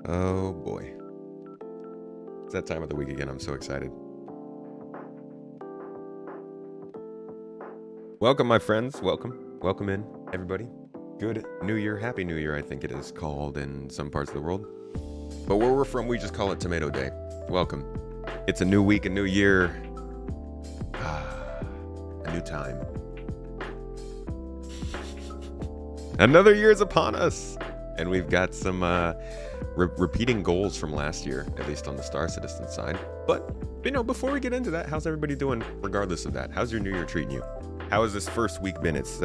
Oh boy. It's that time of the week again. I'm so excited. Welcome, my friends. Welcome. Welcome in, everybody. Good New Year. Happy New Year, I think it is called in some parts of the world. But where we're from, we just call it Tomato Day. Welcome. It's a new week, a new year. A new time. Another year is upon us. And we've got some repeating goals from last year, at least on the Star Citizen side. But, before we get into that, how's everybody doing regardless of that? How's your new year treating you? How has this first week been? It's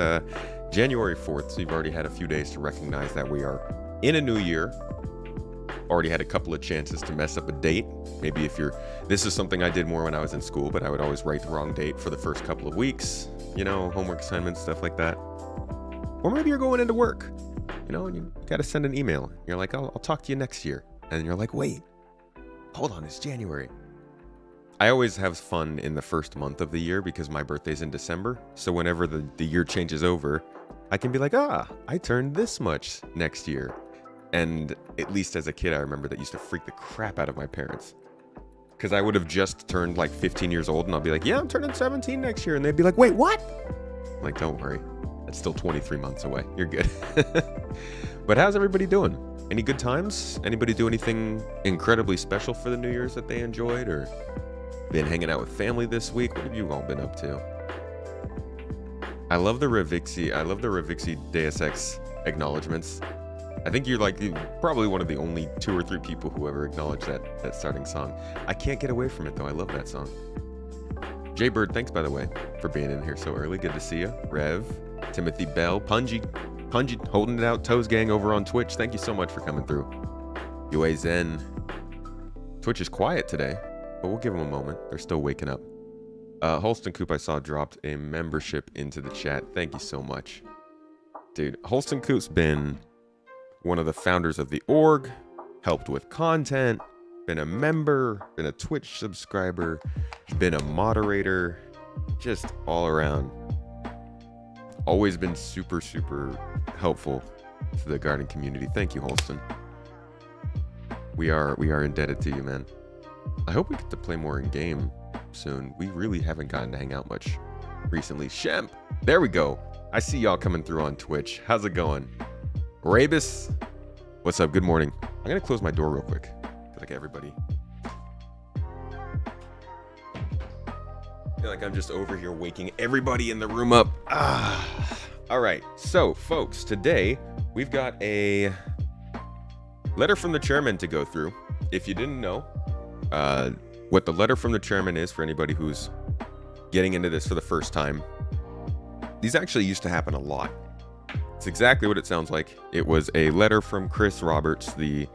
January 4th, so you've already had a few days to recognize that we are in a new year. Already had a couple of chances to mess up a date. Maybe this is something I did more when I was in school, but I would always write the wrong date for the first couple of weeks. Homework assignments, stuff like that. Or maybe you're going into work. And you got to send an email. You're like, I'll talk to you next year. And you're like, wait, hold on, it's January. I always have fun in the first month of the year because my birthday's in December. So whenever the year changes over, I can be like, I turned this much next year. And at least as a kid, I remember that used to freak the crap out of my parents. Because I would have just turned like 15 years old and I'll be like, yeah, I'm turning 17 next year. And they'd be like, wait, what? I'm like, don't worry. It's still 23 months away. You're good. But how's everybody doing? Any good times? Anybody do anything incredibly special for the New Year's that they enjoyed? Or been hanging out with family this week? What have you all been up to? I love the Revixi Deus Ex acknowledgements. I think you're probably one of the only 2 or 3 people who ever acknowledged that starting song. I can't get away from it though. I love that song. Jay Bird, thanks by the way for being in here so early. Good to see you. Rev, Timothy Bell, Punji, holding it out, Toes Gang over on Twitch. Thank you so much for coming through. Yue Zen. Twitch is quiet today, but we'll give them a moment. They're still waking up. Holston Coop, I saw, dropped a membership into the chat. Thank you so much. Dude, Holston Coop's been one of the founders of the org, helped with content, been a member, been a Twitch subscriber, been a moderator, just all around. Always been super, super helpful to the garden community. Thank you, Holston. We are indebted to you, man. I hope we get to play more in game soon. We really haven't gotten to hang out much recently. Shemp, there we go. I see y'all coming through on Twitch. How's it going? Rabus, what's up? Good morning. I'm gonna close my door real quick. I feel like everybody. I feel like I'm just over here waking everybody in the room up. All right. So, folks, today we've got a letter from the chairman to go through. If you didn't know what the letter from the chairman is, for anybody who's getting into this for the first time, these actually used to happen a lot. It's exactly what it sounds like. It was a letter from Chris Roberts, the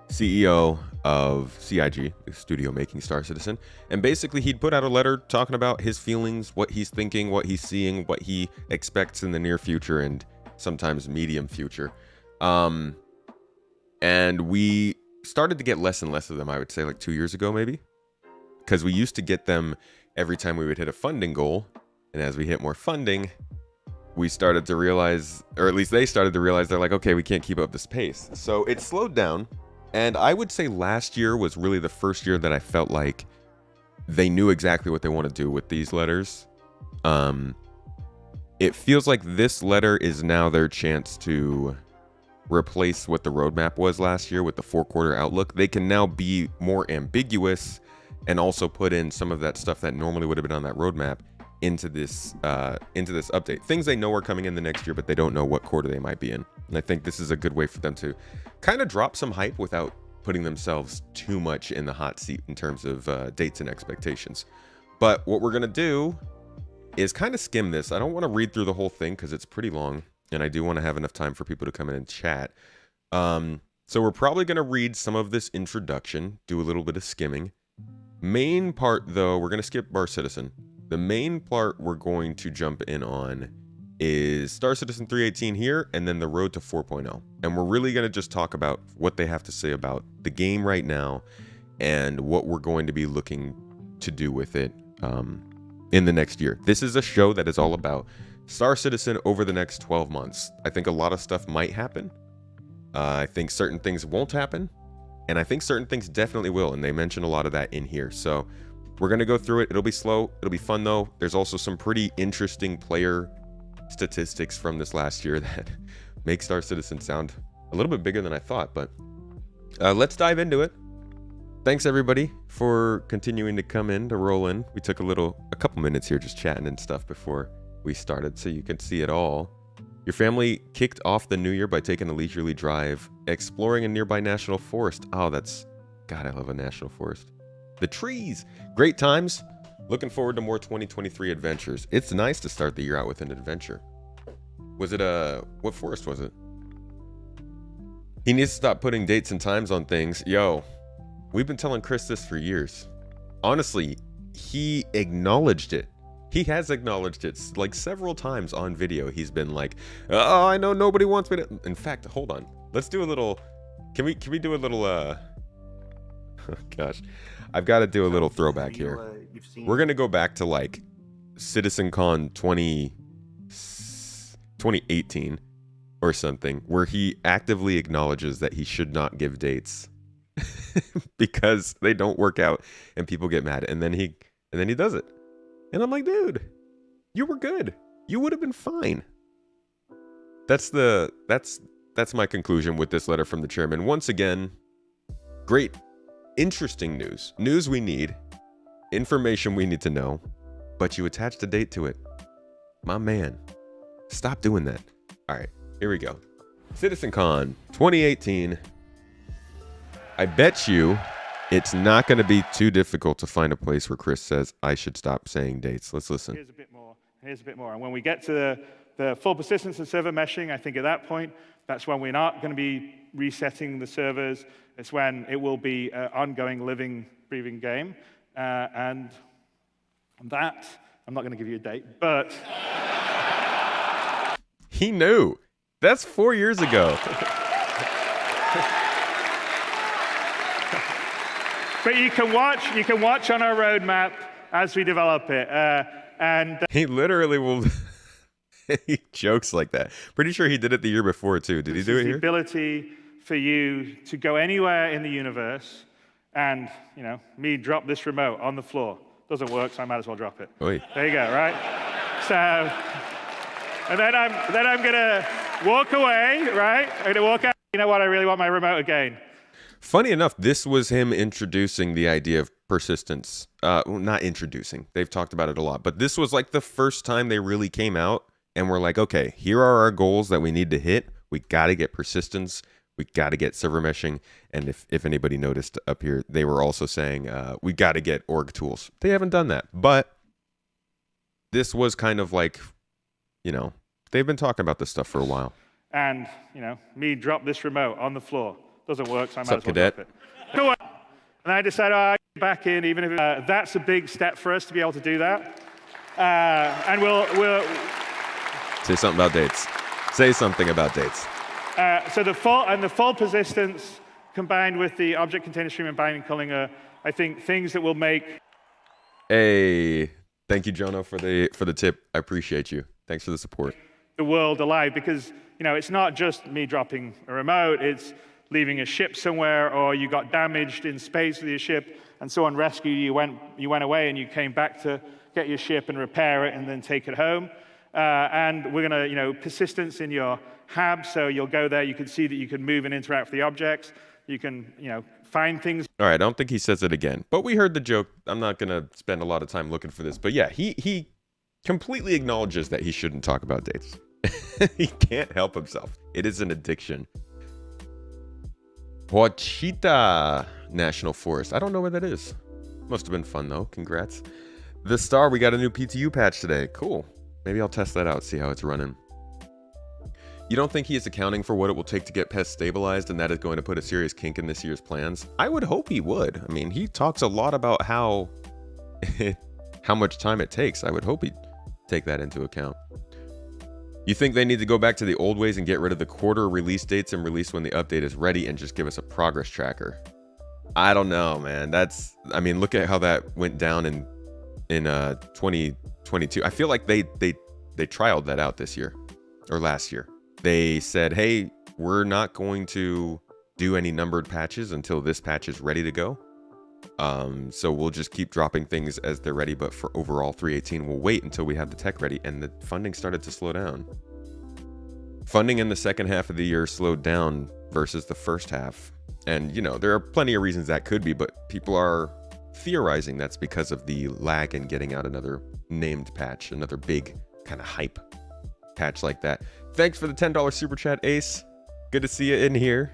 CEO of CIG, the studio making Star Citizen. And basically he'd put out a letter talking about his feelings, what he's thinking, what he's seeing, what he expects in the near future and sometimes medium future. And we started to get less and less of them, I would say like 2 years ago, maybe. Because we used to get them every time we would hit a funding goal. And as we hit more funding, we started to realize, or at least they started to realize, they're like, okay, we can't keep up this pace. So it slowed down. And I would say last year was really the first year that I felt like they knew exactly what they want to do with these letters. It feels like this letter is now their chance to replace what the roadmap was last year with the 4-quarter outlook. They can now be more ambiguous and also put in some of that stuff that normally would have been on that roadmap into this update. Things they know are coming in the next year, but they don't know what quarter they might be in. And I think this is a good way for them to kind of drop some hype without putting themselves too much in the hot seat in terms of dates and expectations. But what we're going to do is kind of skim this. I don't want to read through the whole thing because it's pretty long, and I do want to have enough time for people to come in and chat. So we're probably going to read some of this introduction, do a little bit of skimming. Main part, though, we're going to skip Bar Citizen. The main part we're going to jump in on is Star Citizen 318 here, and then the road to 4.0. And we're really going to just talk about what they have to say about the game right now and what we're going to be looking to do with it in the next year. This is a show that is all about Star Citizen over the next 12 months. I think a lot of stuff might happen. I think certain things won't happen. And I think certain things definitely will, and they mention a lot of that in here. So we're going to go through it. It'll be slow. It'll be fun, though. There's also some pretty interesting player statistics from this last year that make Star Citizen sound a little bit bigger than I thought. But let's dive into it. Thanks, everybody, for continuing to come in, to roll in. We took a couple minutes here just chatting and stuff before we started, so you can see it all. Your family kicked off the new year by taking a leisurely drive, exploring a nearby national forest. Oh, God, I love a national forest. The trees, great times. Looking forward to more 2023 adventures. It's nice to start the year out with an adventure. Was it what forest was it? He needs to stop putting dates and times on things. Yo, we've been telling Chris this for years. Honestly, he acknowledged it. He has acknowledged it like several times on video. He's been like, oh, I know nobody wants me to. In fact, hold on. Let's do a little. Can we do a little? Oh gosh, I've got to do a little throwback here. We're gonna go back to like CitizenCon 2018 or something, where he actively acknowledges that he should not give dates because they don't work out and people get mad, and then he does it. And I'm like, dude, you were good. You would have been fine. That's my conclusion with this letter from the chairman. Once again, great, interesting news. News we need, information we need to know, but you attached a date to it. My man, stop doing that. All right, here we go. CitizenCon 2018. I bet you it's not going to be too difficult to find a place where Chris says I should stop saying dates. Let's listen. Here's a bit more. And when we get to the full persistence and server meshing, I think at that point, that's when we're not going to be resetting the servers. It's when it will be an ongoing, living, breathing game. And that, I'm not going to give you a date, but... He knew. That's 4 years ago. But you can watch on our roadmap as we develop it. And he literally will. He jokes like that. Pretty sure he did it the year before too. Did he do it here? The ability for you to go anywhere in the universe, and me drop this remote on the floor. Doesn't work, so I might as well drop it. Oy. There you go, right? So, and then I'm gonna walk away, right? I'm gonna walk out. You know what? I really want my remote again. Funny enough, this was him introducing the idea of persistence. Well, not introducing. They've talked about it a lot. But this was like the first time they really came out and were like, okay, here are our goals that we need to hit. We got to get persistence. We got to get server meshing. And if anybody noticed up here, they were also saying we got to get org tools. They haven't done that. But this was kind of like, they've been talking about this stuff for a while. And, me drop this remote on the floor. Doesn't work, so I might as well Cadet? drop it. And I decided I'll get back in, even if that's a big step for us to be able to do that. And we'll say something about dates. Say something about dates. So the full persistence combined with the object container stream and binding culling are, I think, things that will make. Hey, thank you, Jono, for the tip. I appreciate you. Thanks for the support. The world alive, because it's not just me dropping a remote. It's leaving a ship somewhere, or you got damaged in space with your ship, and someone rescued you. You went away, and you came back to get your ship and repair it, and then take it home. And we're gonna, persistence in your hab, so you'll go there. You can see that you can move and interact with the objects. You can, find things. All right, I don't think he says it again, but we heard the joke. I'm not gonna spend a lot of time looking for this, but yeah, he completely acknowledges that he shouldn't talk about dates. He can't help himself. It is an addiction. Huachita National Forest. I don't know where that is. Must have been fun, though. Congrats. The Star, we got a new PTU patch today. Cool. Maybe I'll test that out, see how it's running. You don't think he is accounting for what it will take to get pests stabilized, and that is going to put a serious kink in this year's plans? I would hope he would. I mean, he talks a lot about how much time it takes. I would hope he'd take that into account. You think they need to go back to the old ways and get rid of the quarter release dates and release when the update is ready and just give us a progress tracker? I don't know, man. Look at how that went down in 2022. I feel like they trialed that out this year or last year. They said, hey, we're not going to do any numbered patches until this patch is ready to go. So we'll just keep dropping things as they're ready, but for overall 3.18, we'll wait until we have the tech ready, and the funding started to slow down. Funding in the second half of the year slowed down versus the first half. And, you know, there are plenty of reasons that could be, but people are theorizing that's because of the lag in getting out another named patch, another big kind of hype patch like that. Thanks for the $10 super chat, Ace. Good to see you in here.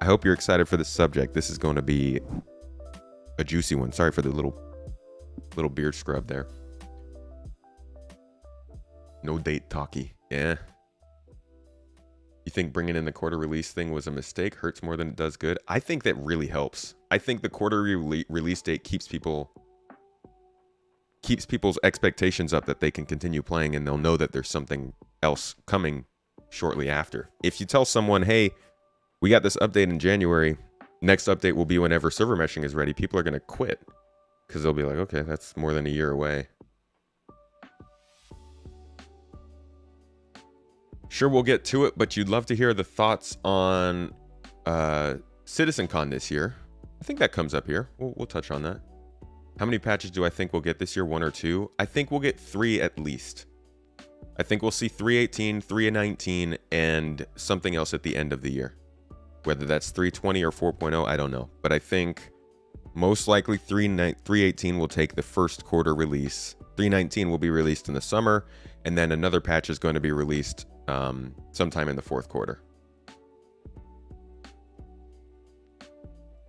I hope you're excited for this subject. This is going to be a juicy one. Sorry for the little beard scrub there. No date talkie. Yeah. You think bringing in the quarter release thing was a mistake? Hurts more than it does good? I think that really helps. I think the quarter release date keeps people's expectations up that they can continue playing, and they'll know that there's something else coming shortly after. If you tell someone, hey, we got this update in January, next update will be whenever server meshing is ready, people are going to quit because they'll be like, okay, that's more than a year away. Sure, we'll get to it, but you'd love to hear the thoughts on CitizenCon this year. I think that comes up here. We'll touch on that. How many patches do I think we'll get this year? 1 or 2? I think we'll get 3 at least. I think we'll see 3.18, 3.19, and something else at the end of the year. Whether that's 3.20 or 4.0, I don't know. But I think most likely 3.18 will take the first quarter release. 3.19 will be released in the summer, and then another patch is going to be released sometime in the fourth quarter.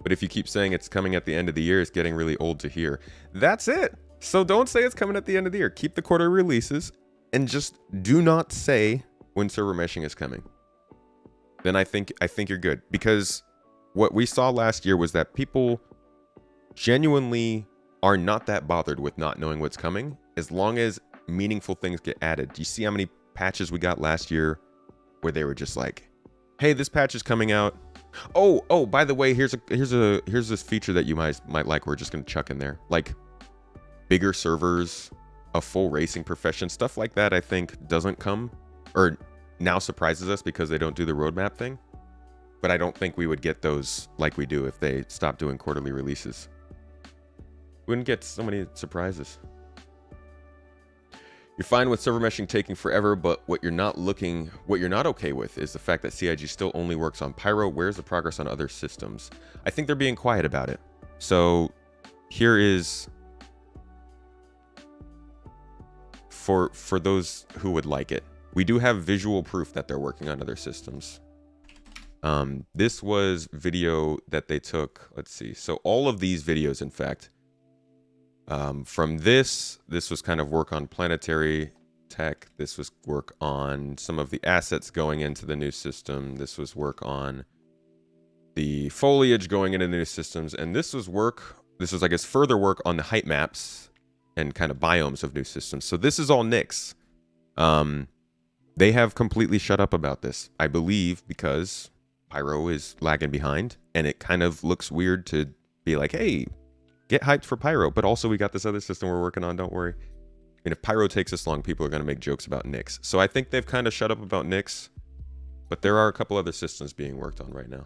But if you keep saying it's coming at the end of the year, it's getting really old to hear. That's it. So don't say it's coming at the end of the year. Keep the quarter releases and just do not say when server meshing is coming. Then I think you're good, because what we saw last year was that people genuinely are not that bothered with not knowing what's coming as long as meaningful things get added. Do you see how many patches we got last year where they were just like, hey, this patch is coming out. Oh, by the way, here's this feature that you might like. We're just gonna chuck in there, like bigger servers, a full racing profession, stuff like that. I think doesn't come, or now surprises us because they don't do the roadmap thing. But I don't think we would get those like we do if they stop doing quarterly releases. We wouldn't get so many surprises. You're fine with server meshing taking forever, but what you're not okay with is the fact that CIG still only works on Pyro. Where's the progress on other systems? I think they're being quiet about it. So here is for those who would like it. We do have visual proof that they're working on other systems. This was video that they took. Let's see. So all of these videos, in fact, from this was kind of work on planetary tech. This was work on some of the assets going into the new system. This was work on the foliage going into the new systems. And this was, I guess, further work on the height maps and kind of biomes of new systems. So this is all Nix. They have completely shut up about this, I believe, because Pyro is lagging behind, and it kind of looks weird to be like, hey, get hyped for Pyro, but also we got this other system we're working on, don't worry. And if Pyro takes this long, people are going to make jokes about Nix. So I think they've kind of shut up about Nix, but there are a couple other systems being worked on right now.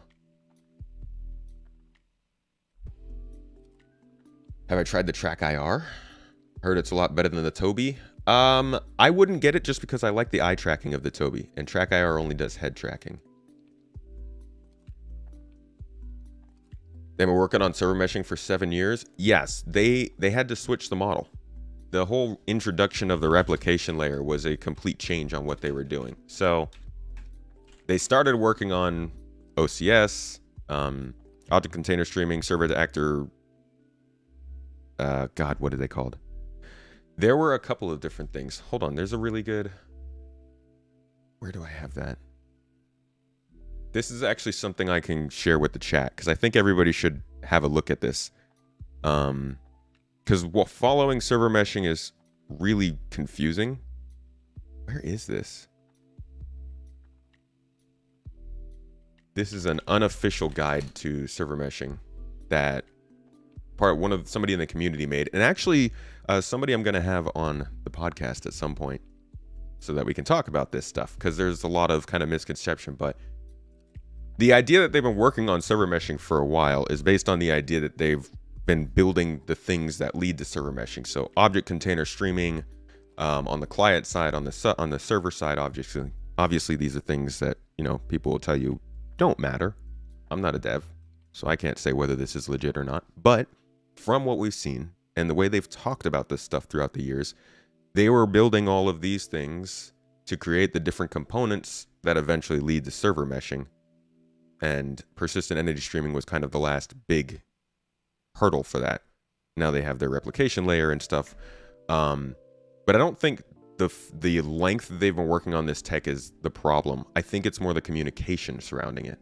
Have I tried the Track IR? Heard it's a lot better than the Toby. I wouldn't get it just because I like the eye tracking of the Toby, and Track IR only does head tracking. They were working on server meshing for 7 years. Yes, they had to switch the model. The whole introduction of the replication layer was a complete change on what they were doing. So they started working on OCS, object container streaming, server to actor. God, what are they called? There were a couple of different things. Hold on, there's a really good. Where do I have that? This is actually something I can share with the chat, because I think everybody should have a look at this. Because following server meshing is really confusing. Where is this? This is an unofficial guide to server meshing that somebody in the community made, and actually somebody I'm going to have on the podcast at some point so that we can talk about this stuff, because there's a lot of kind of misconception. But The idea that they've been working on server meshing for a while is based on the idea that they've been building the things that lead to server meshing. So object container streaming on the client side, on the server side, obviously these are things that, you know, people will tell you don't matter. I'm not a dev, so I can't say whether this is legit or not. But from what we've seen and the way they've talked about this stuff throughout the years, they were building all of these things to create the different components that eventually lead to server meshing. And persistent entity streaming was kind of the last big hurdle for that. Now they have their replication layer and stuff. But I don't think the length they've been working on this tech is the problem. I think it's more the communication surrounding it.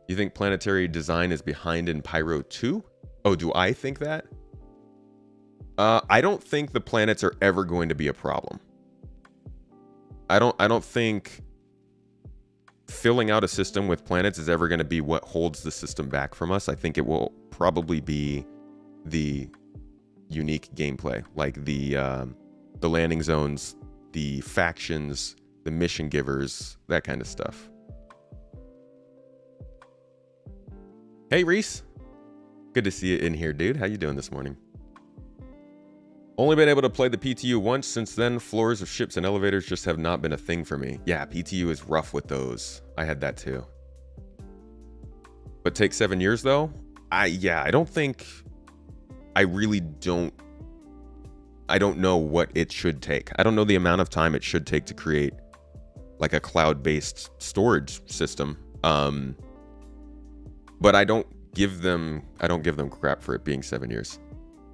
You think Planetary Design is behind in Pyro 2? Oh, do I think that? I don't think the planets are ever going to be a problem. I don't think filling out a system with planets is ever going to be what holds the system back from us. I think it will probably be the unique gameplay, like the landing zones, the factions, the mission givers, that kind of stuff. Hey, Reese. Good to see you in here, dude. How you doing this morning? Only been able to play the PTU once. Since then, floors of ships and elevators just have not been a thing for me. Yeah, PTU is rough with those. I had that too. But take 7 years though? I don't know what it should take. I don't know the amount of time it should take to create like a cloud-based storage system. But I don't give them crap for it being 7 years.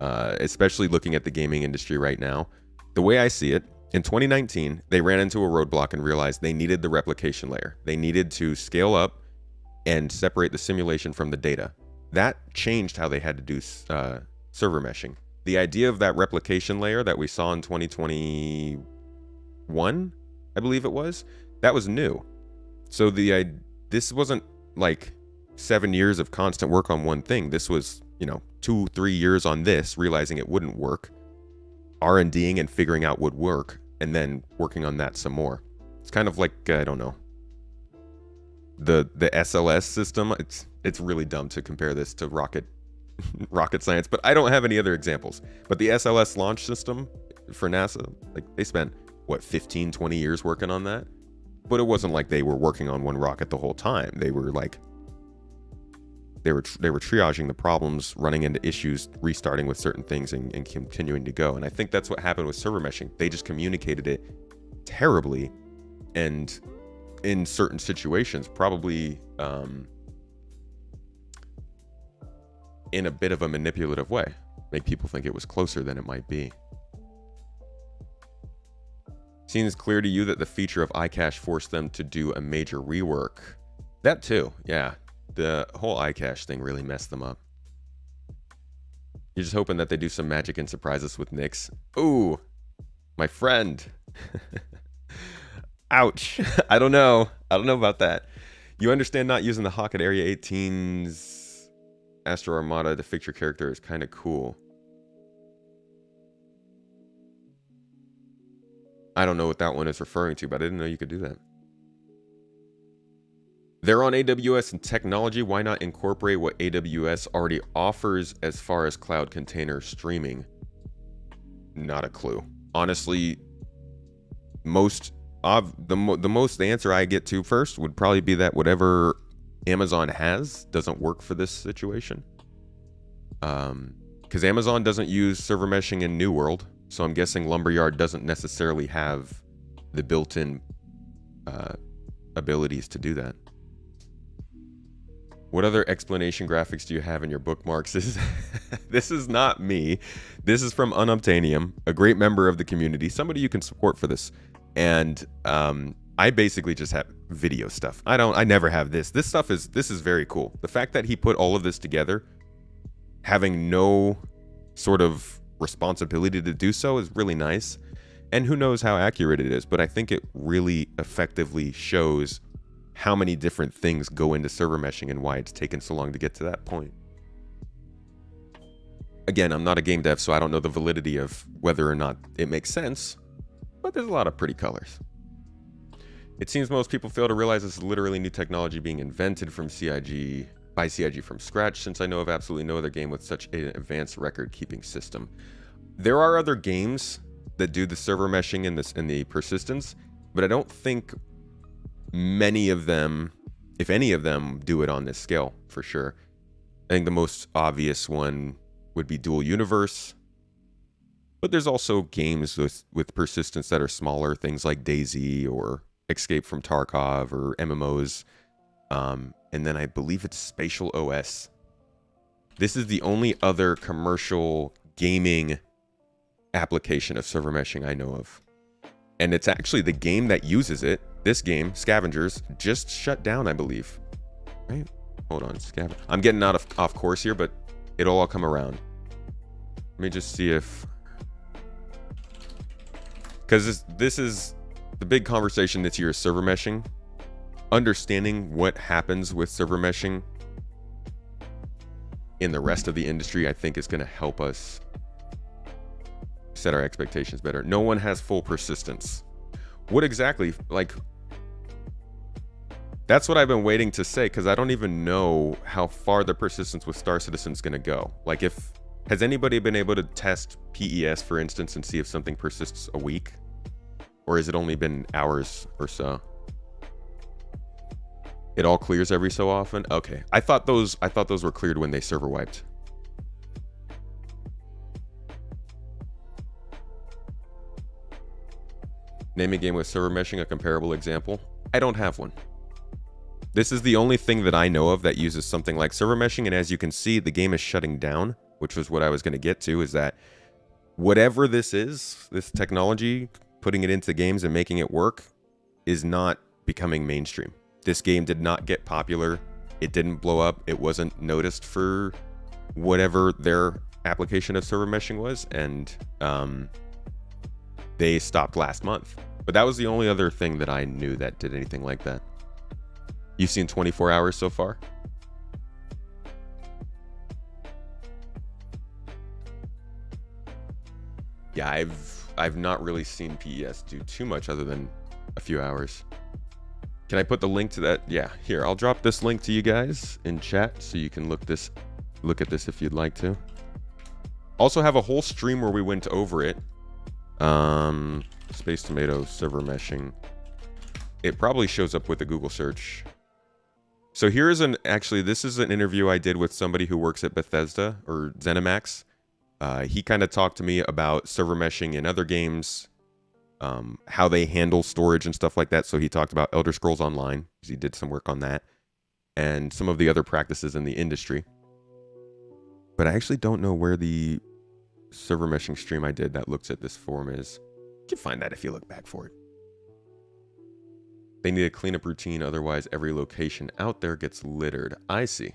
Especially looking at the gaming industry right now. The way I see it, in 2019, they ran into a roadblock and realized they needed the replication layer. They needed to scale up and separate the simulation from the data. That changed how they had to do server meshing. The idea of that replication layer that we saw in 2021, I believe it was, that was new. So this wasn't like 7 years of constant work on one thing. This was, 2-3 years on this, realizing it wouldn't work, R&Ding and figuring out would work, and then working on that some more. It's kind of like, I don't know, the SLS system. It's really dumb to compare this to rocket science, but I don't have any other examples. But the SLS launch system for NASA, like they spent, 15-20 years working on that? But it wasn't like they were working on one rocket the whole time. They were triaging the problems, running into issues, restarting with certain things, and continuing to go. And I think that's what happened with server meshing. They just communicated it terribly, and in certain situations, probably in a bit of a manipulative way, make people think it was closer than it might be. Seems clear to you that the feature of iCache forced them to do a major rework. That too, yeah. The whole iCache thing really messed them up. You're just hoping that they do some magic and surprise us with Nyx. Ooh, my friend. Ouch. I don't know about that. You understand not using the Hawk at Area 18's Astro Armada to fix your character is kind of cool. I don't know what that one is referring to, but I didn't know you could do that. They're on AWS and technology. Why not incorporate what AWS already offers as far as cloud container streaming? Not a clue. Honestly, the answer I get to first would probably be that whatever Amazon has doesn't work for this situation. Because Amazon doesn't use server meshing in New World, so I'm guessing Lumberyard doesn't necessarily have the built-in abilities to do that. What other explanation graphics do you have in your bookmarks? This is not me. This is from Unobtainium, a great member of the community, somebody you can support for this. And I basically just have video stuff. I never have this. This is very cool. The fact that he put all of this together, having no sort of responsibility to do so, is really nice. And who knows how accurate it is, but I think it really effectively shows how many different things go into server meshing and why it's taken so long to get to that point. Again, I'm not a game dev, so I don't know the validity of whether or not it makes sense, but there's a lot of pretty colors. It seems most people fail to realize this is literally new technology being invented by CIG from scratch, since I know of absolutely no other game with such an advanced record-keeping system. There are other games that do the server meshing and the persistence, but I don't think many of them, if any of them, do it on this scale for sure. I think the most obvious one would be Dual Universe, but there's also games with persistence that are smaller, things like DayZ or Escape from Tarkov or MMOs. And then I believe it's Spatial OS. This is the only other commercial gaming application of server meshing I know of. And it's actually the game that uses it. This game, Scavengers, just shut down, I believe. Right? Hold on, I'm getting off course here, but it'll all come around. Let me just see if... Because this is the big conversation this year is server meshing. Understanding what happens with server meshing in the rest of the industry, I think, is going to help us set our expectations better. No one has full persistence. What exactly, like, that's what I've been waiting to say, because I don't even know how far the persistence with Star Citizen is going to go. Like, has anybody been able to test PES, for instance, and see if something persists a week? Or has it only been hours or so? It all clears every so often? Okay. I thought those were cleared when they server wiped. Name a game with server meshing, a comparable example. I don't have one. This is the only thing that I know of that uses something like server meshing, and as you can see, the game is shutting down, which was what I was going to get to, is that whatever this is, this technology, putting it into games and making it work, is not becoming mainstream. This game did not get popular. It didn't blow up. It wasn't noticed for whatever their application of server meshing was, and they stopped last month. But that was the only other thing that I knew that did anything like that. You've seen 24 hours so far? Yeah, I've not really seen PES do too much other than a few hours. Can I put the link to that? Yeah, here, I'll drop this link to you guys in chat so you can look at this if you'd like to. Also have a whole stream where we went over it. Space Tomato server meshing. It probably shows up with a Google search. So here's this is an interview I did with somebody who works at Bethesda or ZeniMax. He kind of talked to me about server meshing in other games, how they handle storage and stuff like that. So he talked about Elder Scrolls Online, because he did some work on that, and some of the other practices in the industry. But I actually don't know where the server meshing stream I did that looks at this form is. You can find that if you look back for it. They need a cleanup routine, otherwise every location out there gets littered. I see.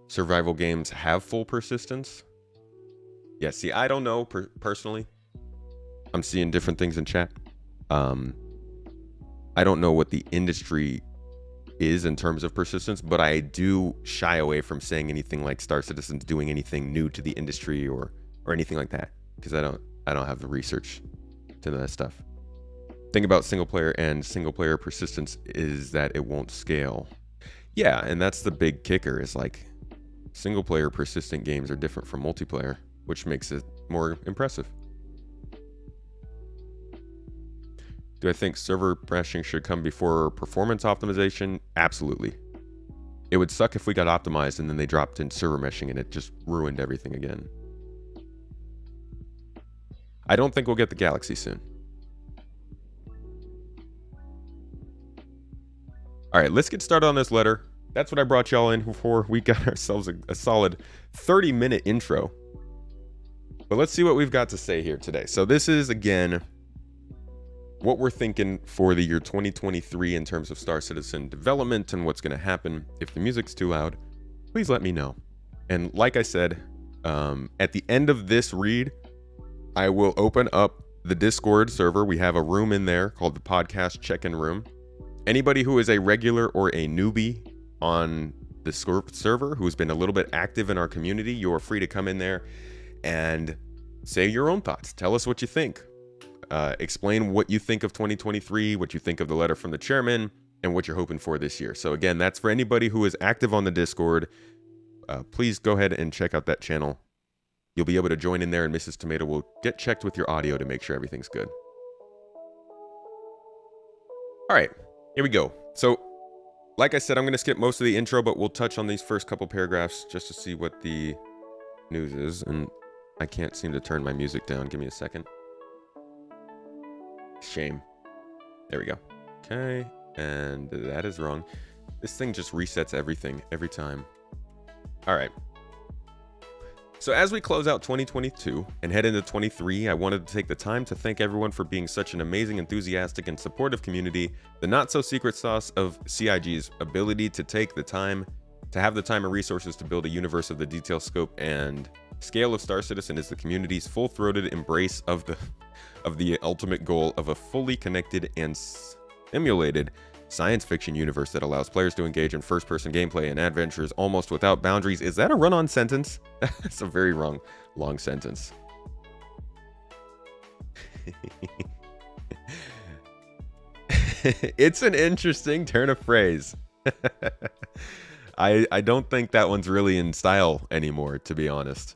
Survival games have full persistence? Yeah, see, I don't know personally. I'm seeing different things in chat. I don't know what the industry is in terms of persistence, but I do shy away from saying anything like Star Citizen's doing anything new to the industry or anything like that, because I don't have the research to that stuff. Thing about single player persistence is that it won't scale. Yeah, and that's the big kicker, is like single player persistent games are different from multiplayer, which makes it more impressive. Do I think server meshing should come before performance optimization? Absolutely. It would suck if we got optimized and then they dropped in server meshing and it just ruined everything again. I don't think we'll get the Galaxy soon. All right, let's get started on this letter. That's what I brought y'all in for. We got ourselves a solid 30-minute intro. But let's see what we've got to say here today. So this is, again, what we're thinking for the year 2023 in terms of Star Citizen development and what's going to happen. If the music's too loud, please let me know. And like I said, at the end of this read, I will open up the Discord server. We have a room in there called the Podcast Check-In Room. Anybody who is a regular or a newbie on the server who's been a little bit active in our community, you're free to come in there and say your own thoughts. Tell us what you think. explain what you think of 2023, what you think of the letter from the chairman, and what you're hoping for this year. So again, that's for anybody who is active on the Discord. Please go ahead and check out that channel. You'll be able to join in there, and Mrs. Tomato will get checked with your audio to make sure everything's good. All right, here we go. So, like I said, I'm going to skip most of the intro, but we'll touch on these first couple paragraphs just to see what the news is. And I can't seem to turn my music down. Give me a second. Shame. There we go. Okay, and that is wrong. This thing just resets everything every time. All right. So as we close out 2022 and head into 23, I wanted to take the time to thank everyone for being such an amazing, enthusiastic, and supportive community. The not-so-secret sauce of CIG's ability to take the time, to have the time and resources to build a universe of the detail, scope, and scale of Star Citizen is the community's full-throated embrace of the ultimate goal of a fully connected and simulated science fiction universe that allows players to engage in first-person gameplay and adventures almost without boundaries. Is that a run-on sentence? That's a very long sentence. It's an interesting turn of phrase. I don't think that one's really in style anymore, to be honest.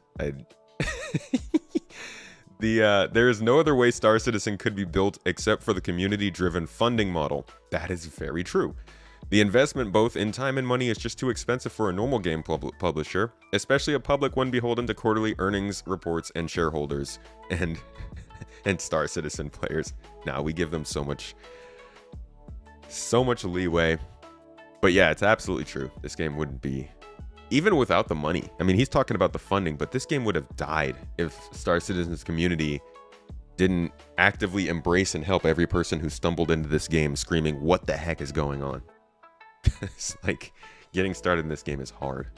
There is no other way Star Citizen could be built except for the community-driven funding model. That is very true. The investment both in time and money is just too expensive for a normal game publisher, especially a public one beholden to quarterly earnings reports and shareholders and Star Citizen players. Now we give them so much leeway. But yeah, it's absolutely true. This game wouldn't be, even without the money. I mean, he's talking about the funding, but this game would have died if Star Citizen's community didn't actively embrace and help every person who stumbled into this game screaming, "What the heck is going on?" It's like getting started in this game is hard.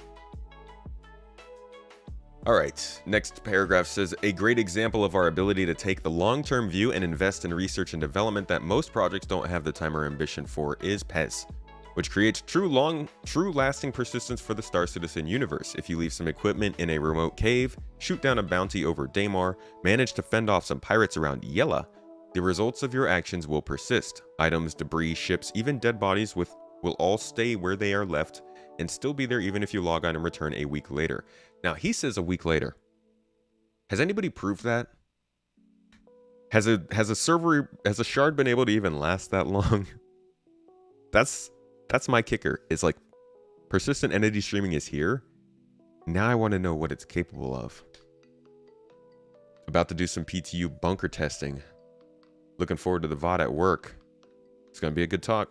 All right, next paragraph says, a great example of our ability to take the long-term view and invest in research and development that most projects don't have the time or ambition for is PES, which creates true lasting persistence for the Star Citizen universe. If you leave some equipment in a remote cave, shoot down a bounty over Daymar, manage to fend off some pirates around Yella, the results of your actions will persist. Items, debris, ships, even dead bodies will all stay where they are left and still be there even if you log on and return a week later. Now, he says a week later. Has anybody proved that? Has a shard been able to even last that long? That's my kicker. It's like persistent entity streaming is here. Now I want to know what it's capable of. About to do some PTU bunker testing. Looking forward to the VOD at work. It's going to be a good talk.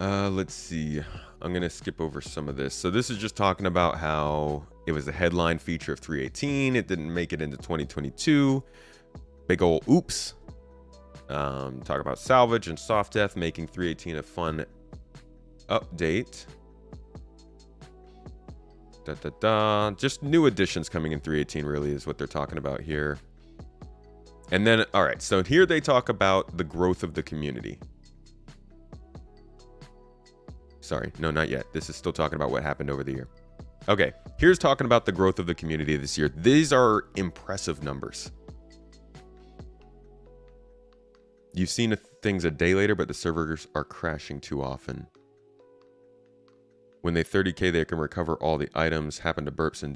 Let's see. I'm going to skip over some of this. So this is just talking about how it was a headline feature of 3.18. It didn't make it into 2022. Big ol' oops. Talk about salvage and soft death, making 3.18 a fun update. Just new additions coming in 3.18 really is what they're talking about here. And then, all right, so here they talk about the growth of the community. Sorry, no, not yet. This is still talking about what happened over the year. Okay, here's talking about the growth of the community this year. These are impressive numbers. You've seen things a day later, but the servers are crashing too often. When they 30k, they can recover all the items. Happened to Burks and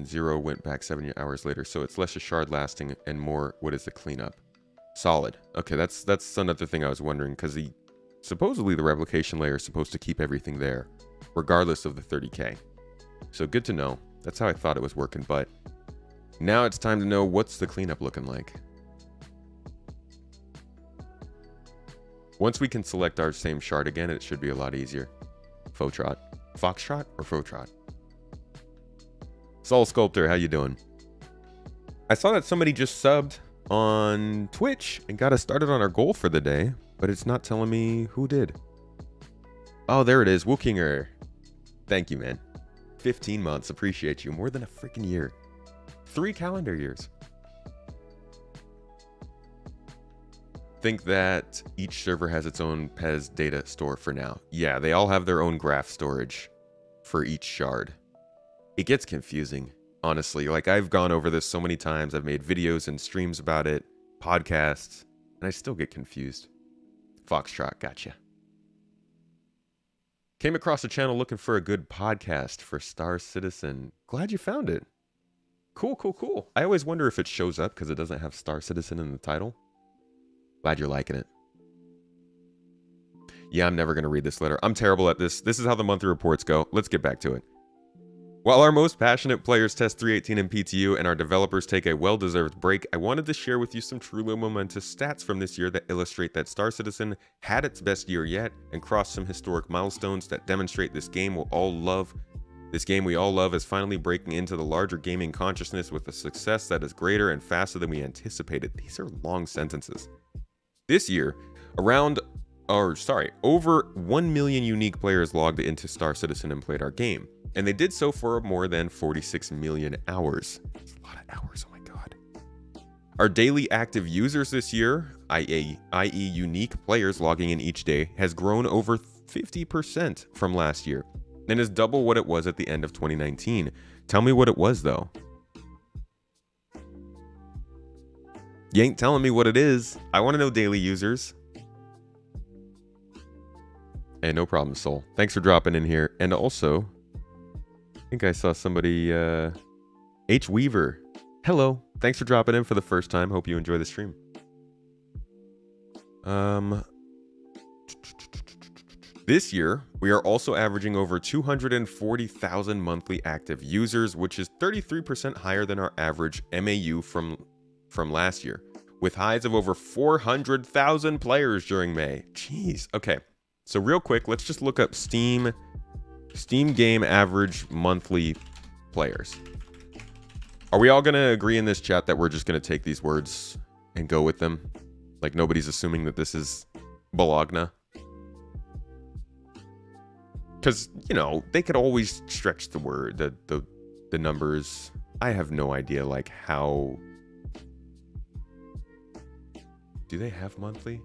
Zero, went back 70 hours later. So it's less a shard lasting and more, what is the cleanup? Solid. Okay, that's another thing I was wondering, because supposedly the replication layer is supposed to keep everything there, regardless of the 30k. So good to know. That's how I thought it was working, but now it's time to know what's the cleanup looking like. Once we can select our same shard again, it should be a lot easier. Foxtrot or Fotrot? Soul Sculptor, how you doing? I saw that somebody just subbed on Twitch and got us started on our goal for the day, but it's not telling me who did. Oh, there it is. Wookinger. Thank you, man. 15 months. Appreciate you. More than a freaking year. 3 calendar years. Think that each server has its own PES data store for now. Yeah, they all have their own graph storage for each shard. It gets confusing. honestly. Like, I've gone over this so many times. I've made videos and streams about it, podcasts, and I still get confused. Foxtrot, gotcha. Came across a channel looking for a good podcast for Star Citizen. Glad you found it. Cool, cool, cool. I always wonder if it shows up because it doesn't have Star Citizen in the title. Glad you're liking it. Yeah, I'm never going to read this letter. I'm terrible at this. This is how the monthly reports go. Let's get back to it. While our most passionate players test 318 in PTU and our developers take a well-deserved break, I wanted to share with you some truly momentous stats from this year that illustrate that Star Citizen had its best year yet and crossed some historic milestones that demonstrate this game we all love is finally breaking into the larger gaming consciousness with a success that is greater and faster than we anticipated. These are long sentences. This year, over 1 million unique players logged into Star Citizen and played our game. And they did so for more than 46 million hours. That's a lot of hours, oh my god. Our daily active users this year, i.e. unique players logging in each day, has grown over 50% from last year and is double what it was at the end of 2019. Tell me what it was, though. You ain't telling me what it is. I want to know daily users. Hey, no problem, Soul. Thanks for dropping in here. And also, I think I saw somebody, H. Weaver. Hello. Thanks for dropping in for the first time. Hope you enjoy the stream. This year, we are also averaging over 240,000 monthly active users, which is 33% higher than our average MAU from last year, with highs of over 400,000 players during May. Jeez. Okay. So real quick, let's just look up Steam game average monthly players. Are we all going to agree in this chat that we're just going to take these words and go with them? Like nobody's assuming that this is Bologna? Because, you know, they could always stretch the word, the numbers. I have no idea, like, how... Do they have monthly?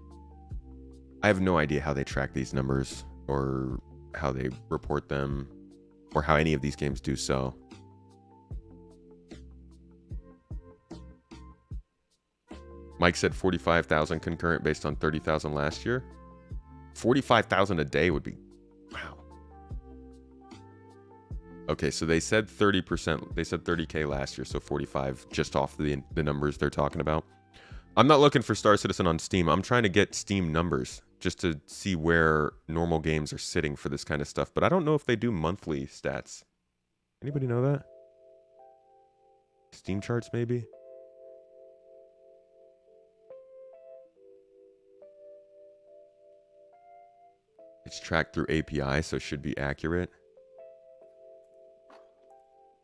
I have no idea how they track these numbers or how they report them or how any of these games do so. Mike said 45,000 concurrent based on 30,000 last year. 45,000 a day would be... Wow. Okay, so they said 30%. They said 30K last year, so 45 just off the numbers they're talking about. I'm not looking for Star Citizen on Steam. I'm trying to get Steam numbers just to see where normal games are sitting for this kind of stuff. But I don't know if they do monthly stats. Anybody know that? Steam charts, maybe? It's tracked through API, so it should be accurate.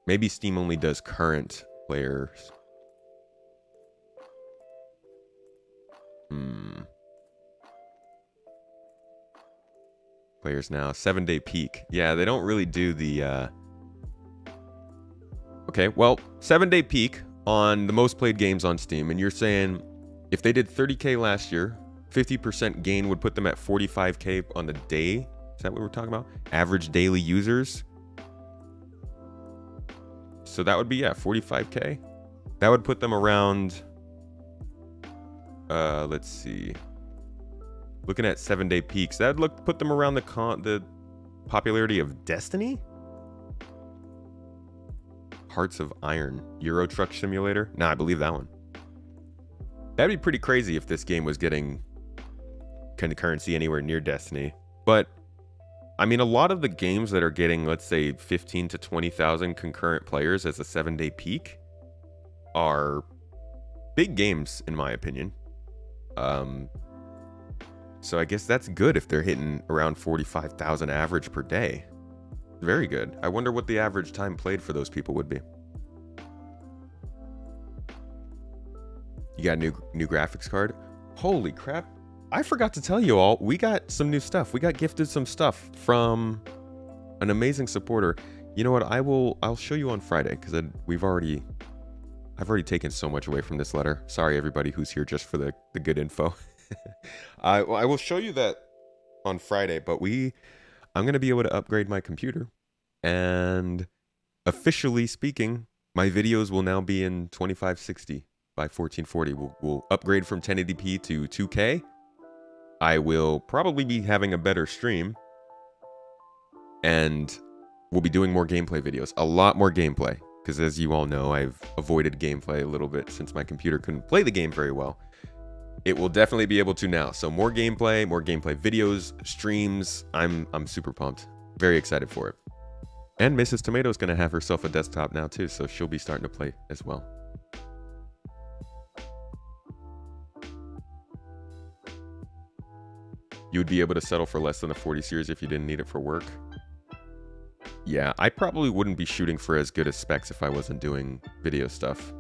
Maybe Steam only does current players. Players now. 7-day peak. Yeah, they don't really do the... Okay, well, 7-day peak on the most played games on Steam. And you're saying if they did 30K last year, 50% gain would put them at 45K on the day? Is that what we're talking about? Average daily users? So that would be, yeah, 45K. That would put them around... let's see. Looking at 7-day peaks, that would put them around the popularity of Destiny? Hearts of Iron. Euro Truck Simulator? Nah, I believe that one. That'd be pretty crazy if this game was getting concurrency anywhere near Destiny. But, I mean, a lot of the games that are getting, let's say, 15 to 20,000 concurrent players as a 7-day peak are big games, in my opinion. So I guess that's good if they're hitting around 45,000 average per day. Very good. I wonder what the average time played for those people would be. You got a new graphics card? Holy crap. I forgot to tell you all, we got some new stuff. We got gifted some stuff from an amazing supporter. You know what? I'll show you on Friday because I've already taken so much away from this letter. Sorry, everybody who's here just for the good info. I will show you that on Friday, but I'm going to be able to upgrade my computer. And officially speaking, My videos will now be in 2560 by 1440. We'll upgrade from 1080p to 2K. I will probably be having a better stream. And we'll be doing more gameplay videos. A lot more gameplay. Because as you all know, I've avoided gameplay a little bit since my computer couldn't play the game very well. It will definitely be able to now. So more gameplay videos, streams. I'm super pumped. Very excited for it. And Mrs. Tomato's going to have herself a desktop now too, so she'll be starting to play as well. You would be able to settle for less than a 40 series if you didn't need it for work. Yeah, I probably wouldn't be shooting for as good as specs if I wasn't doing video stuff.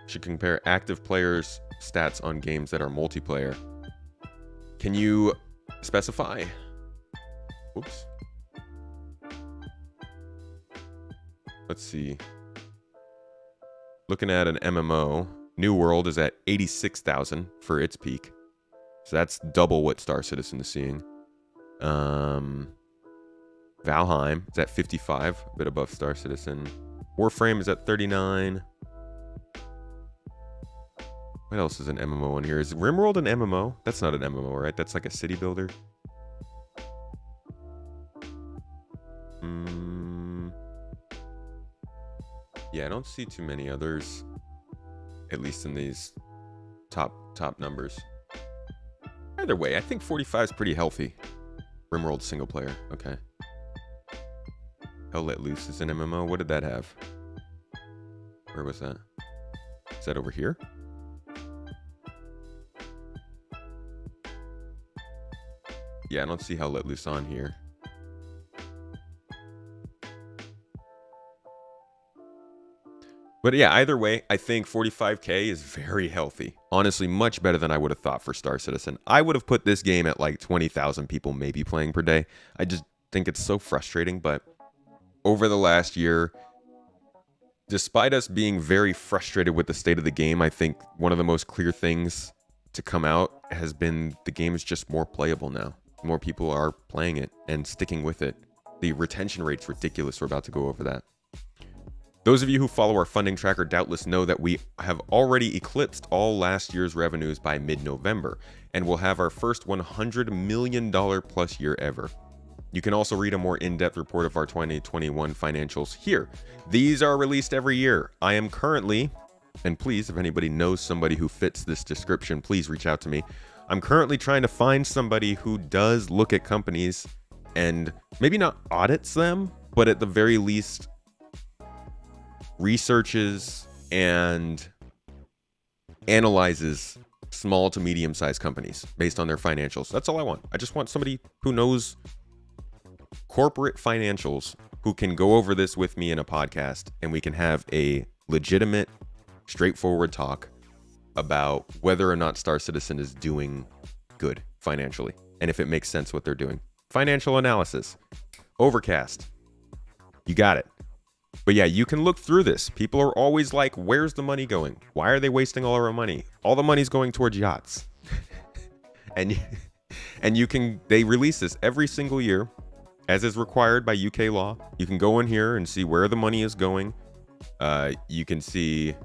Should compare active players' stats on games that are multiplayer. Can you specify? Oops. Let's see. Looking at an MMO, New World is at 86,000 for its peak. So that's double what Star Citizen is seeing. Valheim is at 55, a bit above Star Citizen. Warframe is at 39. What else is an MMO in here? Is RimWorld an MMO? That's not an MMO, right? That's like a city builder. Yeah, I don't see too many others, at least in these top numbers. Either way, I think 45 is pretty healthy. RimWorld single player, okay. Hell Let Loose is an MMO. What did that have? Where was that? Is that over here? Yeah, I don't see Hell Let Loose on here. But yeah, either way, I think 45K is very healthy. Honestly, much better than I would have thought for Star Citizen. I would have put this game at like 20,000 people maybe playing per day. I just think it's so frustrating, but over the last year, despite us being very frustrated with the state of the game, I think one of the most clear things to come out has been the game is just more playable now. More people are playing it and sticking with it. The retention rate's ridiculous. We're about to go over that. Those of you who follow our funding tracker doubtless know that we have already eclipsed all last year's revenues by mid-November, and will have our first $100 million plus year ever. You can also read a more in-depth report of our 2021 financials here. These are released every year. I am currently, and please, if anybody knows somebody who fits this description, please reach out to me. I'm currently trying to find somebody who does look at companies and maybe not audits them, but at the very least researches and analyzes small to medium-sized companies based on their financials. That's all I want. I just want somebody who knows corporate financials who can go over this with me in a podcast, and we can have a legitimate, straightforward talk about whether or not Star Citizen is doing good financially, and if it makes sense what they're doing. Financial analysis. Overcast. You got it. But yeah, you can look through this. People are always like, where's the money going? Why are they wasting all our money? All the money's going towards yachts. and they release this every single year, as is required by UK law. You can go in here and see where the money is going. You can see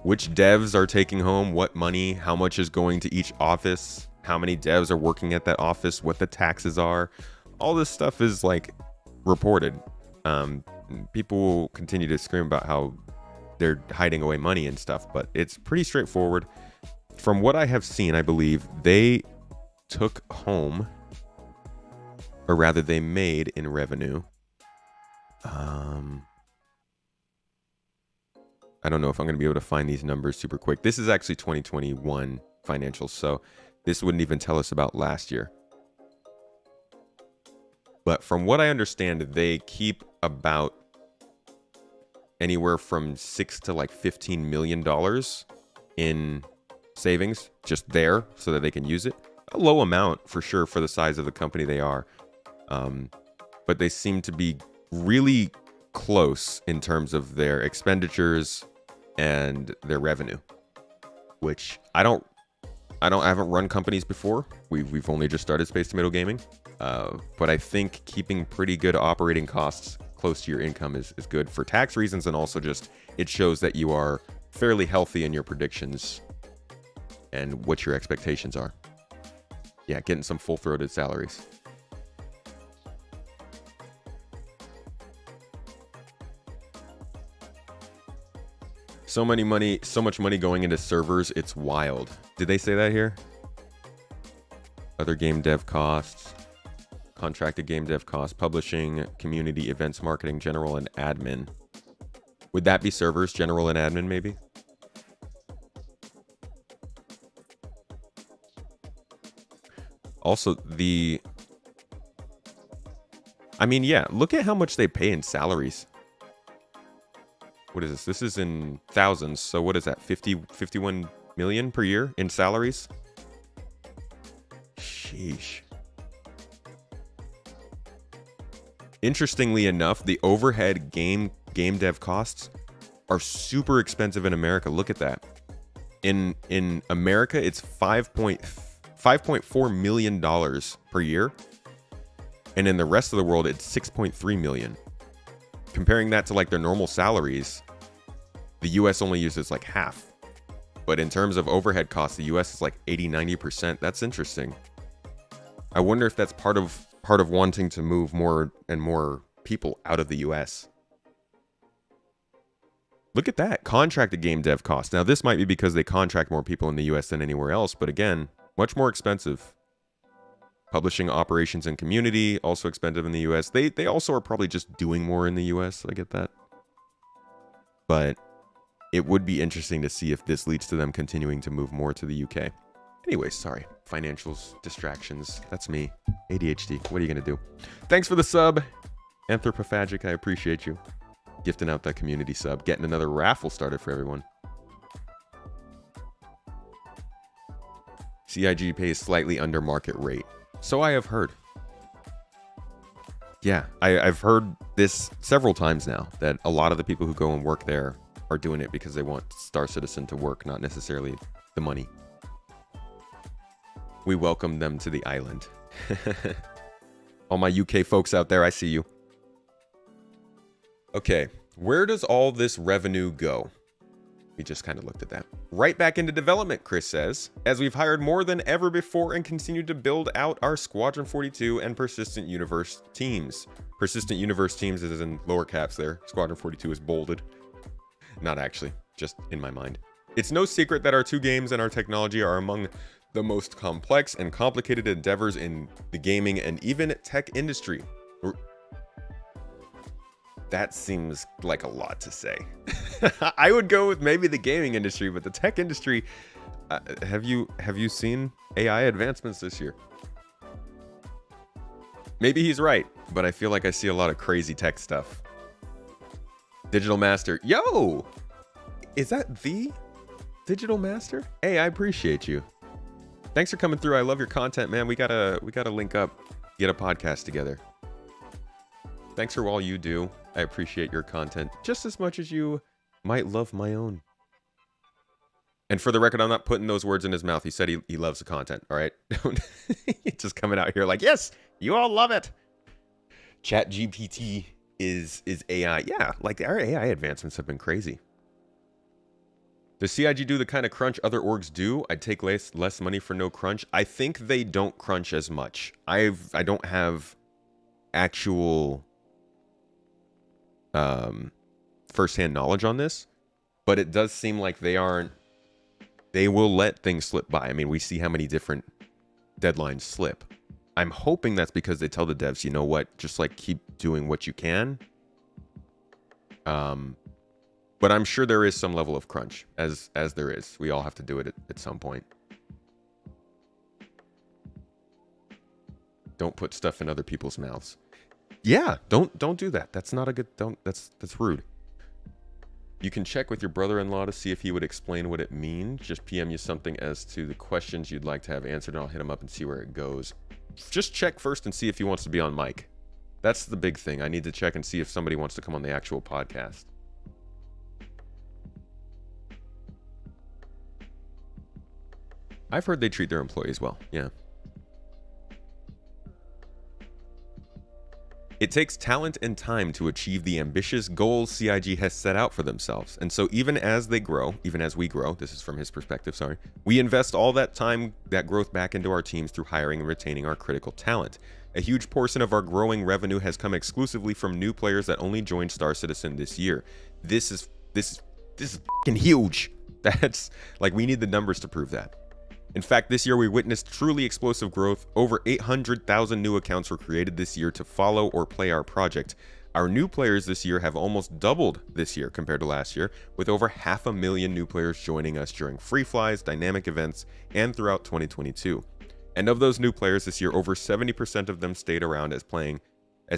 which devs are taking home what money, how much is going to each office, how many devs are working at that office, what the taxes are. All this stuff is like reported. People will continue to scream about how they're hiding away money and stuff, but it's pretty straightforward. From what I have seen, I believe they took home, or rather they made in revenue. I don't know if I'm going to be able to find these numbers super quick. This is actually 2021 financials, so this wouldn't even tell us about last year. But from what I understand, they keep about anywhere from $6 to like $15 million in savings just there so that they can use it. A low amount for sure for the size of the company they are. But they seem to be really close in terms of their expenditures and their revenue, which I haven't run companies before. We've only just started Space Tomato Gaming. But I think keeping pretty good operating costs close to your income is good for tax reasons, and also just it shows that you are fairly healthy in your predictions and what your expectations are. Yeah, getting some full-throated salaries. So much money going into servers, it's wild. Did they say that here? Other game dev costs, contracted game dev costs, publishing, community, events, marketing, general, and admin. Would that be servers, general, and admin, maybe? Also, I mean, yeah, look at how much they pay in salaries. What is this? This is in thousands. So what is that? 51 million per year in salaries? Sheesh. Interestingly enough, the overhead game dev costs are super expensive in America. Look at that. In America, it's $5.4 million per year. And in the rest of the world, it's 6.3 million. Comparing that to like their normal salaries, the US only uses like half. But in terms of overhead costs, the US is like 80-90%. That's interesting. I wonder if that's part of wanting to move more and more people out of the US. Look at that. Contracted game dev costs. Now, this might be because they contract more people in the US than anywhere else, but again, much more expensive. Publishing, operations, and community, also expensive in the US. They also are probably just doing more in the US. I get that. But it would be interesting to see if this leads to them continuing to move more to the UK. Anyway, sorry. Financials, distractions. That's me. ADHD. What are you going to do? Thanks for the sub. Anthropophagic, I appreciate you. Gifting out that community sub. Getting another raffle started for everyone. CIG pays slightly under market rate. So I have heard. Yeah, I've heard this several times now, that a lot of the people who go and work there are doing it because they want Star Citizen to work, not necessarily the money. We welcome them to the island. All my UK folks out there, I see you. Okay, where does all this revenue go? We just kind of looked at that. Right back into development, Chris says, as we've hired more than ever before and continue to build out our Squadron 42 and Persistent Universe teams. Persistent Universe teams is in lower caps there. Squadron 42 is bolded. Not actually, just in my mind. It's no secret that our two games and our technology are among the most complex and complicated endeavors in the gaming and even tech industry. That seems like a lot to say. I would go with maybe the gaming industry, but the tech industry, have you seen AI advancements this year? Maybe he's right, but I feel like I see a lot of crazy tech stuff. Digital Master, yo, is that the Digital Master? Hey, I appreciate you. Thanks for coming through. I love your content, man. We gotta link up, get a podcast together. Thanks for all you do. I appreciate your content just as much as you might love my own. And for the record, I'm not putting those words in his mouth. He said he loves the content, all right? Just coming out here like, yes, you all love it. ChatGPT is AI. Yeah, like our AI advancements have been crazy. Does CIG do the kind of crunch other orgs do? I'd take less money for no crunch. I think they don't crunch as much. I don't have actual firsthand knowledge on this, but it does seem like they will let things slip by. I mean, we see how many different deadlines slip. I'm hoping that's because they tell the devs, you know what, just like keep doing what you can. But I'm sure there is some level of crunch, as there is. We all have to do it at some point. Don't put stuff in other people's mouths. Yeah, don't do that. That's not a good. That's rude. You can check with your brother-in-law to see if he would explain what it means. Just PM you something as to the questions you'd like to have answered, and I'll hit him up and see where it goes. Just check first and see if he wants to be on mic. That's the big thing. I need to check and see if somebody wants to come on the actual podcast. I've heard they treat their employees well. Yeah. It takes talent and time to achieve the ambitious goals CIG has set out for themselves. And so even as they grow, even as we grow, this is from his perspective, sorry, we invest all that time, that growth back into our teams through hiring and retaining our critical talent. A huge portion of our growing revenue has come exclusively from new players that only joined Star Citizen this year. This is fucking huge. That's like, we need the numbers to prove that. In fact, this year we witnessed truly explosive growth. Over 800,000 new accounts were created this year to follow or play our project. Our new players this year have almost doubled this year compared to last year, with over 500,000 new players joining us during free flies, dynamic events, and throughout 2022. And of those new players this year, over 70% of them stayed around as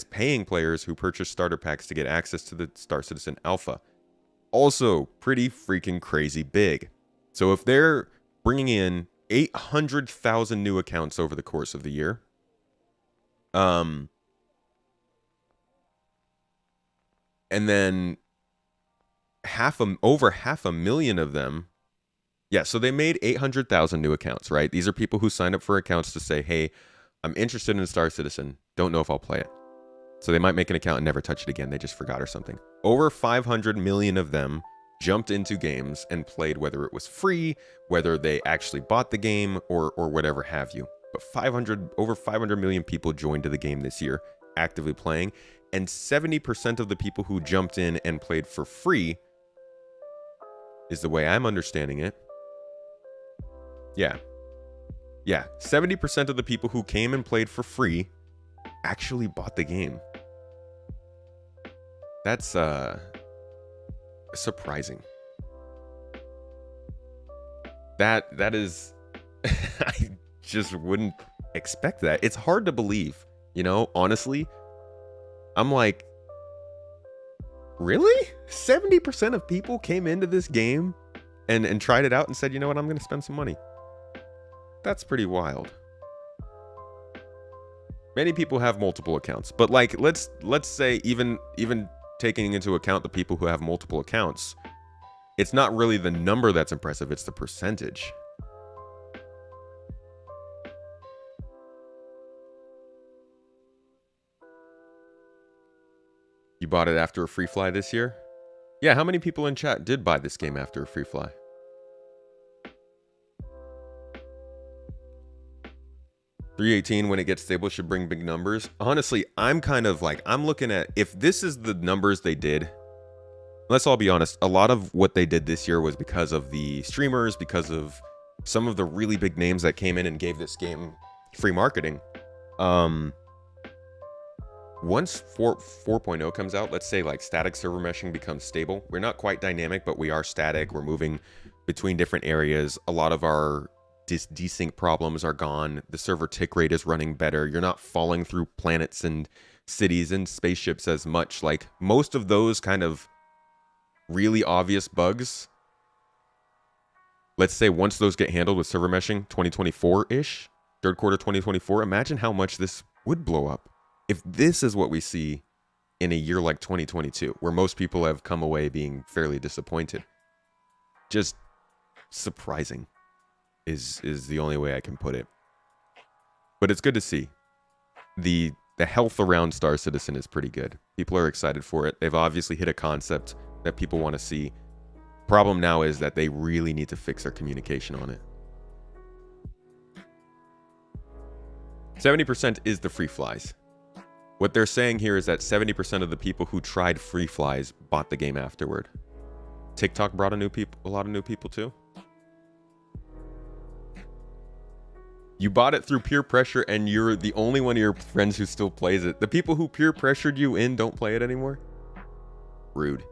paying players who purchased starter packs to get access to the Star Citizen Alpha. Also, pretty freaking crazy big. So if they're bringing in 800,000 new accounts over the course of the year, and then over 500,000 of them, yeah, so they made 800,000 new accounts, right? These are people who signed up for accounts to say, hey, I'm interested in Star Citizen, don't know if I'll play it. So they might make an account and never touch it again, they just forgot or something. Over 500 million of them jumped into games and played, whether it was free, whether they actually bought the game, or whatever have you. But over 500 million people joined to the game this year, actively playing, and 70% of the people who jumped in and played for free, is the way I'm understanding it. Yeah, 70% of the people who came and played for free actually bought the game. That's surprising. That is I just wouldn't expect that. It's hard to believe, you know, honestly. I'm like, really? 70% of people came into this game and tried it out and said, you know what, I'm gonna spend some money. That's pretty wild. Many people have multiple accounts, but like, let's say even taking into account the people who have multiple accounts, it's not really the number that's impressive, it's the percentage. You bought it after a free fly this year? Yeah, how many people in chat did buy this game after a free fly? $318 when it gets stable should bring big numbers. Honestly, I'm kind of like, I'm looking at, if this is the numbers they did, let's all be honest, a lot of what they did this year was because of the streamers, because of some of the really big names that came in and gave this game free marketing. Once 4.0 comes out, let's say like static server meshing becomes stable. We're not quite dynamic, but we are static. We're moving between different areas. A lot of our desync problems are gone. The server tick rate is running better. You're not falling through planets and cities and spaceships as much. Like most of those kind of really obvious bugs, let's say once those get handled with server meshing 2024-ish, third quarter 2024, imagine how much this would blow up. If this is what we see in a year like 2022, where most people have come away being fairly disappointed, just surprising is the only way I can put it. But it's good to see. The health around Star Citizen is pretty good. People are excited for it. They've obviously hit a concept that people want to see. Problem now is that they really need to fix their communication on it. 70% is the free flies. What they're saying here is that 70% of the people who tried free flies bought the game afterward. TikTok brought a lot of new people too. You bought it through peer pressure and you're the only one of your friends who still plays it. The people who peer pressured you in don't play it anymore? Rude.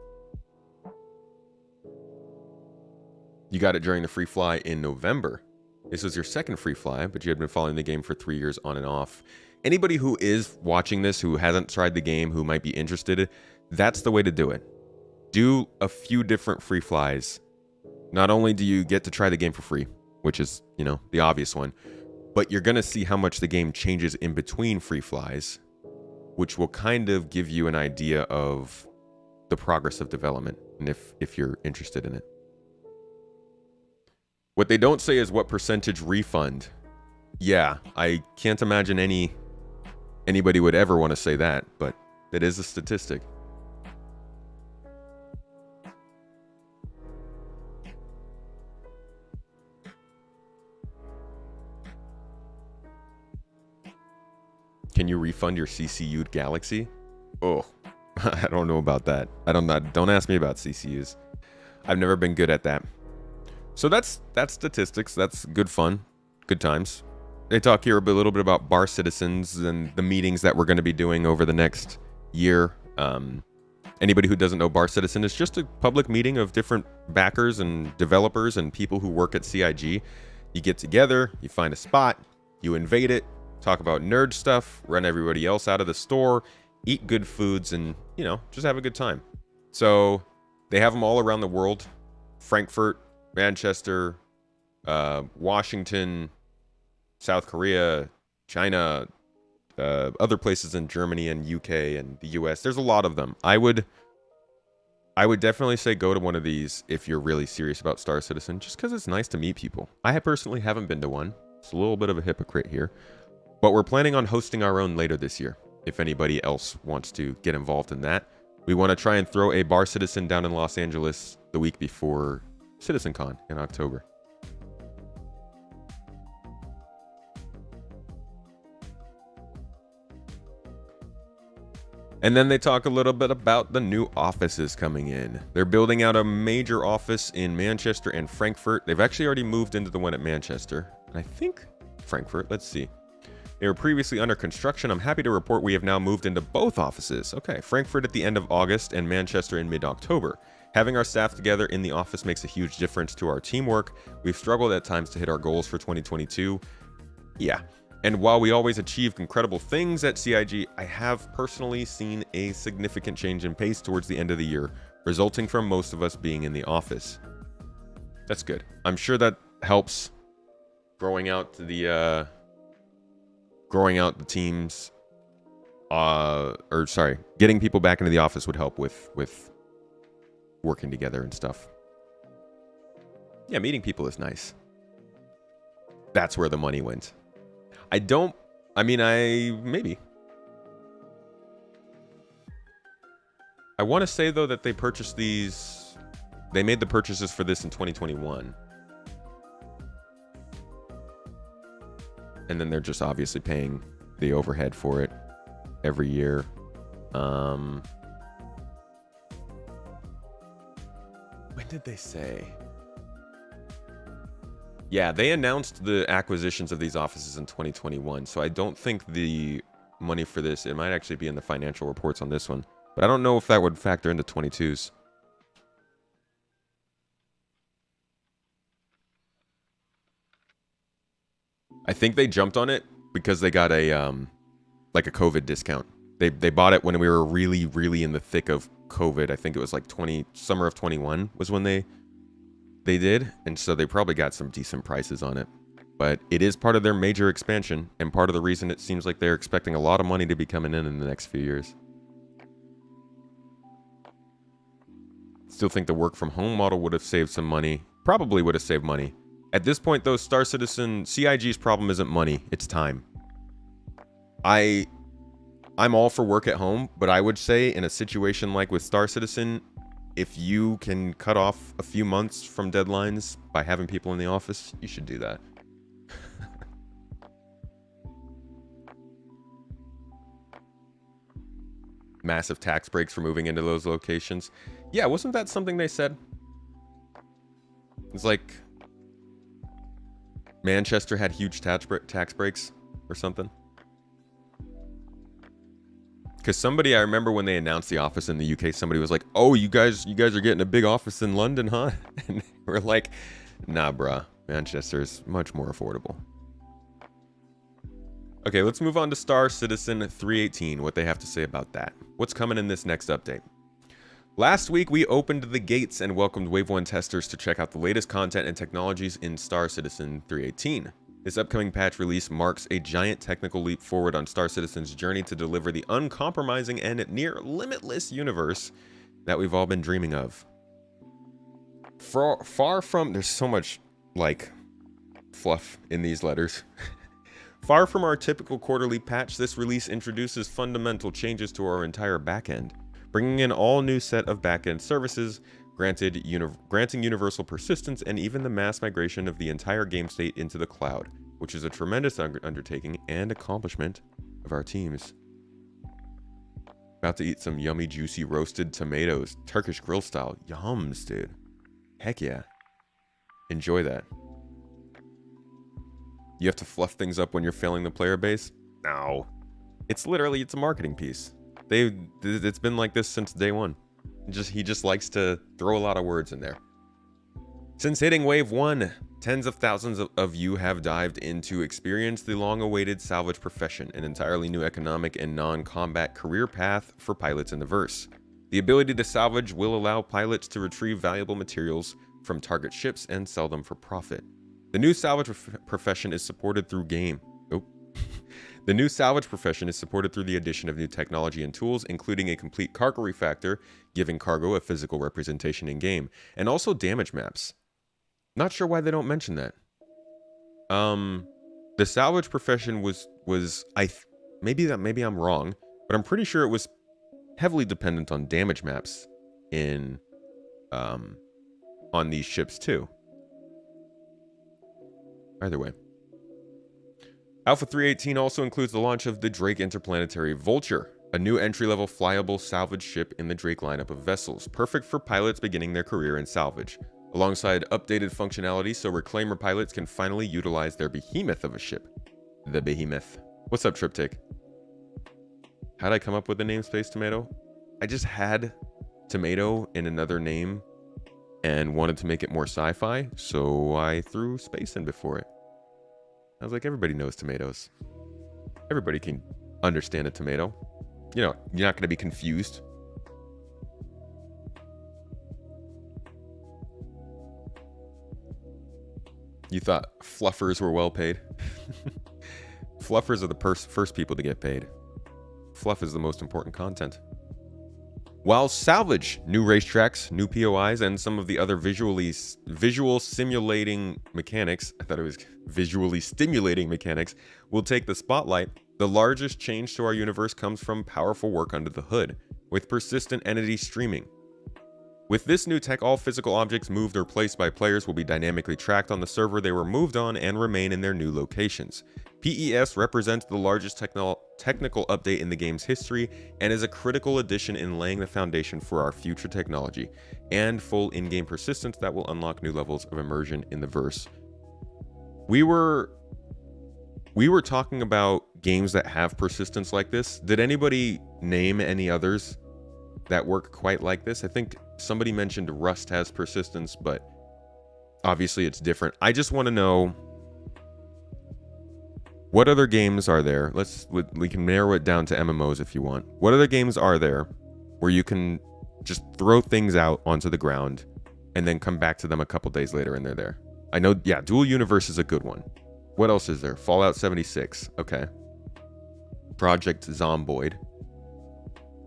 You got it during the free fly in November. This was your second free fly, but you had been following the game for 3 years on and off. Anybody who is watching this, who hasn't tried the game, who might be interested, that's the way to do it. Do a few different free flies. Not only do you get to try the game for free, which is, you know, the obvious one, but you're going to see how much the game changes in between free flies, which will kind of give you an idea of the progress of development, and if you're interested in it. What they don't say is what percentage refund. Yeah, I can't imagine any anybody would ever want to say that, but it is a statistic. Can you refund your CCU'd Galaxy? Oh, I don't know about that. Don't ask me about CCUs. I've never been good at that. So that's statistics. That's good fun, good times. They talk here a little bit about Bar Citizens and the meetings that we're going to be doing over the next year. Anybody who doesn't know Bar Citizen is just a public meeting of different backers and developers and people who work at CIG. You get together, you find a spot, you invade it, talk about nerd stuff, run everybody else out of the store, eat good foods, and, just have a good time. So they have them all around the world. Frankfurt, Manchester, Washington, South Korea, China, other places in Germany and UK and the US. There's a lot of them. I would definitely say go to one of these if you're really serious about Star Citizen, just because it's nice to meet people. I personally haven't been to one. It's a little bit of a hypocrite here. But we're planning on hosting our own later this year, if anybody else wants to get involved in that. We want to try and throw a Bar Citizen down in Los Angeles the week before CitizenCon in October. And then they talk a little bit about the new offices coming in. They're building out a major office in Manchester and Frankfurt. They've actually already moved into the one at Manchester. And I think Frankfurt, let's see. They were previously under construction. I'm happy to report we have now moved into both offices. Okay, Frankfurt at the end of August and Manchester in mid-October. Having our staff together in the office makes a huge difference to our teamwork. We've struggled at times to hit our goals for 2022. Yeah. And while we always achieve incredible things at CIG, I have personally seen a significant change in pace towards the end of the year, resulting from most of us being in the office. That's good. I'm sure that helps growing out the teams, getting people back into the office would help with working together and stuff. Yeah, meeting people is nice. That's where the money went. Maybe. I want to say, though, that they purchased these. They made the purchases for this in 2021. And then they're just obviously paying the overhead for it every year. When did they say? Yeah, they announced the acquisitions of these offices in 2021, so I don't think the money for this, it might actually be in the financial reports on this one, but I don't know if that would factor into 22's. I think they jumped on it because they got a COVID discount. They bought it when we were really, really in the thick of COVID. I think it was like summer of 21 was when they did, and so they probably got some decent prices on it. But it is part of their major expansion, and part of the reason it seems like they're expecting a lot of money to be coming in the next few years. Still think the work from home model would have saved some money. Probably would have saved money. At this point, though, Star Citizen, CIG's problem isn't money, it's time. I'm all for work at home, but I would say in a situation like with Star Citizen, if you can cut off a few months from deadlines by having people in the office, you should do that. Massive tax breaks for moving into those locations. Yeah, wasn't that something they said? It's like Manchester had huge tax breaks or something. Because I remember when they announced the office in the UK, somebody was like, "Oh, you guys are getting a big office in London, huh?" And we're like, "Nah, bruh. Manchester is much more affordable." Okay, let's move on to Star Citizen 318, what they have to say about that. What's coming in this next update? Last week, we opened the gates and welcomed Wave 1 testers to check out the latest content and technologies in Star Citizen 318. This upcoming patch release marks a giant technical leap forward on Star Citizen's journey to deliver the uncompromising and near limitless universe that we've all been dreaming of. Far from... There's so much, fluff in these letters. Far from our typical quarterly patch, this release introduces fundamental changes to our entire backend, bringing in all new set of backend services, granting universal persistence, and even the mass migration of the entire game state into the cloud, which is a tremendous undertaking and accomplishment of our teams. About to eat some yummy, juicy roasted tomatoes, Turkish grill style. Yums, dude. Heck yeah. Enjoy that. You have to fluff things up when you're failing the player base? No. It's a marketing piece. It's been like this since day one. He just likes to throw a lot of words in there. Since hitting Wave 1, tens of thousands of you have dived in to experience the long-awaited salvage profession, an entirely new economic and non-combat career path for pilots in the verse. The ability to salvage will allow pilots to retrieve valuable materials from target ships and sell them for profit. The new salvage profession is supported through The new salvage profession is supported through the addition of new technology and tools, including a complete cargo refactor, giving cargo a physical representation in-game, and also damage maps. Not sure why they don't mention that. The salvage profession was maybe I'm wrong, but I'm pretty sure it was heavily dependent on damage maps in on these ships too. Either way. Alpha 318 also includes the launch of the Drake Interplanetary Vulture, a new entry-level flyable salvage ship in the Drake lineup of vessels, perfect for pilots beginning their career in salvage, alongside updated functionality so Reclaimer pilots can finally utilize their behemoth of a ship. The Behemoth. What's up, Triptych? How'd I come up with the name Space Tomato? I just had tomato in another name and wanted to make it more sci-fi, so I threw space in before it. I was like, everybody knows tomatoes. Everybody can understand a tomato. You know, you're not going to be confused. You thought fluffers were well paid? Fluffers are the first people to get paid. Fluff is the most important content. While salvage, new racetracks, new POIs, and some of the other visual simulating mechanics, I thought it was visually stimulating mechanics, will take the spotlight, the largest change to our universe comes from powerful work under the hood, with persistent entity streaming. With this new tech, all physical objects moved or placed by players will be dynamically tracked on the server they were moved on and remain in their new locations. PES represents the largest technical update in the game's history and is a critical addition in laying the foundation for our future technology and full in-game persistence that will unlock new levels of immersion in the verse. We were talking about games that have persistence like this. Did anybody name any others that work quite like this? I think somebody mentioned Rust has persistence, but obviously it's different. I just want to know, what other games are there? We can narrow it down to MMOs if you want. What other games are there where you can just throw things out onto the ground and then come back to them a couple days later and they're there? I know, yeah, Dual Universe is a good one. What else is there? Fallout 76. Okay. Project Zomboid.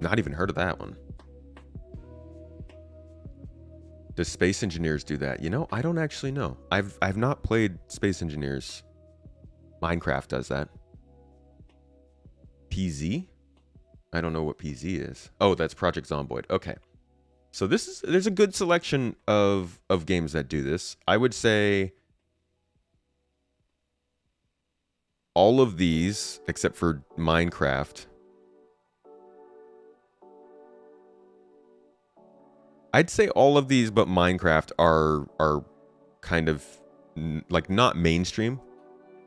Not even heard of that one. Does Space Engineers do that? You know, I don't actually know. I've not played Space Engineers. Minecraft does that. PZ? I don't know what PZ is. Oh, that's Project Zomboid. Okay. So there's a good selection of games that do this. I would say all of these, except for Minecraft. I'd say all of these but Minecraft are kind of like not mainstream.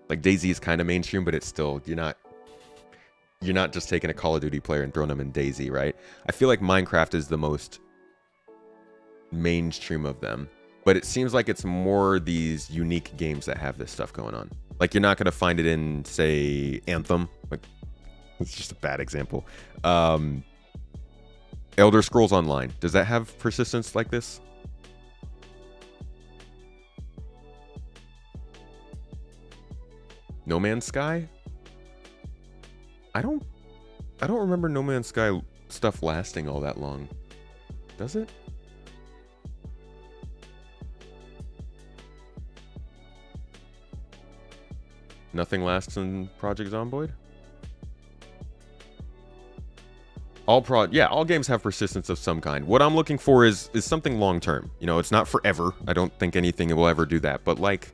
Like DayZ is kind of mainstream, but it's still, you're not just taking a Call of Duty player and throwing them in DayZ, right? I feel like Minecraft is the most mainstream of them, but it seems like it's more these unique games that have this stuff going on. Like you're not going to find it in, say, Anthem. Like, it's just a bad example. Elder Scrolls Online. Does that have persistence like this? No Man's Sky? I don't remember No Man's Sky stuff lasting all that long. Does it? Nothing lasts in Project Zomboid? All games have persistence of some kind. What I'm looking for is something long-term. You know, it's not forever. I don't think anything will ever do that. But like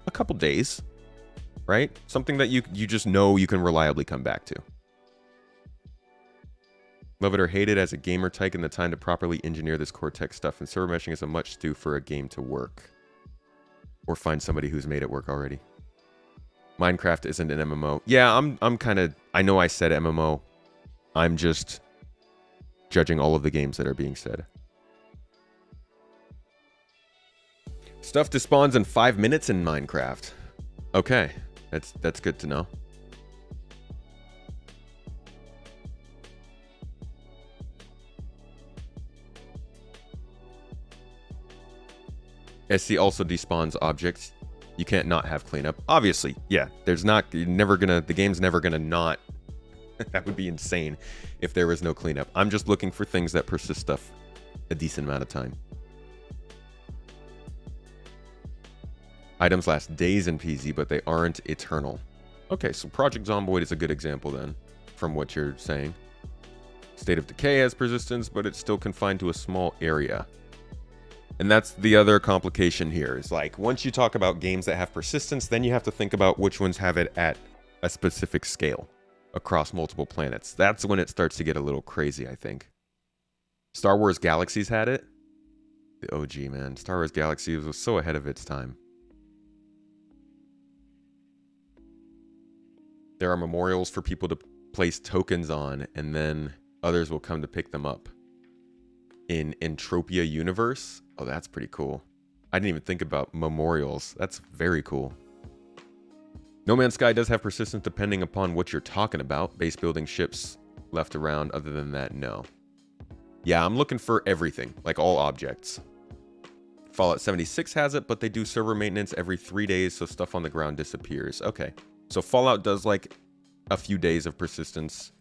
a couple days, right? Something that you just know you can reliably come back to. Love it or hate it, as a gamer, taking the time to properly engineer this core tech stuff, and server meshing is a much do for a game to work. Or find somebody who's made it work already. Minecraft isn't an MMO. Yeah, I'm kind of... I know I said MMO. I'm just judging all of the games that are being said. Stuff despawns in 5 minutes in Minecraft. Okay, that's good to know. SC also despawns objects. You can't not have cleanup. Obviously, yeah. There's not... You're never gonna... The game's never gonna not... That would be insane if there was no cleanup. I'm just looking for things that persist stuff a decent amount of time. Items last days in PZ, but they aren't eternal. Okay, so Project Zomboid is a good example then, from what you're saying. State of Decay has persistence, but it's still confined to a small area. And that's the other complication here. Is like, once you talk about games that have persistence, then you have to think about which ones have it at a specific scale across multiple planets. That's when it starts to get a little crazy, I think. Star Wars Galaxies had it. The OG, man. Star Wars Galaxies was so ahead of its time. There are memorials for people to place tokens on, and then others will come to pick them up. In Entropia Universe? Oh, that's pretty cool. I didn't even think about memorials. That's very cool. No Man's Sky does have persistence depending upon what you're talking about. Base building, ships left around. Other than that, no. Yeah, I'm looking for everything, like all objects. Fallout 76 has it, but they do server maintenance every 3 days, so stuff on the ground disappears. Okay, so Fallout does like a few days of persistence.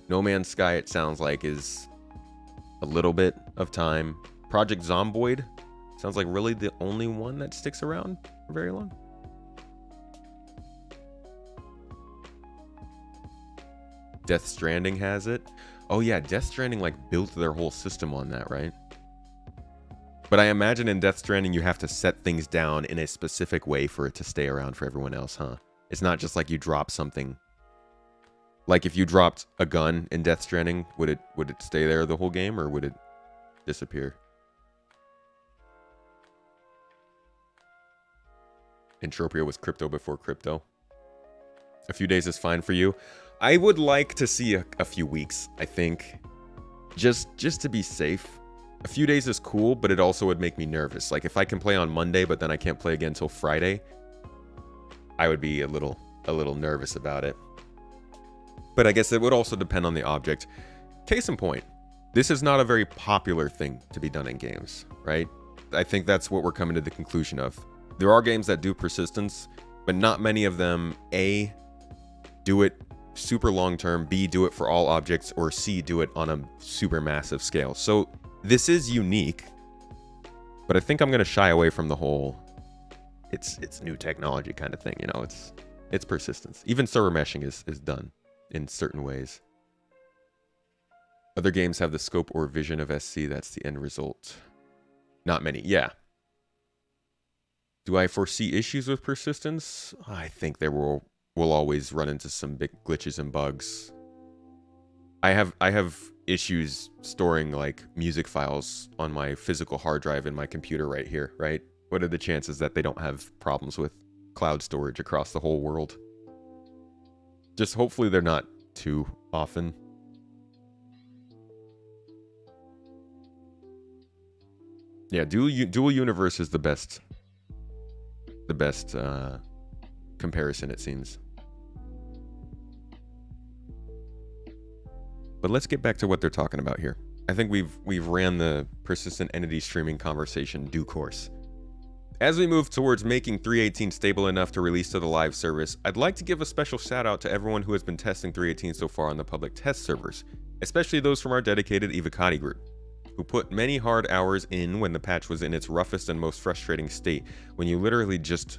No Man's Sky, it sounds like, is a little bit of time. Project Zomboid sounds like really the only one that sticks around for very long. Death Stranding has it. Oh yeah, Death Stranding like built their whole system on that, right? But I imagine in Death Stranding you have to set things down in a specific way for it to stay around for everyone else, huh? It's not just like you drop something. Like if you dropped a gun in Death Stranding, would it stay there the whole game, or would it disappear? Entropia was crypto before crypto. A few days is fine for you. I would like to see a few weeks, I think. Just to be safe. A few days is cool, but it also would make me nervous. Like if I can play on Monday, but then I can't play again until Friday, I would be a little nervous about it. But I guess it would also depend on the object. Case in point, this is not a very popular thing to be done in games, right? I think that's what we're coming to the conclusion of. There are games that do persistence, but not many of them, A, do it super long term, B, do it for all objects, or C, do it on a super massive scale. So this is unique, but I think I'm going to shy away from the whole it's new technology kind of thing, you know. It's persistence. Even server meshing is done in certain ways. Other games have the scope or vision of SC. That's the end result. Not many. Yeah. Do I foresee issues with persistence? I think there will always run into some big glitches and bugs. I have issues storing like music files on my physical hard drive in my computer right here, right? What are the chances that they don't have problems with cloud storage across the whole world? Just hopefully they're not too often. Yeah, dual universe is the best comparison, it seems. But let's get back to what they're talking about here. I think we've ran the persistent entity streaming conversation due course. As we move towards making 3.18 stable enough to release to the live service, I'd like to give a special shout out to everyone who has been testing 3.18 so far on the public test servers, especially those from our dedicated Evocati group, who put many hard hours in when the patch was in its roughest and most frustrating state, when you literally just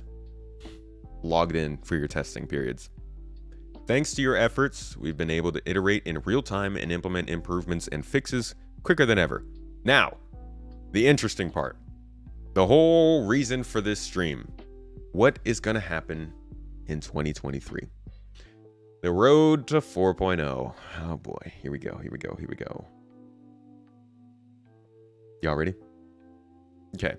logged in for your testing periods. Thanks to your efforts, we've been able to iterate in real time and implement improvements and fixes quicker than ever. Now, the interesting part. The whole reason for this stream. What is going to happen in 2023? The road to 4.0. Oh boy, here we go. Y'all ready? Okay.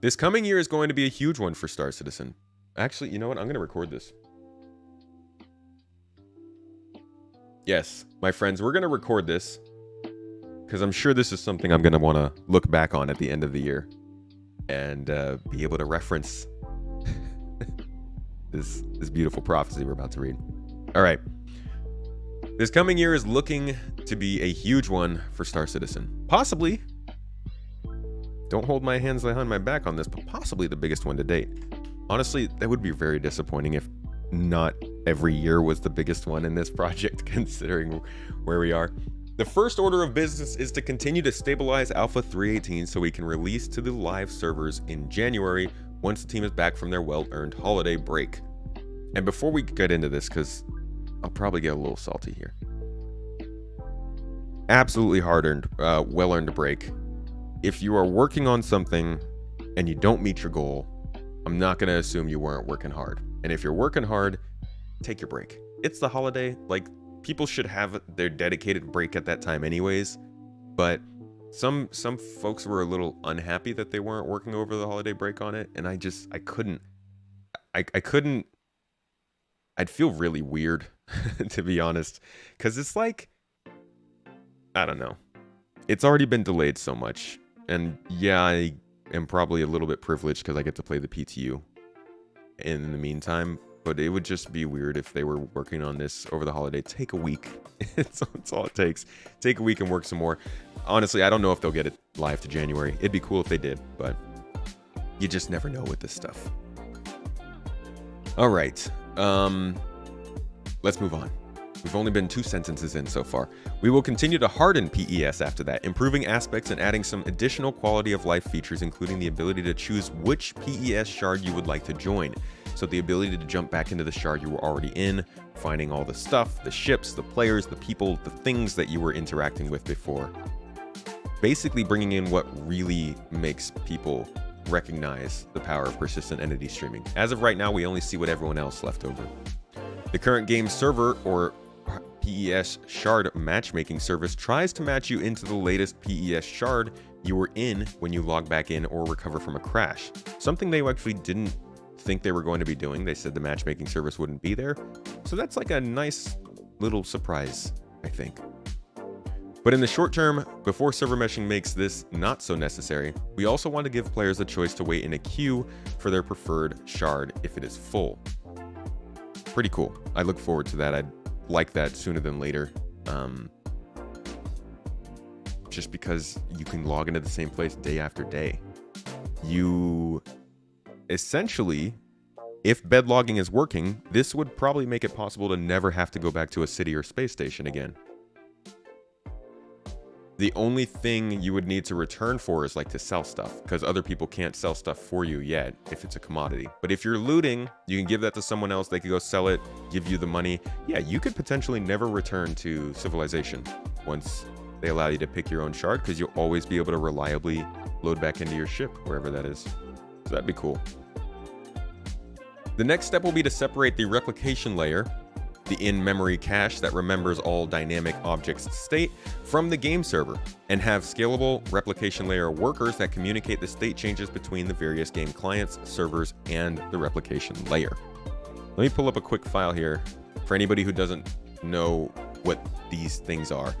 This coming year is going to be a huge one for Star Citizen. Actually, you know what? I'm going to record this. Yes, my friends, we're going to record this because I'm sure this is something I'm going to want to look back on at the end of the year and be able to reference this beautiful prophecy we're about to read. All right. This coming year is looking to be a huge one for Star Citizen. Possibly, don't hold my hands behind my back on this, but possibly the biggest one to date. Honestly, that would be very disappointing if not every year was the biggest one in this project, considering where we are. The first order of business is to continue to stabilize Alpha 3.18 so we can release to the live servers in January once the team is back from their well-earned holiday break. And before we get into this, because I'll probably get a little salty here. Absolutely hard-earned, well-earned break. If you are working on something and you don't meet your goal, I'm not going to assume you weren't working hard. And if you're working hard, take your break. It's the holiday. Like, people should have their dedicated break at that time anyways. But some folks were a little unhappy that they weren't working over the holiday break on it. And I couldn't. I'd feel really weird, to be honest. Because it's like, I don't know. It's already been delayed so much. And yeah, I am probably a little bit privileged because I get to play the PTU in the meantime, but it would just be weird if they were working on this over the holiday. Take a week. It's all it takes. Take a week and work some more. Honestly, I don't know if they'll get it live to January. It'd be cool if they did, but you just never know with this stuff. All right. Let's move on. We've only been 2 sentences in so far. We will continue to harden PES after that, improving aspects and adding some additional quality of life features, including the ability to choose which PES shard you would like to join. So the ability to jump back into the shard you were already in, finding all the stuff, the ships, the players, the people, the things that you were interacting with before. Basically bringing in what really makes people recognize the power of persistent entity streaming. As of right now, we only see what everyone else left over. The current game server, or PES shard matchmaking service, tries to match you into the latest PES shard you were in when you log back in or recover from a crash. Something they actually didn't think they were going to be doing. They said the matchmaking service wouldn't be there. So that's like a nice little surprise, I think. But in the short term, before server meshing makes this not so necessary, we also want to give players a choice to wait in a queue for their preferred shard if it is full. Pretty cool. I look forward to that. I'd like that sooner than later. Just because you can log into the same place day after day. You essentially, if bed logging is working, this would probably make it possible to never have to go back to a city or space station again. The only thing you would need to return for is like to sell stuff, because other people can't sell stuff for you yet if it's a commodity. But if you're looting, you can give that to someone else. They could go sell it, give you the money. Yeah, you could potentially never return to civilization once they allow you to pick your own shard, because you'll always be able to reliably load back into your ship, wherever that is. So that'd be cool. The next step will be to separate the replication layer, the in-memory cache that remembers all dynamic objects' state, from the game server, and have scalable replication layer workers that communicate the state changes between the various game clients, servers, and the replication layer. Let me pull up a quick file here for anybody who doesn't know what these things are.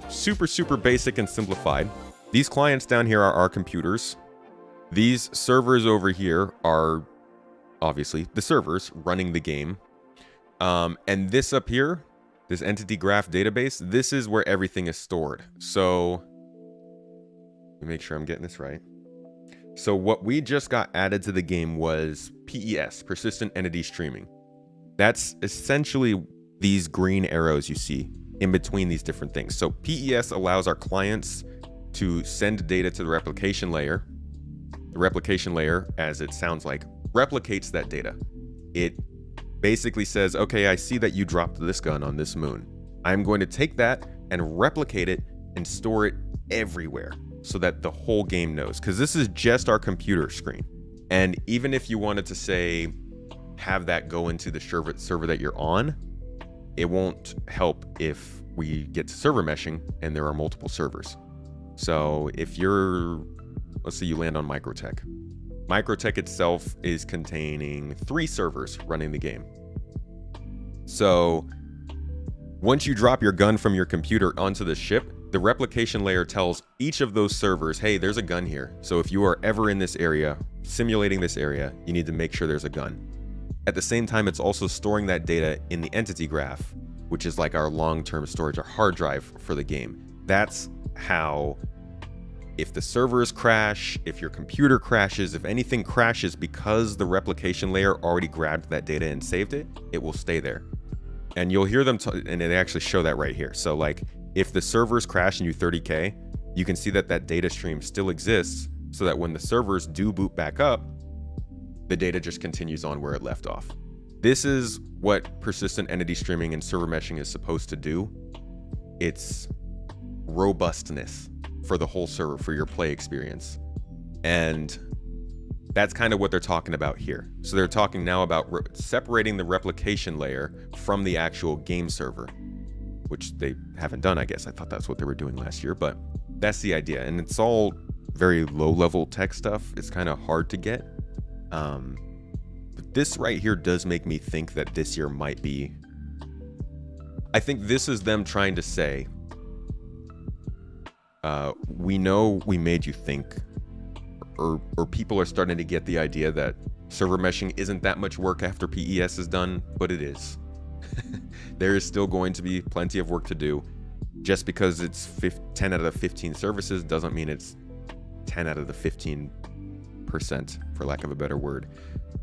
Super basic and simplified. These clients down here are our computers. These servers over here are obviously the servers running the game. And this up here, this entity graph database, this is where everything is stored. So let me make sure I'm getting this right. So what we just got added to the game was PES, persistent entity streaming. That's essentially these green arrows you see in between these different things. So PES allows our clients to send data to the replication layer. The replication layer, as it sounds like, replicates that data. It basically says, okay, I see that you dropped this gun on this moon. I'm going to take that and replicate it and store it everywhere so that the whole game knows, because this is just our computer screen. And even if you wanted to say, have that go into the server that you're on, it won't help if we get to server meshing and there are multiple servers. So if you're, let's say you land on Microtech. Microtech itself is containing 3 servers running the game. So once you drop your gun from your computer onto the ship, the replication layer tells each of those servers, hey, there's a gun here. So if you are ever in this area, simulating this area, you need to make sure there's a gun. At the same time, it's also storing that data in the entity graph, which is like our long-term storage, our hard drive for the game. That's how, if the servers crash, if your computer crashes, if anything crashes because the replication layer already grabbed that data and saved it, it will stay there. And you'll hear them, and they actually show that right here. So like, if the servers crash and you 30K, you can see that that data stream still exists, so that when the servers do boot back up, the data just continues on where it left off. This is what persistent entity streaming and server meshing is supposed to do. It's robustness for the whole server, for your play experience. And that's kind of what they're talking about here. So they're talking now about separating the replication layer from the actual game server, which they haven't done, I guess. I thought that's what they were doing last year, but that's the idea. And it's all very low-level tech stuff. It's kind of hard to get. But this right here does make me think that this year might be... I think this is them trying to say, we know we made you think, or people are starting to get the idea that server meshing isn't that much work after PES is done, but it is. There is still going to be plenty of work to do. Just because it's 10 out of the 15 services doesn't mean it's 10 out of the 15%, for lack of a better word.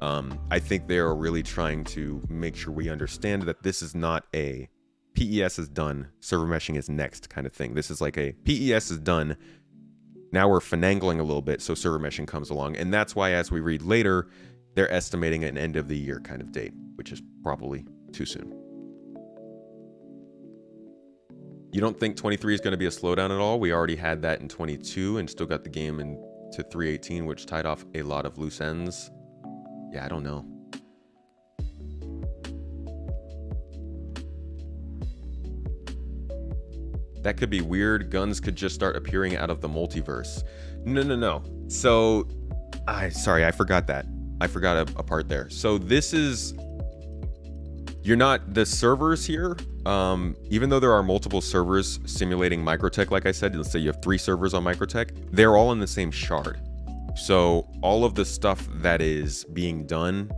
I think they are really trying to make sure we understand that this is not a PES is done, server meshing is next kind of thing. This is like a PES is done, now we're finagling a little bit so server meshing comes along. And that's why, as we read later, they're estimating an end of the year kind of date, which is probably too soon. You don't think 23 is going to be a slowdown at all? We already had that in 22 and still got the game into 318, which tied off a lot of loose ends. Yeah, I don't know. That could be weird. Guns could just start appearing out of the multiverse. No. So, sorry, I forgot that. I forgot a part there. So this is... You're not... The servers here, even though there are multiple servers simulating Microtech, like I said, let's say you have 3 servers on Microtech, they're all in the same shard. So all of the stuff that is being done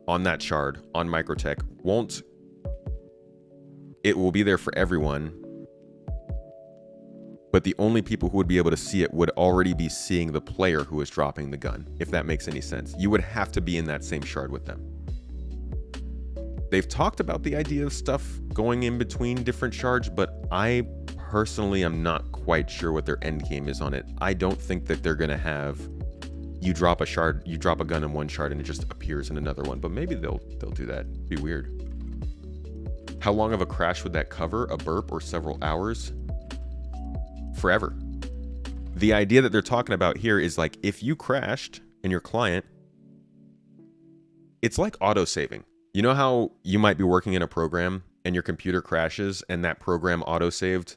on that shard, on Microtech, won't... It will be there for everyone, but the only people who would be able to see it would already be seeing the player who is dropping the gun, if that makes any sense. You would have to be in that same shard with them. They've talked about the idea of stuff going in between different shards, but I personally am not quite sure what their end game is on it. I don't think that they're going to have you drop a shard, you drop a gun in one shard and it just appears in another one, but maybe they'll do that. It'd be weird. How long of a crash would that cover? A burp or several hours? Forever. The idea that they're talking about here is like, if you crashed in your client, it's like auto-saving. You know how you might be working in a program and your computer crashes and that program auto-saved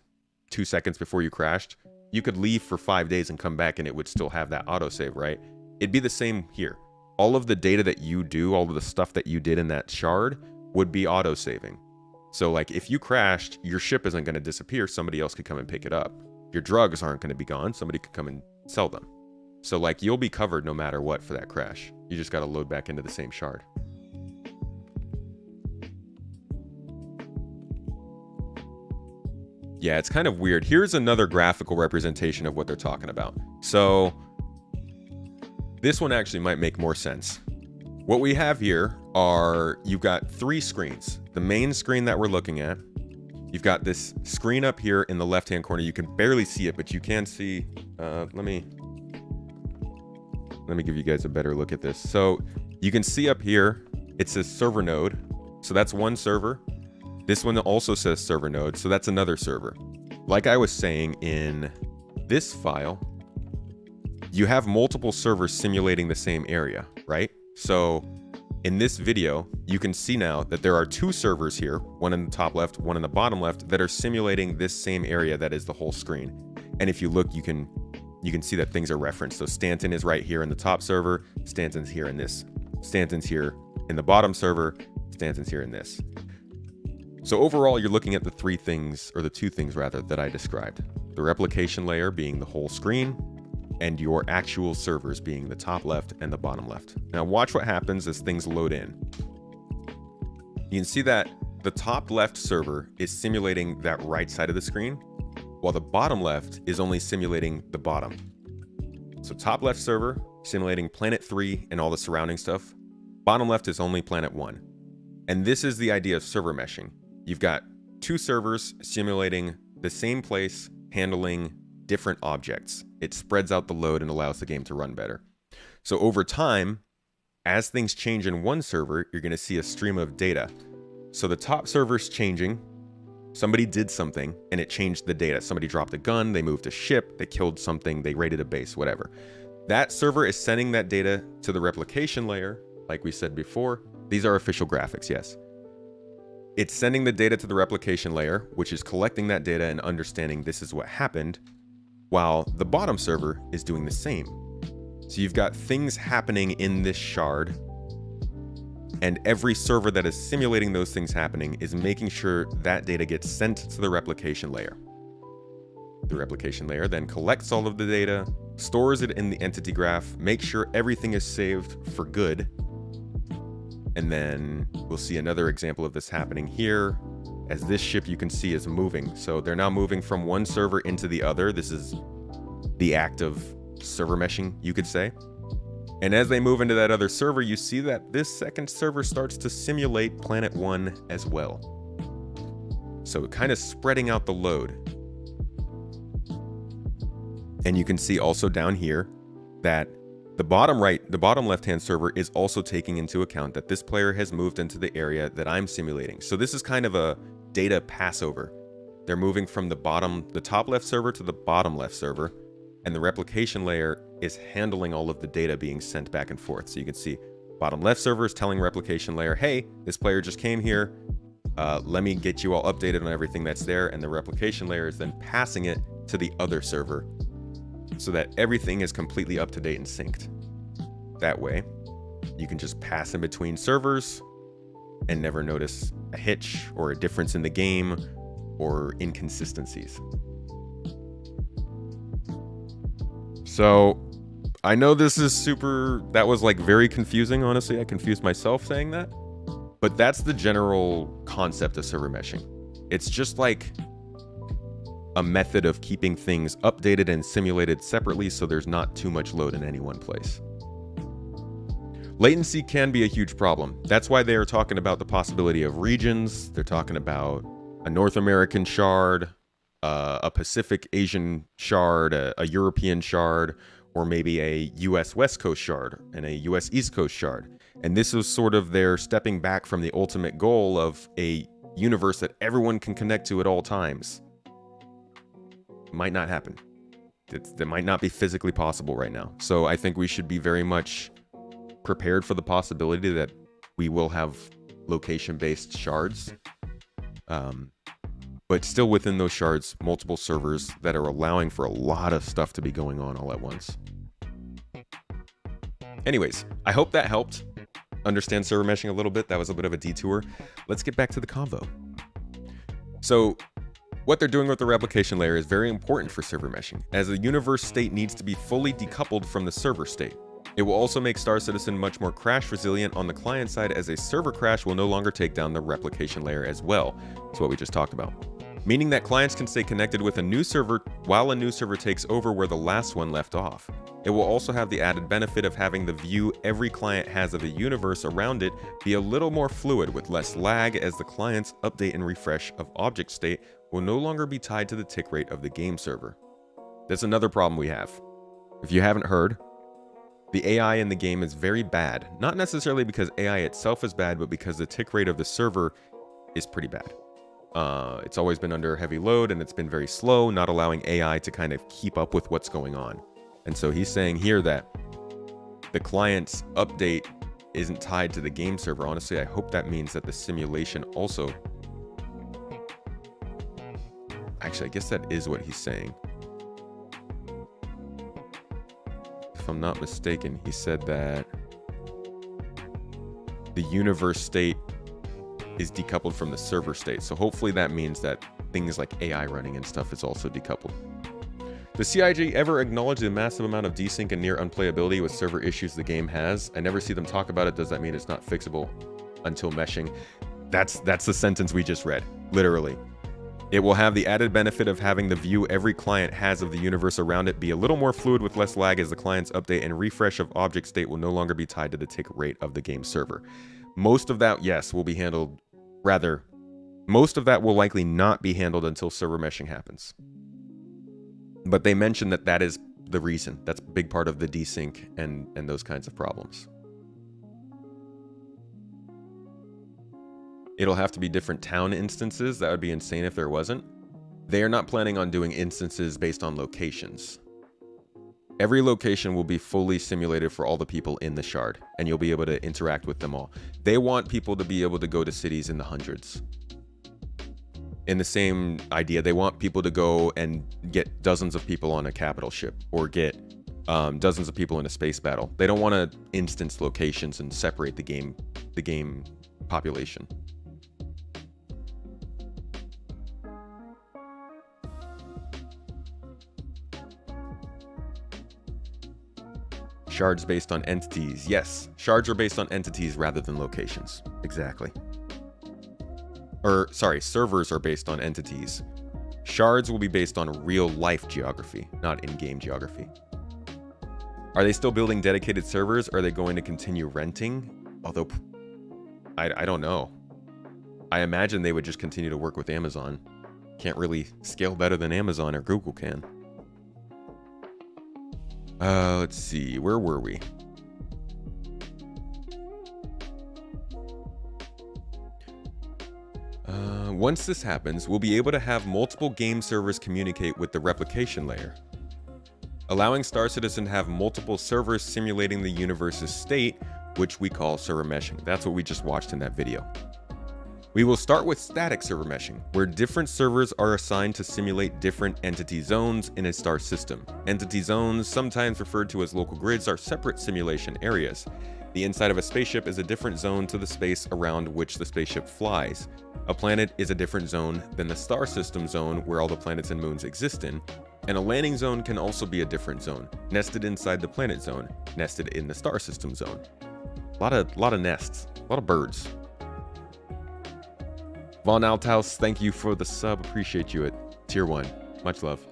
2 seconds before you crashed? You could leave for 5 days and come back and it would still have that autosave, right? It'd be the same here. All of the data that you do, all of the stuff that you did in that shard would be auto-saving. So like, if you crashed, your ship isn't going to disappear. Somebody else could come and pick it up. Your drugs aren't going to be gone. Somebody could come and sell them. So like, you'll be covered no matter what for that crash. You just got to load back into the same shard. Yeah, it's kind of weird. Here's another graphical representation of what they're talking about. So this one actually might make more sense. What we have here are, you've got 3 screens. The main screen that we're looking at, you've got this screen up here in the left-hand corner. You can barely see it, but you can see, let me give you guys a better look at this. So You can see up here, it says server node. So that's one server. This one also says server node. So that's another server. Like I was saying in this file, you have multiple servers simulating the same area, right? So in this video, you can see now that there are two servers here, one in the top left, one in the bottom left, that are simulating this same area that is the whole screen. And if you look, you can see that things are referenced. So Stanton is right here in the top server, Stanton's here in this. Stanton's here in the bottom server, Stanton's here in this. So overall, you're looking at the two things that I described. The replication layer being the whole screen, and your actual servers being the top left and the bottom left. Now watch what happens as things load in. You can see that the top left server is simulating that right side of the screen, while the bottom left is only simulating the bottom. So top left server simulating planet 3 and all the surrounding stuff. Bottom left is only planet 1. And this is the idea of server meshing. You've got two servers simulating the same place, handling different objects. It spreads out the load and allows the game to run better. So over time, as things change in one server, you're going to see a stream of data. So the top server's changing. Somebody did something and it changed the data. Somebody dropped a gun, they moved a ship, they killed something, they raided a base, whatever. That server is sending that data to the replication layer, like we said before. These are official graphics, yes. It's sending the data to the replication layer, which is collecting that data and understanding this is what happened, while the bottom server is doing the same. So you've got things happening in this shard, and every server that is simulating those things happening is making sure that data gets sent to the replication layer. The replication layer then collects all of the data, stores it in the entity graph, makes sure everything is saved for good. And then we'll see another example of this happening here, as this ship you can see is moving. So they're now moving from one server into the other. This is the act of server meshing, you could say. And as they move into that other server, you see that this second server starts to simulate Planet 1 as well. So kind of spreading out the load. And you can see also down here that the bottom left-hand server is also taking into account that this player has moved into the area that I'm simulating. So this is kind of a data passover. They're moving from the top left server to the bottom left server, and the replication layer is handling all of the data being sent back and forth. So you can see bottom left server is telling replication layer, hey, this player just came here. Let me get you all updated on everything that's there. And the replication layer is then passing it to the other server so that everything is completely up to date and synced. That way, you can just pass in between servers and never notice a hitch or a difference in the game or inconsistencies. So I know this is that was like very confusing, honestly. I confused myself saying that, but that's the general concept of server meshing. It's just like a method of keeping things updated and simulated separately so there's not too much load in any one place. Latency can be a huge problem. That's why they are talking about the possibility of regions. They're talking about a North American shard, a Pacific Asian shard, a European shard, or maybe a US West Coast shard and a US East Coast shard. And this is sort of their stepping back from the ultimate goal of a universe that everyone can connect to at all times. Might not happen. That might not be physically possible right now. So I think we should be very much prepared for the possibility that we will have location-based shards. But still within those shards, multiple servers that are allowing for a lot of stuff to be going on all at once. Anyways, I hope that helped understand server meshing a little bit. That was a bit of a detour. Let's get back to the convo. So what they're doing with the replication layer is very important for server meshing, as the universe state needs to be fully decoupled from the server state. It will also make Star Citizen much more crash resilient on the client side, as a server crash will no longer take down the replication layer as well. That's what we just talked about. Meaning that clients can stay connected with a new server while a new server takes over where the last one left off. It will also have the added benefit of having the view every client has of the universe around it be a little more fluid with less lag, as the client's update and refresh of object state will no longer be tied to the tick rate of the game server. That's another problem we have. If you haven't heard, The AI in the game is very bad, not necessarily because AI itself is bad, but because the tick rate of the server is pretty bad. It's always been under heavy load and it's been very slow, not allowing AI to kind of keep up with what's going on. And so he's saying here that the client's update isn't tied to the game server. Honestly, I hope that means that the simulation also... Actually, I guess that is what he's saying. If I'm not mistaken, he said that the universe state is decoupled from the server state. So hopefully that means that things like AI running and stuff is also decoupled. Does CIG ever acknowledge the massive amount of desync and near unplayability with server issues the game has? I never see them talk about it. Does that mean it's not fixable until meshing? That's the sentence we just read, literally. It will have the added benefit of having the view every client has of the universe around it be a little more fluid with less lag, as the client's update and refresh of object state will no longer be tied to the tick rate of the game server. Most of that, yes, will be handled, rather, most of that will likely not be handled until server meshing happens. But they mentioned that that is the reason. That's a big part of the desync and those kinds of problems. It'll have to be different town instances. That would be insane if there wasn't. They are not planning on doing instances based on locations. Every location will be fully simulated for all the people in the shard, and you'll be able to interact with them all. They want people to be able to go to cities in the hundreds. In the same idea, they want people to go and get dozens of people on a capital ship, or get dozens of people in a space battle. They don't want to instance locations and separate the game population. Shards based on entities. Yes, shards are based on entities rather than locations. Exactly. Or, sorry, servers are based on entities. Shards will be based on real-life geography, not in-game geography. Are they still building dedicated servers? Or are they going to continue renting? Although, I don't know. I imagine they would just continue to work with Amazon. Can't really scale better than Amazon or Google can. Let's see, where were we? Once this happens, we'll be able to have multiple game servers communicate with the replication layer, allowing Star Citizen to have multiple servers simulating the universe's state, which we call server meshing. That's what we just watched in that video. We will start with static server meshing, where different servers are assigned to simulate different entity zones in a star system. Entity zones, sometimes referred to as local grids, are separate simulation areas. The inside of a spaceship is a different zone to the space around which the spaceship flies. A planet is a different zone than the star system zone where all the planets and moons exist in, and a landing zone can also be a different zone, nested inside the planet zone, nested in the star system zone. A lot of nests, a lot of birds. Von Althaus, thank you for the sub. Appreciate you at tier 1. Much love.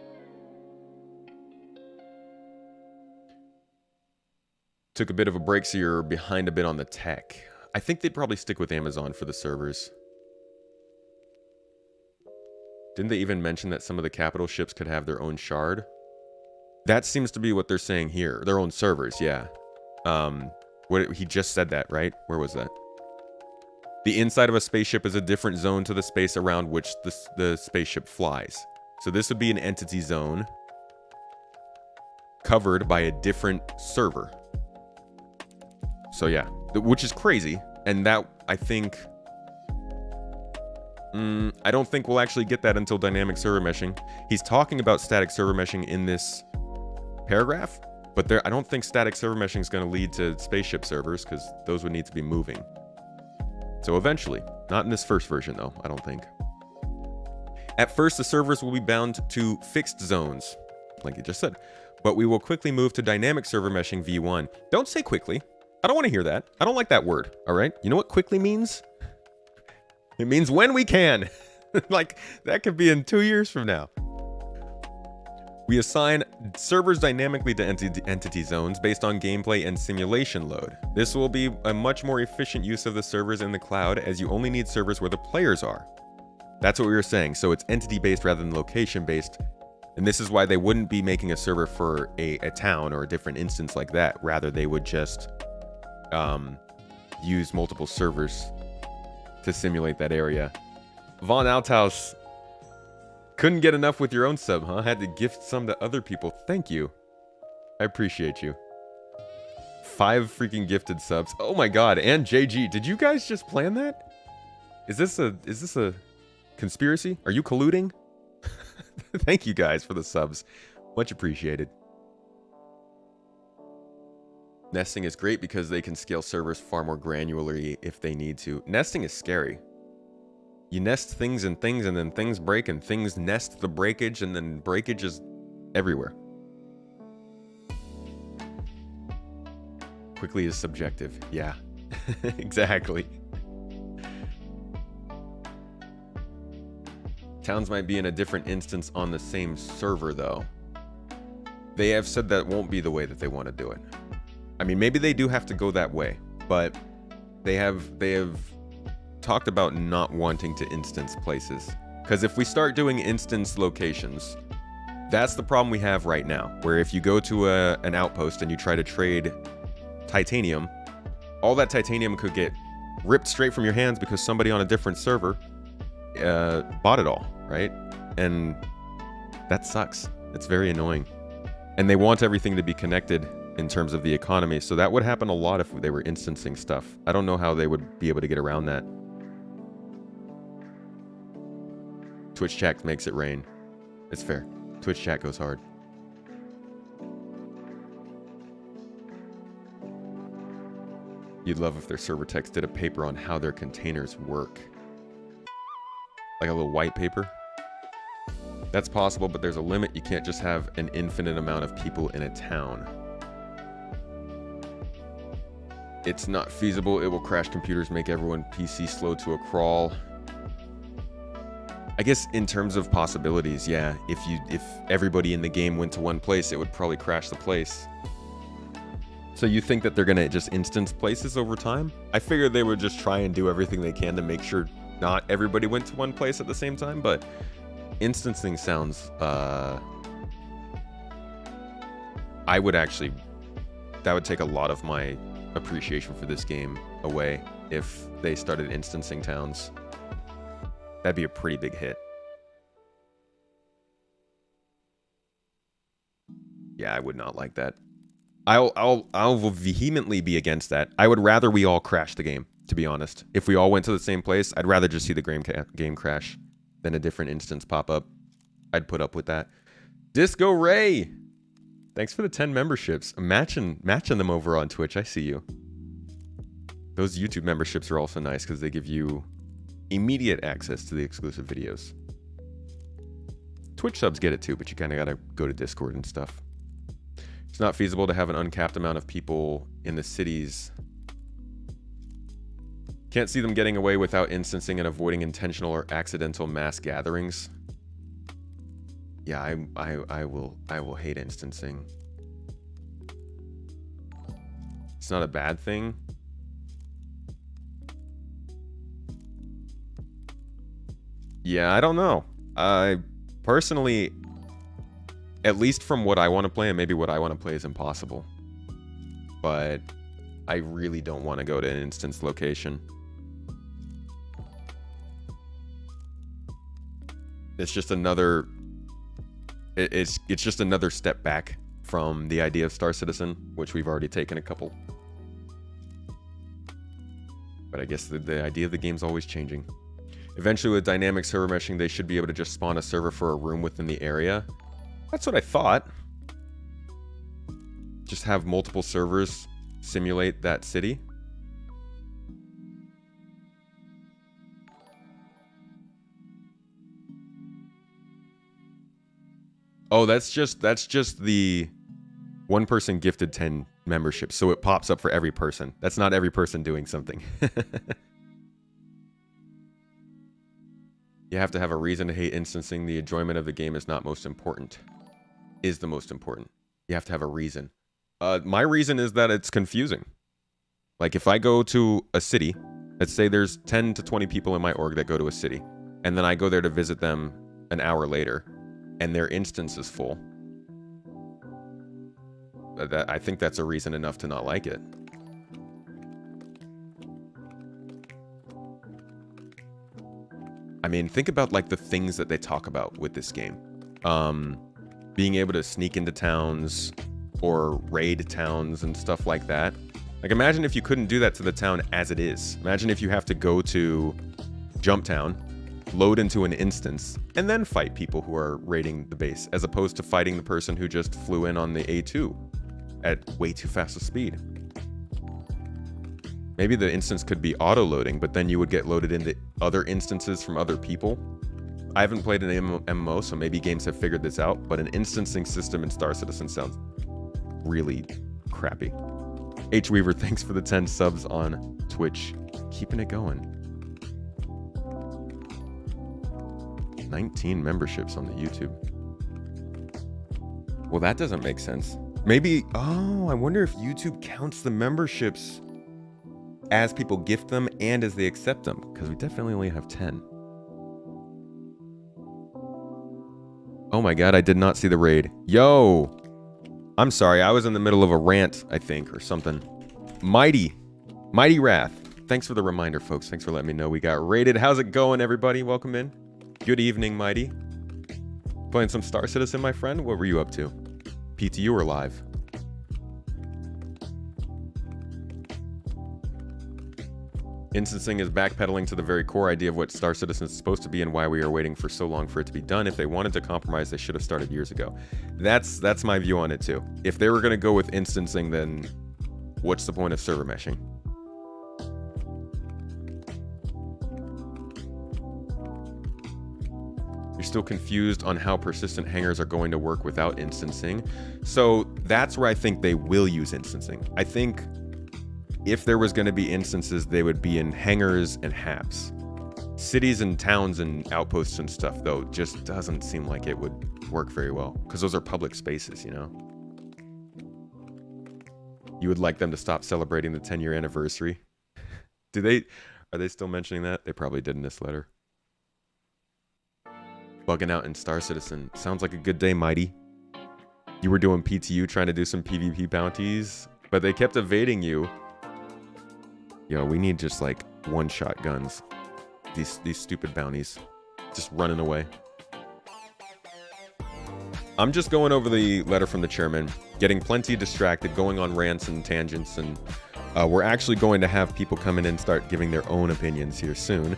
Took a bit of a break, so you're behind a bit on the tech. I think they'd probably stick with Amazon for the servers. Didn't they even mention that some of the capital ships could have their own shard? That seems to be what they're saying here. Their own servers, yeah. He just said that, right? Where was that? The inside of a spaceship is a different zone to the space around which the spaceship flies. So this would be an entity zone covered by a different server. So yeah, which is crazy. And that, I think... I don't think we'll actually get that until dynamic server meshing. He's talking about static server meshing in this paragraph, but I don't think static server meshing is going to lead to spaceship servers, because those would need to be moving. So eventually, not in this first version though, I don't think. At first, the servers will be bound to fixed zones, like you just said, but we will quickly move to dynamic server meshing v1. Don't say quickly. I don't want to hear that. I don't like that word, all right? You know what quickly means? It means when we can. Like, that could be in 2 years from now. We assign servers dynamically to entity zones based on gameplay and simulation load. This will be a much more efficient use of the servers in the cloud, as you only need servers where the players are. That's what we were saying. So it's entity-based rather than location-based. And this is why they wouldn't be making a server for a town or a different instance like that. Rather, they would just use multiple servers to simulate that area. Von Althaus, couldn't get enough with your own sub, huh? Had to gift some to other people. Thank you. I appreciate you. 5 freaking gifted subs. Oh my god, and JG, did you guys just plan that? Is this a conspiracy? Are you colluding? Thank you guys for the subs. Much appreciated. Nesting is great because they can scale servers far more granularly if they need to. Nesting is scary. You nest things and then things break and things nest the breakage and then breakage is everywhere. Quickly is subjective. Yeah, exactly. Towns might be in a different instance on the same server though. They have said that won't be the way that they want to do it. I mean, maybe they do have to go that way, but they have talked about not wanting to instance places. Because if we start doing instance locations, that's the problem we have right now. Where if you go to an outpost and you try to trade titanium, all that titanium could get ripped straight from your hands because somebody on a different server bought it all, right? And that sucks. It's very annoying. And they want everything to be connected in terms of the economy, so that would happen a lot if they were instancing stuff. I don't know how they would be able to get around that. Twitch chat makes it rain. It's fair. Twitch chat goes hard. You'd love if their server techs did a paper on how their containers work. Like a little white paper. That's possible, but there's a limit. You can't just have an infinite amount of people in a town. It's not feasible. It will crash computers, make everyone PC slow to a crawl. I guess in terms of possibilities, yeah. If everybody in the game went to one place, it would probably crash the place. So you think that they're gonna just instance places over time? I figured they would just try and do everything they can to make sure not everybody went to one place at the same time, but instancing sounds, I would actually, that would take a lot of my appreciation for this game away if they started instancing towns. That'd be a pretty big hit. Yeah, I would not like that. I'll vehemently be against that. I would rather we all crash the game, to be honest. If we all went to the same place, I'd rather just see the game crash than a different instance pop up. I'd put up with that. Disco Ray! Thanks for the 10 memberships. Matching them over on Twitch. I see you. Those YouTube memberships are also nice because they give you immediate access to the exclusive videos. Twitch subs get it too, but you kind of got to go to Discord and stuff. It's not feasible to have an uncapped amount of people in the cities. Can't see them getting away without instancing and avoiding intentional or accidental mass gatherings. Yeah, I will hate instancing. It's not a bad thing. Yeah, I don't know. I personally, at least from what I want to play, and maybe what I want to play is impossible. But I really don't want to go to an instance location. It's just another... It's just another step back from the idea of Star Citizen, which we've already taken a couple. But I guess the idea of the game's always changing. Eventually, with dynamic server meshing, they should be able to just spawn a server for a room within the area. That's what I thought. Just have multiple servers simulate that city. Oh, that's just the one person gifted 10 memberships, so it pops up for every person. That's not every person doing something. You have to have a reason to hate instancing. The enjoyment of the game is not most important. Is the most important. You have to have a reason. My reason is that it's confusing. Like if I go to a city, let's say there's 10 to 20 people in my org that go to a city, and then I go there to visit them an hour later. and their instance is full, I think that's a reason enough to not like it. I mean, think about like the things that they talk about with this game. Being able to sneak into towns or raid towns and stuff like that. Like, imagine if you couldn't do that to the town as it is. Imagine if you have to go to Jump Town, load into an instance, and then fight people who are raiding the base, as opposed to fighting the person who just flew in on the A2 at way too fast a speed. Maybe the instance could be auto-loading, but then you would get loaded into other instances from other people. I haven't played an MMO, so maybe games have figured this out, but an instancing system in Star Citizen sounds really crappy. H. Weaver, thanks for the 10 subs on Twitch. Keeping it going. 19 memberships on the YouTube. Well, that doesn't make sense. Maybe, oh, I wonder if YouTube counts the memberships as people gift them and as they accept them, because we definitely only have 10. Oh my god, I did not see the raid. Yo! I'm sorry, I was in the middle of a rant, I think, or something. Mighty Wrath. Thanks for the reminder, folks. Thanks for letting me know we got raided. How's it going, everybody? Welcome in. Good evening, Mighty. Playing some Star Citizen, my friend? What were you up to? PTU or live? Instancing is backpedaling to the very core idea of what Star Citizen is supposed to be and why we are waiting for so long for it to be done. If they wanted to compromise, they should have started years ago. That's my view on it too. If they were going to go with instancing, then what's the point of server meshing? You're still confused on how persistent hangars are going to work without instancing. So that's where I think they will use instancing. I think if there was going to be instances, they would be in hangars and haps. Cities and towns and outposts and stuff, though, just doesn't seem like it would work very well, because those are public spaces, you know? You would like them to stop celebrating the 10-year anniversary? Are they still mentioning that? They probably did in this letter. Bugging out in Star Citizen. Sounds like a good day, Mighty. You were doing PTU trying to do some PvP bounties, but they kept evading you. Yo, we need just like one-shot guns. These stupid bounties. Just running away. I'm just going over the letter from the chairman, getting plenty distracted, going on rants and tangents, and we're actually going to have people come in and start giving their own opinions here soon.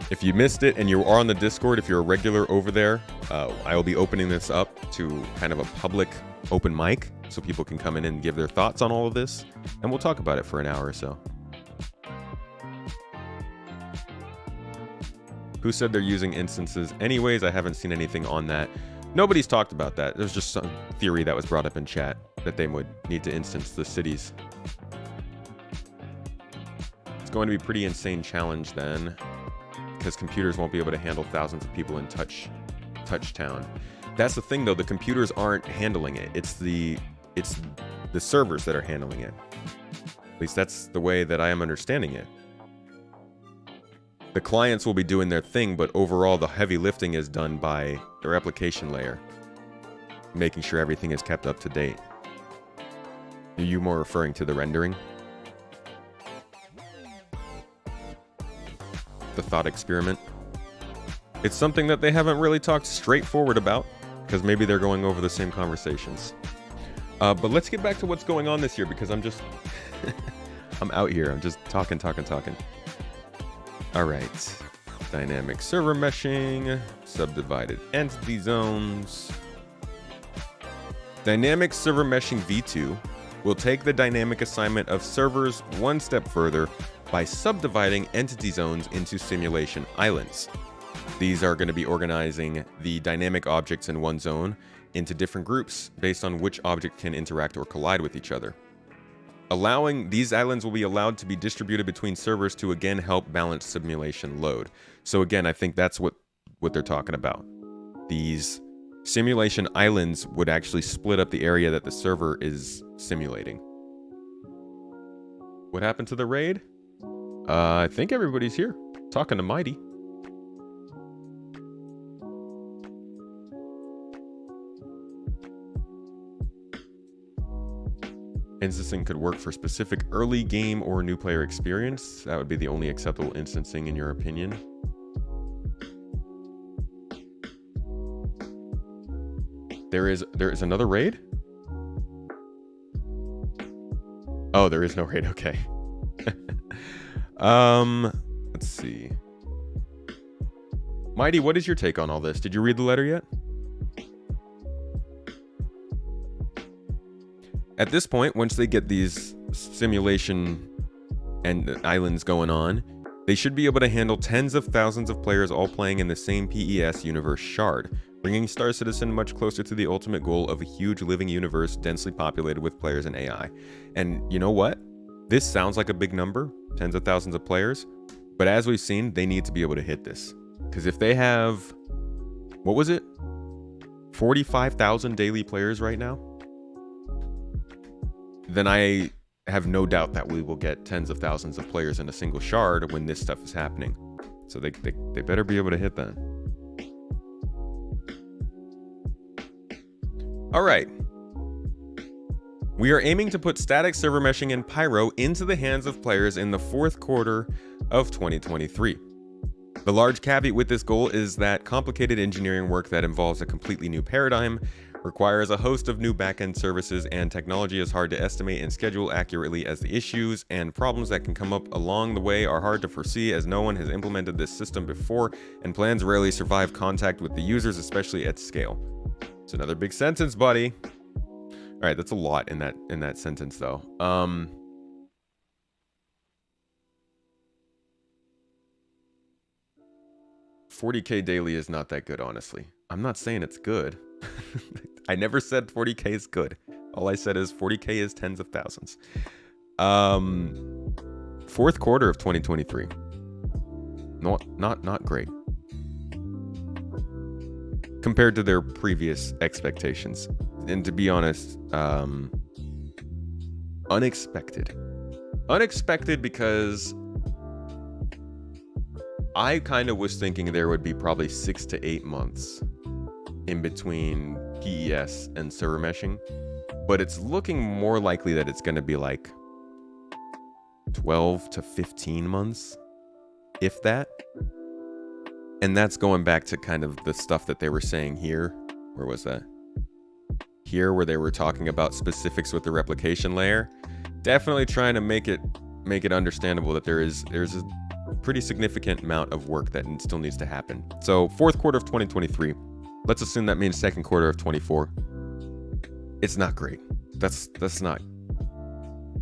If you missed it and you are on the Discord, if you're a regular over there, I will be opening this up to kind of a public open mic so people can come in and give their thoughts on all of this, and we'll talk about it for an hour or so. Who said they're using instances anyways? I haven't seen anything on that. Nobody's talked about that. There's just some theory that was brought up in chat that they would need to instance the cities. It's going to be a pretty insane challenge then, because computers won't be able to handle thousands of people in Touchtown. That's the thing though, the computers aren't handling it. It's the servers that are handling it. At least that's the way that I am understanding it. The clients will be doing their thing, but overall the heavy lifting is done by the replication layer, making sure everything is kept up to date. Are you more referring to the rendering? The thought experiment? It's something that they haven't really talked straightforward about, because maybe they're going over the same conversations. But let's get back to what's going on this year, because I'm just... I'm out here. I'm just talking. All right. Dynamic server meshing, subdivided entity zones. Dynamic server meshing v2 will take the dynamic assignment of servers one step further by subdividing entity zones into simulation islands. These are going to be organizing the dynamic objects in one zone into different groups based on which object can interact or collide with each other. These islands will be allowed to be distributed between servers to again help balance simulation load. So again, I think that's what they're talking about. These simulation islands would actually split up the area that the server is simulating. What happened to the raid? I think everybody's here. Talking to Mighty. Instancing could work for specific early game or new player experience. That would be the only acceptable instancing in your opinion. There is another raid? Oh, there is no raid. Okay. Let's see. Mighty, what is your take on all this? Did you read the letter yet? At this point, once they get these simulation and islands going on, they should be able to handle tens of thousands of players all playing in the same PES universe shard, bringing Star Citizen much closer to the ultimate goal of a huge living universe densely populated with players and AI. And you know what? This sounds like a big number, tens of thousands of players, but as we've seen, they need to be able to hit this. Because if they have, what was it? 45,000 daily players right now? Then I have no doubt that we will get tens of thousands of players in a single shard when this stuff is happening. So they better be able to hit that. All right. We are aiming to put static server meshing and Pyro into the hands of players in the fourth quarter of 2023. The large caveat with this goal is that complicated engineering work that involves a completely new paradigm requires a host of new backend services, and technology is hard to estimate and schedule accurately, as the issues and problems that can come up along the way are hard to foresee, as no one has implemented this system before and plans rarely survive contact with the users, especially at scale. It's another big sentence, buddy. All right, that's a lot in that sentence though. 40k daily is not that good, honestly. I'm not saying it's good. I never said 40k is good. All I said is 40k is tens of thousands. Fourth quarter of 2023. Not great. Compared to their previous expectations. And to be honest, unexpected. Unexpected because I kind of was thinking there would be probably 6 to 8 months in between PES and server meshing, but it's looking more likely that it's going to be like 12 to 15 months, if that. And that's going back to kind of the stuff that they were saying here. Where was that? Here, where they were talking about specifics with the replication layer. Definitely trying to make it understandable that there's a pretty significant amount of work that still needs to happen. So fourth quarter of 2023. Let's assume that means second quarter of 24. It's not great. That's not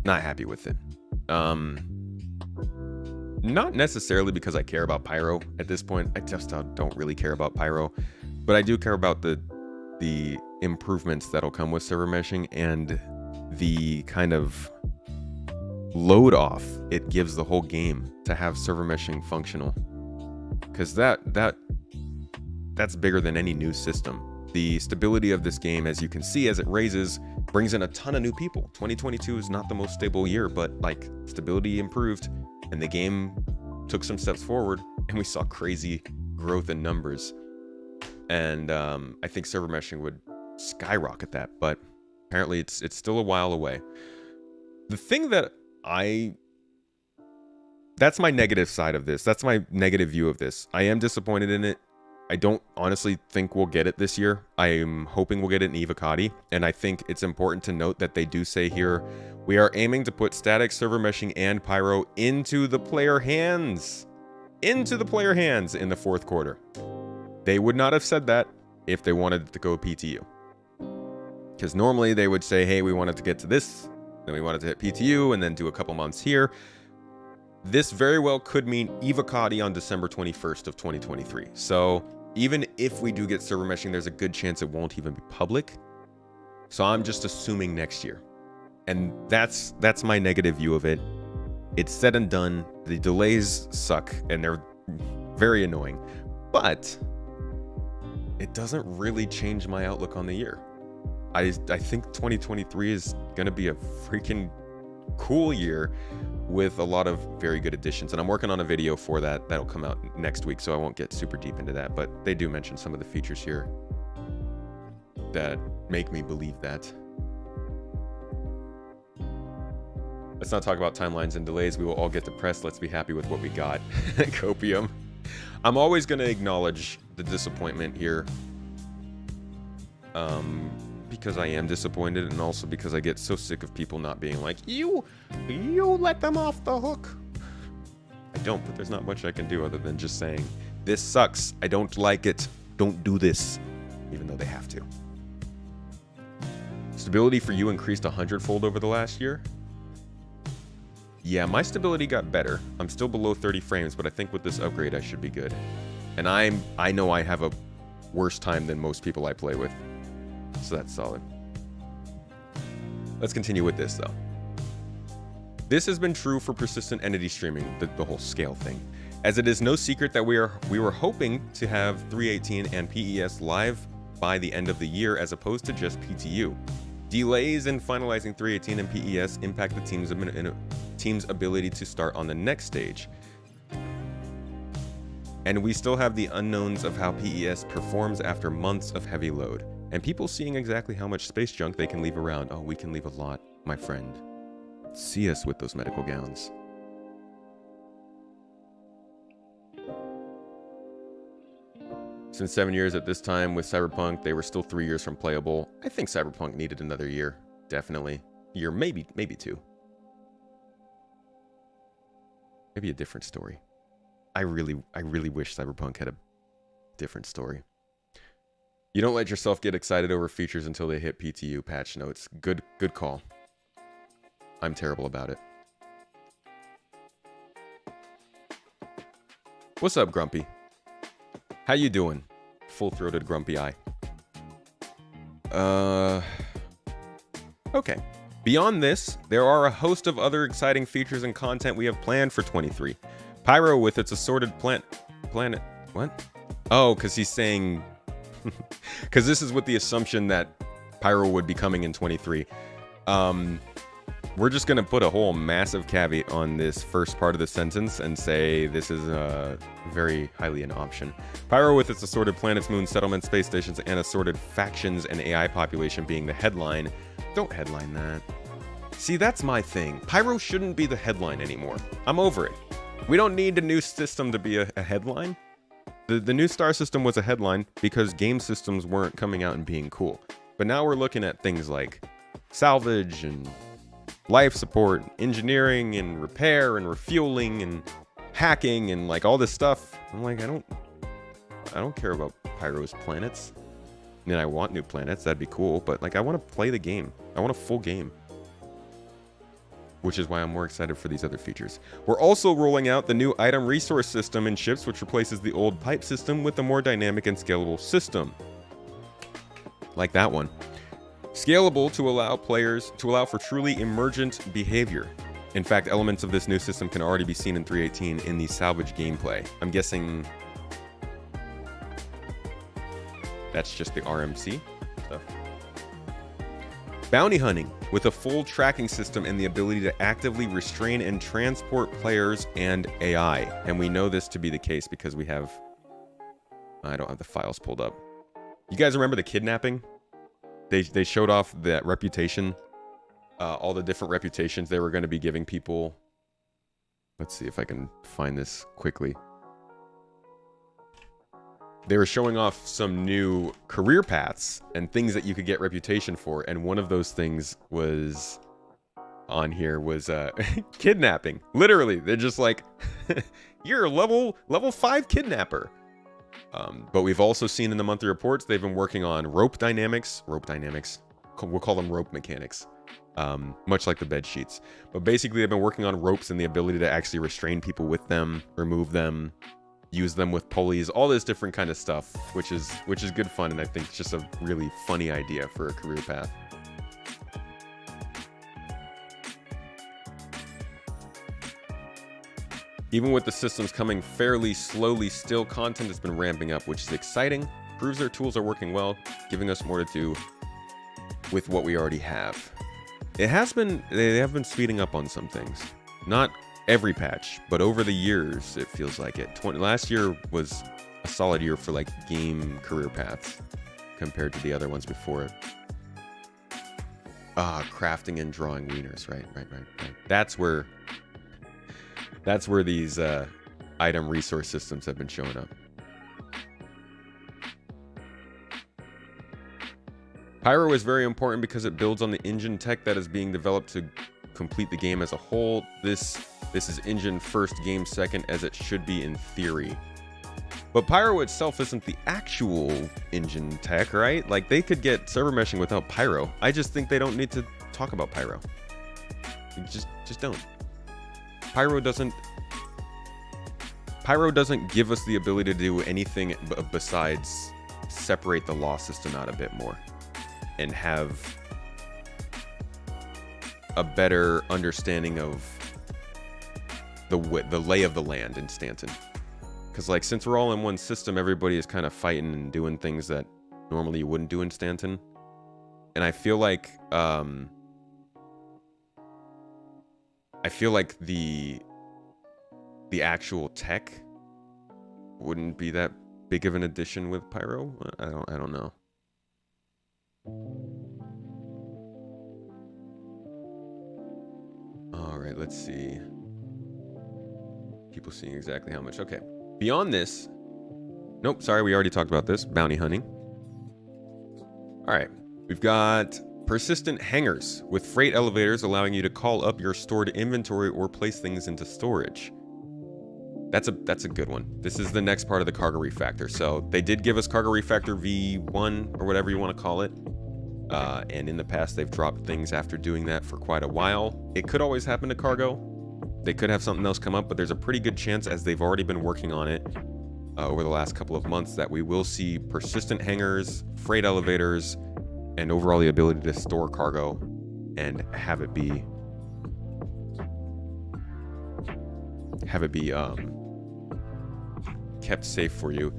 happy with it. Not necessarily because I care about Pyro at this point. I just don't really care about Pyro, but I do care about the improvements that'll come with server meshing and the kind of load off it gives the whole game to have server meshing functional, because that's bigger than any new system. The stability of this game, as you can see, as it raises, brings in a ton of new people. 2022 is not the most stable year, but like stability improved and the game took some steps forward and we saw crazy growth in numbers. And I think server meshing would skyrocket that, but apparently it's still a while away. The thing that's my negative side of this. That's my negative view of this. I am disappointed in it. I don't honestly think we'll get it this year. I'm hoping we'll get it in Evocati, and I think it's important to note that they do say here, we are aiming to put static server meshing and Pyro into the player hands. Into the player hands in the fourth quarter. They would not have said that if they wanted to go PTU. Because normally they would say, hey, we wanted to get to this, then we wanted to hit PTU, and then do a couple months here. This very well could mean Evocati on December 21st of 2023. So even if we do get server meshing, there's a good chance it won't even be public. So I'm just assuming next year. And that's my negative view of it. It's said and done. The delays suck and they're very annoying. But it doesn't really change my outlook on the year. I think 2023 is going to be a freaking cool year with a lot of very good additions, and I'm working on a video for that that'll come out next week, so I won't get super deep into that, but they do mention some of the features here that make me believe that. Let's not talk about timelines and delays. We will all get depressed. Let's be happy with what we got. Copium. I'm always going to acknowledge the disappointment here. Because I am disappointed, and also because I get so sick of people not being like, you let them off the hook. I don't, but there's not much I can do other than just saying, this sucks. I don't like it. Don't do this. Even though they have to. Stability for you increased 100-fold over the last year. Yeah, my stability got better. I'm still below 30 frames, but I think with this upgrade I should be good. And I know I have a worse time than most people I play with. So that's solid. Let's continue with this, though. This has been true for persistent entity streaming, the whole scale thing, as it is no secret that we were hoping to have 318 and PES live by the end of the year as opposed to just PTU. Delays in finalizing 318 and PES impact the team's ability to start on the next stage. And we still have the unknowns of how PES performs after months of heavy load. And people seeing exactly how much space junk they can leave around. Oh, we can leave a lot, my friend. See us with those medical gowns. Since 7 years at this time with Cyberpunk, they were still 3 years from playable. I think Cyberpunk needed another year. Definitely. Year, maybe 2. Maybe a different story. I really wish Cyberpunk had a different story. You don't let yourself get excited over features until they hit PTU patch notes. Good call. I'm terrible about it. What's up, Grumpy? How you doing? Full-throated Grumpy Eye. Okay. Beyond this, there are a host of other exciting features and content we have planned for 23. Pyro with its assorted planet. What? Oh, because he's saying... Because this is with the assumption that Pyro would be coming in 23. We're just going to put a whole massive caveat on this first part of the sentence and say this is very highly an option. Pyro with its assorted planets, moons, settlements, space stations, and assorted factions and AI population being the headline. Don't headline that. See, that's my thing. Pyro shouldn't be the headline anymore. I'm over it. We don't need a new system to be a headline. The new star system was a headline because game systems weren't coming out and being cool. But now we're looking at things like salvage and life support, engineering and repair and refueling and hacking and like all this stuff. I'm like, I don't care about Pyro's planets. I mean, I want new planets, that'd be cool, but like I want to play the game. I want a full game. Which is why I'm more excited for these other features. We're also rolling out the new item resource system in ships, which replaces the old pipe system with a more dynamic and scalable system. Like that one. Scalable to allow for truly emergent behavior. In fact, elements of this new system can already be seen in 318 in the salvage gameplay. I'm guessing that's just the RMC stuff. Bounty hunting with a full tracking system and the ability to actively restrain and transport players and AI. And we know this to be the case because we have... I don't have the files pulled up. You guys remember the kidnapping? They showed off that reputation. All the different reputations they were going to be giving people. Let's see if I can find this quickly. They were showing off some new career paths and things that you could get reputation for, and one of those things was on here was kidnapping. Literally, they're just like, you're a level 5 kidnapper. But we've also seen in the monthly reports they've been working on rope dynamics. We'll call them rope mechanics, much like the bed sheets. But basically, they've been working on ropes and the ability to actually restrain people with them, remove them, use them with pulleys, all this different kind of stuff, which is good fun, and I think it's just a really funny idea for a career path. Even with the systems coming fairly slowly, still content has been ramping up, which is exciting. Proves their tools are working well, giving us more to do with what we already have. They have been speeding up on some things. Not every patch, but over the years, it feels like it. Last year was a solid year for like game career paths compared to the other ones before it. Crafting and drawing wieners. Right. That's where these item resource systems have been showing up. Pyro is very important because it builds on the engine tech that is being developed to complete the game as a whole. This is engine first, game second, as it should be in theory. But Pyro itself isn't the actual engine tech, right? Like, they could get server meshing without Pyro. I just think they don't need to talk about Pyro. Just don't. Pyro doesn't give us the ability to do anything besides separate the law system out a bit more and have a better understanding of the lay of the land in Stanton. Because, like, since we're all in one system, everybody is kind of fighting and doing things that normally you wouldn't do in Stanton. And I feel like the actual tech wouldn't be that big of an addition with Pyro. I don't know. All right, let's see. People seeing exactly how much. Okay. Beyond this, nope, sorry, we already talked about this. Bounty hunting. All right, we've got persistent hangars with freight elevators allowing you to call up your stored inventory or place things into storage. That's a good one. This is the next part of the cargo refactor. So they did give us cargo refactor V1 or whatever you want to call it. And in the past, they've dropped things after doing that for quite a while. It could always happen to cargo. They could have something else come up, but there's a pretty good chance, as they've already been working on it over the last couple of months, that we will see persistent hangars, freight elevators, and overall the ability to store cargo and have it be kept safe for you.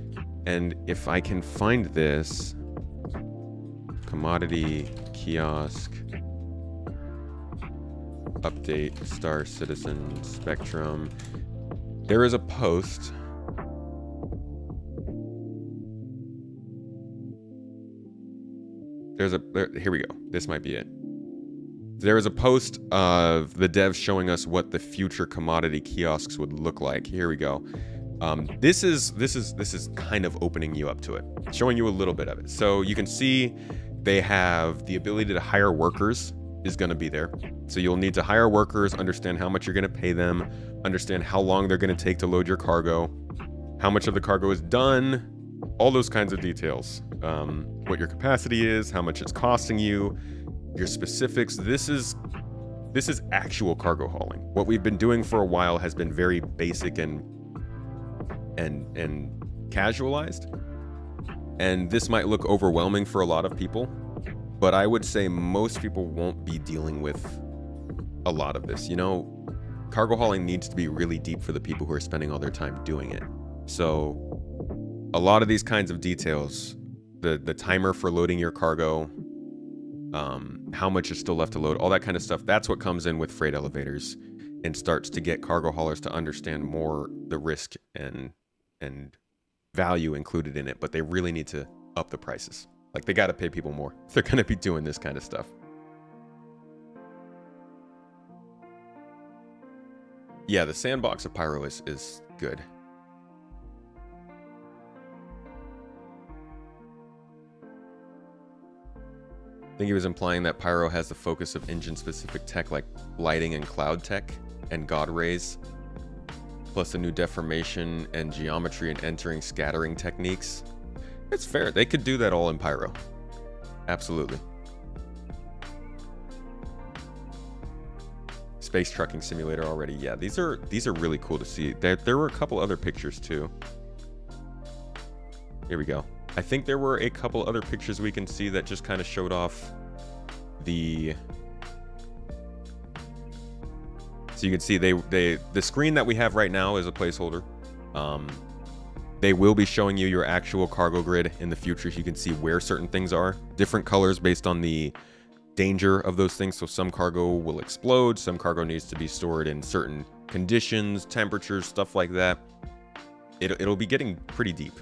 And if I can find this commodity kiosk update, Star Citizen Spectrum, there is a post. Here we go. This might be it. There is a post of the devs showing us what the future commodity kiosks would look like. Here we go. This is kind of opening you up to it, showing you a little bit of it. So you can see they have the ability to hire workers is going to be there. So you'll need to hire workers, understand how much you're going to pay them, understand how long they're going to take to load your cargo, how much of the cargo is done, all those kinds of details. What your capacity is, how much it's costing you, your specifics. This is actual cargo hauling. What we've been doing for a while has been very basic and casualized. And this might look overwhelming for a lot of people, but I would say most people won't be dealing with a lot of this. You know, cargo hauling needs to be really deep for the people who are spending all their time doing it. So a lot of these kinds of details, the timer for loading your cargo, how much is still left to load, all that kind of stuff, that's what comes in with freight elevators and starts to get cargo haulers to understand more the risk and value included in it. But they really need to up the prices. Like, they got to pay people more if they're going to be doing this kind of stuff. Yeah, the sandbox of Pyro is good. I think he was implying that Pyro has the focus of engine-specific tech like lighting and cloud tech and God rays, plus a new deformation and geometry and entering scattering techniques. It's fair. They could do that all in Pyro. Absolutely. Space trucking simulator already. Yeah, these are really cool to see. There were a couple other pictures too. Here we go. I think there were a couple other pictures we can see that just kind of showed off the... So you can see the screen that we have right now is a placeholder. They will be showing you your actual cargo grid in the future, so you can see where certain things are. Different colors based on the danger of those things. So some cargo will explode, some cargo needs to be stored in certain conditions, temperatures, stuff like that. It'll be getting pretty deep.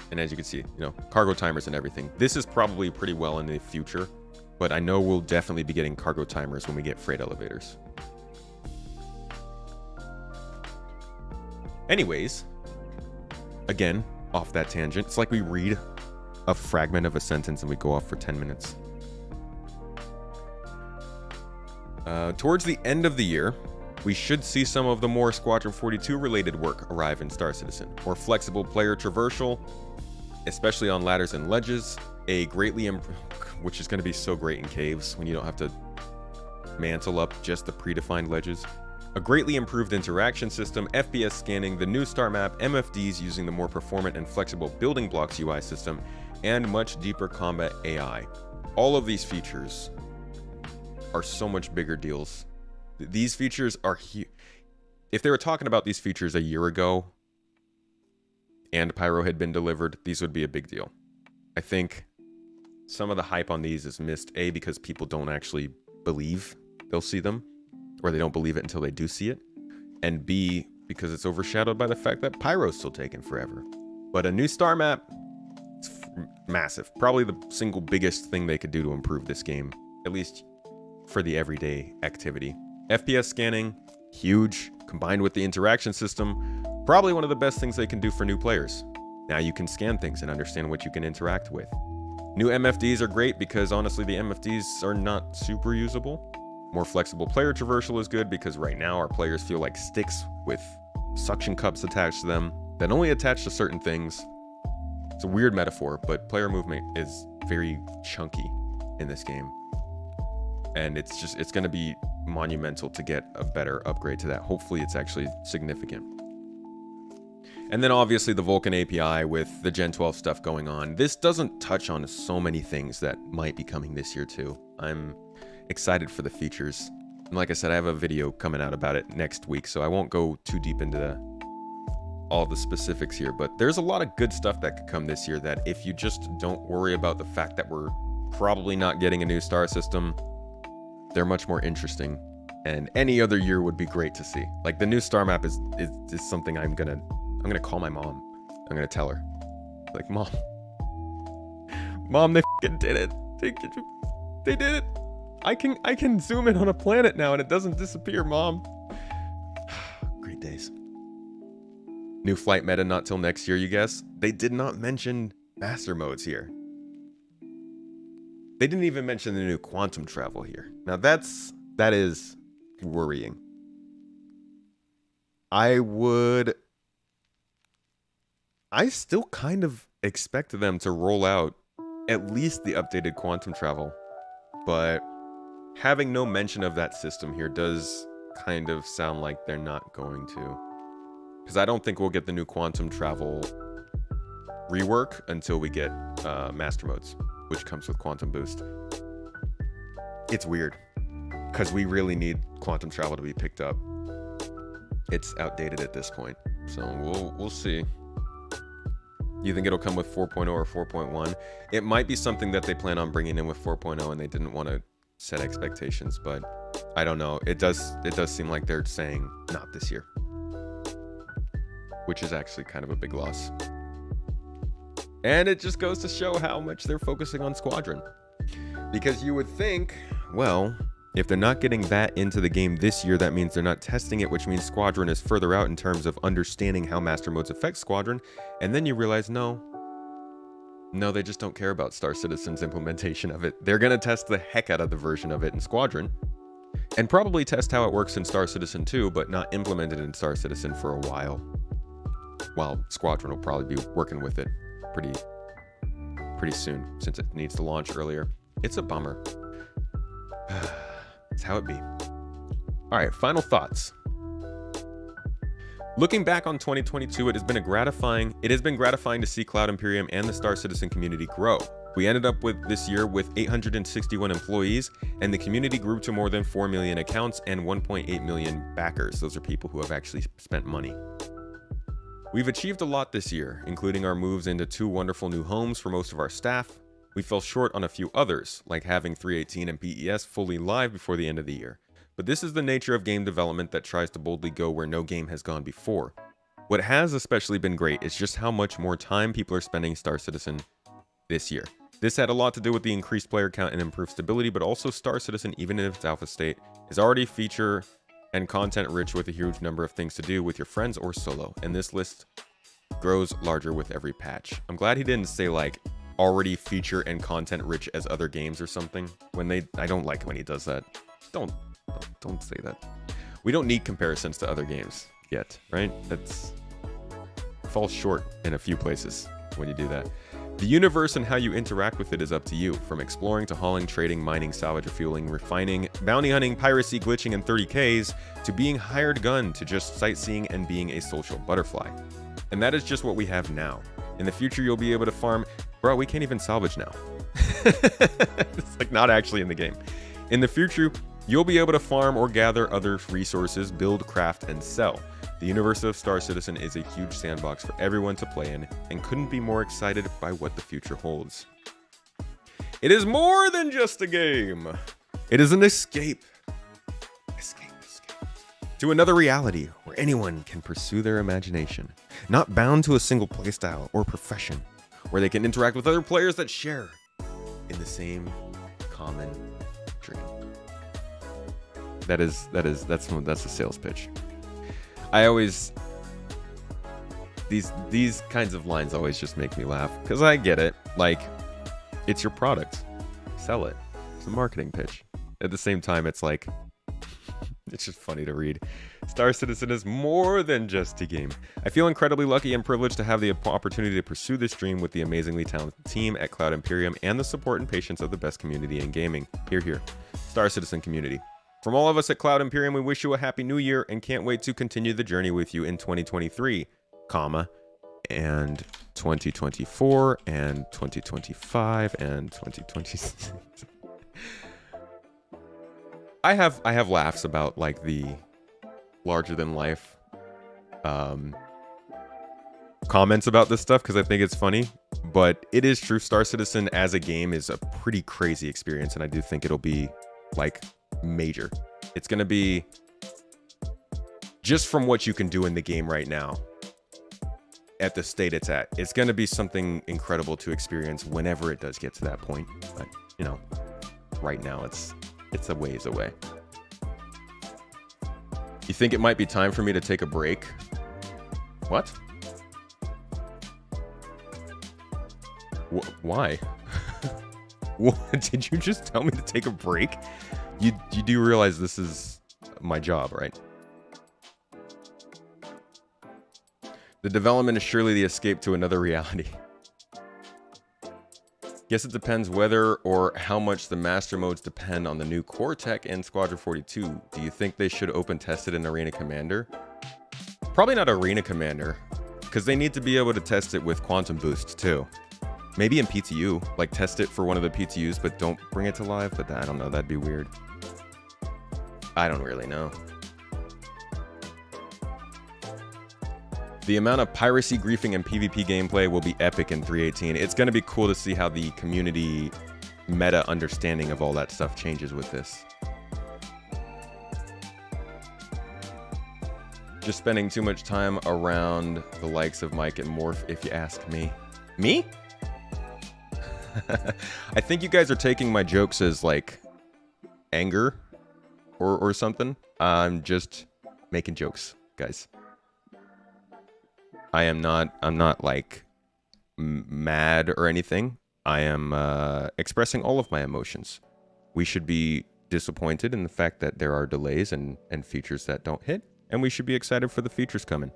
And as you can see, you know, cargo timers and everything. This is probably pretty well in the future. but I know we'll definitely be getting cargo timers when we get freight elevators. Anyways, again, off that tangent, it's like we read a fragment of a sentence and we go off for 10 minutes. Towards the end of the year, we should see some of the more Squadron 42 related work arrive in Star Citizen. More flexible player traversal, especially on ladders and ledges, which is going to be so great in caves when you don't have to mantle up just the predefined ledges. A greatly improved interaction system, FPS scanning, the new star map, MFDs using the more performant and flexible building blocks UI system, and much deeper combat AI. All of these features are so much bigger deals. These features are huge. If they were talking about these features a year ago and Pyro had been delivered, these would be a big deal. I think some of the hype on these is missed, A, because people don't actually believe they'll see them, or they don't believe it until they do see it, and B, because it's overshadowed by the fact that Pyro's still taking forever. But a new star map, it's massive. Probably the single biggest thing they could do to improve this game, at least for the everyday activity. FPS scanning, huge, combined with the interaction system, probably one of the best things they can do for new players. Now you can scan things and understand what you can interact with. New MFDs are great because honestly the MFDs are not super usable. More flexible player traversal is good because right now our players feel like sticks with suction cups attached to them that only attach to certain things. It's a weird metaphor, but player movement is very chunky in this game. And it's going to be monumental to get a better upgrade to that. Hopefully it's actually significant. And then obviously the Vulkan API with the Gen 12 stuff going on. This doesn't touch on so many things that might be coming this year too. I'm excited for the features. And like I said, I have a video coming out about it next week, so I won't go too deep into all the specifics here, but there's a lot of good stuff that could come this year that if you just don't worry about the fact that we're probably not getting a new star system, they're much more interesting, and any other year would be great to see. Like the new star map is something I'm gonna call my mom. I'm gonna tell her, like, mom, they f***ing did it. They did it. I can zoom in on a planet now and it doesn't disappear, mom. Great days. New flight meta not till next year, you guess? They did not mention master modes here. They didn't even mention the new quantum travel here. Now that is worrying. I still kind of expect them to roll out at least the updated quantum travel, but having no mention of that system here does kind of sound like they're not going to. Because I don't think we'll get the new quantum travel rework until we get master modes, which comes with quantum boost. It's weird because we really need quantum travel to be picked up. It's outdated at this point, so we'll see. You think it'll come with 4.0 or 4.1? It might be something that they plan on bringing in with 4.0 and they didn't want to set expectations, but I don't know. It does seem like they're saying not this year, which is actually kind of a big loss. And it just goes to show how much they're focusing on Squadron. Because you would think, well, if they're not getting that into the game this year, that means they're not testing it, which means Squadron is further out in terms of understanding how master modes affect Squadron. And then you realize, no, they just don't care about Star Citizen's implementation of it. They're going to test the heck out of the version of it in Squadron, and probably test how it works in Star Citizen 2, but not implement it in Star Citizen for a while. While Squadron will probably be working with it pretty soon, since it needs to launch earlier. It's a bummer. It's how it be. All right, final thoughts. Looking back on 2022, it has been gratifying to see Cloud Imperium and the Star Citizen community grow. We ended up with this year with 861 employees, and the community grew to more than 4 million accounts and 1.8 million backers. Those are people who have actually spent money. We've achieved a lot this year, including our moves into 2 wonderful new homes for most of our staff. We fell short on a few others, like having 318 and PES fully live before the end of the year. But this is the nature of game development that tries to boldly go where no game has gone before. What has especially been great is just how much more time people are spending Star Citizen this year. This had a lot to do with the increased player count and improved stability, but also Star Citizen, even in its alpha state, is already feature and content rich with a huge number of things to do with your friends or solo, and this list grows larger with every patch. I'm glad he didn't say like already feature and content rich as other games or something. I don't like when he does that. Don't say that. We don't need comparisons to other games yet, right? That's falls short in a few places when you do that. The universe and how you interact with it is up to you, from exploring to hauling, trading, mining, salvage, refueling, refining, bounty hunting, piracy, glitching, and 30Ks, to being hired gun, to just sightseeing and being a social butterfly. And that is just what we have now. In the future, you'll be able to farm. Bro, we can't even salvage now. It's like not actually in the game. In the future, you'll be able to farm or gather other resources, build, craft, and sell. The universe of Star Citizen is a huge sandbox for everyone to play in, and couldn't be more excited by what the future holds. It is more than just a game. It is an escape. Escape. To another reality where anyone can pursue their imagination, not bound to a single playstyle or profession, where they can interact with other players that share in the same common dream. That's a sales pitch. These kinds of lines always just make me laugh, because I get it. Like, it's your product. Sell it. It's a marketing pitch. At the same time, it's like, it's just funny to read. Star Citizen is more than just a game. I feel incredibly lucky and privileged to have the opportunity to pursue this dream with the amazingly talented team at Cloud Imperium and the support and patience of the best community in gaming. Hear, hear. Star Citizen community. From all of us at Cloud Imperium, we wish you a happy new year and can't wait to continue the journey with you in 2023, and 2024, and 2025, and 2026. I have laughs about like the larger than life comments about this stuff because I think it's funny, but it is true. Star Citizen as a game is a pretty crazy experience, and I do think it'll be like major. It's gonna be, just from what you can do in the game right now at the state it's at, it's gonna be something incredible to experience whenever it does get to that point. But you know, right now it's a ways away. You think it might be time for me to take a break? What? Why? What? Did you just tell me to take a break? You do realize this is my job, right? The development is surely the escape to another reality. Guess it depends whether or how much the master modes depend on the new core tech in Squadron 42. Do you think they should open test it in Arena Commander? Probably not Arena Commander, because they need to be able to test it with Quantum Boost too. Maybe in PTU, like test it for one of the PTUs, but don't bring it to live. But I don't know, that'd be weird. I don't really know. The amount of piracy, griefing, and PvP gameplay will be epic in 3.18. It's going to be cool to see how the community meta understanding of all that stuff changes with this. Just spending too much time around the likes of Mike and Morph, if you ask me. Me? I think you guys are taking my jokes as like anger or something. I'm just making jokes, guys. I'm not like mad or anything. I am expressing all of my emotions. We should be disappointed in the fact that there are delays and features that don't hit, and we should be excited for the features coming.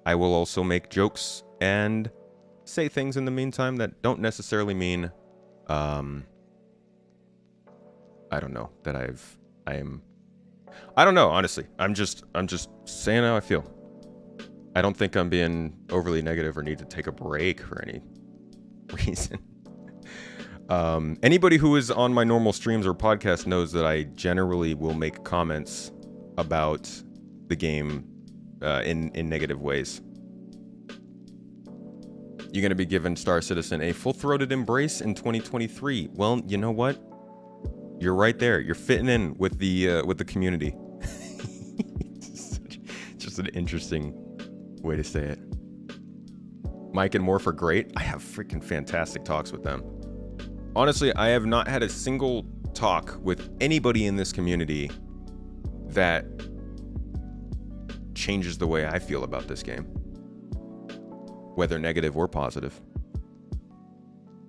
I will also make jokes and say things in the meantime that don't necessarily mean I don't know that I don't know, honestly. I'm just saying how I feel. I don't think I'm being overly negative or need to take a break for any reason. Anybody who is on my normal streams or podcast knows that I generally will make comments about the game in negative ways. You're going to be giving Star Citizen a full-throated embrace in 2023. Well, you know what? You're right there. You're fitting in with the community. It's just an interesting way to say it. Mike and Morph are great. I have freaking fantastic talks with them. honestly, I have not had a single talk with anybody in this community that changes the way I feel about this game, whether negative or positive.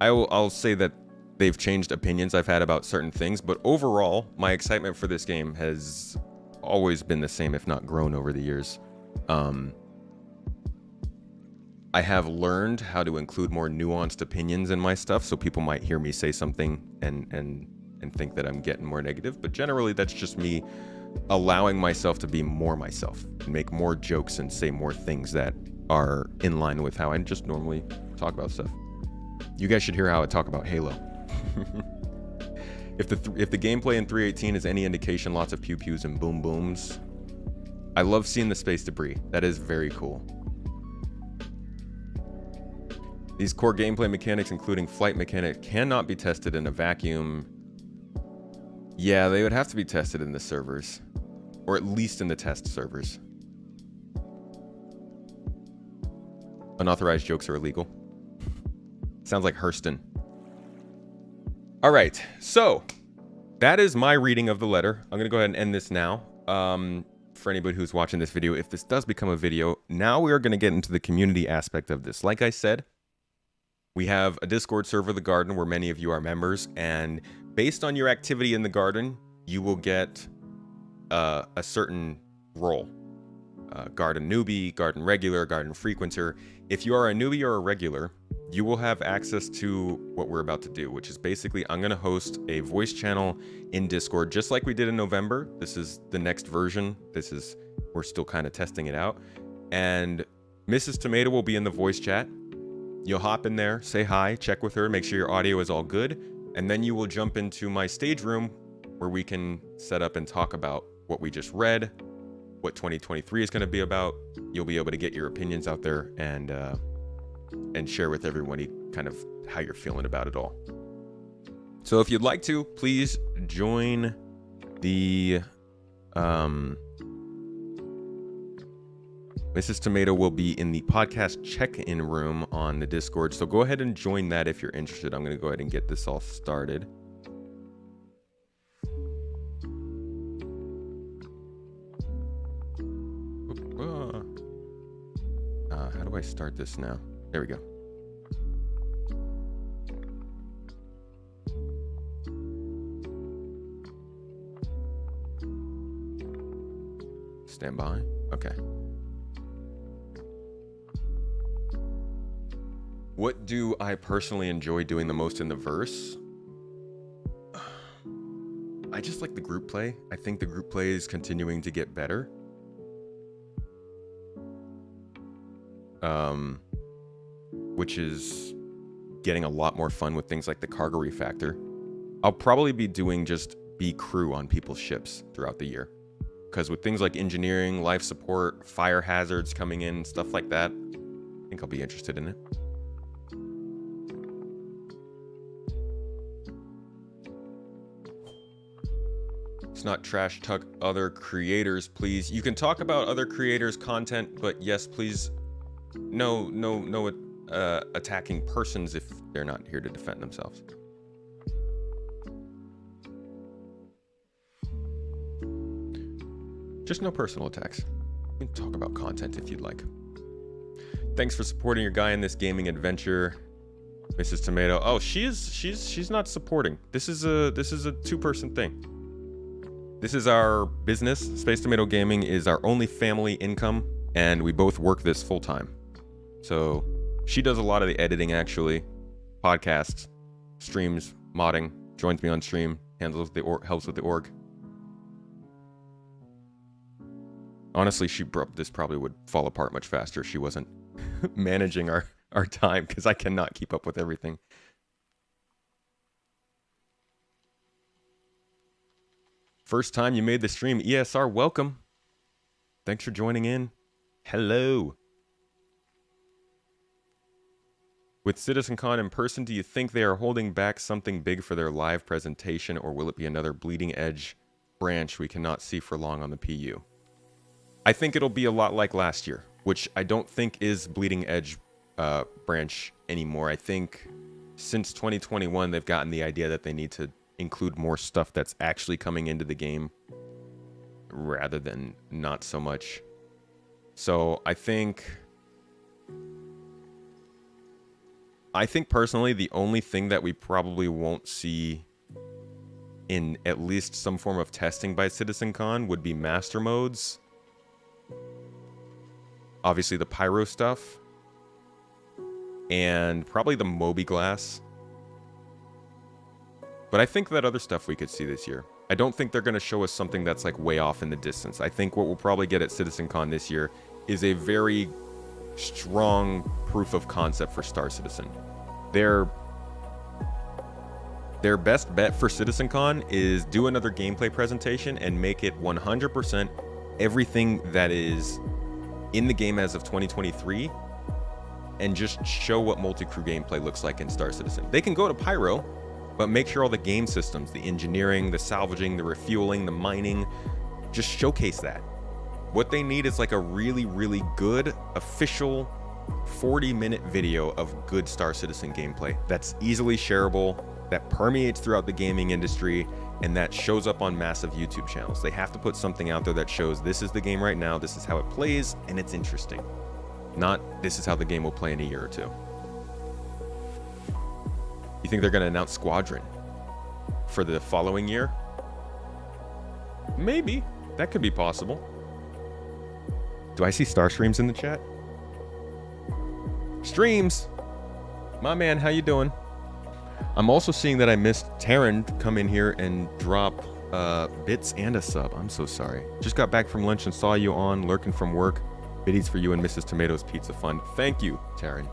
I'll say that they've changed opinions I've had about certain things, but overall, my excitement for this game has always been the same, if not grown over the years. I have learned how to include more nuanced opinions in my stuff, so people might hear me say something and think that I'm getting more negative, but generally that's just me allowing myself to be more myself, and make more jokes and say more things that are in line with how I just normally talk about stuff. You guys should hear how I talk about Halo. If the gameplay in 3.18 is any indication, lots of pew-pews and boom-booms. I love seeing the space debris. That is very cool. These core gameplay mechanics, including flight mechanic, cannot be tested in a vacuum. Yeah, they would have to be tested in the servers, or at least in the test servers. Unauthorized jokes are illegal. Sounds like Hurston. All right, so that is my reading of the letter. I'm gonna go ahead and end this now. For anybody who's watching this video, if this does become a video, now we are gonna get into the community aspect of this. Like I said, we have a Discord server, The Garden, where many of you are members, and based on your activity in the Garden, you will get a certain role. Garden newbie, Garden regular, Garden frequenter. If you are a newbie or a regular, you will have access to what we're about to do, which is basically I'm going to host a voice channel in Discord, just like we did in November. This is the next version. We're still kind of testing it out. And Mrs. Tomato will be in the voice chat. You'll hop in there, say hi, check with her, make sure your audio is all good. And then you will jump into my stage room where we can set up and talk about what we just read, what 2023 is going to be about. You'll be able to get your opinions out there and share with everybody kind of how you're feeling about it all. So if you'd like to, please join the Mrs. Tomato will be in the podcast check-in room on the Discord, so go ahead and join that if you're interested. I'm going to go ahead and get this all started. How do I start this now? There we go. Stand by. Okay. What do I personally enjoy doing the most in the verse? I just like the group play. I think the group play is continuing to get better. Which is getting a lot more fun with things like the cargo refactor. I'll probably be doing just be crew on people's ships throughout the year. Because with things like engineering, life support, fire hazards coming in, stuff like that, I think I'll be interested in it. It's not trash talk other creators, please. You can talk about other creators' content, but yes, please, no attacking persons if they're not here to defend themselves. Just no personal attacks. You can talk about content if you'd like. Thanks for supporting your guy in this gaming adventure, Mrs. Tomato. Oh, she's not supporting. This is a two-person thing. This is our business. Space Tomato Gaming is our only family income, and we both work this full time. So she does a lot of the editing, actually, podcasts, streams, modding, joins me on stream, helps with the org. Honestly, this probably would fall apart much faster if she wasn't managing our time, because I cannot keep up with everything. First time you made the stream, ESR, welcome. Thanks for joining in. Hello. With CitizenCon in person, do you think they are holding back something big for their live presentation, or will it be another bleeding edge branch we cannot see for long on the PU? I think it'll be a lot like last year, which I don't think is bleeding edge branch anymore. I think since 2021, they've gotten the idea that they need to include more stuff that's actually coming into the game rather than not so much. So I think personally, the only thing that we probably won't see in at least some form of testing by CitizenCon would be master modes. Obviously the pyro stuff. And probably the Moby Glass. But I think that other stuff we could see this year. I don't think they're going to show us something that's like way off in the distance. I think what we'll probably get at CitizenCon this year is a very strong proof of concept for Star Citizen. Their best bet for CitizenCon is do another gameplay presentation and make it 100% everything that is in the game as of 2023 and just show what multi-crew gameplay looks like in Star Citizen. They can go to Pyro, but make sure all the game systems, the engineering, the salvaging, the refueling, the mining, just showcase that. What they need is like a really, really good official 40-minute video of good Star Citizen gameplay that's easily shareable, that permeates throughout the gaming industry, and that shows up on massive YouTube channels. They have to put something out there that shows this is the game right now, this is how it plays, and it's interesting. Not this is how the game will play in a year or two. You think they're going to announce Squadron for the following year? Maybe. That could be possible. Do I see Starstreams in the chat? Streams! My man, how you doing? I'm also seeing that I missed Taryn come in here and drop bits and a sub. I'm so sorry. Just got back from lunch and saw you on, lurking from work. Biddies for you and Mrs. Tomatoes Pizza Fund. Thank you, Taryn.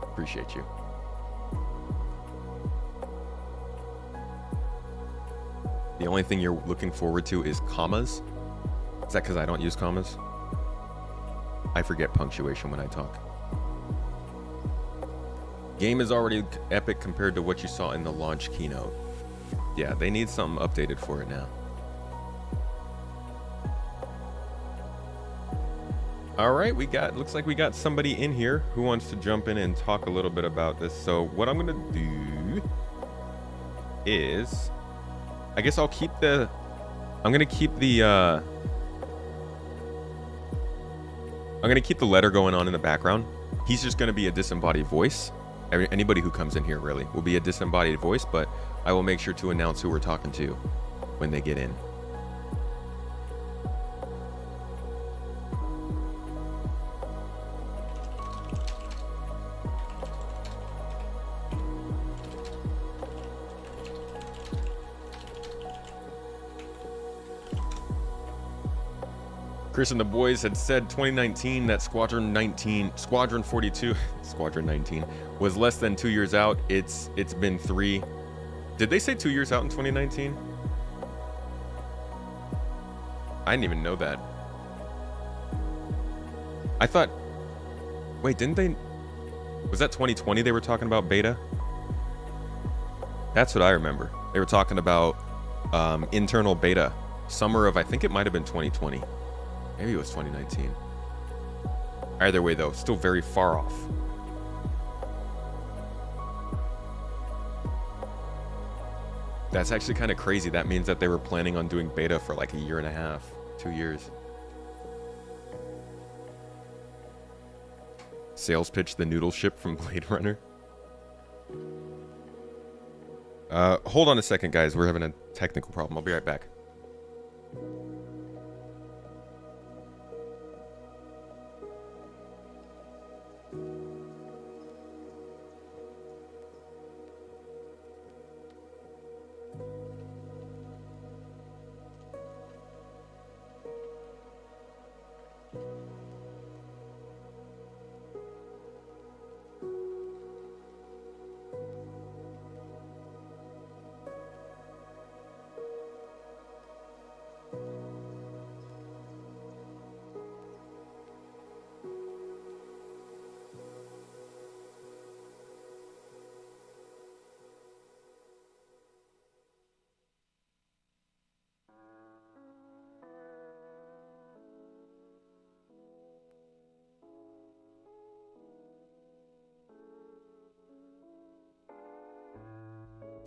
Appreciate you. The only thing you're looking forward to is commas? Is that because I don't use commas? I forget punctuation when I talk. Game is already epic compared to what you saw in the launch keynote. Yeah, they need something updated for it now. All right, looks like we got somebody in here who wants to jump in and talk a little bit about this. So what I'm gonna do is, I guess I'm gonna keep the letter going on in the background. He's just gonna be a disembodied voice. Anybody who comes in here really will be a disembodied voice, but I will make sure to announce who we're talking to when they get in. Chris and the boys had said 2019 that Squadron 42 was less than 2 years out. It's been 3. Did they say 2 years out in 2019? I didn't even know that. I thought, wait, didn't they? Was that 2020 they were talking about beta? That's what I remember. They were talking about internal beta. Summer of, I think it might have been 2020. Maybe it was 2019. Either way, though, still very far off. That's actually kind of crazy. That means that they were planning on doing beta for like a year and a half, 2 years. Sales pitch the noodle ship from Blade Runner. Hold on a second, guys. We're having a technical problem. I'll be right back.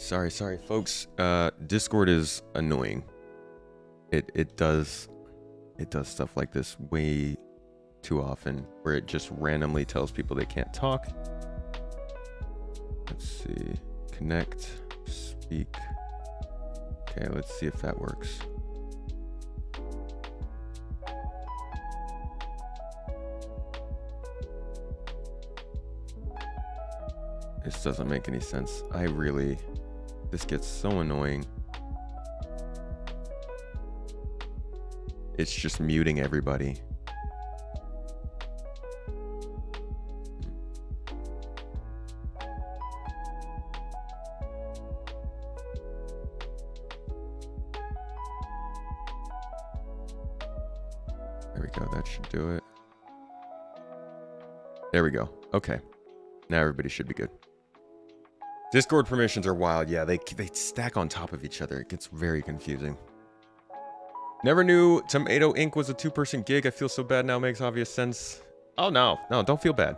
Sorry, folks. Discord is annoying. It does stuff like this way too often, where it just randomly tells people they can't talk. Let's see. Connect. Speak. Okay, let's see if that works. This doesn't make any sense. This gets so annoying. It's just muting everybody. There we go, that should do it. There we go. Okay. Now everybody should be good. Discord permissions are wild. Yeah, they stack on top of each other. It gets very confusing. Never knew Tomato Inc. was a 2-person gig. I feel so bad now. Makes obvious sense. Oh no, don't feel bad.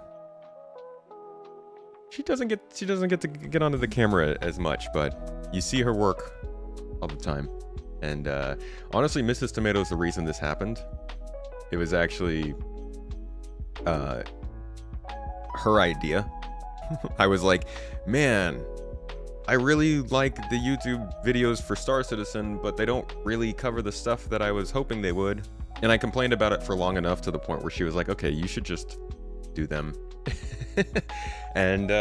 She doesn't get to get onto the camera as much, but you see her work all the time. And honestly, Mrs. Tomato is the reason this happened. It was actually her idea. I was like, man, I really like the YouTube videos for Star Citizen, but they don't really cover the stuff that I was hoping they would. And I complained about it for long enough to the point where she was like, okay, you should just do them. And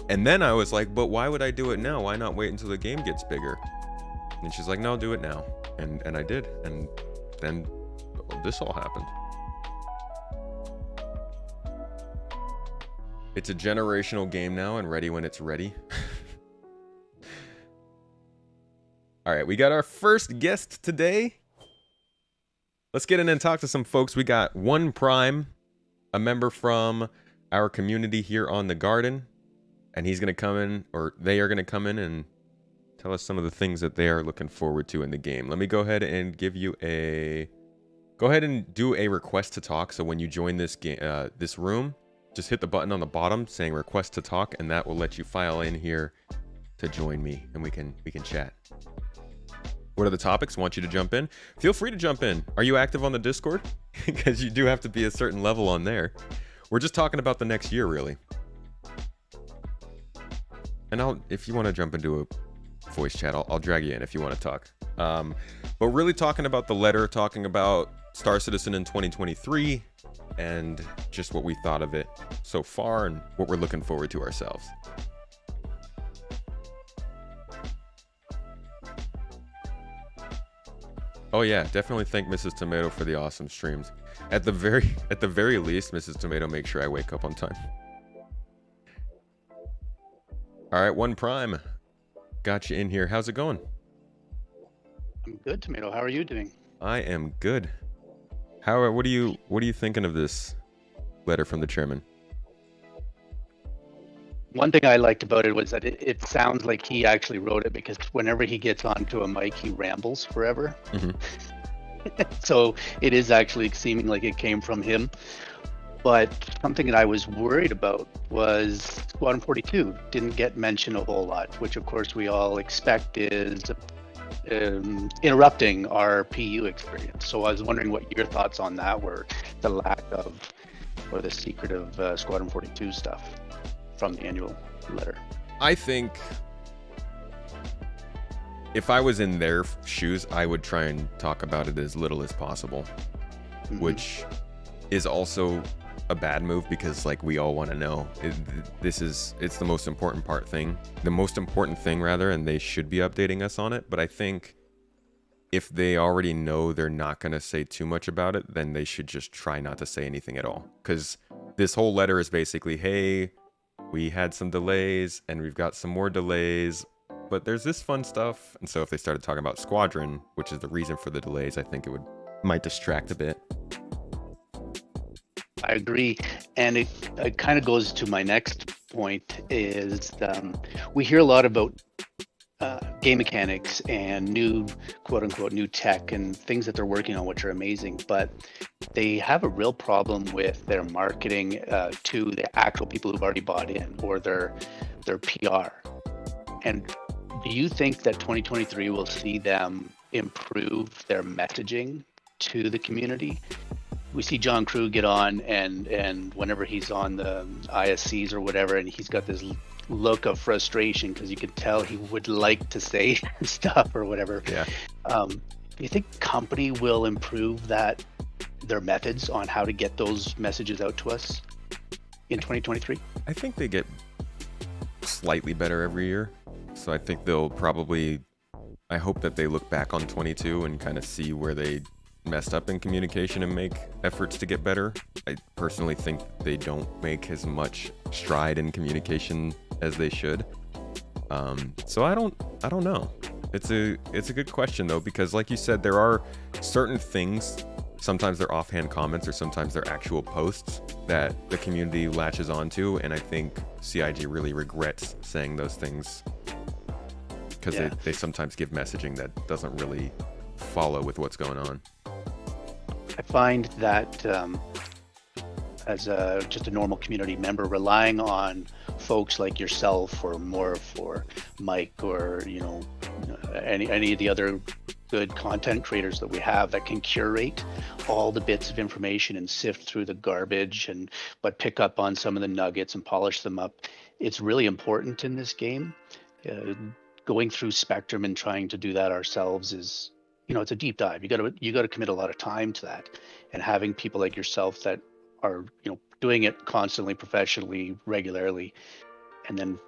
then I was like, but why would I do it now? Why not wait until the game gets bigger? And she's like, no, do it now. And I did. And then this all happened. It's a generational game now and ready when it's ready. All right, we got our first guest today. Let's get in and talk to some folks. We got One Prime, a member from our community here on the Garden. And he's going to come in, or they are going to come in and tell us some of the things that they are looking forward to in the game. Let me go ahead and give you a... Go ahead and do a request to talk. So when you join this game, this room, just hit the button on the bottom saying request to talk, and that will let you file in here to join me, and we can chat. What are the topics? Want you to jump in? Feel free to jump in. Are you active on the Discord? Because you do have to be a certain level on there. We're just talking about the next year, really. And if you want to jump into a voice chat, I'll drag you in if you want to talk. But really talking about the letter, talking about Star Citizen in 2023, and just what we thought of it so far and what we're looking forward to ourselves. Oh yeah, definitely thank Mrs. Tomato for the awesome streams. At the very least, Mrs. Tomato, make sure I wake up on time. All right, One Prime, got you in here. How's it going? I'm good, Tomato. How are you doing? I am good. What are you thinking of this letter from the chairman? One thing I liked about it was that it sounds like he actually wrote it, because whenever he gets onto a mic, he rambles forever. Mm-hmm. So it is actually seeming like it came from him. But something that I was worried about was Squadron 42 didn't get mentioned a whole lot, which of course we all expect is interrupting our PU experience. So I was wondering what your thoughts on that were, the lack of, or the secret of Squadron 42 stuff from the annual letter. I think if I was in their shoes, I would try and talk about it as little as possible, mm-hmm. which is also a bad move, because like we all want to know it's the most important thing rather, and they should be updating us on it. But I think if they already know they're not going to say too much about it, then they should just try not to say anything at all, because this whole letter is basically, hey, we had some delays and we've got some more delays, but there's this fun stuff. And so if they started talking about Squadron, which is the reason for the delays, I think might distract a bit. I agree, and it kind of goes to my next point is we hear a lot about game mechanics and new quote-unquote new tech and things that they're working on, which are amazing, but they have a real problem with their marketing to the actual people who've already bought in, or their PR. And do you think that 2023 will see them improve their messaging to the community? We see John Crew get on, and whenever he's on the ISCs or whatever, and he's got this look of frustration because you can tell he would like to say stuff or whatever. Yeah. Do you think company will improve their methods on how to get those messages out to us in 2023? I think they get slightly better every year. So I think they'll probably, I hope that they look back on 22 and kind of see where they messed up in communication and make efforts to get better. I personally think they don't make as much stride in communication as they should. So I don't know. It's a good question though, because like you said, there are certain things, sometimes they're offhand comments or sometimes they're actual posts that the community latches onto, and I think CIG really regrets saying those things because they sometimes give messaging that doesn't really follow with what's going on. I find that as just a normal community member, relying on folks like yourself or more for Mike or any of the other good content creators that we have that can curate all the bits of information and sift through the garbage but pick up on some of the nuggets and polish them up. It's really important in this game. Going through Spectrum and trying to do that ourselves is, it's a deep dive. You got to commit a lot of time to that, and having people like yourself that are, doing it constantly, professionally, regularly, and then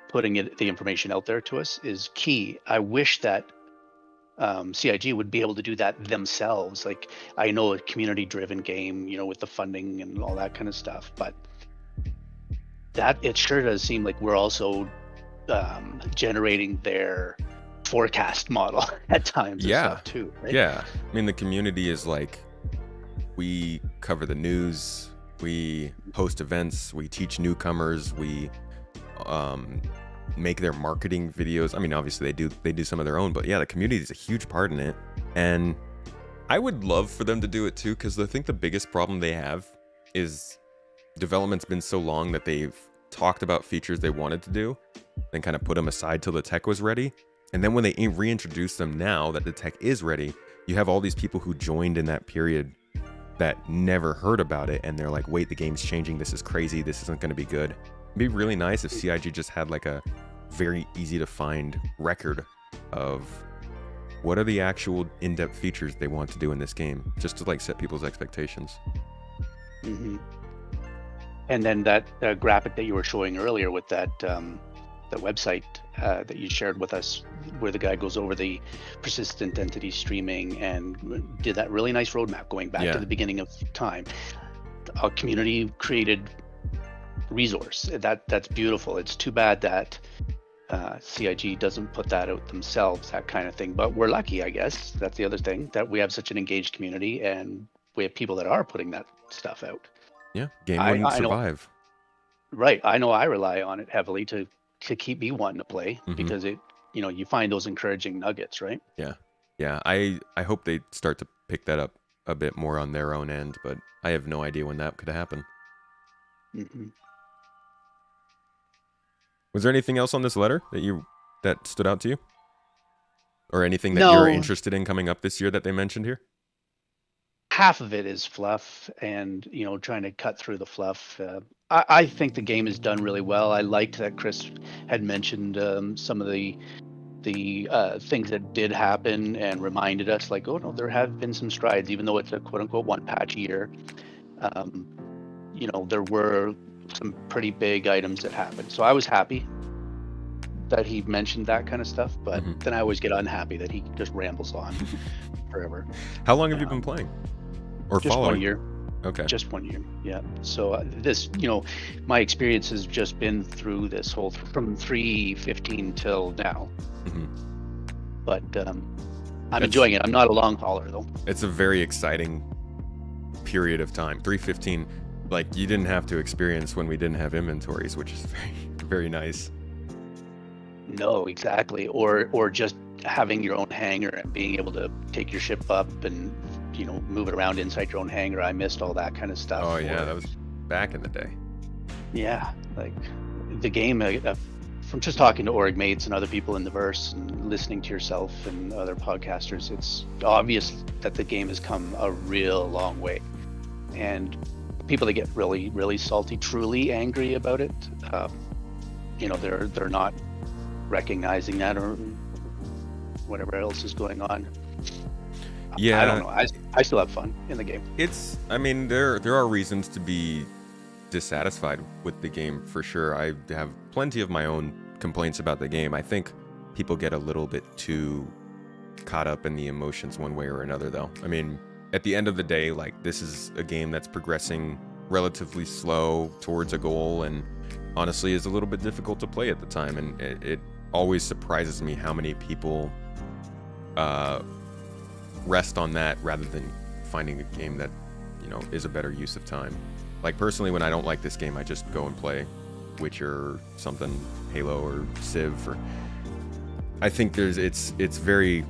putting the information out there to us is key. I wish that CIG would be able to do that themselves. Like, I know a community-driven game, with the funding and all that kind of stuff, but that it sure does seem like we're also generating their forecast model at times and stuff too, right? Yeah. I mean, the community is like, we cover the news, we host events, we teach newcomers, we make their marketing videos. I mean, obviously they do some of their own, but yeah, the community is a huge part in it. And I would love for them to do it too, because I think the biggest problem they have is development's been so long that they've talked about features they wanted to do, then kind of put them aside till the tech was ready. And then when they reintroduce them now that the tech is ready, you have all these people who joined in that period that never heard about it, and they're like, wait, the game's changing, this is crazy, this isn't going to be good. It'd be really nice if CIG just had like a very easy to find record of what are the actual in-depth features they want to do in this game, just to like set people's expectations. Mm-hmm. And then that graphic that you were showing earlier with that website that you shared with us, where the guy goes over the persistent entity streaming and did that really nice roadmap going back to the beginning of time. A community created resource. That's beautiful. It's too bad that CIG doesn't put that out themselves, that kind of thing. But we're lucky, I guess. That's the other thing, that we have such an engaged community and we have people that are putting that stuff out. Yeah, game wouldn't survive. Right. I know I rely on it heavily to keep me wanting to play, because it, you find those encouraging nuggets, right? Yeah. I hope they start to pick that up a bit more on their own end, but I have no idea when that could happen. Mm-hmm. Was there anything else on this letter that stood out to you, or anything that you're interested in coming up this year that they mentioned here? Half of it is fluff and, trying to cut through the fluff. I think the game is done really well. I liked that Chris had mentioned some of the things that did happen and reminded us, like, oh no, there have been some strides, even though it's a quote unquote one patch a year. There were some pretty big items that happened. So I was happy that he mentioned that kind of stuff, but then I always get unhappy that he just rambles on forever. How long have you been playing? Or just following? 1 year. Okay. Just 1 year. Yeah. So this, my experience has just been through this whole, from 3.15 till now. But I'm enjoying it. I'm not a long hauler though. It's a very exciting period of time. 3.15, like, you didn't have to experience when we didn't have inventories, which is very, very nice. No, exactly. Or just having your own hangar and being able to take your ship up and move it around inside your own hangar. I missed all that kind of stuff. Oh yeah, that was back in the day. Yeah, like the game from just talking to org mates and other people in the verse and listening to yourself and other podcasters, it's obvious that the game has come a real long way. And people that get really, really salty, truly angry about it, you know, they're not recognizing that or whatever else is going on. Yeah, I don't know. I still have fun in the game. I mean, there are reasons to be dissatisfied with the game for sure. I have plenty of my own complaints about the game. I think people get a little bit too caught up in the emotions one way or another, though. I mean, at the end of the day, like, this is a game that's progressing relatively slow towards a goal, and honestly is a little bit difficult to play at the time. And it always surprises me how many people rest on that rather than finding a game that, you know, is a better use of time. Like, personally, when I don't like this game, I just go and play Witcher or something, Halo or Civ. Or I think it's very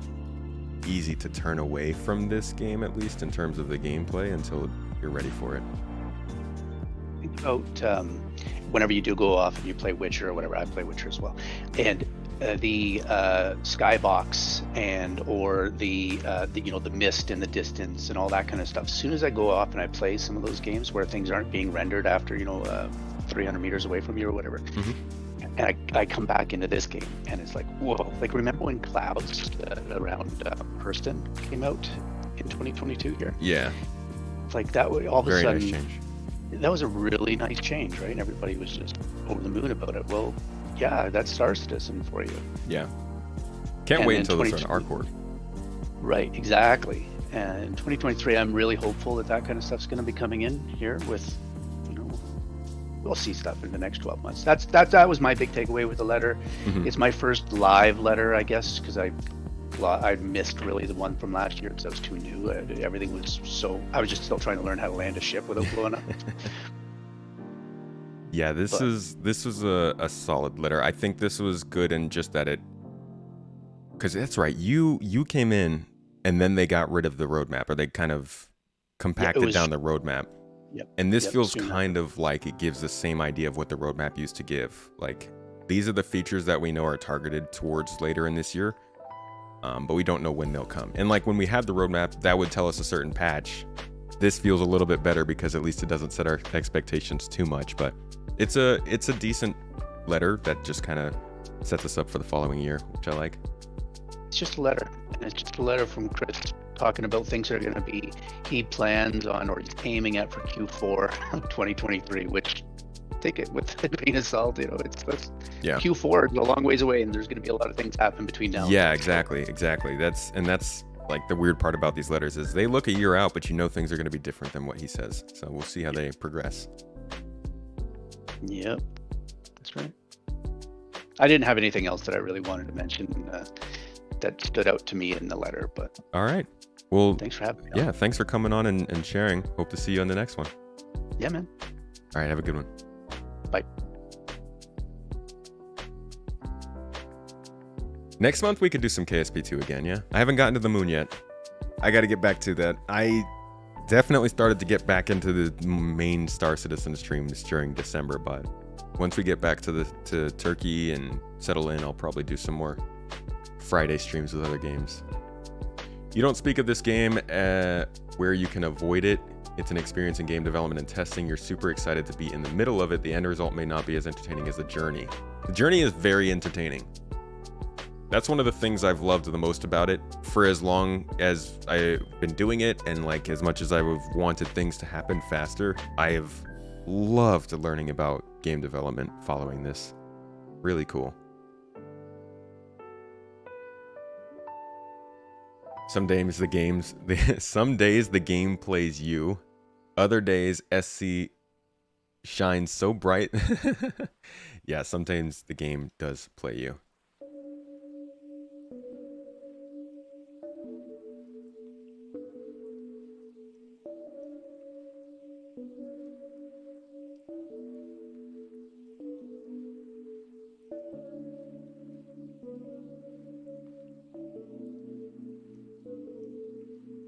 easy to turn away from this game, at least in terms of the gameplay, until you're ready for it. Think about whenever you do go off and you play Witcher or whatever. I play Witcher as well, and the skybox and or the you know, the mist in the distance and all that kind of stuff. As soon as I go off and I play some of those games where things aren't being rendered after, you know, 300 meters away from you or whatever, and I come back into this game and it's like, whoa! Like, remember when Clouds around Hurston came out in 2022 here? Yeah, It's like that way all of a very sudden. nice change. That was a really nice change, right? And everybody was just over the moon about it. Well, yeah, that's Star Citizen for you. Yeah, can't And wait then until they start Arcor. Right, exactly. And in 2023, I'm really hopeful that that kind of stuff's going to be coming in here with, you know, we'll see stuff in the next 12 months. That was my big takeaway with the letter. It's my first live letter, I guess, because I missed really the one from last year because I was too new. Everything was I was just still trying to learn how to land a ship without blowing up. Yeah, this was a solid letter. I think this was good in just that because that's right. You came in and then they got rid of the roadmap, or they kind of compacted down the roadmap. Yep. And this feels kind of like it gives the same idea of what the roadmap used to give. Like, these are the features that we know are targeted towards later in this year, but we don't know when they'll come. And like, when we had the roadmap, that would tell us a certain patch. This feels a little bit better because at least it doesn't set our expectations too much. But it's a decent letter that just kind of sets us up for the following year, which I like. It's just a letter, and it's just a letter from Chris talking about things that are going to be he plans on or he's aiming at for Q4 2023, which, take it with a grain of salt. You know, that's Q4 is a long ways away, and there's going to be a lot of things happen between now. Yeah, exactly. That's like the weird part about these letters is they look a year out, but you know things are going to be different than what he says. So we'll see how they progress. Yep, that's right. I didn't have anything else that I really wanted to mention that stood out to me in the letter, but all right. Well, thanks for having me. Yeah, thanks for coming on and sharing. Hope to see you on the next one. Yeah, man. All right, have a good one. Bye. Next month we could do some KSP2 again, yeah? I haven't gotten to the moon yet. I got to get back to that. I definitely started to get back into the main Star Citizen streams during December, but once we get back to Turkey and settle in, I'll probably do some more Friday streams with other games. You don't speak of this game where you can avoid it. It's an experience in game development and testing. You're super excited to be in the middle of it. The end result may not be as entertaining as the journey. The journey is very entertaining. That's one of the things I've loved the most about it. For as long as I've been doing it, and like as much as I have wanted things to happen faster, I have loved learning about game development following this. Really cool. Some days the game plays you. Other days SC shines so bright. Yeah, sometimes the game does play you.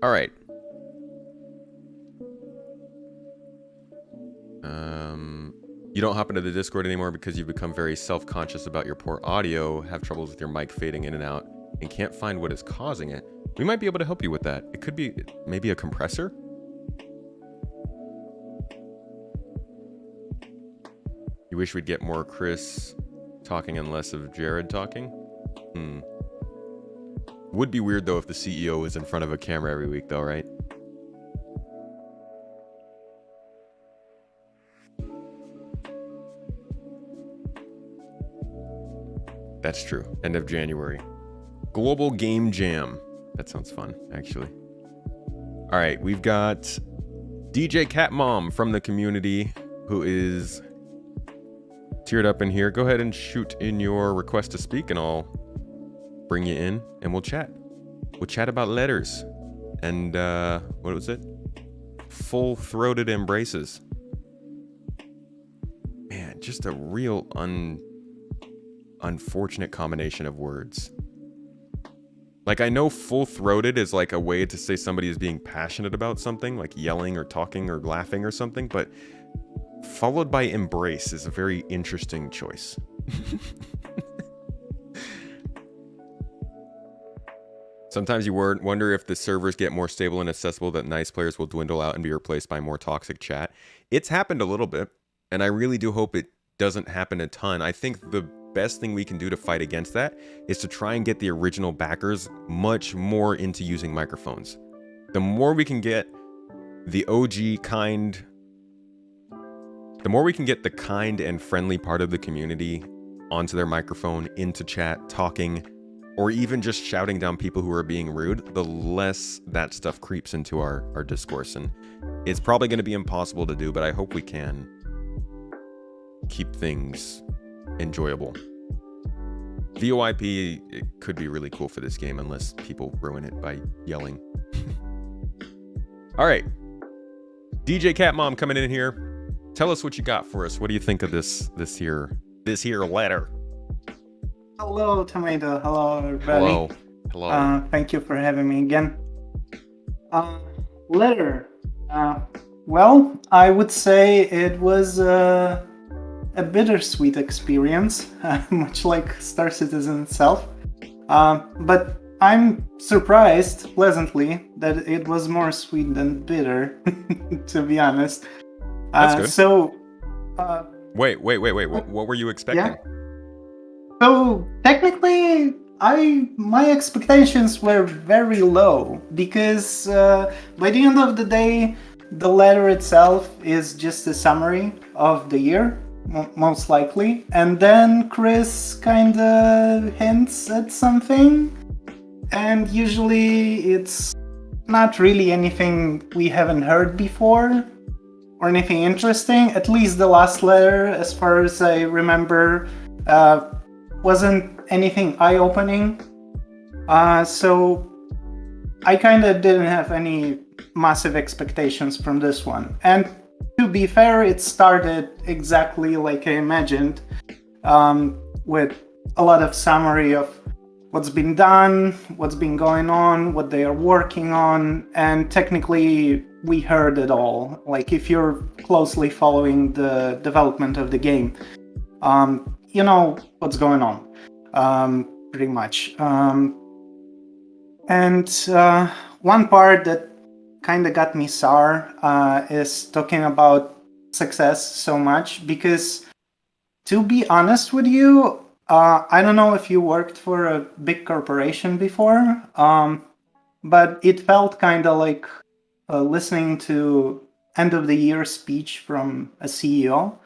All right. You don't hop into the Discord anymore because you've become very self-conscious about your poor audio, have troubles with your mic fading in and out, and can't find what is causing it. We might be able to help you with that. It could be maybe a compressor. You wish we'd get more Chris talking and less of Jared talking? Would be weird though if the CEO was in front of a camera every week though, right? That's true. End of January. Global Game Jam. That sounds fun, actually. All right, we've got DJ Cat Mom from the community who is tiered up in here. Go ahead and shoot in your request to speak and I'll bring you in and we'll chat. We'll chat about letters and what was it? Full-throated embraces. Man, just a real unfortunate combination of words. Like, I know full-throated is like a way to say somebody is being passionate about something, like yelling or talking or laughing or something, but followed by embrace is a very interesting choice. Sometimes you wonder if the servers get more stable and accessible that nice players will dwindle out and be replaced by more toxic chat. It's happened a little bit, and I really do hope it doesn't happen a ton. I think the best thing we can do to fight against that is to try and get the original backers much more into using microphones. The more we can get the OG kind, the more we can get the kind and friendly part of the community onto their microphone, into chat, talking, or even just shouting down people who are being rude, the less that stuff creeps into our discourse. And it's probably going to be impossible to do, but I hope we can keep things enjoyable. VoIP, it could be really cool for this game unless people ruin it by yelling. All right. DJ Cat Mom coming in here. Tell us what you got for us. What do you think of this here letter? Hello, Tomato. Hello, everybody. Hello. Thank you for having me again. Letter. Well, I would say it was a bittersweet experience, much like Star Citizen itself. But I'm surprised, pleasantly, that it was more sweet than bitter, to be honest. That's good. So, Wait. What were you expecting? Yeah. So technically, my expectations were very low because by the end of the day, the letter itself is just a summary of the year, most likely, and then Chris kind of hints at something, and usually it's not really anything we haven't heard before or anything interesting. At least the last letter, as far as I remember, wasn't anything eye-opening, so I kind of didn't have any massive expectations from this one. And to be fair, it started exactly like I imagined, with a lot of summary of what's been done, what's been going on, what they are working on, and technically we heard it all. Like, if you're closely following the development of the game, you know what's going on, pretty much. And one part that kind of got me sour is talking about success so much, because to be honest with you, I don't know if you worked for a big corporation before, but it felt kind of like listening to end of the year speech from a CEO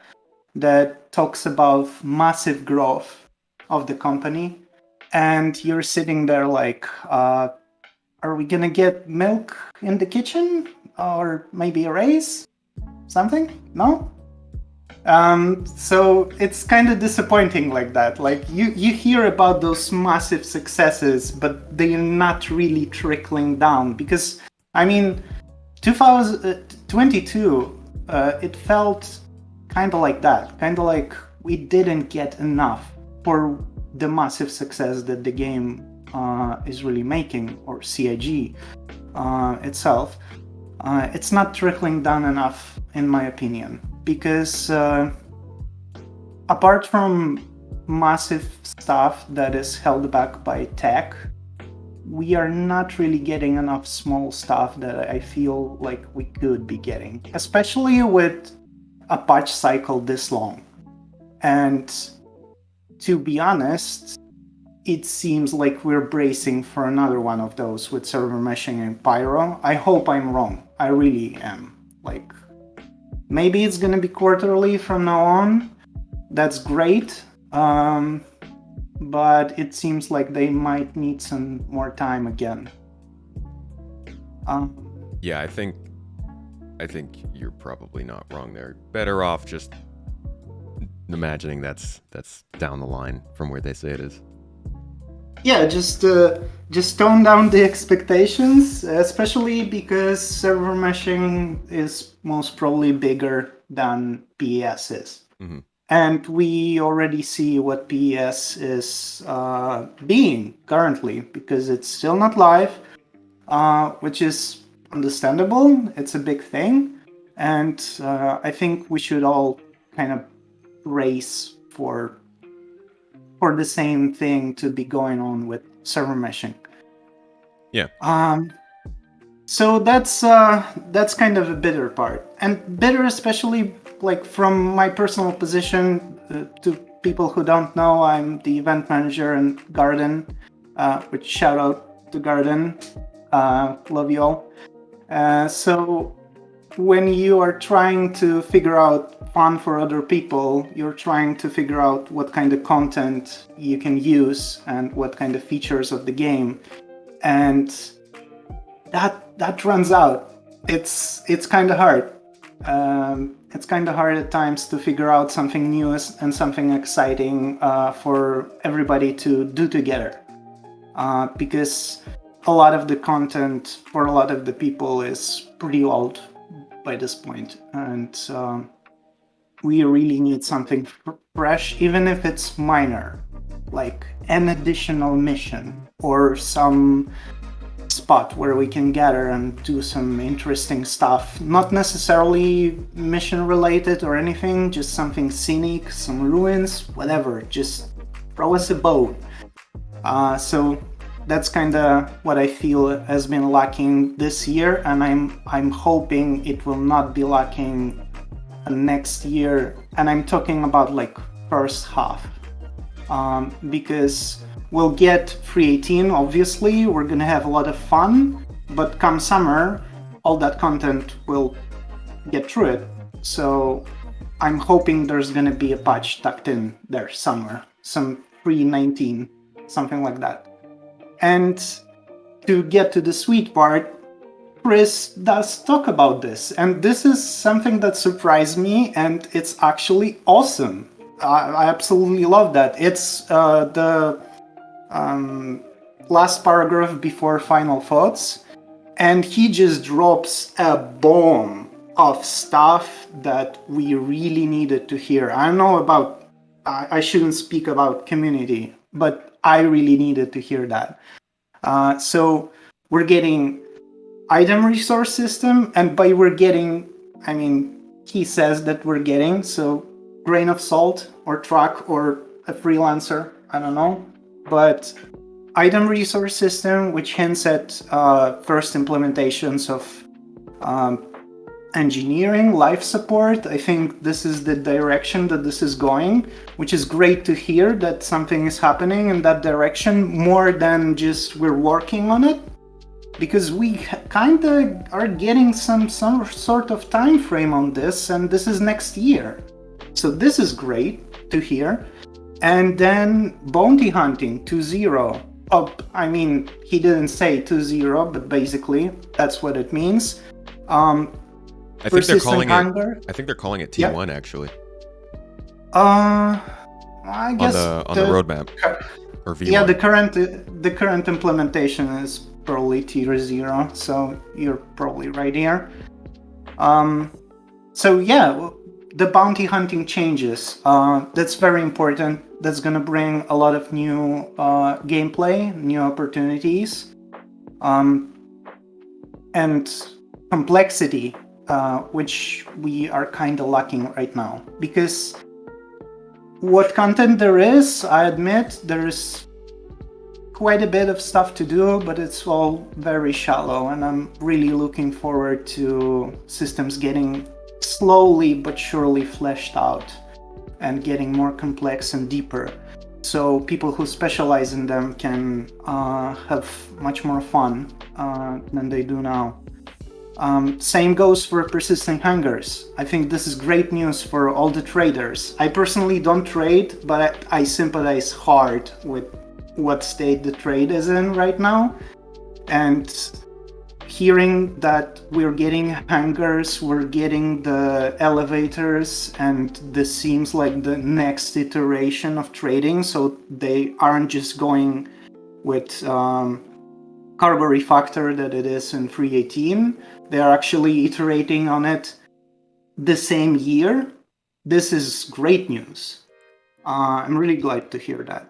that talks about massive growth of the company, and you're sitting there like, are we gonna get milk in the kitchen, or maybe a raise, something? No. So it's kind of disappointing like that. Like, you hear about those massive successes, but they're not really trickling down, because I mean 2022 it felt kind of like that, kind of like we didn't get enough for the massive success that the game is really making, or CIG itself. It's not trickling down enough, in my opinion, because apart from massive stuff that is held back by tech, we are not really getting enough small stuff that I feel like we could be getting, especially with a patch cycle this long. And to be honest, it seems like we're bracing for another one of those with server meshing and Pyro. I hope I'm wrong. I really am. Like, maybe it's gonna be quarterly from now on. That's great. But it seems like they might need some more time again. Yeah, I think you're probably not wrong there. Better off just imagining that's down the line from where they say it is. Yeah, just tone down the expectations, especially because server meshing is most probably bigger than PES is. Mm-hmm. And we already see what PES is being currently, because it's still not live, which is understandable. It's a big thing. And I think we should all kind of race for the same thing to be going on with server meshing. Yeah. So that's kind of a bitter part, and bitter especially like from my personal position. To people who don't know, I'm the event manager in Garden, which shout out to Garden. Love you all. So when you are trying to figure out fun for other people, you're trying to figure out what kind of content you can use and what kind of features of the game, and that runs out. It's kind of hard. It's kind of hard at times to figure out something new and something exciting for everybody to do together, because a lot of the content for a lot of the people is pretty old by this point, and we really need something fresh, even if it's minor, like an additional mission or some spot where we can gather and do some interesting stuff, not necessarily mission related or anything, just something scenic, some ruins, whatever, just throw us a bone. So that's kind of what I feel has been lacking this year, and I'm hoping it will not be lacking next year, and I'm talking about like first half, because we'll get 318, obviously, we're gonna have a lot of fun, but come summer, all that content will get through it. So I'm hoping there's gonna be a patch tucked in there somewhere, some 319, something like that. And to get to the sweet part, Chris does talk about this, and this is something that surprised me, and it's actually awesome. I absolutely love that. It's the last paragraph before final thoughts, and he just drops a bomb of stuff that we really needed to hear. I don't know about, I shouldn't speak about community, but I really needed to hear that. So we're getting item resource system, and by we're getting, I mean, he says that we're getting, so grain of salt or truck or a freelancer, I don't know, but item resource system, which hints at first implementations of engineering, life support. I think this is the direction that this is going, which is great to hear that something is happening in that direction, more than just we're working on it, because we kind of are getting some sort of time frame on this, and this is next year. So this is great to hear. And then bounty hunting 2.0. Oh, I mean, he didn't say 2.0, but basically that's what it means. I think they're calling hunger. it. I think they're calling it T1 actually. I guess on the roadmap or V1. Yeah, the current implementation is probably tier 0, so you're probably right here. So yeah, the bounty hunting changes. That's very important. That's gonna bring a lot of new gameplay, new opportunities, and complexity, which we are kind of lacking right now. Because what content there is, I admit there's quite a bit of stuff to do, but it's all very shallow, and I'm really looking forward to systems getting slowly but surely fleshed out and getting more complex and deeper, so people who specialize in them can have much more fun than they do now. Same goes for persistent hangers. I think this is great news for all the traders. I personally don't trade, but I sympathize hard with what state the trade is in right now. And hearing that we're getting hangers, we're getting the elevators, and this seems like the next iteration of trading, so they aren't just going with cargo refactor that it is in 3.18. They're actually iterating on it the same year. This is great news. I'm really glad to hear that.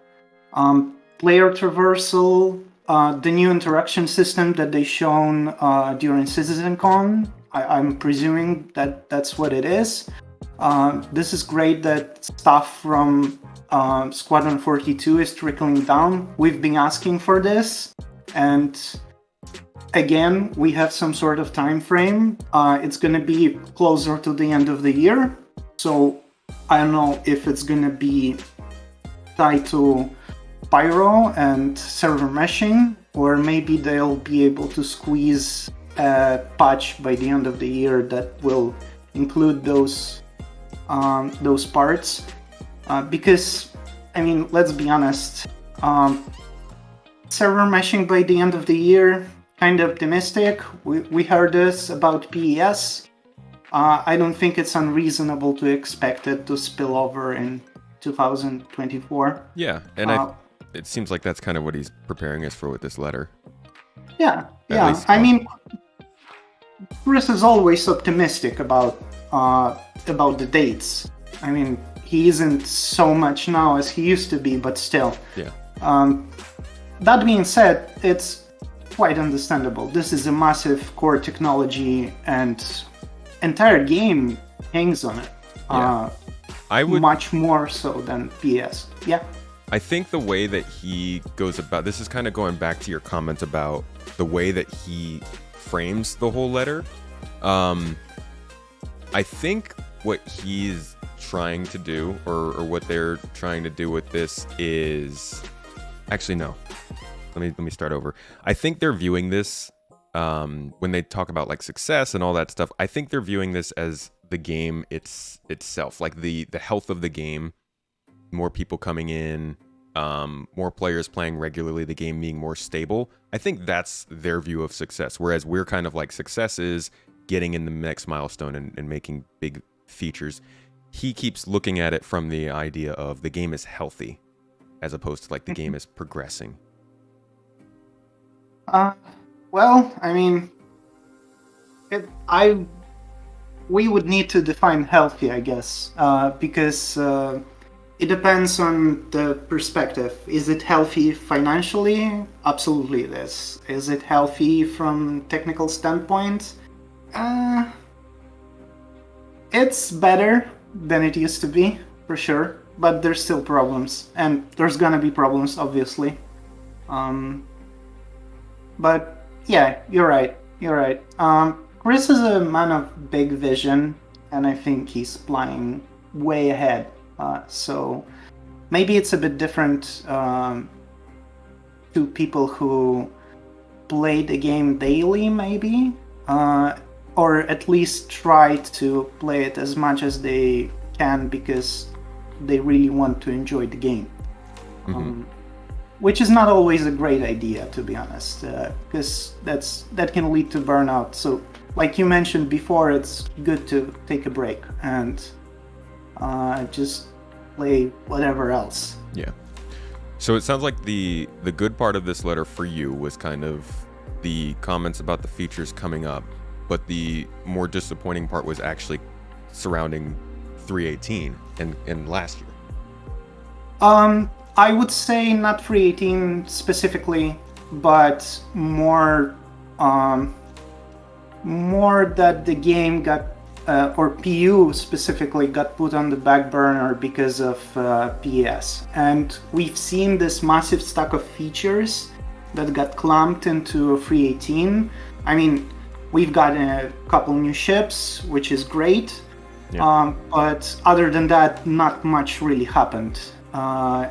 Player traversal, the new interaction system that they shown during CitizenCon, I'm presuming that that's what it is. This is great that stuff from Squadron 42 is trickling down. We've been asking for this, and again, we have some sort of time frame. It's going to be closer to the end of the year, so I don't know if it's going to be tied to Pyro and server meshing, or maybe they'll be able to squeeze a patch by the end of the year that will include those parts. Because, I mean, let's be honest, server meshing by the end of the year, kind of optimistic. We heard this about PES. I don't think it's unreasonable to expect it to spill over in 2024. Yeah, and it seems like that's kind of what he's preparing us for with this letter. Yeah. I mean, Chris is always optimistic about the dates. I mean, he isn't so much now as he used to be, but still. Yeah. That being said, it's quite understandable. This is a massive core technology, and entire game hangs on it. Yeah. I would much more so than PS. Yeah. I think the way that he goes about this is kind of going back to your comments about the way that he frames the whole letter. I think what he's trying to do, or what they're trying to do with this is actually no. Let me start over. I think they're viewing this when they talk about like success and all that stuff. I think they're viewing this as the game itself, like the health of the game. More people coming in, more players playing regularly, the game being more stable. I think that's their view of success. Whereas we're kind of like, success is getting in the next milestone and making big features. He keeps looking at it from the idea of the game is healthy, as opposed to like the game is progressing. Well, I mean, we would need to define healthy, I guess, because it depends on the perspective. Is it healthy financially? Absolutely it is. Is it healthy from technical standpoint? It's better than it used to be, for sure, but there's still problems, and there's gonna be problems, obviously. But yeah, you're right. Chris is a man of big vision, and I think he's planning way ahead. So maybe it's a bit different to people who play the game daily, maybe, or at least try to play it as much as they can because they really want to enjoy the game. Which is not always a great idea, to be honest, because that can lead to burnout. So, like you mentioned before, it's good to take a break and just play whatever else. Yeah. So it sounds like the good part of this letter for you was kind of the comments about the features coming up, but the more disappointing part was actually surrounding 3.18 and last year. I would say not 3.18 specifically, but more that the game got or PU specifically, got put on the back burner because of PES. And we've seen this massive stack of features that got clumped into 3.18. I mean, we've got a couple new ships, which is great. Yeah. But other than that, not much really happened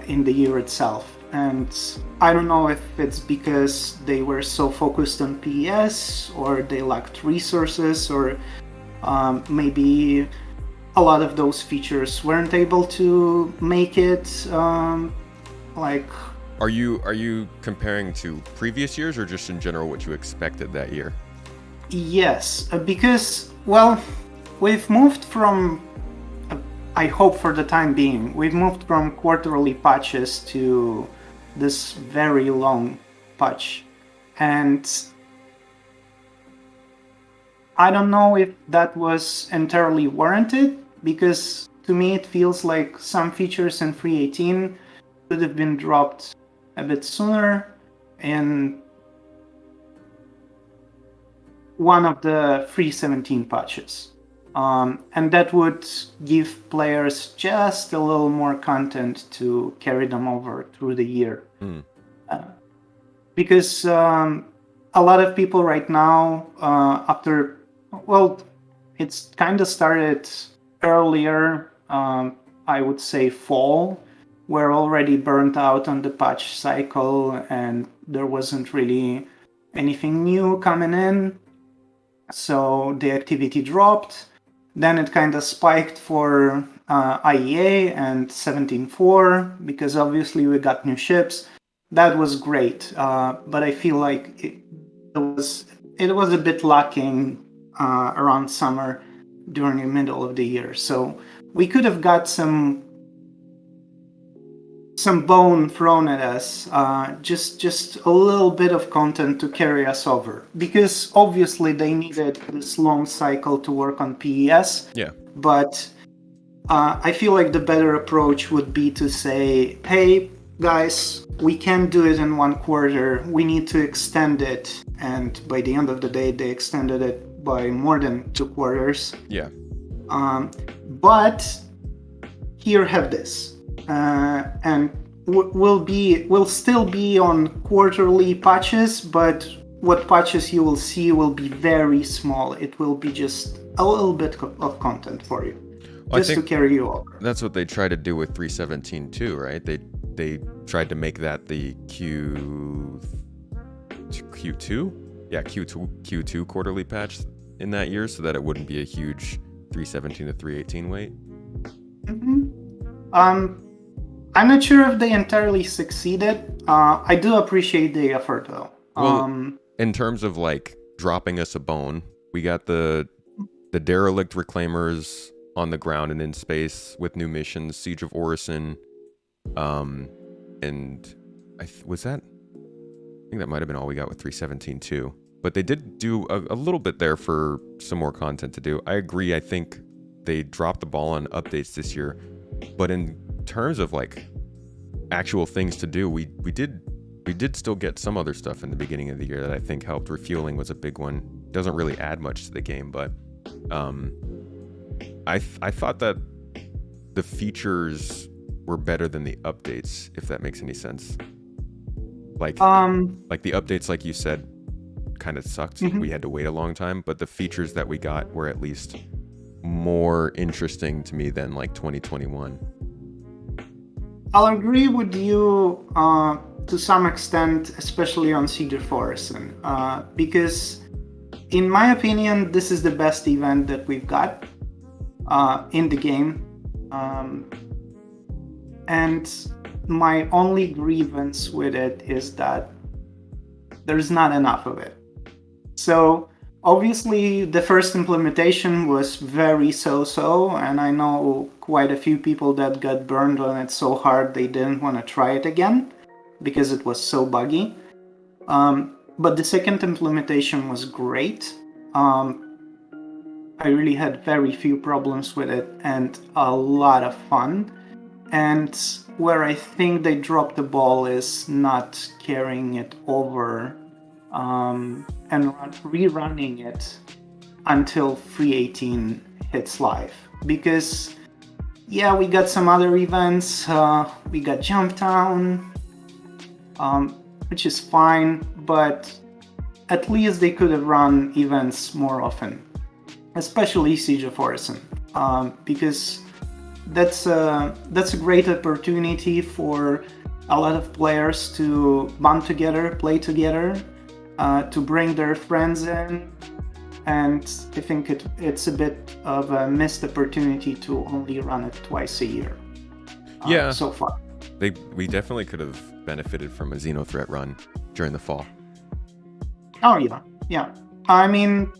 in the year itself. And I don't know if it's because they were so focused on PES, or they lacked resources, or maybe a lot of those features weren't able to make it like... Are you comparing to previous years, or just in general what you expected that year? Yes, because, well, we've moved from, I hope for the time being, we've moved from quarterly patches to this very long patch. And I don't know if that was entirely warranted, because to me it feels like some features in 3.18 could have been dropped a bit sooner in one of the 3.17 patches. And that would give players just a little more content to carry them over through the year. Because a lot of people right now, it's kind of started earlier, I would say fall, were already burnt out on the patch cycle, and there wasn't really anything new coming in. So the activity dropped. Then it kind of spiked for IEA and 17.4, because obviously we got new ships. That was great, but I feel like it was a bit lacking around summer, during the middle of the year. So we could have got some bone thrown at us, just a little bit of content to carry us over, because obviously they needed this long cycle to work on PES. Yeah. But I feel like the better approach would be to say, hey guys, we can't do it in 1 quarter, we need to extend it. And by the end of the day, they extended it by more than 2 quarters. Yeah. But here, have this. And we'll still be on quarterly patches, but what patches you will see will be very small. It will be just a little bit of content for you, just to carry you over. That's what they tried to do with 3.17 too, right? They tried to make that the Q2, yeah, Q2 quarterly patch in that year, so that it wouldn't be a huge 3.17 to 3.18 wait. I'm not sure if they entirely succeeded. I do appreciate the effort, though. Well, in terms of like dropping us a bone, we got the derelict reclaimers on the ground and in space with new missions, Siege of Orison, and I think that might have been all we got with 3.17 too. But they did do a little bit there for some more content to do. I agree. I think they dropped the ball on updates this year, but in terms of like actual things to do, we did still get some other stuff in the beginning of the year that I think helped. Refueling was a big one. Doesn't really add much to the game, but I thought that the features were better than the updates, if that makes any sense. Like the updates, like you said, kind of sucked. We had to wait a long time, but the features that we got were at least more interesting to me than like 2021. I'll agree with you to some extent, especially on Siege of Orison, because in my opinion, this is the best event that we've got in the game. And my only grievance with it is that there's not enough of it. So obviously the first implementation was very so-so, and I know quite a few people that got burned on it so hard they didn't want to try it again because it was so buggy. But the second implementation was great. I really had very few problems with it and a lot of fun. And where I think they dropped the ball is not carrying it over and rerunning it until 3.18 hits live. Because, yeah, we got some other events. We got Jumptown, which is fine, but at least they could have run events more often, especially Siege of Orison, because that's a great opportunity for a lot of players to bond together, play together, to bring their friends in, and I think it's a bit of a missed opportunity to only run it twice a year. So far. We definitely could have benefited from a Xenothreat run during the fall. Oh yeah. I mean,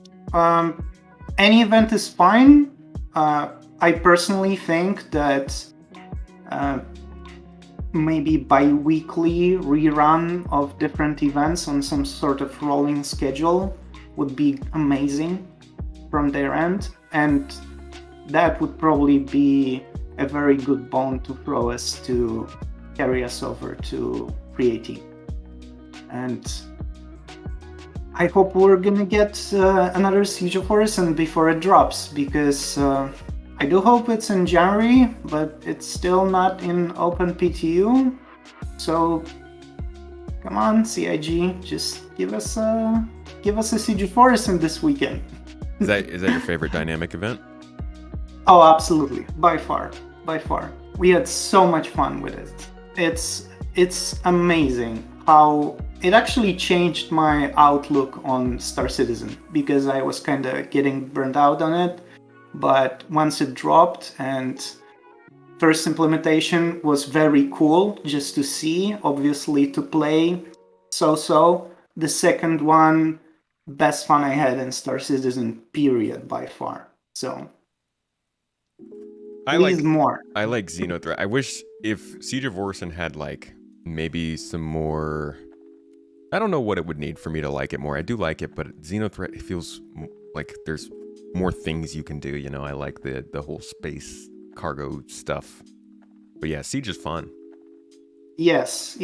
any event is fine. I personally think that maybe bi-weekly rerun of different events on some sort of rolling schedule would be amazing from their end, and that would probably be a very good bone to throw us to carry us over to pre-18. And I hope we're gonna get another Siege of Orison before it drops, because I do hope it's in January, but it's still not in open PTU. So come on, CIG, just give us a Siege of Orison this weekend. Is that your favorite dynamic event? Oh, absolutely, by far. We had so much fun with it. It's amazing how it actually changed my outlook on Star Citizen, because I was kind of getting burned out on it. But once it dropped, and first implementation was very cool just to see, obviously to play, so. The second one, best fun I had in Star Citizen, period, by far. So I please more. I like Xenothreat. I wish if Siege of Orison had like maybe some more. I don't know what it would need for me to like it more. I do like it, but Xenothreat, it feels like there's more things you can do. You know, I like the whole space cargo stuff. But yeah, Siege is fun. Yes.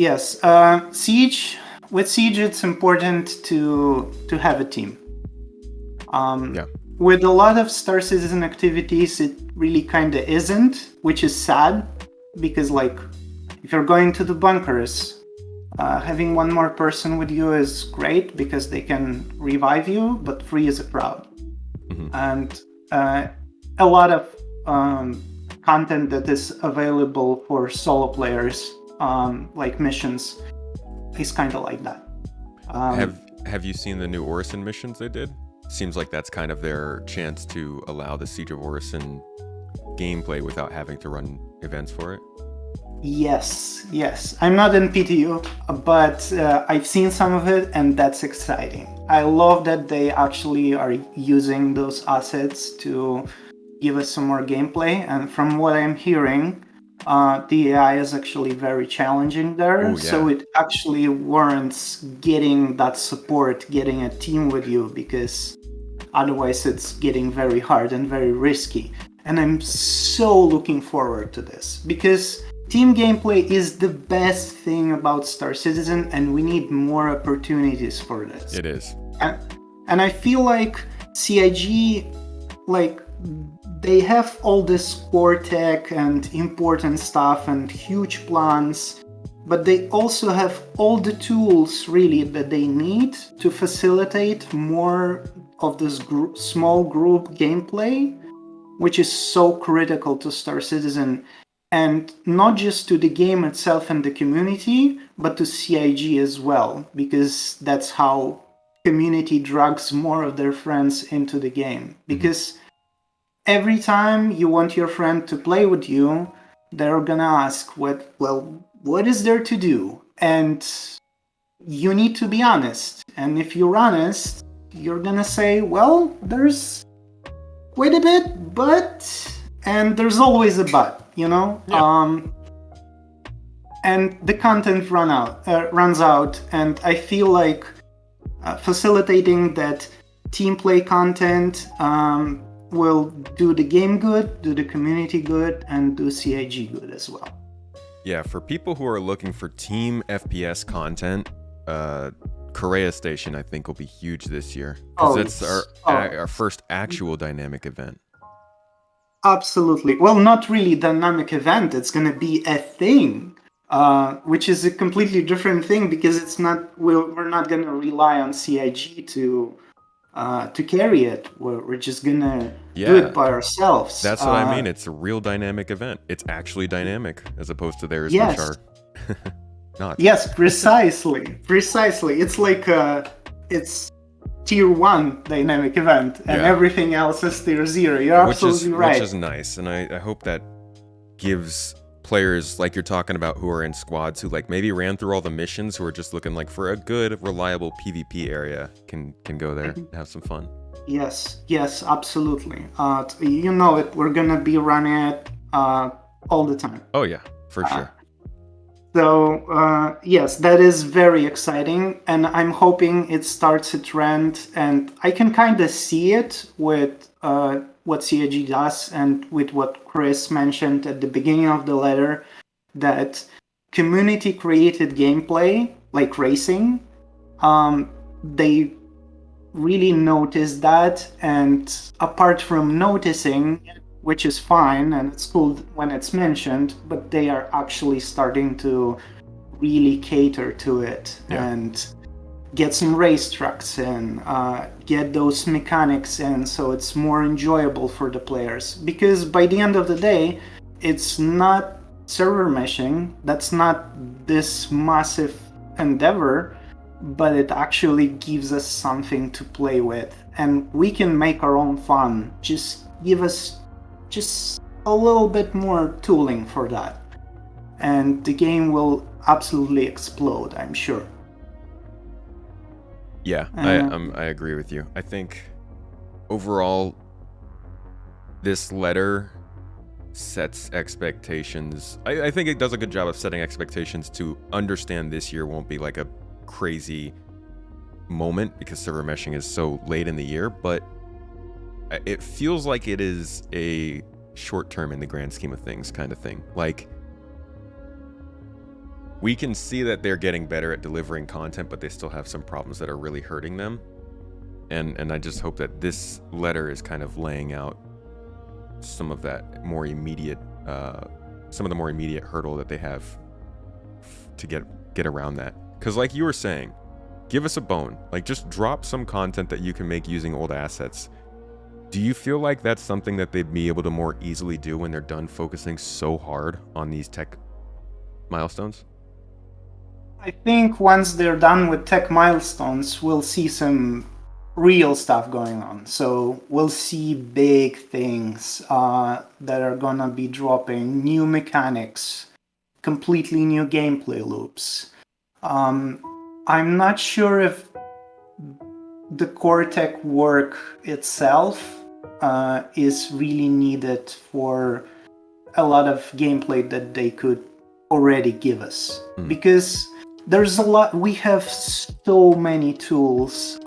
Siege. With Siege, it's important to have a team. With a lot of Star Citizen activities, it really kind of isn't, which is sad, because like if you're going to the bunkers, having one more person with you is great because they can revive you, but 3 is a crowd. Mm-hmm. And a lot of content that is available for solo players, like missions, is kind of like that. Have you seen the new Orison missions they did? Seems like that's kind of their chance to allow the Siege of Orison gameplay without having to run events for it. Yes. I'm not in PTU, but I've seen some of it, and that's exciting. I love that they actually are using those assets to give us some more gameplay, and from what I'm hearing, the AI is actually very challenging there. Ooh, yeah. So it actually warrants getting that support, getting a team with you, because otherwise it's getting very hard and very risky. And I'm so looking forward to this, because team gameplay is the best thing about Star Citizen, and we need more opportunities for this. It is. And I feel like CIG, like, they have all this core tech and important stuff and huge plans, but they also have all the tools really that they need to facilitate more of this small group gameplay, which is so critical to Star Citizen, and not just to the game itself and the community, but to CIG as well, because that's how community drags more of their friends into the game. Because every time you want your friend to play with you, they're gonna ask, what is there to do? And you need to be honest. And if you're honest, you're gonna say, well, there's quite a bit, but... And there's always a but, you know? Yeah. And the content runs out, and I feel like facilitating that team play content will do the game good, do the community good, and do CIG good as well. Yeah, for people who are looking for team FPS content, Korea Station I think will be huge this year, because it's our first actual dynamic event. Absolutely. Well, not really dynamic event. It's going to be a thing, which is a completely different thing because it's not. We're not going to rely on CIG to carry it. We're just going to do it by ourselves. That's what I mean. It's a real dynamic event. It's actually dynamic as opposed to theirs, yes. which are not. Yes, precisely. Precisely. It's like it's tier 1 dynamic event and everything else is tier 0. You're absolutely right. Which is nice, and I hope that gives players like you're talking about who are in squads who like maybe ran through all the missions who are just looking like for a good reliable PvP area can go there and have some fun. Yes, absolutely. You know it. We're gonna be running it all the time. Oh yeah, for sure. So yes, that is very exciting, and I'm hoping it starts a trend, and I can kind of see it with what CIG does and with what Chris mentioned at the beginning of the letter, that community-created gameplay, like racing, they really notice that, and apart from noticing, which is fine and it's cool when it's mentioned, but they are actually starting to really cater to it and get some racetracks in, get those mechanics in so it's more enjoyable for the players. Because by the end of the day, it's not server meshing, that's not this massive endeavor, but it actually gives us something to play with. And we can make our own fun. Just give us just a little bit more tooling for that, and the game will absolutely explode, I'm sure. Yeah, I agree with you. I think overall this letter sets expectations. I think it does a good job of setting expectations to understand this year won't be like a crazy moment because server meshing is so late in the year, but it feels like it is a short term in the grand scheme of things kind of thing. Like, we can see that they're getting better at delivering content, but they still have some problems that are really hurting them. And I just hope that this letter is kind of laying out some of that more immediate, some of the more immediate hurdle that they have to get around that. Because like you were saying, give us a bone. Like, just drop some content that you can make using old assets. Do you feel like that's something that they'd be able to more easily do when they're done focusing so hard on these tech milestones? I think once they're done with tech milestones, we'll see some real stuff going on. So we'll see big things that are gonna be dropping, new mechanics, completely new gameplay loops. I'm not sure if the core tech work itself is really needed for a lot of gameplay that they could already give us. Because there's a lot, we have so many tools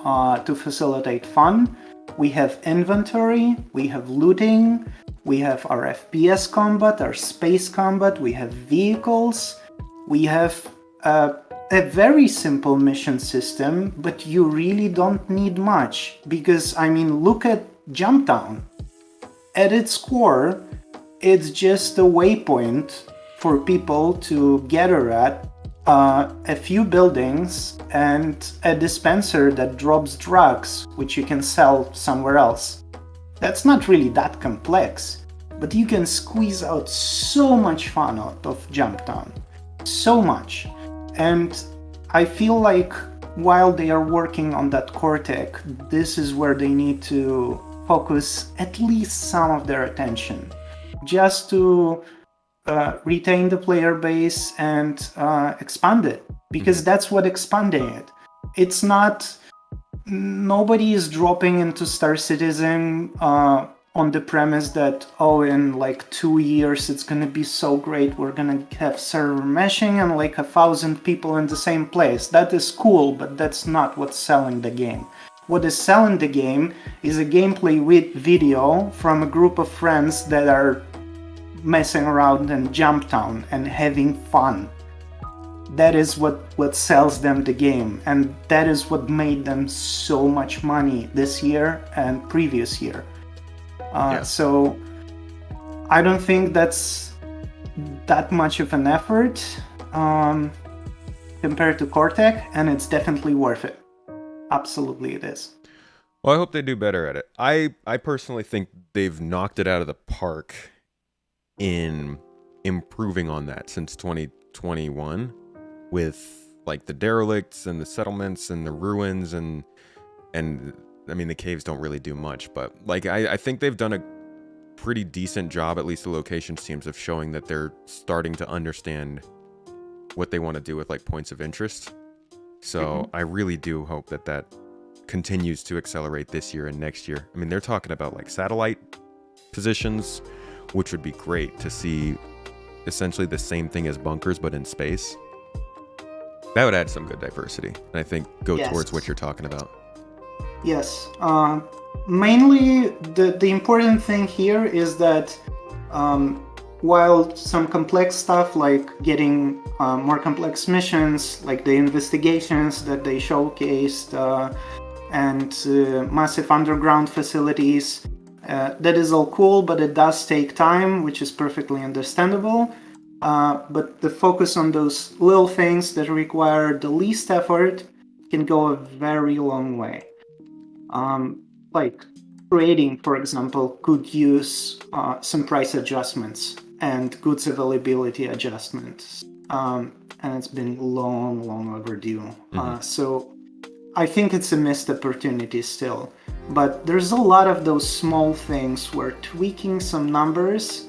to facilitate fun. We have inventory, we have looting, we have our FPS combat, our space combat, we have vehicles, we have a very simple mission system, but you really don't need much. Because, I mean, look at Jumptown. At its core, it's just a waypoint for people to gather at, a few buildings, and a dispenser that drops drugs, which you can sell somewhere else. That's not really that complex, but you can squeeze out so much fun out of Jumptown. So much. And I feel like while they are working on that core tech, this is where they need to focus at least some of their attention, just to retain the player base and expand it, because that's what expanding it. It's not, nobody is dropping into Star Citizen on the premise that, oh, in like 2 years it's gonna be so great, we're gonna have server meshing and like 1,000 people in the same place. That is cool, but that's not what's selling the game. What is selling the game is a gameplay with video from a group of friends that are messing around in Jumptown and having fun. That is what sells them the game, and that is what made them so much money this year and previous year. So I don't think that's that much of an effort compared to Cortec, and it's definitely worth it. Absolutely it is. Well, I hope they do better at it. I personally think they've knocked it out of the park in improving on that since 2021 with like the derelicts and the settlements and the ruins and I mean the caves don't really do much, but like I think they've done a pretty decent job, at least the locations teams, of showing that they're starting to understand what they want to do with like points of interest. So I really do hope that continues to accelerate this year and next year. I mean, they're talking about like satellite positions, which would be great to see, essentially the same thing as bunkers but in space. That would add some good diversity, and I think go towards what you're talking about. Yes. Mainly, the important thing here is that while some complex stuff like getting more complex missions, like the investigations that they showcased, and massive underground facilities, that is all cool, but it does take time, which is perfectly understandable. But the focus on those little things that require the least effort can go a very long way. Like trading, for example, could use some price adjustments and goods availability adjustments. And it's been long overdue. So I think it's a missed opportunity still. But there's a lot of those small things where tweaking some numbers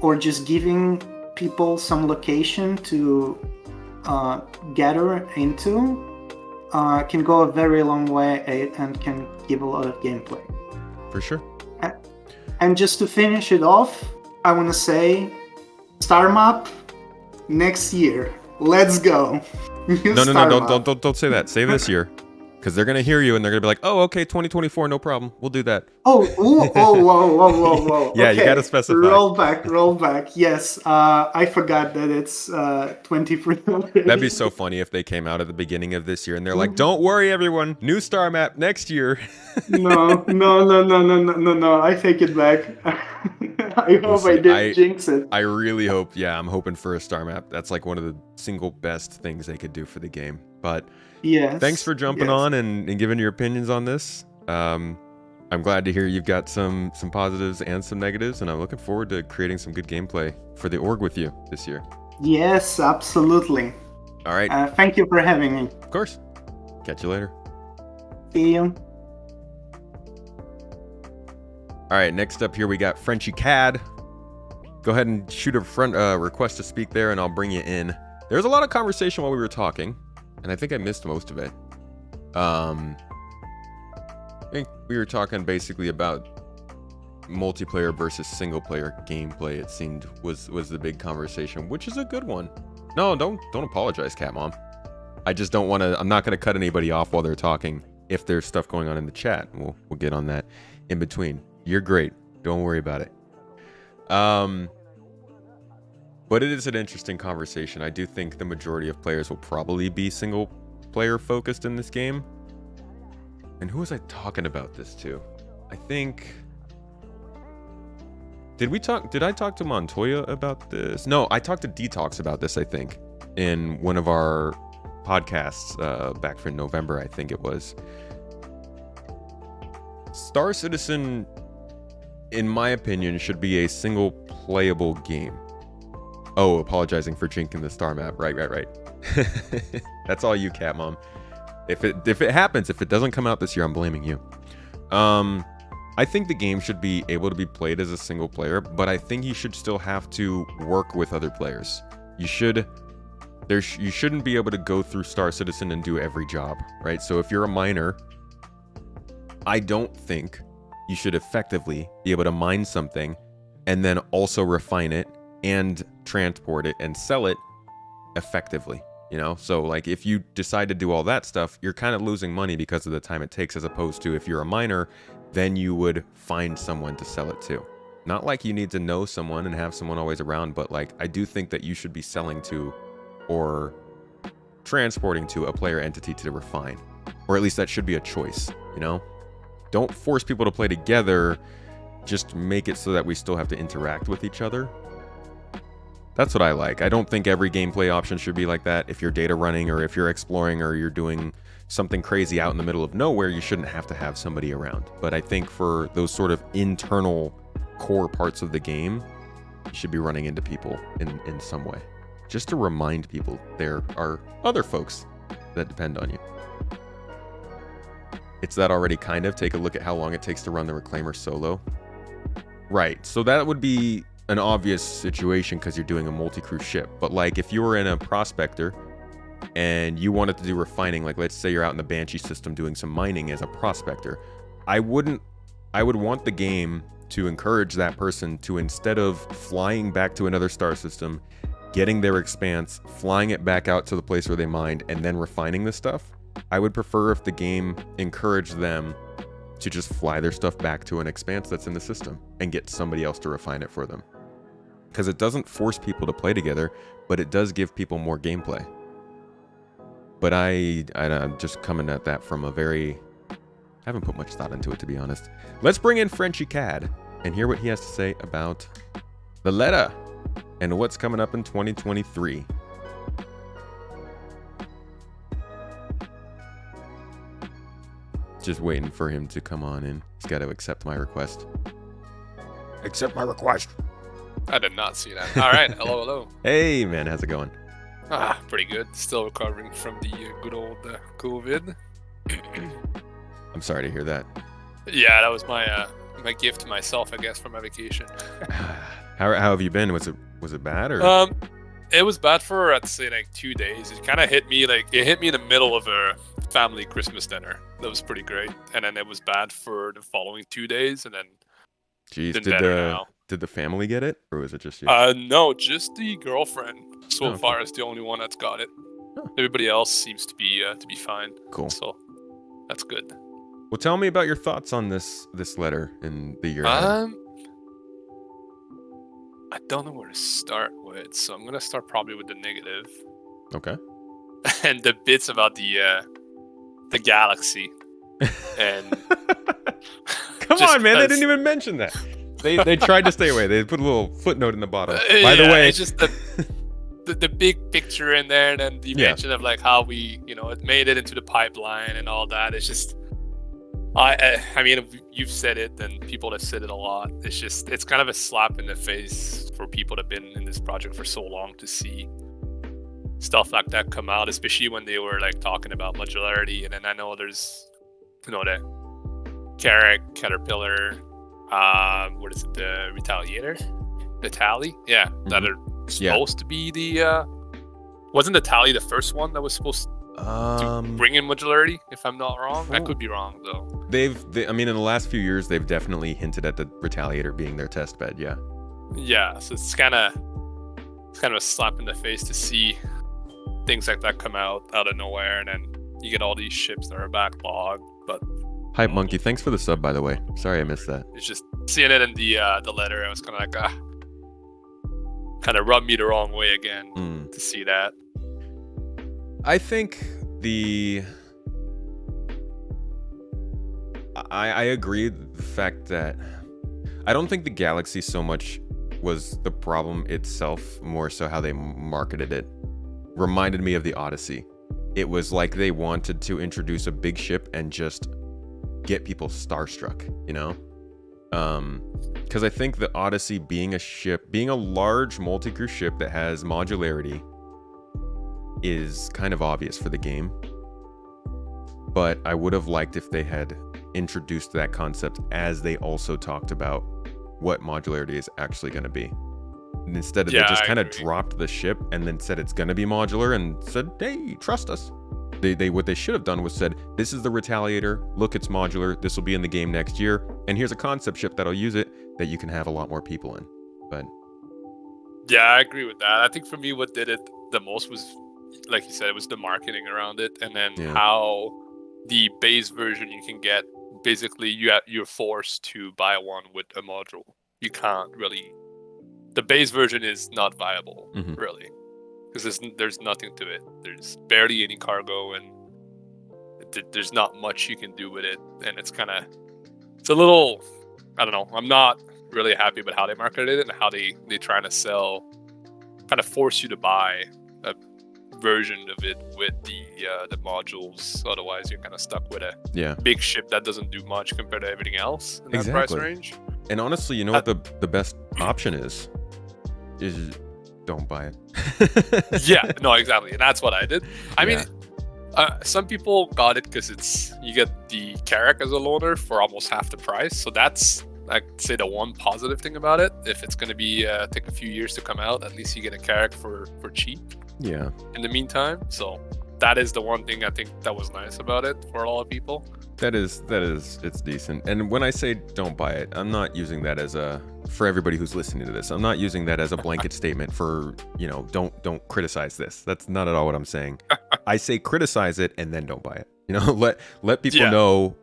or just giving people some location to gather into can go a very long way and can give a lot of gameplay. For sure. And just to finish it off, I want to say, Star Map next year. Let's go. No, don't say that. Say this year, because they're gonna hear you and they're gonna be like, oh, okay, 2024, no problem, we'll do that. Whoa. Yeah, okay. You gotta specify. Roll back. Yes, I forgot that it's 23. That'd be so funny if they came out at the beginning of this year and they're like, don't worry, everyone, new star map next year. No. I take it back. I hope I didn't jinx it. I really hope. Yeah, I'm hoping for a star map. That's like one of the single best things they could do for the game. But yes, thanks for jumping on and giving your opinions on this. I'm glad to hear you've got some positives and some negatives, and I'm looking forward to creating some good gameplay for the org with you this year. Yes, absolutely. All right. Thank you for having me. Of course. Catch you later. See you. All right, next up here we got Frenchy Cad. Go ahead and shoot a request to speak there, and I'll bring you in. There was a lot of conversation while we were talking, and I think I missed most of it. I think we were talking basically about multiplayer versus single player gameplay. It seemed was the big conversation, which is a good one. No, don't apologize, Cat Mom. I just don't want to. I'm not going to cut anybody off while they're talking. If there's stuff going on in the chat, we'll get on that in between. You're great. Don't worry about it. But it is an interesting conversation. I do think the majority of players will probably be single player focused in this game. And who was I talking about this to? I think... Did I talk to Montoya about this? No, I talked to Detox about this, I think, in one of our podcasts back from November, I think it was. Star Citizen, in my opinion, should be a single playable game. Oh, apologizing for jinxing the star map. Right. That's all you, Cat Mom. If it happens, if it doesn't come out this year, I'm blaming you. I think the game should be able to be played as a single player, but I think you should still have to work with other players. You shouldn't be able to go through Star Citizen and do every job, right? So if you're a miner, I don't think you should effectively be able to mine something and then also refine it and transport it and sell it effectively, you know? So like if you decide to do all that stuff, you're kind of losing money because of the time it takes, as opposed to if you're a miner, then you would find someone to sell it to. Not like you need to know someone and have someone always around, but like I do think that you should be selling to or transporting to a player entity to refine, or at least that should be a choice, you know? Don't force people to play together just make it so that we still have to interact with each other. That's what I like. I don't think every gameplay option should be like that. If you're data running or if you're exploring or you're doing something crazy out in the middle of nowhere, you shouldn't have to have somebody around. But I think for those sort of internal core parts of the game, you should be running into people in some way. Just to remind people there are other folks that depend on you. It's that already kind of. Take a look at how long it takes to run the Reclaimer solo. Right, so that would be an obvious situation because you're doing a multi-crew ship. But like if you were in a prospector and you wanted to do refining, like let's say you're out in the Banshee system doing some mining as a prospector, I would want the game to encourage that person to, instead of flying back to another star system, getting their expanse, flying it back out to the place where they mined, and then refining the stuff, I would prefer if the game encouraged them to just fly their stuff back to an expanse that's in the system and get somebody else to refine it for them. Because it doesn't force people to play together, but it does give people more gameplay. But I'm just coming at that from a very... I haven't put much thought into it, to be honest. Let's bring in Frenchy Cad and hear what he has to say about the letter and what's coming up in 2023. Just waiting for him to come on in. He's got to accept my request. Accept my request. I did not see that. All right. Hello, hello. Hey, man. How's it going? Pretty good. Still recovering from the good old COVID. I'm sorry to hear that. Yeah, that was my my gift to myself, I guess, for my vacation. How have you been? Was it bad or? It was bad for, I'd say, like 2 days. It kind of hit me in the middle of a family Christmas dinner. That was pretty great. And then it was bad for the following 2 days, and then Jeez, been did the family get it, or was it just you? No, just the girlfriend. So okay. far is the only one that's got it. Oh. Everybody else seems to be fine. Cool. So that's good. Well, tell me about your thoughts on this letter in the year ahead. I don't know where to start with, so I'm gonna start probably with the negative. Okay. And the bits about the galaxy. And come on, man! They didn't even mention that. They tried to stay away. They put a little footnote in the bottom. By the way, it's just the big picture in there, and then the mention of like how we, it made it into the pipeline and all that. It's just, I mean, you've said it, and people have said it a lot. It's kind of a slap in the face for people that have been in this project for so long to see stuff like that come out, especially when they were like talking about modularity. And then I know there's, the Carrick, Caterpillar, what is it, the Retaliator? The Tally? Yeah, that are supposed to be the, wasn't the Tally the first one that was supposed to bring in modularity, if I'm not wrong? I could be wrong, though. I mean, in the last few years, they've definitely hinted at the Retaliator being their test bed, yeah. Yeah, so it's kind of a slap in the face to see things like that come out of nowhere, and then you get all these ships that are backlogged, but... Hype Monkey, thanks for the sub, by the way. Sorry I missed that. It's just seeing it in the letter, I was kind of like, kind of rubbed me the wrong way again to see that. I think I agree with the fact that I don't think the Galaxy so much was the problem itself, more so how they marketed it. Reminded me of the Odyssey. It was like they wanted to introduce a big ship and just get people starstruck, because I think the Odyssey being a large multi-crew ship that has modularity is kind of obvious for the game, but I would have liked if they had introduced that concept as they also talked about what modularity is actually going to be. And instead of they just kind of dropped the ship and then said it's going to be modular and said, hey, trust us. What they should have done was said, this is the Retaliator, look, it's modular, this will be in the game next year, and here's a concept ship that'll use it that you can have a lot more people in. But yeah, I agree with that. I think for me what did it the most was, like you said, it was the marketing around it, and then how the base version you can get, basically you're forced to buy one with a module. You can't really, the base version is not viable, really. Because there's nothing to it. There's barely any cargo, and there's not much you can do with it. And it's a little I don't know. I'm not really happy with how they marketed it and how they trying to sell, kind of force you to buy a version of it with the modules. Otherwise, you're kind of stuck with a big ship that doesn't do much compared to everything else in that price range. And honestly, you know what the best option is don't buy it. Yeah, no, exactly. And that's what I did. I mean, some people got it because you get the Carrack as a loaner for almost half the price. So that's, I'd say, the one positive thing about it. If it's going to be take a few years to come out, at least you get a Carrack for cheap. Yeah. In the meantime, so that is the one thing I think that was nice about it for a lot of people. That is, it's decent. And when I say don't buy it, I'm not using that as for everybody who's listening to this. I'm not using that as a blanket statement for, don't criticize this. That's not at all what I'm saying. I say criticize it and then don't buy it. Let people know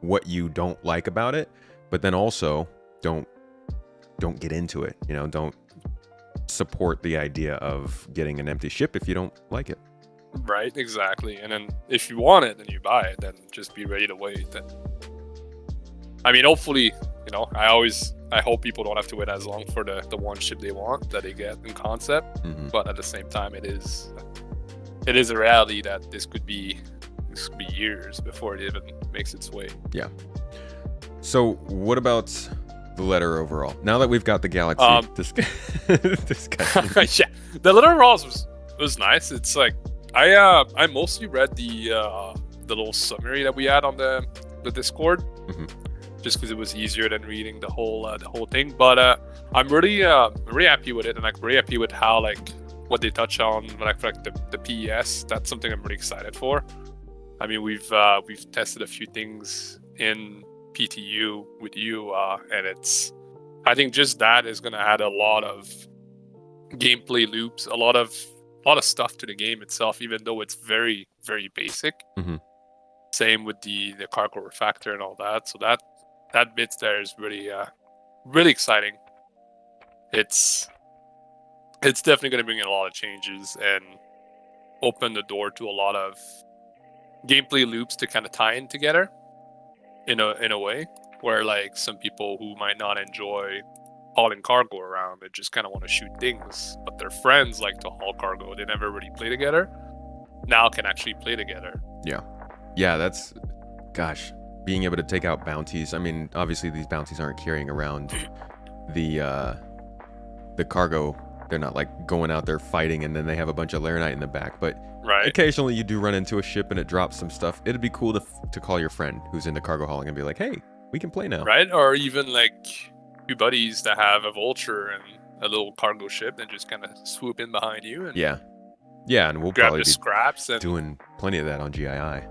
what you don't like about it, but then also don't get into it. Don't support the idea of getting an empty ship if you don't like it. Right, exactly. And then if you want it and you buy it, then just be ready to wait. And I mean, hopefully, I hope people don't have to wait as long for the one ship they want that they get in concept. Mm-hmm. But at the same time, it is a reality that this could be years before it even makes its way. Yeah. So what about the letter overall? Now that we've got the Galaxy discussion. Yeah, the letter overall was nice. It's like I mostly read the little summary that we had on the Discord, mm-hmm. just because it was easier than reading the whole thing. But I'm really happy with it, and really happy with how what they touch on the PES. That's something I'm really excited for. I mean, we've tested a few things in PTU with you, and I think just that is going to add a lot of gameplay loops, a lot of stuff to the game itself, even though it's very, very basic. Mm-hmm. Same with the cargo refactor and all that. So that bit there is really really exciting. It's definitely going to bring in a lot of changes and open the door to a lot of gameplay loops to kind of tie in together in a way where some people who might not enjoy hauling cargo around, they just kind of want to shoot things, but their friends like to haul cargo, they never really play together, now can actually play together. Yeah, that's, gosh, being able to take out bounties. I mean, obviously these bounties aren't carrying around the cargo. They're not going out there fighting and then they have a bunch of Laranite in the back, but occasionally you do run into a ship and it drops some stuff. It'd be cool to call your friend who's into cargo hauling and be like, hey, we can play now. Right, or even two buddies that have a vulture and a little cargo ship and just kind of swoop in behind you and and we'll grab probably the scraps and doing plenty of that on GII.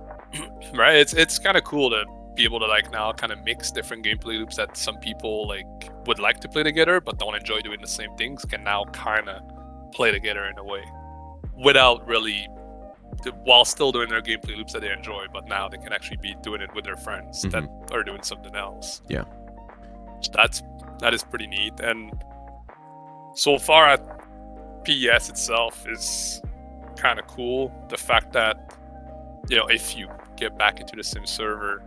Right, it's kind of cool to be able to now kind of mix different gameplay loops that some people would like to play together but don't enjoy doing the same things, can now kind of play together in a way without really, while still doing their gameplay loops that they enjoy, but now they can actually be doing it with their friends that are doing something else. Yeah, that is pretty neat. And so far at PES itself is kind of cool. The fact that if you get back into the sim server,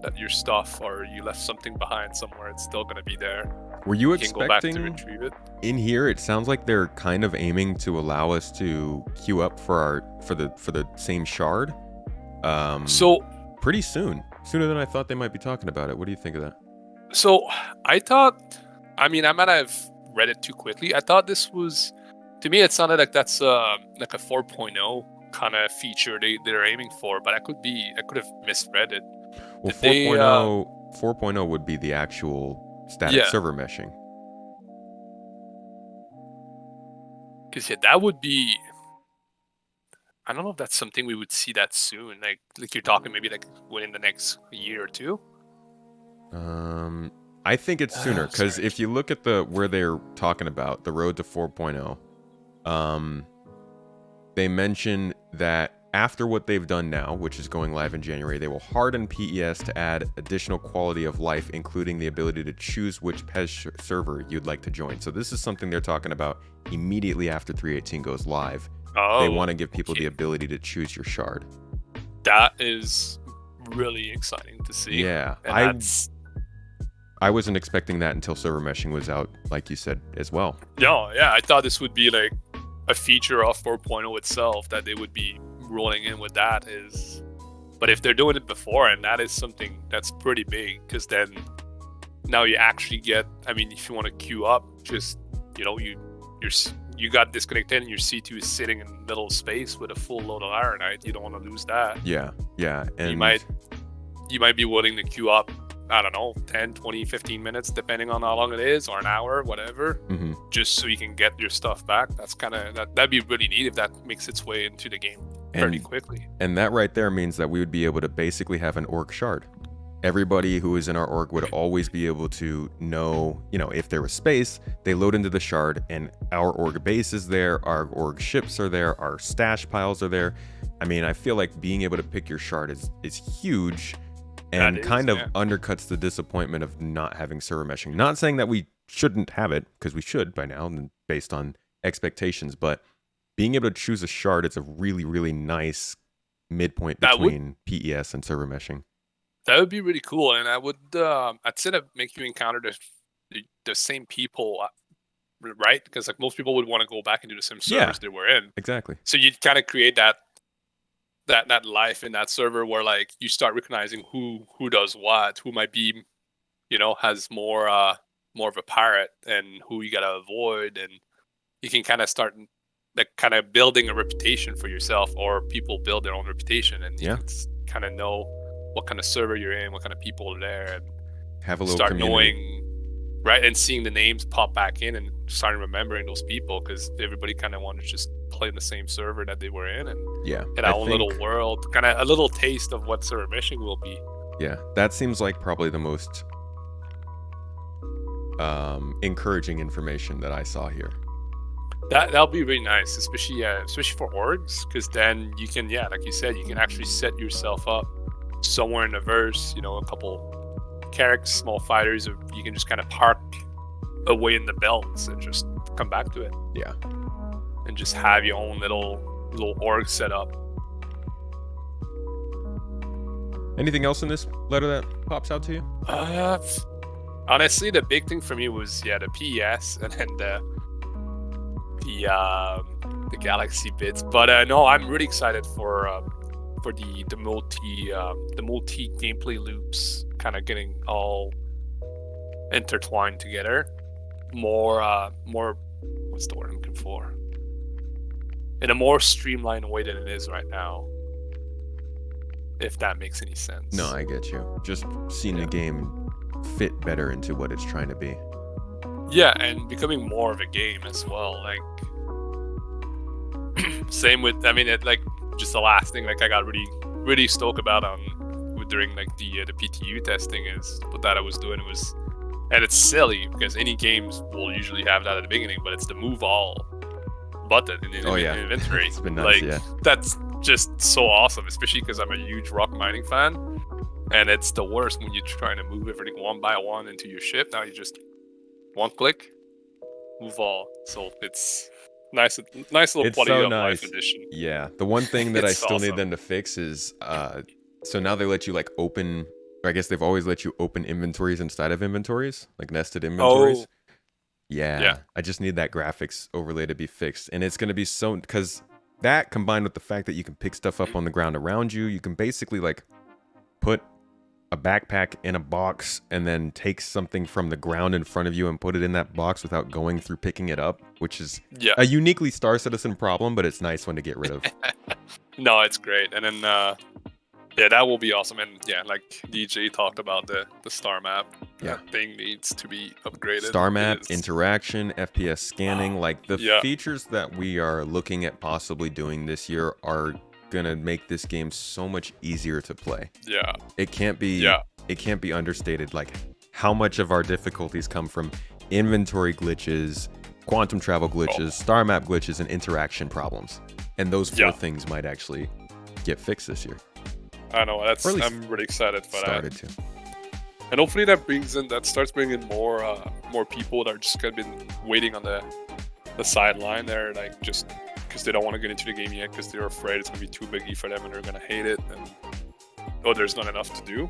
that your stuff or you left something behind somewhere, it's still going to be there. Were you can go back to expecting retrieve it. In here? It sounds like they're kind of aiming to allow us to queue up for the same shard. So pretty sooner than I thought they might be talking about it. What do you think of that? So I thought, I might have read it too quickly. I thought this was, to me, it sounded like that's a 4.0 kind of feature they're aiming for, but I could have misread it. Well, 4.0 would be the actual static server meshing. Because that would be, I don't know if that's something we would see that soon. Like you're talking maybe within the next year or two. I think it's sooner because if you look at where they're talking about the road to 4.0, they mention that after what they've done now, which is going live in January, they will harden PES to add additional quality of life, including the ability to choose which PES server you'd like to join. So this is something they're talking about immediately after 3.18 goes live. They want to give people the ability to choose your shard. That is really exciting to see. Yeah, I wasn't expecting that until server meshing was out, like you said as well. No, yeah, I thought this would be like a feature of 4.0 itself that they would be rolling in with that. But if they're doing it before, and that is something that's pretty big, because then now you actually get, I mean, if you want to queue up, just, you know, you got disconnected and your C2 is sitting in the middle of space with a full load of Ironite. You don't want to lose that. Yeah, and you might be willing to queue up, I don't know, 10, 20, 15 minutes, depending on how long it is, or an hour, whatever, just so you can get your stuff back. That's kind of, that'd be really neat if that makes its way into the game pretty quickly. And that right there means that we would be able to basically have an org shard. Everybody who is in our org would always be able to know, you know, if there was space, they load into the shard and our org base is there, our org ships are there, our stash piles are there. I mean, I feel like being able to pick your shard is huge and kind of undercuts the disappointment of not having server meshing. Not saying that we shouldn't have it, because we should by now, and based on expectations, but being able to choose a shard is a really, really nice midpoint between PES and server meshing. That would be really cool, and I would, I'd say that make you encounter the same people, right? Because like most people would want to go back into the same servers they were in. Exactly. So you'd kind of create that life in that server where like you start recognizing who does what, who might be, you know, has more of a pirate, and who you gotta avoid, and you can kind of start like kind of building a reputation for yourself, or people build their own reputation, and you kind of know what kind of server you're in, what kind of people are there, and have a little start community. knowing, right, and seeing the names pop back in and starting remembering those people, because everybody kind of wanted to just play in the same server that they were in, and in our own little world, kind of a little taste of what server meshing will be. Yeah, that seems like probably the most encouraging information that I saw here. That'll be really nice, especially for orgs, because then you can, like you said, you can actually set yourself up somewhere in the verse, you know, a couple carracks, small fighters, or you can just kind of park away in the belts and just come back to it. Yeah. And just have your own little org set up. Anything else in this letter that pops out to you? Honestly, the big thing for me was the PES and then the Galaxy bits. But no, I'm really excited for the multi gameplay loops kind of getting all intertwined together. More what's the word I'm looking for? In a more streamlined way than it is right now. If that makes any sense. No, I get you. Just seeing the game fit better into what it's trying to be. Yeah, and becoming more of a game as well. Like, same with, I mean, like, just the last thing, like, I got really stoked about during like the PTU testing is what that I was doing. It was, and it's silly because any games will usually have that at the beginning, but it's the move all button in the inventory. It's been nice, like, that's just so awesome, especially because I'm a huge rock mining fan, and it's the worst when you're trying to move everything one by one into your ship. Now you just one click, move all. So it's nice little quality of life addition. Yeah, the one thing that I still awesome. need them to fix is so now they let you like open, or I guess they've always let you open inventories inside of inventories, like nested inventories. Oh. Yeah, I just need that graphics overlay to be fixed, and it's going to be so, because that combined with the fact that you can pick stuff up on the ground around you, you can basically like put a backpack in a box and then take something from the ground in front of you and put it in that box without going through picking it up, which is a uniquely Star Citizen problem, but it's a nice one to get rid of. No, it's great. And then that will be awesome. And like DJ talked about the star map. That thing needs to be upgraded. Star map, interaction, FPS scanning, like the features that we are looking at possibly doing this year are gonna make this game so much easier to play. It can't be understated like how much of our difficulties come from inventory glitches, quantum travel glitches, star map glitches, and interaction problems. And those four things might actually get fixed this year. I know, I'm really excited for that. To. And hopefully that starts bringing more people that are just kind of been waiting on the sideline there, like just because they don't want to get into the game yet because they're afraid it's going to be too biggy for them and they're going to hate it, and there's not enough to do.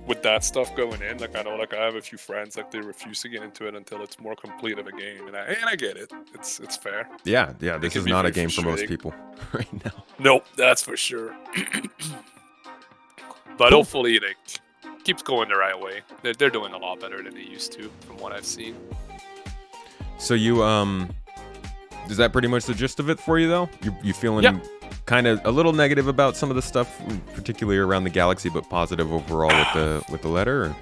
with that stuff going in, like I know, like I have a few friends, like they refuse to get into it until it's more complete of a game, and I get it. It's fair. Yeah. This can is be not a very game for most frustrating. people right now. Nope, that's for sure. But Cool. hopefully it keeps going the right way. They're doing a lot better than they used to, from what I've seen. So you is that pretty much the gist of it for you though? You feeling Yeah. kind of a little negative about some of the stuff, particularly around the galaxy, but positive overall with the letter? Or?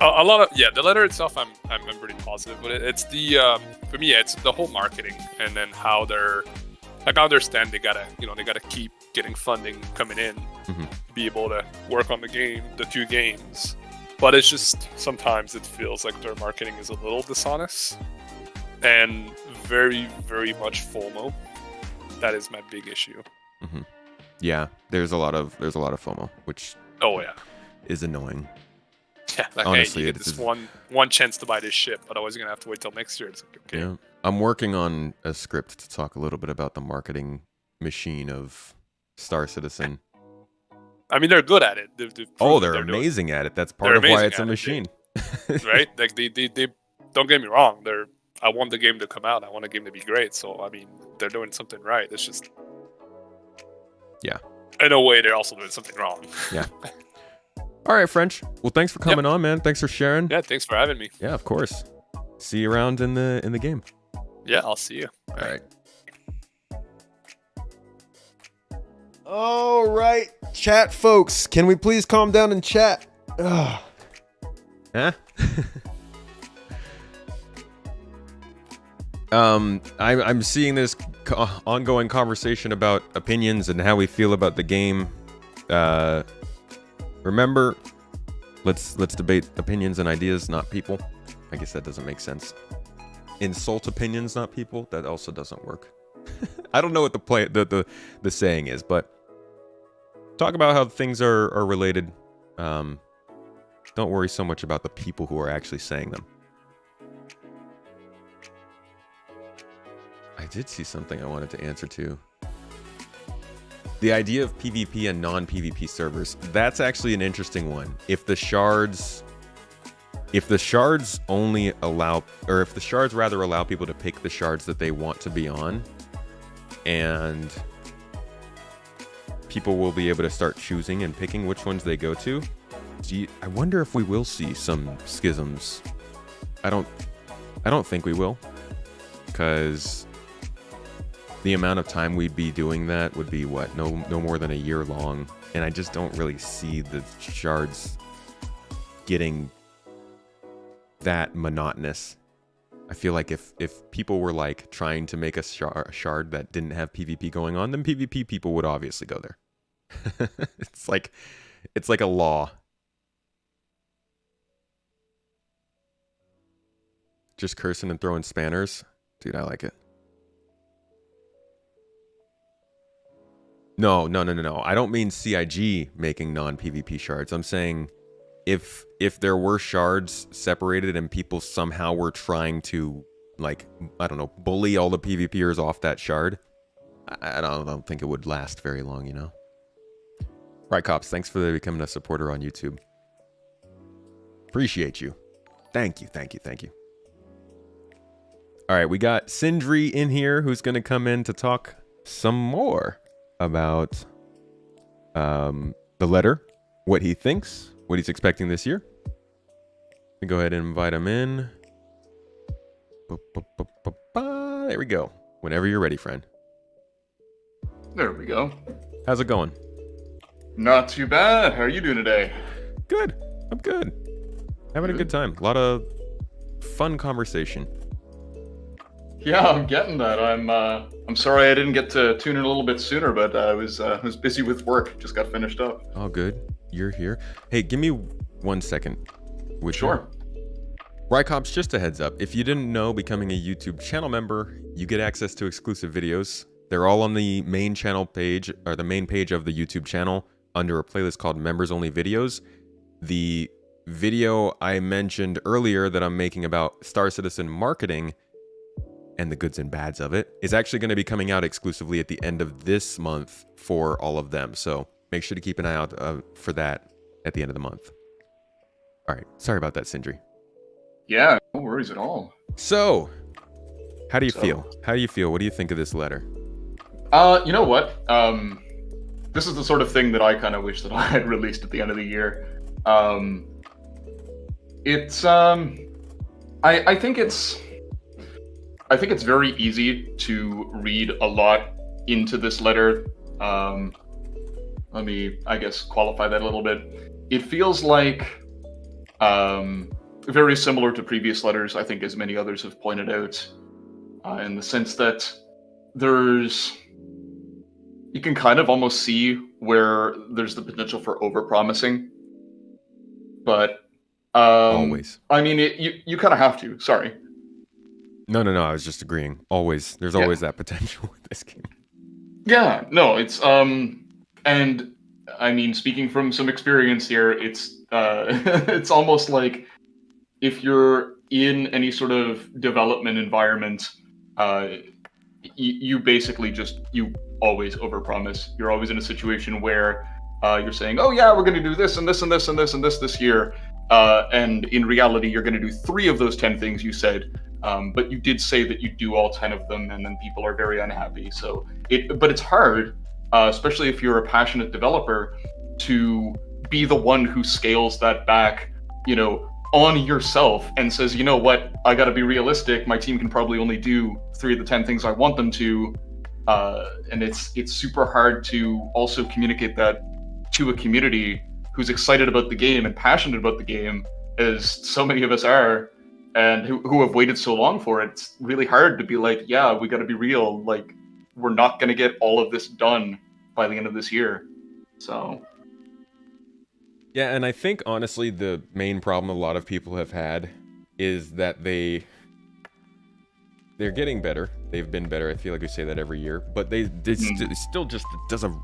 A lot of the letter itself, I'm pretty positive, but it's the for me it's the whole marketing, and then how they're like, I understand they gotta keep getting funding coming in Mhm. to be able to work on the 2 games, but it's just sometimes it feels like their marketing is a little dishonest and very, very much FOMO. That is my big issue. Mm-hmm. Yeah, there's a lot of FOMO, which Oh yeah. is annoying. Yeah, like, Honestly, hey, you get this one chance to buy this ship, otherwise you're gonna have to wait till next year. It's like, okay. Yeah, I'm working on a script to talk a little bit about the marketing machine of Star Citizen. I mean, they're good at it. They've Oh, proven they're doing it, amazing at it. That's part They're of why amazing it's a at it, machine. right? Like they don't get me wrong. I want the game to come out. I want the game to be great. So I mean, they're doing something right. It's just, Yeah. in a way, they're also doing something wrong. Yeah. All right, French. Well, thanks for coming on, man. Thanks for sharing. Yeah, thanks for having me. Yeah, of course. See you around in the game. Yeah, I'll see you. All right. All right, chat folks. Can we please calm down and chat? Ugh. Huh? I'm seeing this ongoing conversation about opinions and how we feel about the game. Remember, let's debate opinions and ideas, not people. I guess that doesn't make sense. Insult opinions, not people. That also doesn't work. I don't know what the saying is, but talk about how things are related. Don't worry so much about the people who are actually saying them. I did see something I wanted to answer to. The idea of PvP and non-PvP servers. That's actually an interesting one. If the shards only allow, or if the shards rather allow people to pick the shards that they want to be on, and people will be able to start choosing and picking which ones they go to. I wonder if we will see some schisms. I don't think we will, because the amount of time we'd be doing that would be what? No more than a year long, and I just don't really see the shards getting that monotonous. I feel like if people were like trying to make a shard that didn't have PvP going on, then PvP people would obviously go there. It's like a law. Just cursing and throwing spanners. Dude, I like it. No. I don't mean CIG making non-PvP shards. I'm saying if there were shards separated and people somehow were trying to, like, I don't know, bully all the PvPers off that shard, I don't think it would last very long, you know? Right, Cops, thanks for becoming a supporter on YouTube. Appreciate you. Thank you. All right, we got Sindri in here who's going to come in to talk some more about the letter, what he thinks, what he's expecting this year. We go ahead and invite him in. There we go. Whenever you're ready, friend. There we go. How's it going? Not too bad. How are you doing today? Good. I'm good. Having a good time. A lot of fun conversation. Yeah, I'm getting that. I'm sorry I didn't get to tune in a little bit sooner, but I was busy with work. Just got finished up. All good. You're here. Hey, give me 1 second. Sure. Rycops, just a heads up. If you didn't know, becoming a YouTube channel member, you get access to exclusive videos. They're all on the main channel page, or the main page of the YouTube channel, under a playlist called Members Only Videos. The video I mentioned earlier that I'm making about Star Citizen marketing and the goods and bads of it is actually going to be coming out exclusively at the end of this month for all of them. So make sure to keep an eye out for that at the end of the month. All right. Sorry about that, Sindri. Yeah, no worries at all. So, how do you feel? How do you feel? What do you think of this letter? You know what? This is the sort of thing that I kind of wish that I had released at the end of the year. I think it's very easy to read a lot into this letter. Let me, I guess, qualify that a little bit. It feels like very similar to previous letters, I think, as many others have pointed out, in the sense that you can kind of almost see where there's the potential for overpromising. But Always. I mean, you kind of have to. Sorry. No. I was just agreeing. Always. There's always that potential with this game. Yeah. No. It's and I mean, speaking from some experience here, it's it's almost like if you're in any sort of development environment, you basically you always overpromise. You're always in a situation where you're saying, "Oh yeah, we're going to do this and this and this and this and this year," and in reality, you're going to do 3 of those 10 things you said. But you did say that you do all 10 of them, and then people are very unhappy. So but it's hard, especially if you're a passionate developer, to be the one who scales that back, on yourself and says, you know what, I got to be realistic. My team can probably only do 3 of the 10 things I want them to. And it's super hard to also communicate that to a community who's excited about the game and passionate about the game, as so many of us are, and who have waited so long for it. It's really hard to be like, yeah, we got to be real. Like, we're not going to get all of this done by the end of this year. So. Yeah, and I think, honestly, the main problem a lot of people have had is that they're getting better. They've been better. I feel like we say that every year. But they still just does a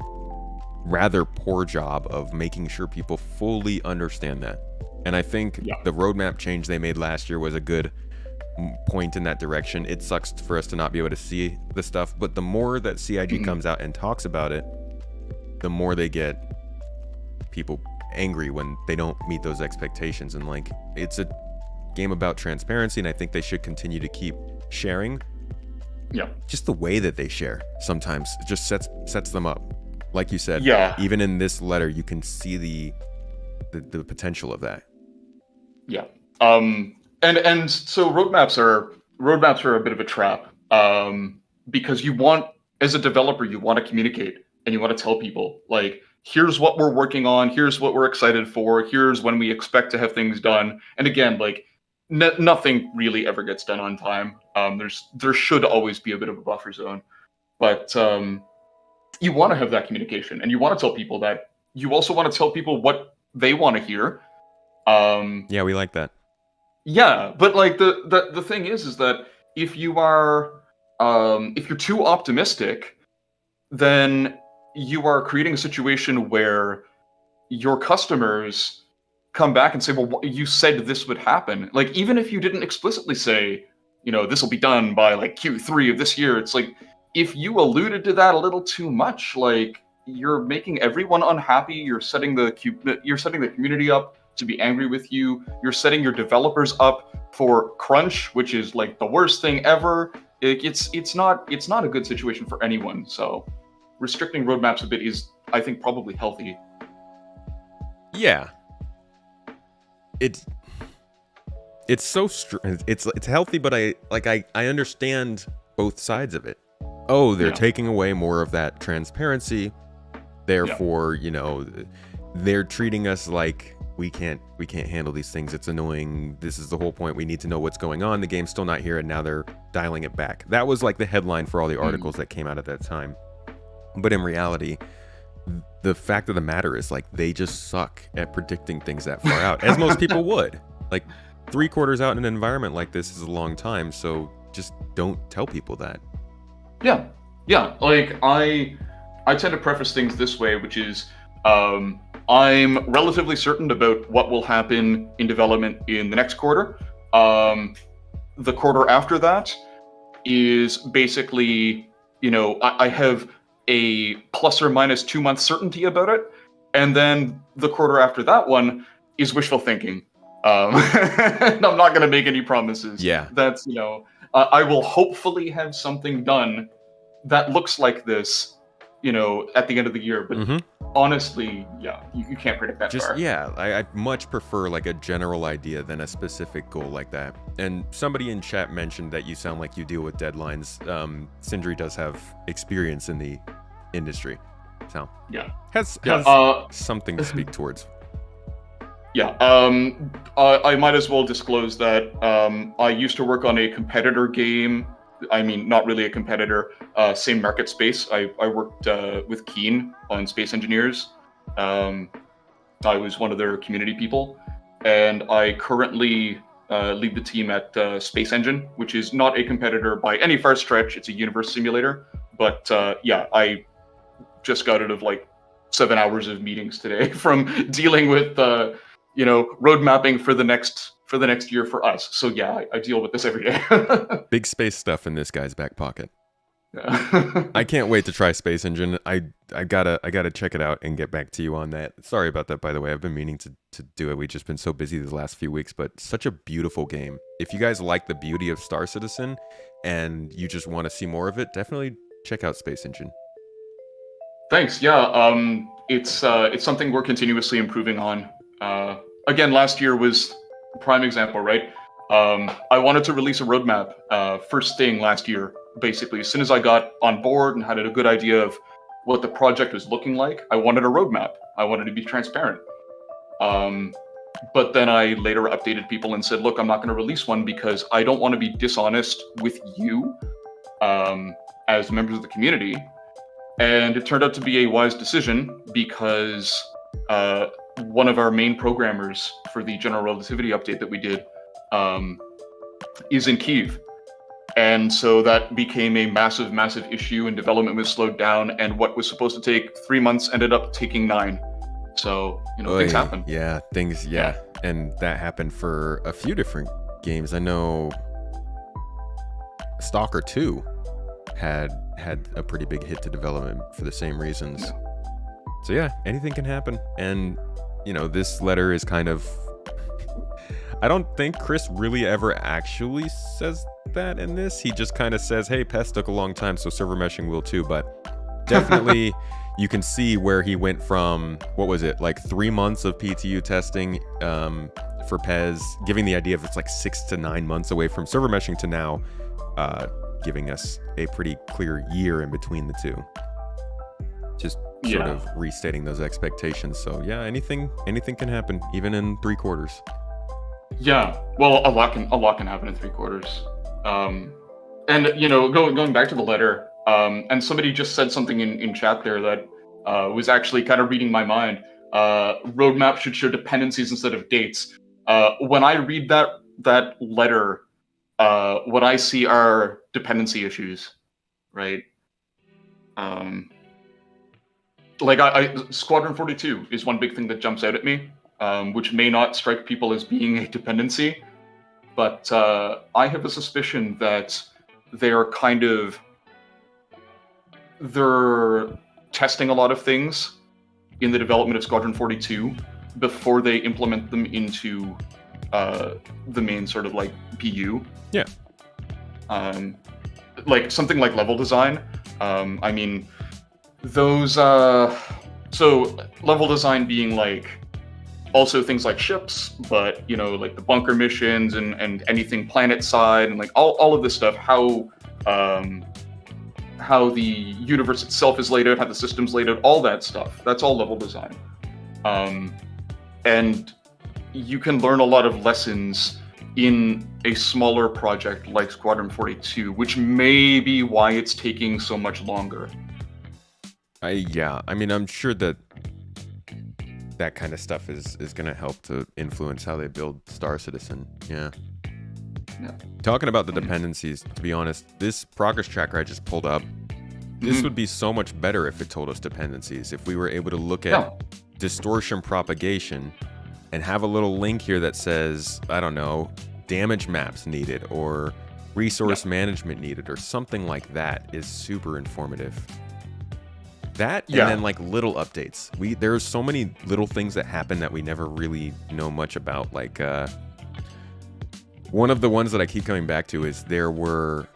rather poor job of making sure people fully understand that. And I think the roadmap change they made last year was a good point in that direction. It sucks for us to not be able to see the stuff, but the more that CIG comes out and talks about it, the more they get people angry when they don't meet those expectations. And like, it's a game about transparency, and I think they should continue to keep sharing. Yeah. Just the way that they share sometimes just sets them up. Like you said, even in this letter, you can see the potential of that. Yeah. And so roadmaps are a bit of a trap, because as a developer, you want to communicate and you want to tell people, like, here's what we're working on, here's what we're excited for, here's when we expect to have things done. And again, like, nothing really ever gets done on time. There should always be a bit of a buffer zone, but you want to have that communication, and you want to tell people that. You also want to tell people what they want to hear. Yeah, we like that. Yeah, but like the thing is that if you're too optimistic, then you are creating a situation where your customers come back and say, well, you said this would happen. Like, even if you didn't explicitly say, this will be done by like Q3 of this year, it's like, if you alluded to that a little too much, like, you're making everyone unhappy. You're setting the community up to be angry with you. You're setting your developers up for crunch, which is like the worst thing ever. It's not a good situation for anyone. So restricting roadmaps a bit is, I think, probably healthy. Yeah. It's so it's healthy, but I understand both sides of it. Oh, they're taking away more of that transparency. Therefore, they're treating us like we can't handle these things. It's annoying. This is the whole point. We need to know what's going on. The game's still not here, and now they're dialing it back. That was like the headline for all the articles that came out at that time. But in reality, the fact of the matter is, like, they just suck at predicting things that far out, as most people would. Like, 3 quarters out in an environment like this is a long time, so just don't tell people that. Yeah. Like, I tend to preface things this way, which is, I'm relatively certain about what will happen in development in the next quarter. The quarter after that is basically, I have a plus or minus 2 month certainty about it. And then the quarter after that one is wishful thinking. I'm not going to make any promises. Yeah. That's, I will hopefully have something done that looks like this, at the end of the year. But honestly, yeah, you can't predict that far. Yeah, I much prefer like a general idea than a specific goal like that. And somebody in chat mentioned that you sound like you deal with deadlines. Sindri does have experience in the industry, so has something to speak towards. Yeah, I might as well disclose that I used to work on a competitor game. I mean, not really a competitor, same market space. I worked with Keen on Space Engineers. I was one of their community people, and I currently lead the team at Space Engine, which is not a competitor by any far stretch. It's a universe simulator, but I just got out of like 7 hours of meetings today from dealing with road mapping for the next year for us. So yeah, I deal with this every day. Big space stuff in this guy's back pocket. Yeah. I can't wait to try Space Engine. I gotta check it out and get back to you on that. Sorry about that, by the way. I've been meaning to do it. We've just been so busy the last few weeks, but such a beautiful game. If you guys like the beauty of Star Citizen and you just want to see more of it, definitely check out Space Engine. Thanks. Yeah, it's something we're continuously improving on. Again, last year was a prime example, right? I wanted to release a roadmap first thing last year. Basically, as soon as I got on board and had a good idea of what the project was looking like, I wanted a roadmap. I wanted to be transparent. But then I later updated people and said, look, I'm not going to release one because I don't want to be dishonest with you as members of the community. And it turned out to be a wise decision because one of our main programmers for the general relativity update that we did is in Kyiv. And so that became a massive, massive issue, and development was slowed down. And what was supposed to take 3 months ended up taking 9. So, things happen. Yeah, and that happened for a few different games. I know Stalker 2 had a pretty big hit to development for the same reasons. Yeah. So yeah, anything can happen. And this letter is kind of, I don't think Chris really ever actually says that in this. He just kind of says, hey, PES took a long time, so server meshing will too. But definitely you can see where he went from, what was it, like 3 months of PTU testing for PES, giving the idea of it's like 6 to 9 months away from server meshing to now giving us a pretty clear year in between the two. Just sort of restating those expectations. So yeah, anything can happen, even in 3 quarters. Yeah, well, a lot can happen in 3 quarters. And going back to the letter, and somebody just said something in chat there that was actually kind of reading my mind. Roadmap should show dependencies instead of dates. When I read that letter, what I see are dependency issues, right? Squadron 42 is one big thing that jumps out at me, which may not strike people as being a dependency, but I have a suspicion that they're testing a lot of things in the development of Squadron 42 before they implement them into the main sort of like PU. Yeah. Like something like level design. I mean, those so level design being like also things like ships, but like the bunker missions and anything planet side and like all of this stuff, how the universe itself is laid out, how the system's laid out, all that stuff, that's all level design. And you can learn a lot of lessons in a smaller project like Squadron 42, which may be why it's taking so much longer. I mean, I'm sure that kind of stuff is going to help to influence how they build Star Citizen. Yeah. Talking about the dependencies, to be honest, this progress tracker I just pulled up, this would be so much better if it told us dependencies. If we were able to look at distortion propagation and have a little link here that says, I don't know, damage maps needed or resource management needed or something like that is super informative. That and then like little updates. There's so many little things that happen that we never really know much about. Like one of the ones that I keep coming back to is there were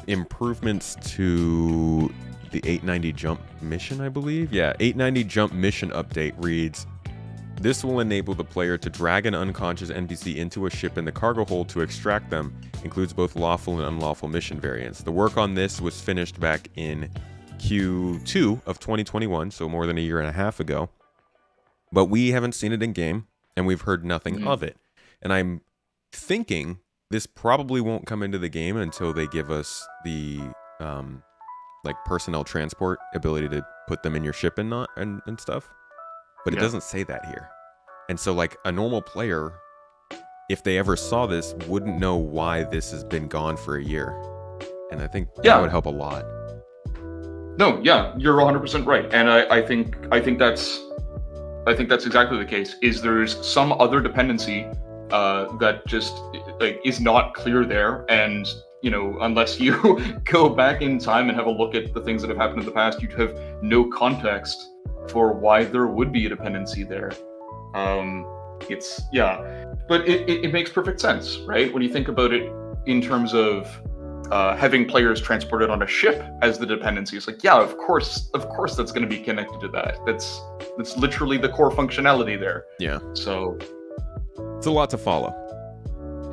improvements to the 890 jump mission, I believe. Yeah, 890 jump mission update reads, this will enable the player to drag an unconscious NPC into a ship in the cargo hold to extract them. Includes both lawful and unlawful mission variants. The work on this was finished back in Q2 of 2021, so more than a year and a half ago. But we haven't seen it in game, and we've heard nothing of it. And I'm thinking this probably won't come into the game until they give us the like personnel transport ability to put them in your ship and stuff. But it doesn't say that here. And so like a normal player, if they ever saw this, wouldn't know why this has been gone for a year. And I think that would help a lot. No, yeah, you're 100% right, and I think that's exactly the case. Is there's some other dependency that just like is not clear there, and you know, unless you go back in time and have a look at the things that have happened in the past, you'd have no context for why there would be a dependency there. But it makes perfect sense, right? When you think about it in terms of having players transported on a ship as the dependency. It's like, yeah, of course that's going to be connected to that. That's literally the core functionality there. Yeah. So it's a lot to follow.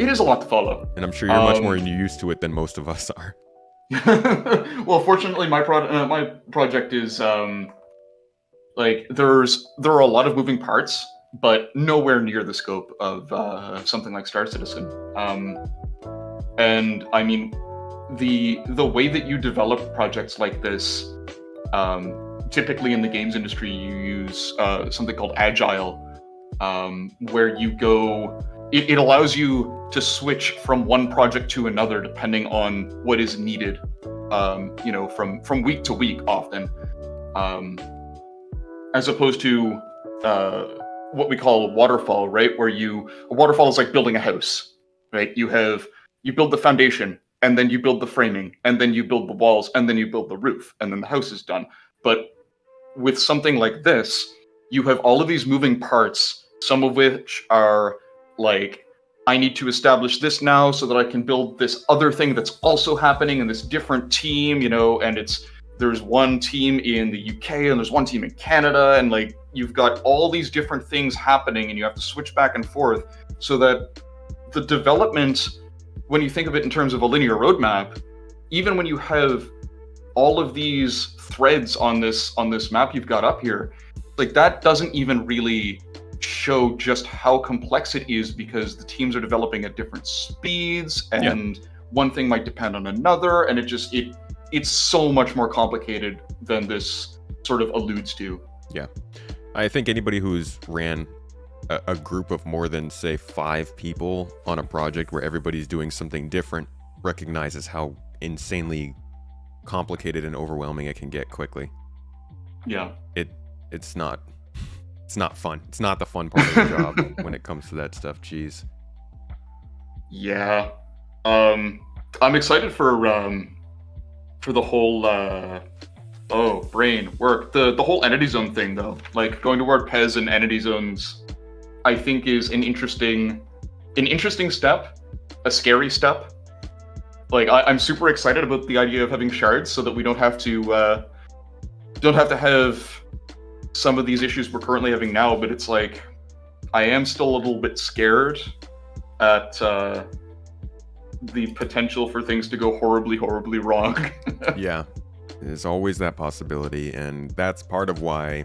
It is a lot to follow. And I'm sure you're much more used to it than most of us are. Well, fortunately, my project is like there are a lot of moving parts, but nowhere near the scope of something like Star Citizen. And I mean, the way that you develop projects like this, typically in the games industry, you use something called Agile, where you go. It allows you to switch from one project to another depending on what is needed. You know, from week to week often, as opposed to what we call waterfall, right? Where a waterfall is like building a house, right? You build the foundation, and then you build the framing, and then you build the walls, and then you build the roof, and then the house is done. But with something like this, you have all of these moving parts, some of which are like, I need to establish this now so that I can build this other thing that's also happening in this different team, you know, and there's one team in the UK and there's one team in Canada, and like you've got all these different things happening and you have to switch back and forth so that the development, when you think of it in terms of a linear roadmap, even when you have all of these threads on this map you've got up here, like that doesn't even really show just how complex it is, because the teams are developing at different speeds, and one thing might depend on another, and it's so much more complicated than this sort of alludes to. Yeah. I think anybody who's ran a group of more than, say, 5 people on a project where everybody's doing something different recognizes how insanely complicated and overwhelming it can get quickly. Yeah. It's not fun. It's not the fun part of the job when it comes to that stuff. Jeez. Yeah. I'm excited for the whole brain work. The whole entity zone thing though. Like going toward PEZ and entity zones, I think is an interesting step, a scary step. Like I'm super excited about the idea of having shards so that we don't have to have some of these issues we're currently having now, but it's like I am still a little bit scared at the potential for things to go horribly, horribly wrong. Yeah, there's always that possibility, and that's part of why,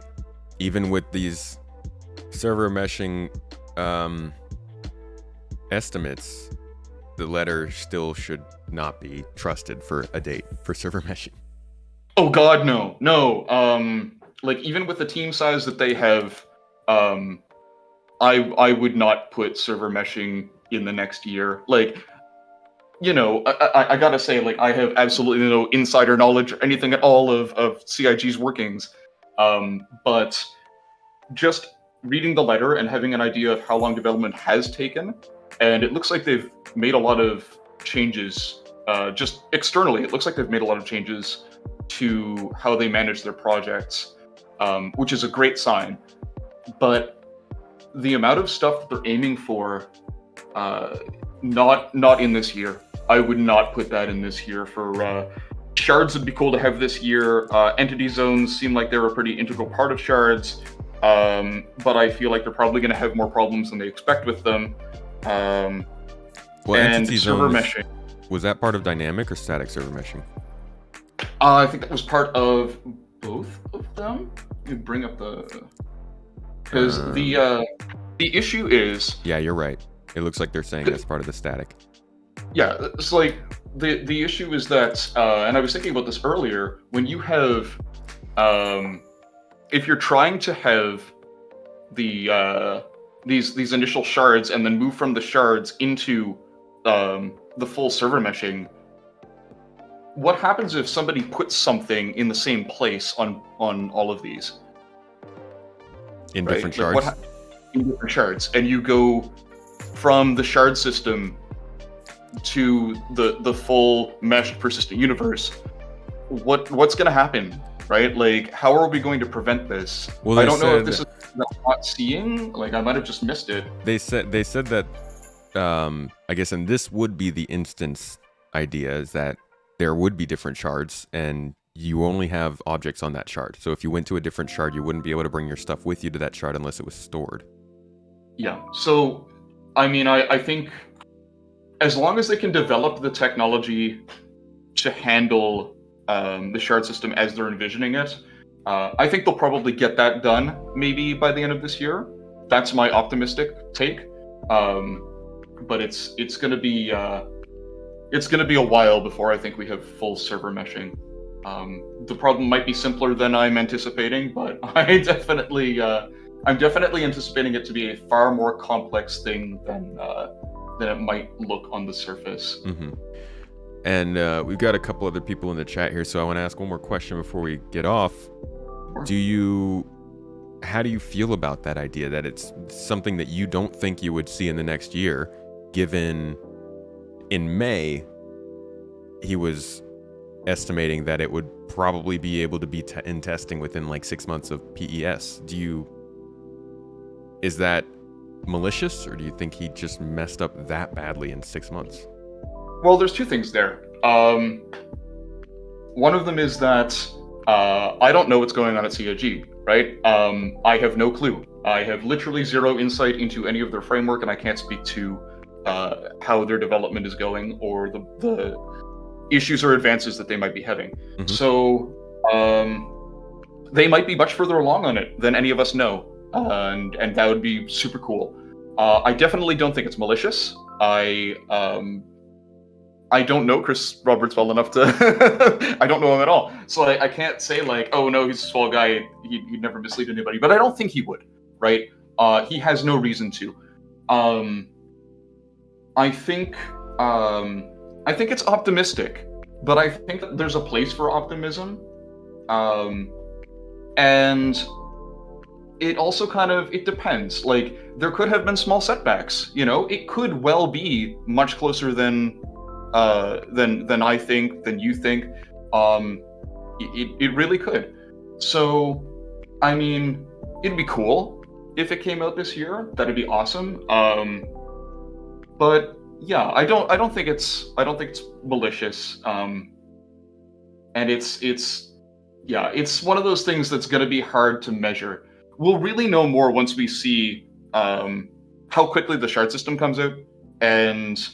even with these server meshing estimates, the letter still should not be trusted for a date for server meshing. Oh God, no. Like even with the team size that they have, I would not put server meshing in the next year. Like, you know, I gotta say, like, I have absolutely no insider knowledge or anything at all of CIG's workings. But just reading the letter and having an idea of how long development has taken, and it looks like they've made a lot of changes, just externally. It looks like they've made a lot of changes to how they manage their projects, which is a great sign. But the amount of stuff that they're aiming for, not in this year. I would not put that in this year. For shards would be cool to have this year. Entity zones seem like they're a pretty integral part of shards, but I feel like they're probably going to have more problems than they expect with them. Well, and entity server zones, meshing. was that part of dynamic or static server meshing? I think that was part of both of them. You bring up the, because the issue is, Yeah, you're right. It looks like they're saying that's part of the static. yeah, it's like the issue is that, and I was thinking about this earlier. When you have, if you're trying to have the these initial shards and then move from the shards into the full server meshing, what happens if somebody puts something in the same place on all of these? In Right? different Like, shards? in different shards, and you go from the shard system to the full meshed persistent universe. What's going to happen, right? Like, how are we going to prevent this? Well, I they don't know if said- this is I'm not seeing. Like, I might have just missed it. They said that I guess, and this would be the instance idea, is that there would be different shards and you only have objects on that shard. So if you went to a different shard, you wouldn't be able to bring your stuff with you to that shard unless it was stored. Yeah. So, I mean, I think as long as they can develop the technology to handle the shard system as they're envisioning it, I think they'll probably get that done maybe by the end of this year. That's my optimistic take. But it's gonna be a while before I think we have full server meshing. The problem might be simpler than I'm anticipating, but I'm definitely anticipating it to be a far more complex thing than it might look on the surface. Mm-hmm. And we've got a couple other people in the chat here, so I want to ask one more question before we get off. How do you feel about that idea, that it's something that you don't think you would see in the next year, given in May he was estimating that it would probably be able to be in testing within like 6 months of PES? Is that malicious, or do you think he just messed up that badly in 6 months? Well, there's two things there. One of them is that I don't know what's going on at CIG, right? I have no clue. I have literally zero insight into any of their framework, and I can't speak to how their development is going or the issues or advances that they might be having. Mm-hmm. So they might be much further along on it than any of us know, and that would be super cool. I definitely don't think it's malicious. I don't know Chris Roberts well enough to I don't know him at all, so I can't say like, oh no, he's a swell guy, he'd never mislead anybody, but I don't think he would, right? He has no reason to. I think it's optimistic, but I think that there's a place for optimism, and it also it depends. Like, there could have been small setbacks, it could well be much closer than I think, than you think. It really could. So, I mean, it'd be cool if it came out this year. That'd be awesome. But yeah, I don't think it's malicious. And it's one of those things that's going to be hard to measure. We'll really know more once we see how quickly the shard system comes out and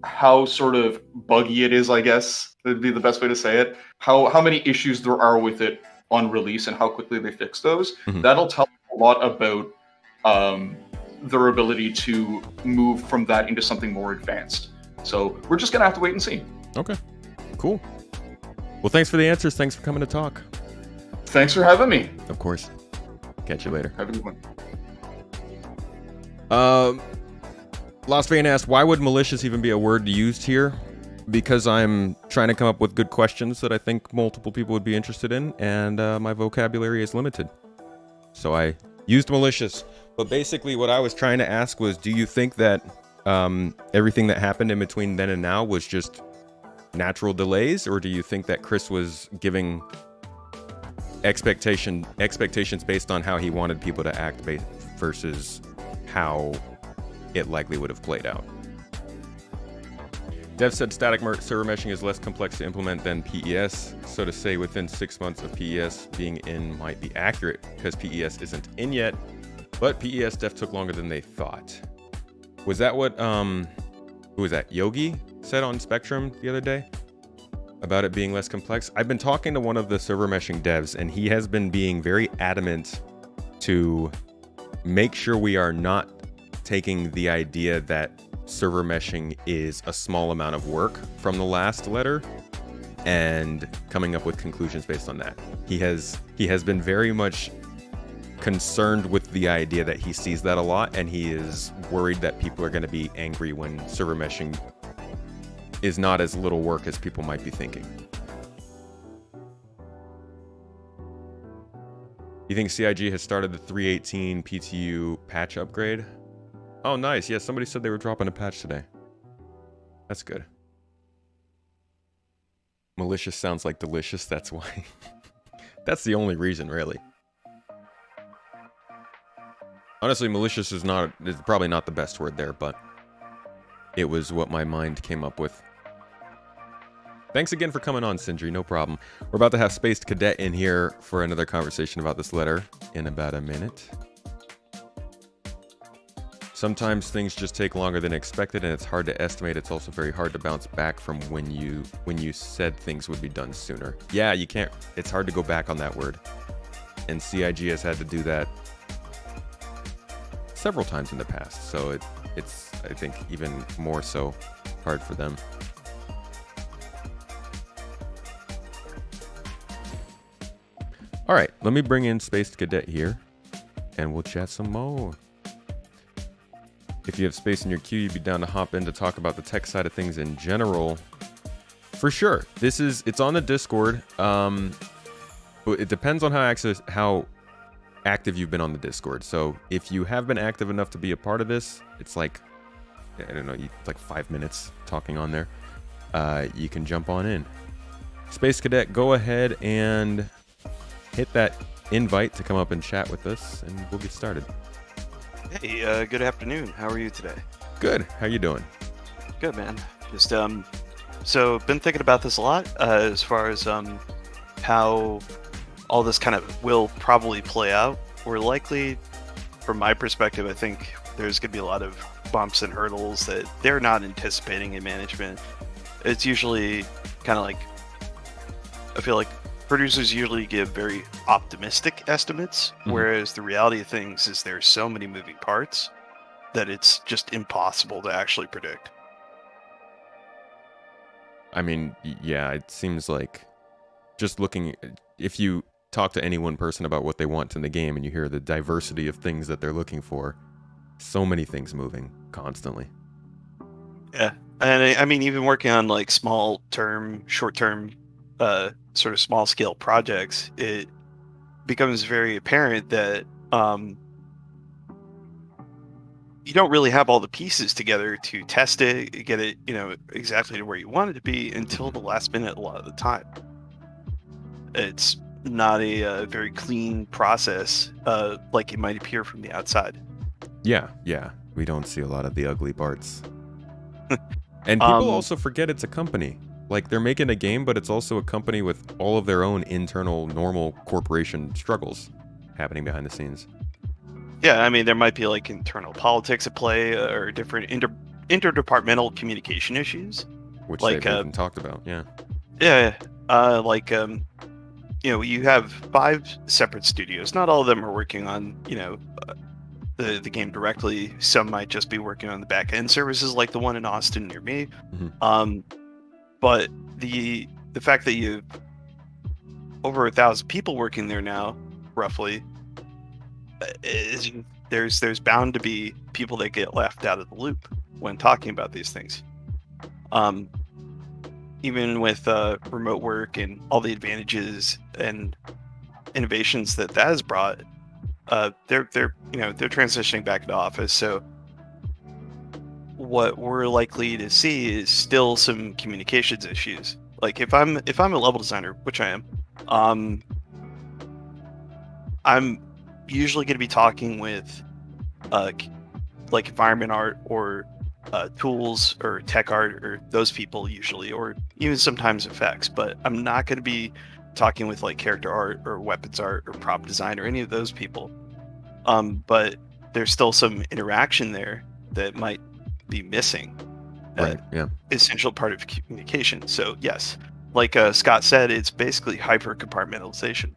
how sort of buggy it is, I guess would be the best way to say it. How many issues there are with it on release and how quickly they fix those. Mm-hmm. That'll tell a lot about their ability to move from that into something more advanced. So we're just gonna have to wait and see. Okay, cool. Well, thanks for the answers. Thanks for coming to talk. Thanks for having me. Of course. Catch you later. Have a good one. Lost Fan asked, why would malicious even be a word used here? Because I'm trying to come up with good questions that I think multiple people would be interested in, and my vocabulary is limited. So I used malicious. But basically what I was trying to ask was, do you think that everything that happened in between then and now was just natural delays, or do you think that Chris was giving expectations based on how he wanted people to act versus how it likely would have played out? Dev said static server meshing is less complex to implement than PES, so to say within 6 months of PES being in might be accurate because PES isn't in yet, but PES dev took longer than they thought. Was that what who was that, Yogi said on Spectrum the other day about it being less complex? I've been talking to one of the server meshing devs, and he has been being very adamant to make sure we are not taking the idea that server meshing is a small amount of work from the last letter and coming up with conclusions based on that. He has been very much concerned with the idea that he sees that a lot, and he is worried that people are going to be angry when server meshing is not as little work as people might be thinking. You think CIG has started the 3.18 PTU patch upgrade? Oh, nice. Yeah, somebody said they were dropping a patch today. That's good. Malicious sounds like delicious, that's why. That's the only reason, really. Honestly, malicious is probably not the best word there, but it was what my mind came up with. Thanks again for coming on, Sindri, no problem. We're about to have Spaced Cadet in here for another conversation about this letter in about a minute. Sometimes things just take longer than expected, and it's hard to estimate. It's also very hard to bounce back from when you said things would be done sooner. Yeah, you can't. It's hard to go back on that word. And CIG has had to do that several times in the past, so it's I think even more so hard for them. All right, let me bring in Spaced Cadet here, and we'll chat some more. If you have space in your queue, you'd be down to hop in to talk about the tech side of things in general. For sure. It's on the Discord. But it depends on how active you've been on the Discord. So if you have been active enough to be a part of this, it's like, I don't know, it's like 5 minutes talking on there. You can jump on in. Space Cadet, go ahead and hit that invite to come up and chat with us, and we'll get started. Hey, good afternoon. How are you today? Good. How you doing? Good, man. Just so been thinking about this a lot as far as how all this kind of will probably play out. We're likely, from my perspective, I think there's going to be a lot of bumps and hurdles that they're not anticipating in management. It's usually kind of like, I feel like producers usually give very optimistic estimates, whereas the reality of things is there's so many moving parts that it's just impossible to actually predict. I mean, yeah, it seems like just looking, if you talk to any one person about what they want in the game and you hear the diversity of things that they're looking for, so many things moving constantly. Yeah, and I mean, even working on like short-term, sort of small-scale projects, it becomes very apparent that you don't really have all the pieces together to test it, get it, exactly to where you want it to be until the last minute a lot of the time. It's not a very clean process like it might appear from the outside. Yeah, we don't see a lot of the ugly parts. And people also forget it's a company. Like, they're making a game, but it's also a company with all of their own internal, normal corporation struggles happening behind the scenes. Yeah, I mean, there might be like internal politics at play or different interdepartmental communication issues. Which like, they've even talked about, yeah. Yeah, you have 5 separate studios. Not all of them are working on, the game directly. Some might just be working on the back end services, like the one in Austin near me. But the fact that you have over 1,000 people working there now, roughly, is there's bound to be people that get left out of the loop when talking about these things. Even with remote work and all the advantages and innovations that has brought, they're transitioning back into office. So what we're likely to see is still some communications issues. Like if I'm a level designer, which I am, I'm usually going to be talking with like environment art or tools or tech art or those people usually, or even sometimes effects. But I'm not going to be talking with like character art or weapons art or prop design or any of those people. But there's still some interaction there that might be missing. Right. Yeah. Essential part of communication. So yes, like Scott said, it's basically hyper compartmentalization.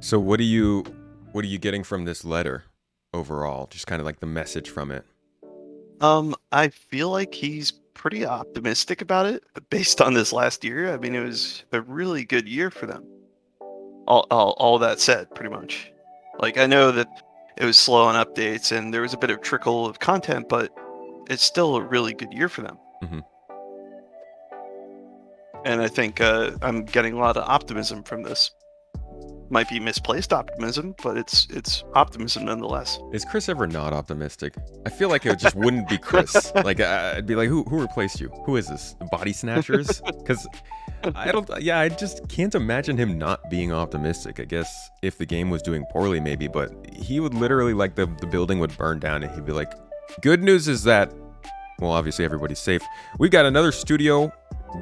So what are you getting from this letter overall? Just kind of like the message from it. I feel like he's pretty optimistic about it based on this last year. I mean, it was a really good year for them. All that said, pretty much. Like, I know that it was slow on updates and there was a bit of trickle of content, but it's still a really good year for them. Mm-hmm. And I think I'm getting a lot of optimism from this. Might be misplaced optimism, but it's optimism nonetheless. Is Chris ever not optimistic? I feel like it just wouldn't be Chris. Like I'd be like, who replaced you? Who is this? The Body Snatchers? Because I just can't imagine him not being optimistic. I guess if the game was doing poorly, maybe, but he would literally like the building would burn down, and he'd be like, good news is that, well, obviously everybody's safe. We've got another studio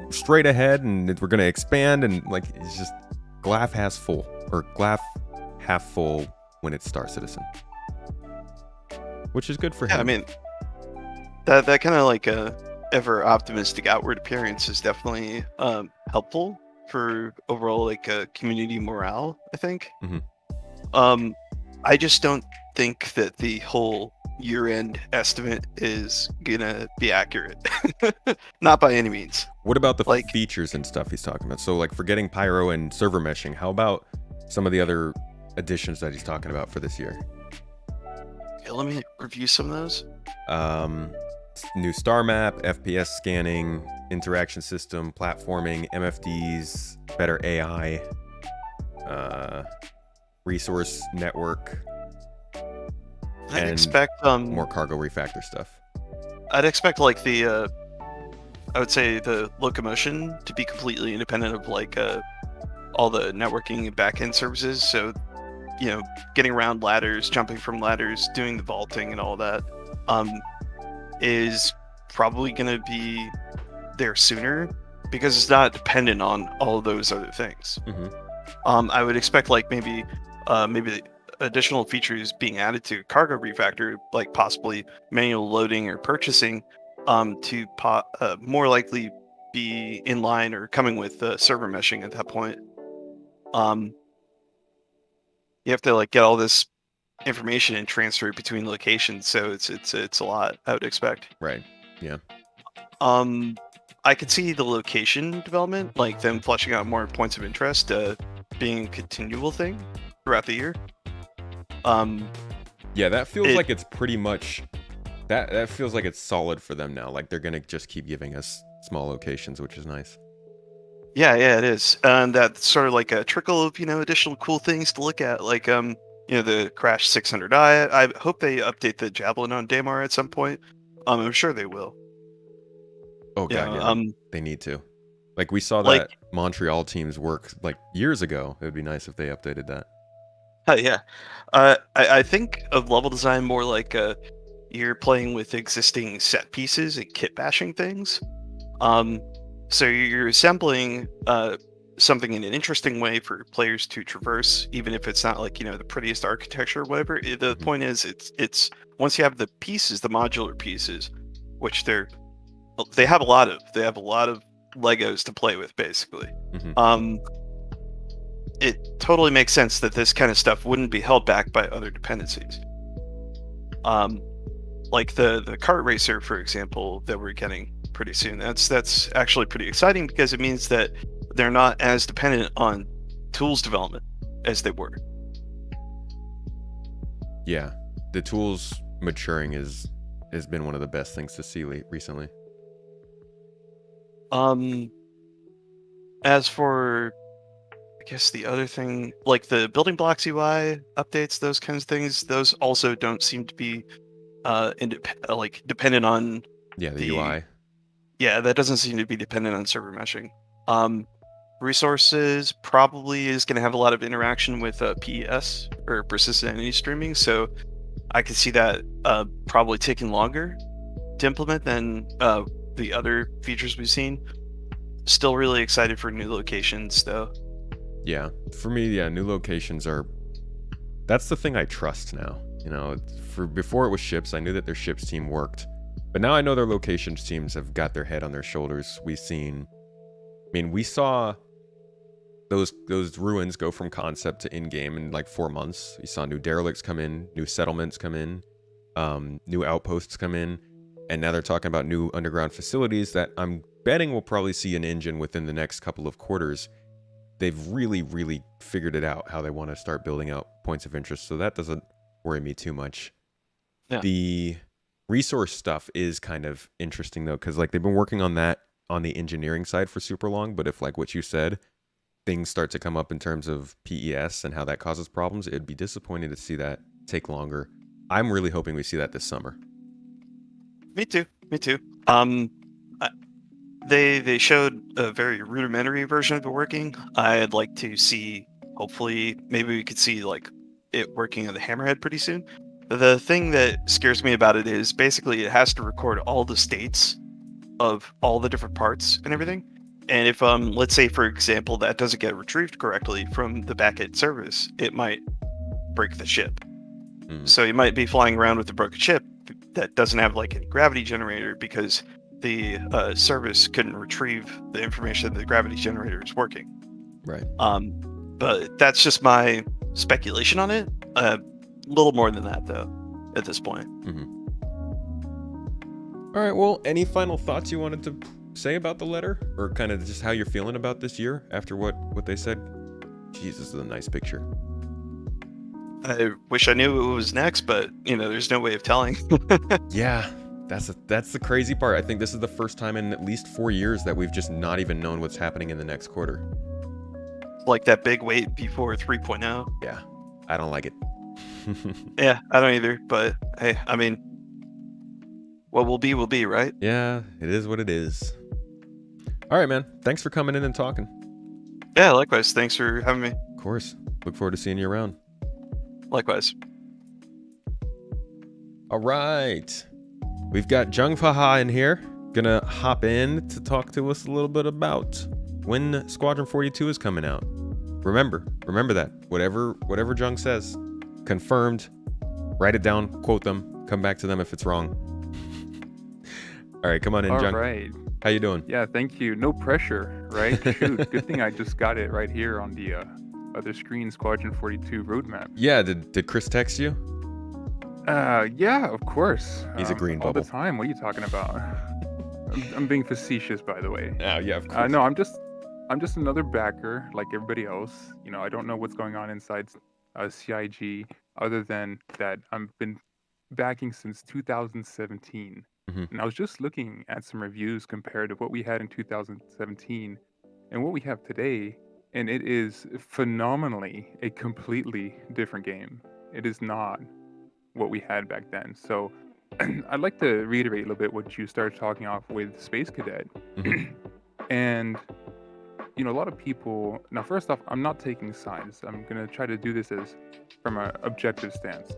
straight ahead, and we're gonna expand, and like it's just glass half full. Or glass half full when it's Star Citizen, which is good for him. Yeah, I mean, that kind of like ever optimistic outward appearance is definitely helpful for overall like community morale, I think. Mm-hmm. I just don't think that the whole year-end estimate is gonna be accurate. Not by any means. What about the features and stuff he's talking about? So like forgetting pyro and server meshing, how about some of the other additions that he's talking about for this year? Okay, let me review some of those. New star map, FPS scanning, interaction system, platforming, MFDs, better AI, resource network, I'd expect more cargo refactor stuff. I'd expect like the I would say the locomotion to be completely independent of like all the networking and backend services. So, you know, getting around ladders, jumping from ladders, doing the vaulting and all that is probably going to be there sooner because it's not dependent on all those other things. Mm-hmm. I would expect like maybe additional features being added to cargo refactor, like possibly manual loading or purchasing, to more likely be in line or coming with server meshing at that point. You have to like get all this information and transfer it between locations, so it's a lot, I would expect. Right. Yeah. I could see the location development, like them fleshing out more points of interest, being a continual thing throughout the year. Yeah, that feels like it's pretty much that feels like it's solid for them now. Like they're gonna just keep giving us small locations, which is nice. Yeah, it is. And that's sort of like a trickle of, additional cool things to look at. Like, the Crash 600i. I hope they update the Javelin on Daymar at some point. I'm sure they will. Oh, God, yeah. They need to. Like, we saw that Montreal team's work, like, years ago. It would be nice if they updated that. Yeah. I think of level design more like you're playing with existing set pieces and kit bashing things. So you're assembling something in an interesting way for players to traverse, even if it's not like, the prettiest architecture or whatever. The point is, it's once you have the pieces, the modular pieces, which they have a lot of Legos to play with, basically. Mm-hmm. It totally makes sense that this kind of stuff wouldn't be held back by other dependencies. Like the kart racer, for example, that we're getting pretty soon. That's actually pretty exciting because it means that they're not as dependent on tools development as they were. Yeah, the tools maturing has been one of the best things to see recently. As for, I guess the other thing, like the building blocks UI updates, those kinds of things, those also don't seem to be dependent on Yeah, the UI. Yeah, that doesn't seem to be dependent on server meshing. Resources probably is going to have a lot of interaction with PES or persistent entity streaming, so I could see that probably taking longer to implement than the other features we've seen. Still really excited for new locations, though. Yeah, for me, yeah, new locations that's the thing I trust now. You know, before it was ships, I knew that their ships team worked, but now I know their locations teams have got their head on their shoulders. We saw those ruins go from concept to in-game in like 4 months. You saw new derelicts come in, new settlements come in, new outposts come in, and now they're talking about new underground facilities that I'm betting we'll probably see an engine within the next couple of quarters. They've really, really figured it out how they want to start building out points of interest, so that doesn't worry me too much. Yeah. The resource stuff is kind of interesting though, because like they've been working on that on the engineering side for super long, but if like what you said, things start to come up in terms of PES and how that causes problems, it'd be disappointing to see that take longer. I'm really hoping we see that this summer. Me too. They showed a very rudimentary version of it working. I'd like to see, hopefully, maybe we could see like it working on the Hammerhead pretty soon. The thing that scares me about it is basically it has to record all the states of all the different parts and everything. And if let's say for example that doesn't get retrieved correctly from the backend service, it might break the ship. So you might be flying around with a broken ship that doesn't have like a gravity generator because the service couldn't retrieve the information that the gravity generator is working. Right. But that's just my speculation on it. A little more than that, though, at this point. All right. Well, any final thoughts you wanted to say about the letter, or kind of just how you're feeling about this year after what they said? Jesus, this is a nice picture. I wish I knew what was next, but there's no way of telling. Yeah. That's the crazy part. I think this is the first time in at least 4 years that we've just not even known what's happening in the next quarter. Like that big wait before 3.0. Yeah, I don't like it. Yeah, I don't either. But hey, I mean, what will be, right? Yeah, it is what it is. All right, man. Thanks for coming in and talking. Yeah, likewise. Thanks for having me. Of course. Look forward to seeing you around. Likewise. All right. We've got Jung Faha in here, gonna hop in to talk to us a little bit about when Squadron 42 is coming out. Remember that. Whatever Jung says, confirmed, write it down, quote them, come back to them if it's wrong. All right, come on in, Jung. All right. How you doing? Yeah, thank you. No pressure, right? Shoot, good thing I just got it right here on the other screen, Squadron 42 roadmap. Yeah, did Chris text you? Yeah, of course. He's a green all bubble. the time. What are you talking about? I'm being facetious, by the way. Oh, yeah, of course. No, I'm just another backer like everybody else. I don't know what's going on inside CIG other than that I've been backing since 2017. And I was just looking at some reviews compared to what we had in 2017 and what we have today, and it is phenomenally a completely different game. It is not what we had back then. So I'd like to reiterate a little bit what you started talking off with Space Cadet. And a lot of people, now first off, I'm not taking sides. I'm gonna try to do this from an objective stance.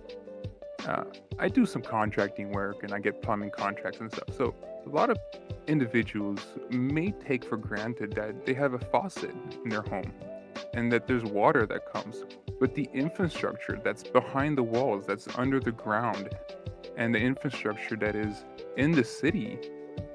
I do some contracting work and I get plumbing contracts and stuff. So a lot of individuals may take for granted that they have a faucet in their home and that there's water that comes. But the infrastructure that's behind the walls, that's under the ground, and the infrastructure that is in the city,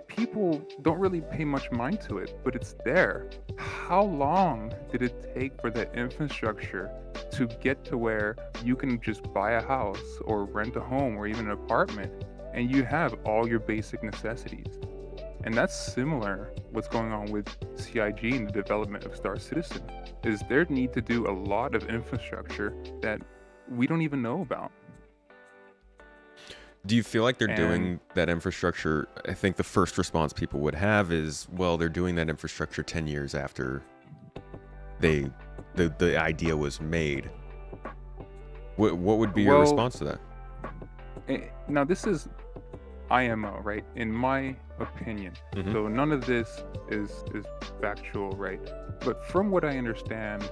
people don't really pay much mind to it, but it's there. How long did it take for that infrastructure to get to where you can just buy a house or rent a home or even an apartment and you have all your basic necessities? And that's similar what's going on with CIG and the development of Star Citizen, is there need to do a lot of infrastructure that we don't even know about. Do you feel like they're doing that infrastructure? I think the first response people would have is, well, they're doing that infrastructure 10 years after the idea was made. What would be your response to that? now this is IMO, right? In my opinion. Mhm. So none of this is factual, right? But from what I understand,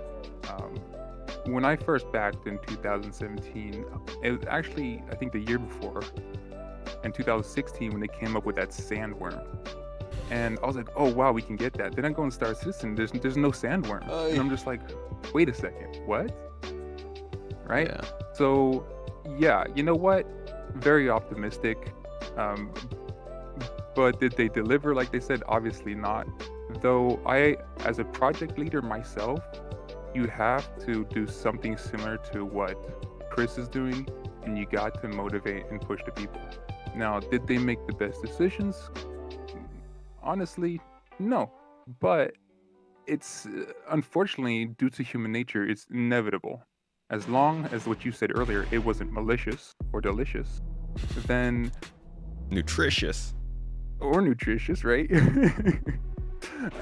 when I first backed in 2017, it was actually, I think, the year before, in 2016, when they came up with that sandworm. And I was like, oh wow, we can get that. Then I go in Star Citizen, there's no sandworm. And I'm just like, wait a second, what? Right? Yeah. So yeah, you know what? Very optimistic. But did they deliver like they said? Obviously not. Though I, as a project leader myself, you have to do something similar to what Chris is doing, and you got to motivate and push the people. Now, did they make the best decisions? Honestly, no. But it's unfortunately, due to human nature, it's inevitable. As long as what you said earlier, it wasn't malicious or delicious, then Nutritious. or nutritious, right?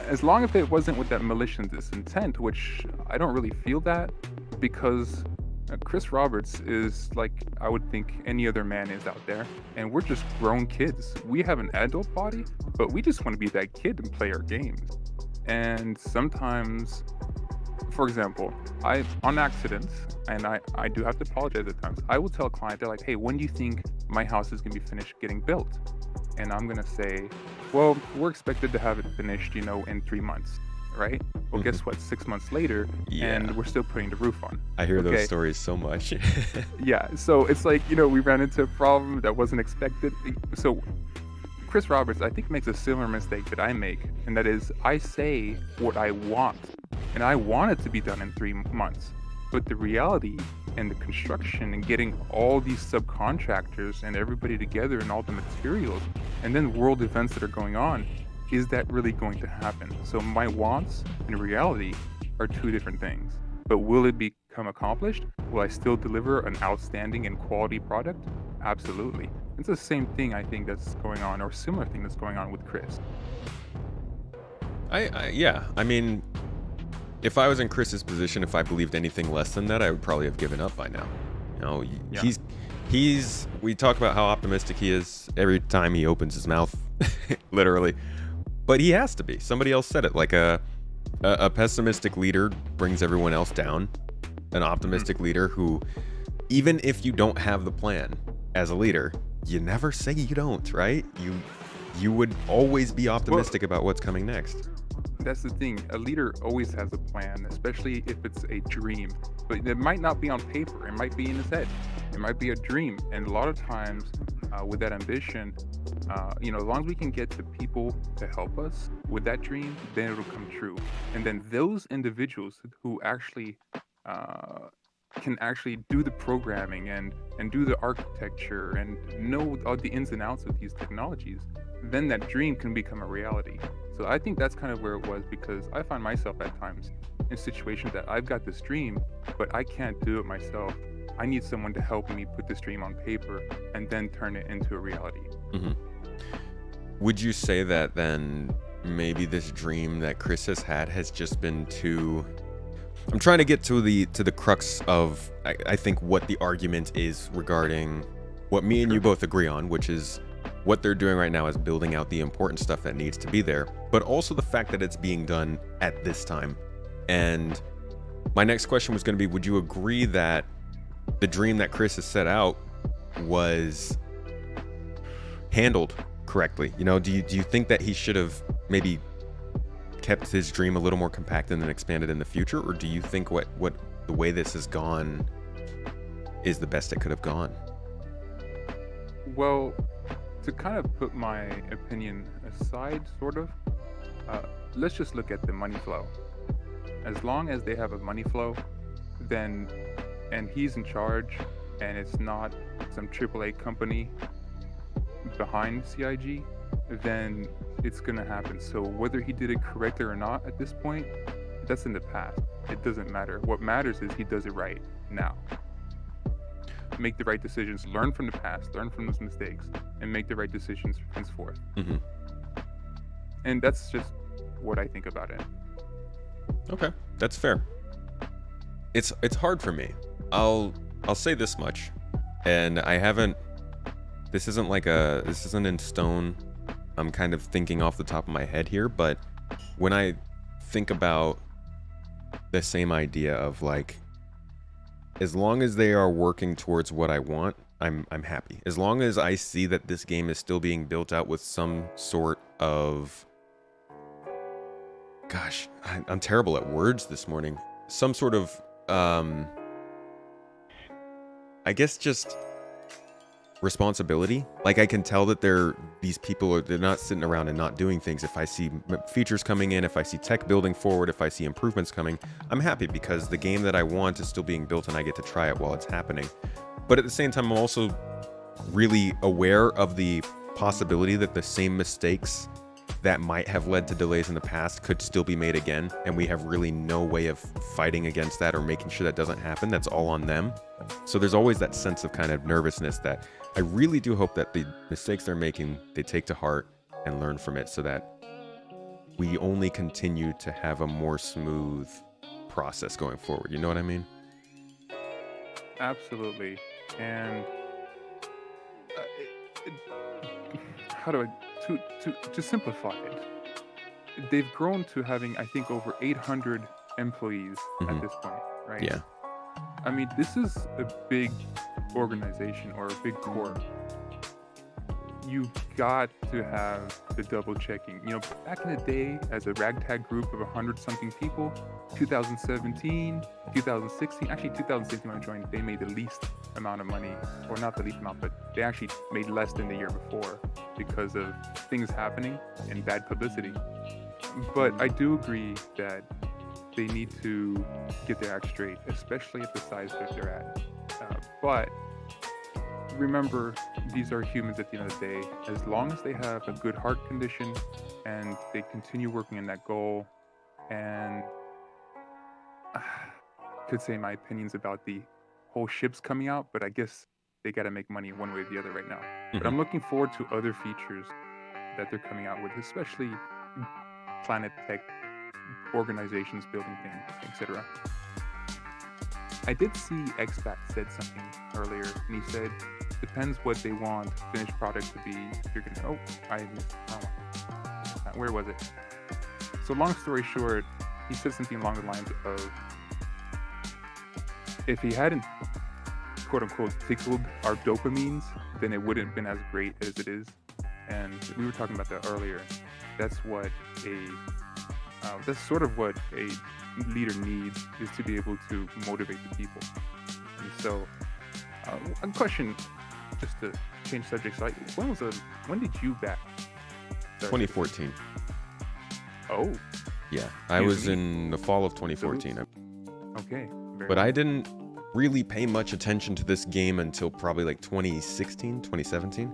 As long as it wasn't with that malicious intent, which I don't really feel that, because Chris Roberts is like I would think any other man is out there, and we're just grown kids. We have an adult body, but we just want to be that kid and play our games. And sometimes, for example, I on accident, and I do have to apologize at times, I will tell a client, they're like, hey, when do you think my house is going to be finished getting built? And I'm going to say, well, we're expected to have it finished, in 3 months, right? Well, guess what? 6 months later, and we're still putting the roof on. I hear those stories so much. Yeah, so it's like, we ran into a problem that wasn't expected. So Chris Roberts, I think, makes a similar mistake that I make, and that is I say what I want, and I want it to be done in 3 months. But the reality and the construction and getting all these subcontractors and everybody together and all the materials and then world events that are going on, is that really going to happen? So my wants and reality are two different things. But will it become accomplished? Will I still deliver an outstanding and quality product? Absolutely. It's the same thing I think that's going on, or similar thing that's going on with Chris. Yeah. I mean, if I was in Chris's position, if I believed anything less than that, I would probably have given up by now. He's we talk about how optimistic he is every time he opens his mouth, literally. But he has to be. Somebody else said it, like a pessimistic leader brings everyone else down. An optimistic leader who, even if you don't have the plan as a leader, you never say you don't, right? You would always be optimistic about what's coming next. That's the thing. A leader always has a plan, especially if it's a dream. But it might not be on paper. It might be in his head. It might be a dream. And a lot of times, with that ambition, as long as we can get the people to help us with that dream, then it'll come true. And then those individuals who actually can actually do the programming and do the architecture and know all the ins and outs of these technologies, then that dream can become a reality. So I think that's kind of where it was, because I find myself at times in situations that I've got this dream, but I can't do it myself. I need someone to help me put this dream on paper and then turn it into a reality. Mm-hmm. Would you say that then maybe this dream that Chris has had has just been too... I'm trying to get to the crux of, I think, what the argument is regarding what me and you both agree on, which is what they're doing right now is building out the important stuff that needs to be there, but also the fact that it's being done at this time. And my next question was going to be, would you agree that the dream that Chris has set out was handled correctly? Do you think that he should have maybe kept his dream a little more compact and then expanded in the future? Or do you think what the way this has gone is the best it could have gone? Well, to kind of put my opinion aside, sort of, let's just look at the money flow. As long as they have a money flow, then, and he's in charge, and it's not some AAA company behind CIG, then it's gonna happen. So whether he did it correctly or not at this point, that's in the past. It doesn't matter. What matters is he does it right now. Make the right decisions, learn from the past, learn from those mistakes, and make the right decisions henceforth. Mm-hmm. And that's just what I think about it. Okay, that's fair. It's hard for me. I'll say this much, and I haven't this isn't in stone. I'm kind of thinking off the top of my head here, but when I think about the same idea of like, as long as they are working towards what I want, I'm happy. As long as I see that this game is still being built out with some sort of, gosh, I'm terrible at words this morning. Some sort of, I guess just responsibility. Like, I can tell that they're not sitting around and not doing things. If I see features coming in, if I see tech building forward, if I see improvements coming, I'm happy because the game that I want is still being built and I get to try it while it's happening. But at the same time, I'm also really aware of the possibility that the same mistakes that might have led to delays in the past could still be made again, and we have really no way of fighting against that or making sure that doesn't happen. That's all on them. So there's always that sense of kind of nervousness that I really do hope that the mistakes they're making, they take to heart and learn from it, so that we only continue to have a more smooth process going forward. You know what I mean? Absolutely. And how do I to simplify it? They've grown to having, I think, over 800 employees at this point, right? Yeah. I mean, this is a big organization or a big corp. You got to have the double checking. You know, back in the day, as a ragtag group of 100-something people, 2017, 2016, actually 2016 when I joined, they made the least amount of money, or not the least amount, but they actually made less than the year before because of things happening and bad publicity. But I do agree that they need to get their act straight, especially at the size that they're at. But remember, these are humans at the end of the day. As long as they have a good heart condition and they continue working on that goal, and could say my opinions about the whole ships coming out, but I guess they got to make money one way or the other right now. But I'm looking forward to other features that they're coming out with, especially Planet Tech organizations building things, etc. I did see Expat said something earlier, and he said, depends what they want finished product to be. You're gonna, I missed, where was it? So long story short, he said something along the lines of, if he hadn't quote unquote tickled our dopamines, then it wouldn't have been as great as it is. And we were talking about that earlier. That's sort of what a leader needs, is to be able to motivate the people. And so, a question, just to change subjects, like, when did you back? 2014. Oh. Yeah, I was in the fall of 2014. Okay. But I didn't really pay much attention to this game until probably like 2016, 2017.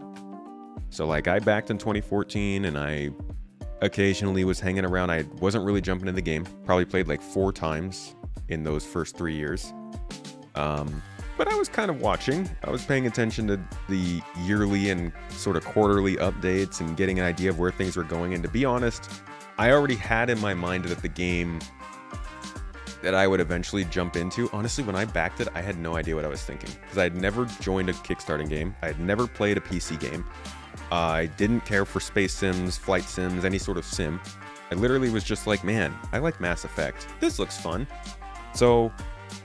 So like I backed in 2014 and I occasionally was hanging around. I wasn't really jumping in the game. Probably played like 4 times in those first 3 years. But I was kind of watching. I was paying attention to the yearly and sort of quarterly updates and getting an idea of where things were going. And to be honest, I already had in my mind that the game that I would eventually jump into, honestly, when I backed it, I had no idea what I was thinking, because I had never joined a Kickstarting game. I had never played a PC game. I didn't care for space sims, flight sims, any sort of sim. I literally was just like, man, I like Mass Effect. This looks fun. So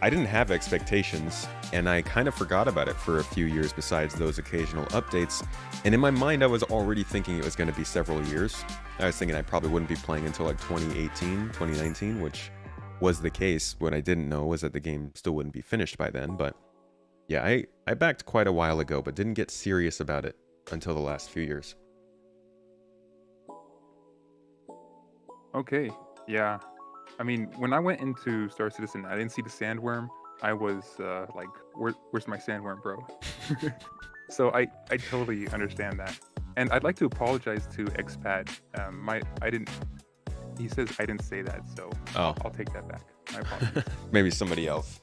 I didn't have expectations, and I kind of forgot about it for a few years besides those occasional updates. And in my mind, I was already thinking it was going to be several years. I was thinking I probably wouldn't be playing until like 2018, 2019, which was the case. What I didn't know was that the game still wouldn't be finished by then. But yeah, I backed quite a while ago, but didn't get serious about it until the last few years. Okay, yeah. I mean, when I went into Star Citizen, I didn't see the sandworm. I was like, where's my sandworm, bro? So I totally understand that. And I'd like to apologize to Expat. He says I didn't say that, so I'll take that back. My apologies. Maybe somebody else.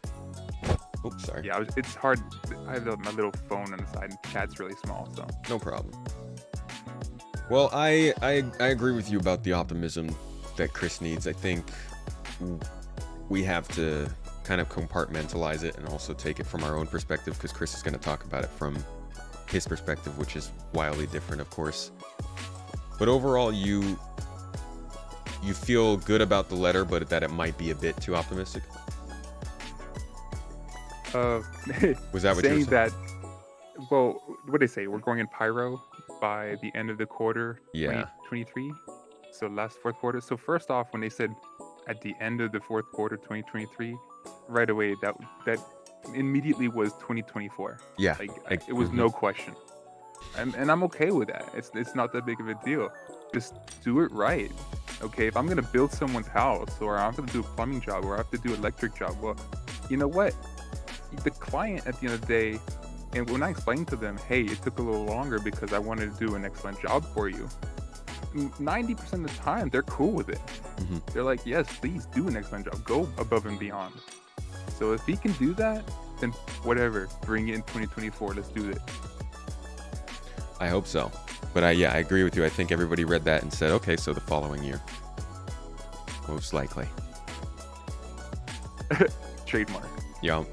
Oops, sorry. Yeah, it's hard. I have my little phone on the side, and chat's really small, so. No problem. Well, I agree with you about the optimism that Chris needs. I think we have to kind of compartmentalize it and also take it from our own perspective, because Chris is going to talk about it from his perspective, which is wildly different, of course. But overall, you feel good about the letter, but that it might be a bit too optimistic? Was that what you were saying? That, well, what did they say? We're going in pyro by the end of the quarter, Yeah. 2023. So last fourth quarter. So first off, when they said at the end of the fourth quarter 2023, right away that immediately was 2024. Yeah. It was no question. And I'm okay with that. It's not that big of a deal. Just do it right. Okay, if I'm gonna build someone's house, or I have to do a plumbing job, or I have to do an electric job, well, you know what? The client at the end of the day, and when I explain to them, hey, it took a little longer because I wanted to do an excellent job for you, 90% of the time they're cool with it. They're like, yes, please do an excellent job, go above and beyond. So if he can do that, then whatever, bring it in 2024, let's do it. I hope so. But I agree with you. I think everybody read that and said, okay, so the following year. Most likely. Trademark. Yeah.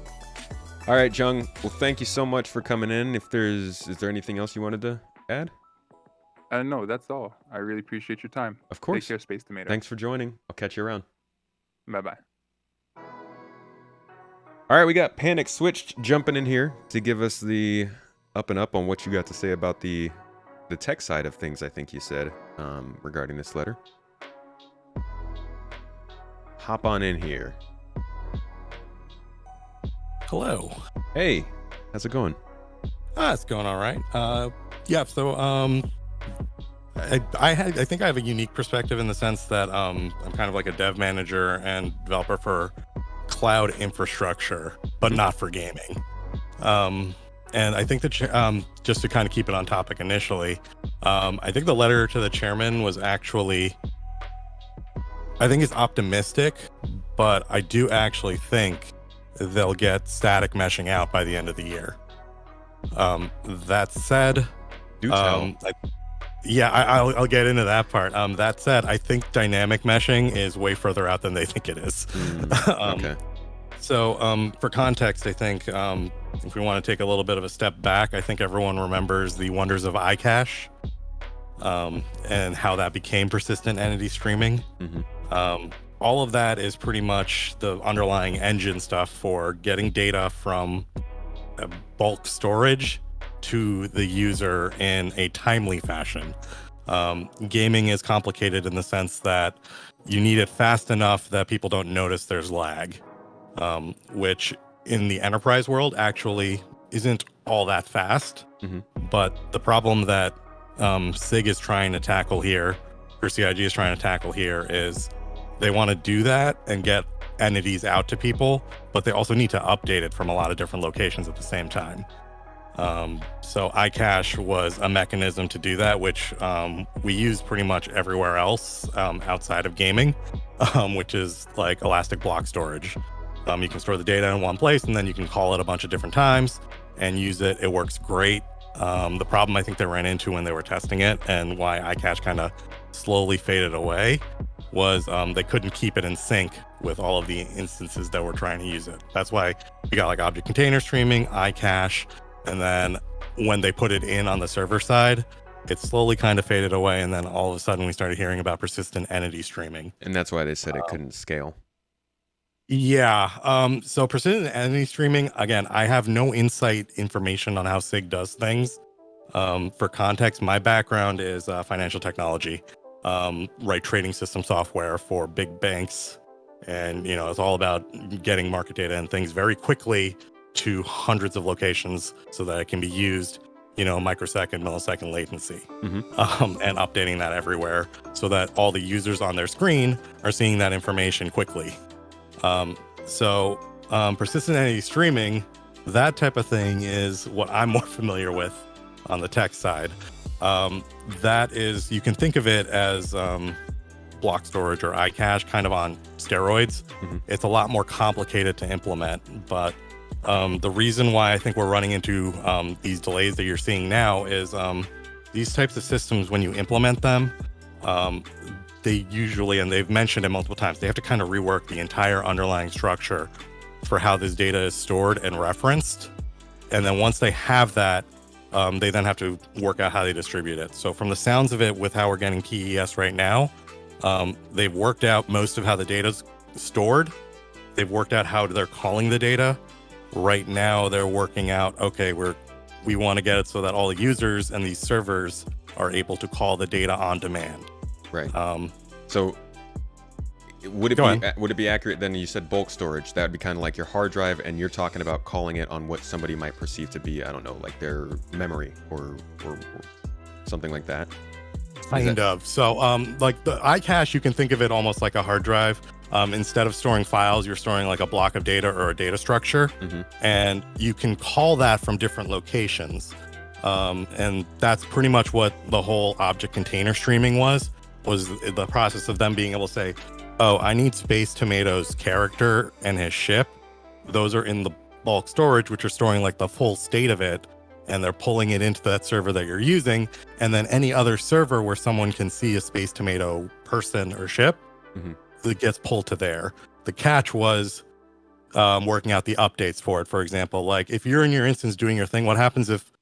All right, Jung. Well, thank you so much for coming in. Is there anything else you wanted to add? No, that's all. I really appreciate your time. Of course. Take care, Space Tomato. Thanks for joining. I'll catch you around. Bye-bye. All right, we got Panic Switched jumping in here to give us the up and up on what you got to say about the tech side of things, I think you said, regarding this letter. Hop on in here. Hello. Hey, how's it going? It's going all right. Yeah, so I think I have a unique perspective in the sense that I'm kind of like a dev manager and developer for cloud infrastructure, but not for gaming. And I think that just to kind of keep it on topic initially, I think the letter to the chairman was actually, I think it's optimistic, but I do actually think they'll get static meshing out by the end of the year. That said, do tell. I'll get into that part. That said, I think dynamic meshing is way further out than they think it is. Okay. So for context, I think if we want to take a little bit of a step back, I think everyone remembers the wonders of iCache and how that became persistent entity streaming. All of that is pretty much the underlying engine stuff for getting data from bulk storage to the user in a timely fashion. Gaming is complicated in the sense that you need it fast enough that people don't notice there's lag. Which in the enterprise world actually isn't all that fast. But the problem that SIG is trying to tackle here, or CIG is trying to tackle here, is they want to do that and get entities out to people, but they also need to update it from a lot of different locations at the same time. So iCache was a mechanism to do that, which we use pretty much everywhere else outside of gaming, which is like elastic block storage. You can store the data in one place and then you can call it a bunch of different times and use it. It works great. The problem I think they ran into when they were testing it and why iCache kind of slowly faded away was they couldn't keep it in sync with all of the instances that were trying to use it. That's why we got like object container streaming, iCache, and then when they put it in on the server side, it slowly kind of faded away. And then all of a sudden we started hearing about persistent entity streaming. And that's why they said it couldn't scale. Yeah. So persistent entity streaming, again, I have no insight information on how SIG does things. For context, my background is financial technology, write trading system software for big banks. And, it's all about getting market data and things very quickly to hundreds of locations so that it can be used, microsecond, millisecond latency, and updating that everywhere so that all the users on their screen are seeing that information quickly. So persistent entity streaming, that type of thing is what I'm more familiar with on the tech side. That is, you can think of it as block storage or iCache kind of on steroids. It's a lot more complicated to implement, but the reason why I think we're running into these delays that you're seeing now is these types of systems, when you implement them, they usually, and they've mentioned it multiple times, they have to kind of rework the entire underlying structure for how this data is stored and referenced. And then once they have that, they then have to work out how they distribute it. So from the sounds of it, with how we're getting PES right now, they've worked out most of how the data's stored. They've worked out how they're calling the data. Right now, they're working out, okay, we want to get it so that all the users and these servers are able to call the data on demand. Right. So would it be accurate then? You said bulk storage. That would be kind of like your hard drive, and you're talking about calling it on what somebody might perceive to be, I don't know, like their memory or something like that. Kind of. So, like the iCache, you can think of it almost like a hard drive. Instead of storing files, you're storing like a block of data or a data structure, and you can call that from different locations. And that's pretty much what the whole object container streaming was the process of them being able to say, oh, I need Space Tomato's character and his ship. Those are in the bulk storage, which are storing like the full state of it, and they're pulling it into that server that you're using. And then any other server where someone can see a Space Tomato person or ship, it gets pulled to there. The catch was working out the updates for it. For example, like if you're in your instance doing your thing, what happens if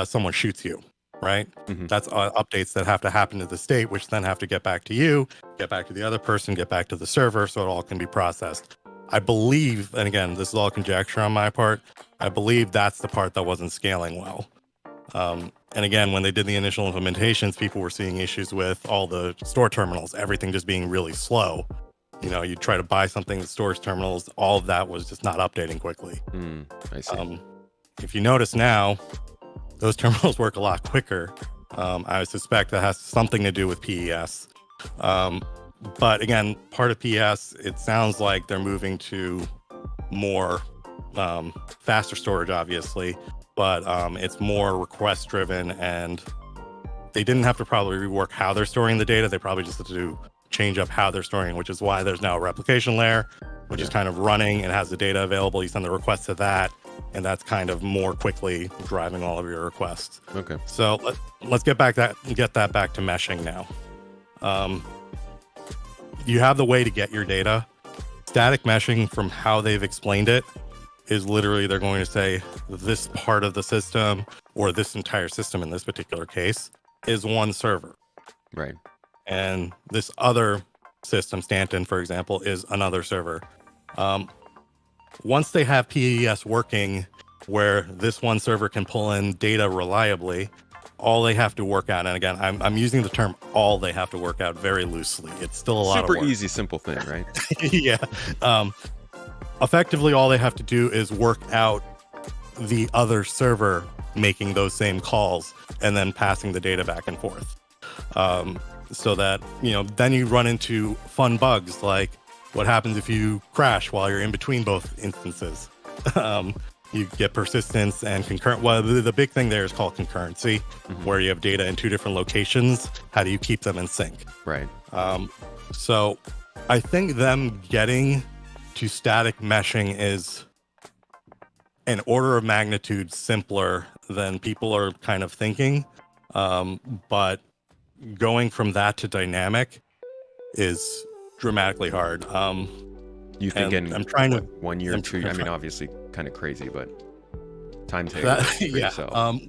someone shoots you, right? That's updates that have to happen to the state, which then have to get back to you, get back to the other person, get back to the server, so it all can be processed. I believe, and again, this is all conjecture on my part, I believe that's the part that wasn't scaling well. And again, when they did the initial implementations, people were seeing issues with all the store terminals, everything just being really slow. You know, you try to buy something that stores terminals, all of that was just not updating quickly. I see. If you notice now, those terminals work a lot quicker. I suspect that has something to do with PES. But again, part of PES, it sounds like they're moving to more faster storage, obviously, but it's more request driven, and they didn't have to probably rework how they're storing the data. They probably just had to change up how they're storing, which is why there's now a replication layer, which is kind of running and has the data available. You send the request to that, and that's kind of more quickly driving all of your requests. Okay. So let's get that back to meshing now. You have the way to get your data. Static meshing, from how they've explained it, is literally they're going to say this part of the system, or this entire system in this particular case, is one server. Right. And this other system, Stanton, for example, is another server. Once they have PES working where this one server can pull in data reliably, all they have to work out, and again, I'm using the term all they have to work out very loosely. It's still a lot of work. Super easy, simple thing, right? Yeah. Effectively, all they have to do is work out the other server making those same calls and then passing the data back and forth. So that, you know, then you run into fun bugs like what happens if you crash while you're in between both instances. You get persistence and concurrent. Well, the big thing there is called concurrency, where you have data in two different locations. How do you keep them in sync? Right. So I think them getting to static meshing is an order of magnitude simpler than people are kind of thinking. But going from that to dynamic is dramatically hard. You think in I'm trying to 1 year or 2 years? I mean, obviously kind of crazy, but timetable for yourself.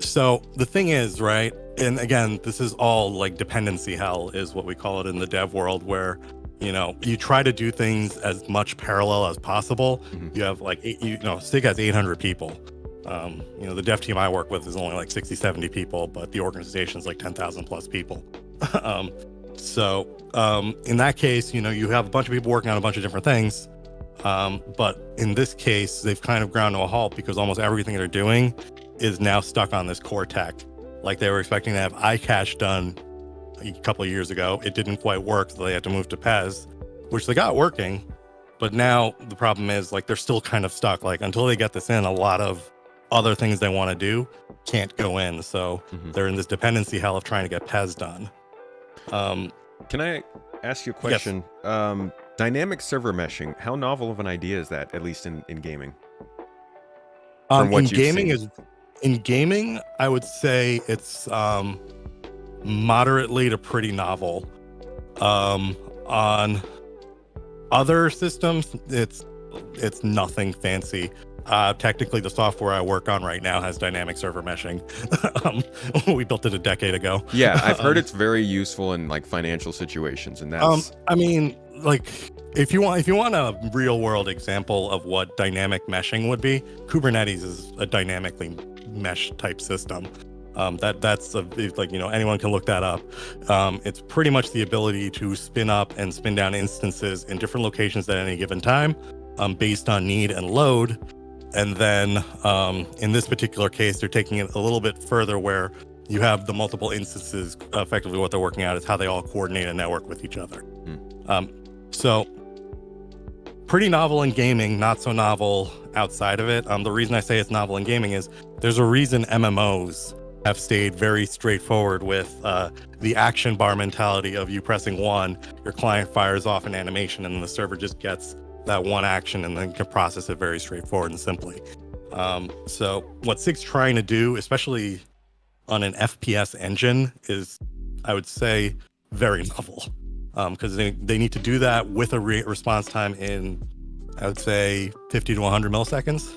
So the thing is, right, and again, this is all like dependency hell is what we call it in the dev world, where, you know, you try to do things as much parallel as possible. You have like, STIG has 800 people. You know, the dev team I work with is only like 60, 70 people, but the organization is like 10,000 plus people. So in that case, you know, you have a bunch of people working on a bunch of different things. But in this case, they've kind of ground to a halt because almost everything they're doing is now stuck on this core tech. Like they were expecting to have iCache done a couple of years ago. It didn't quite work, so they had to move to PES, which they got working. But now the problem is, like, they're still kind of stuck. Like, until they get this in, a lot of other things they want to do can't go in. So they're in this dependency hell of trying to get PES done. Can I ask you a question? Yes. Dynamic server meshing, how novel of an idea is that, at least in gaming? In gaming, I would say it's moderately to pretty novel. On other systems, it's nothing fancy. Technically, the software I work on right now has dynamic server meshing. We built it a decade ago. Yeah, I've heard it's very useful in like financial situations, and that's. I mean, like, if you want a real world example of what dynamic meshing would be, Kubernetes is a dynamically mesh type system. That's like, you know, anyone can look that up. It's pretty much the ability to spin up and spin down instances in different locations at any given time, based on need and load. And then in this particular case, they're taking it a little bit further where you have the multiple instances. Effectively, what they're working out is how they all coordinate and network with each other. So pretty novel in gaming, not so novel outside of it. The reason I say it's novel in gaming is there's a reason MMOs have stayed very straightforward with the action bar mentality of you pressing 1, your client fires off an animation, and then the server just gets that one action and then can process it very straightforward and simply. So what SIG's trying to do, especially on an FPS engine, is, I would say, very novel. Because they need to do that with a response time in, I would say, 50 to 100 milliseconds.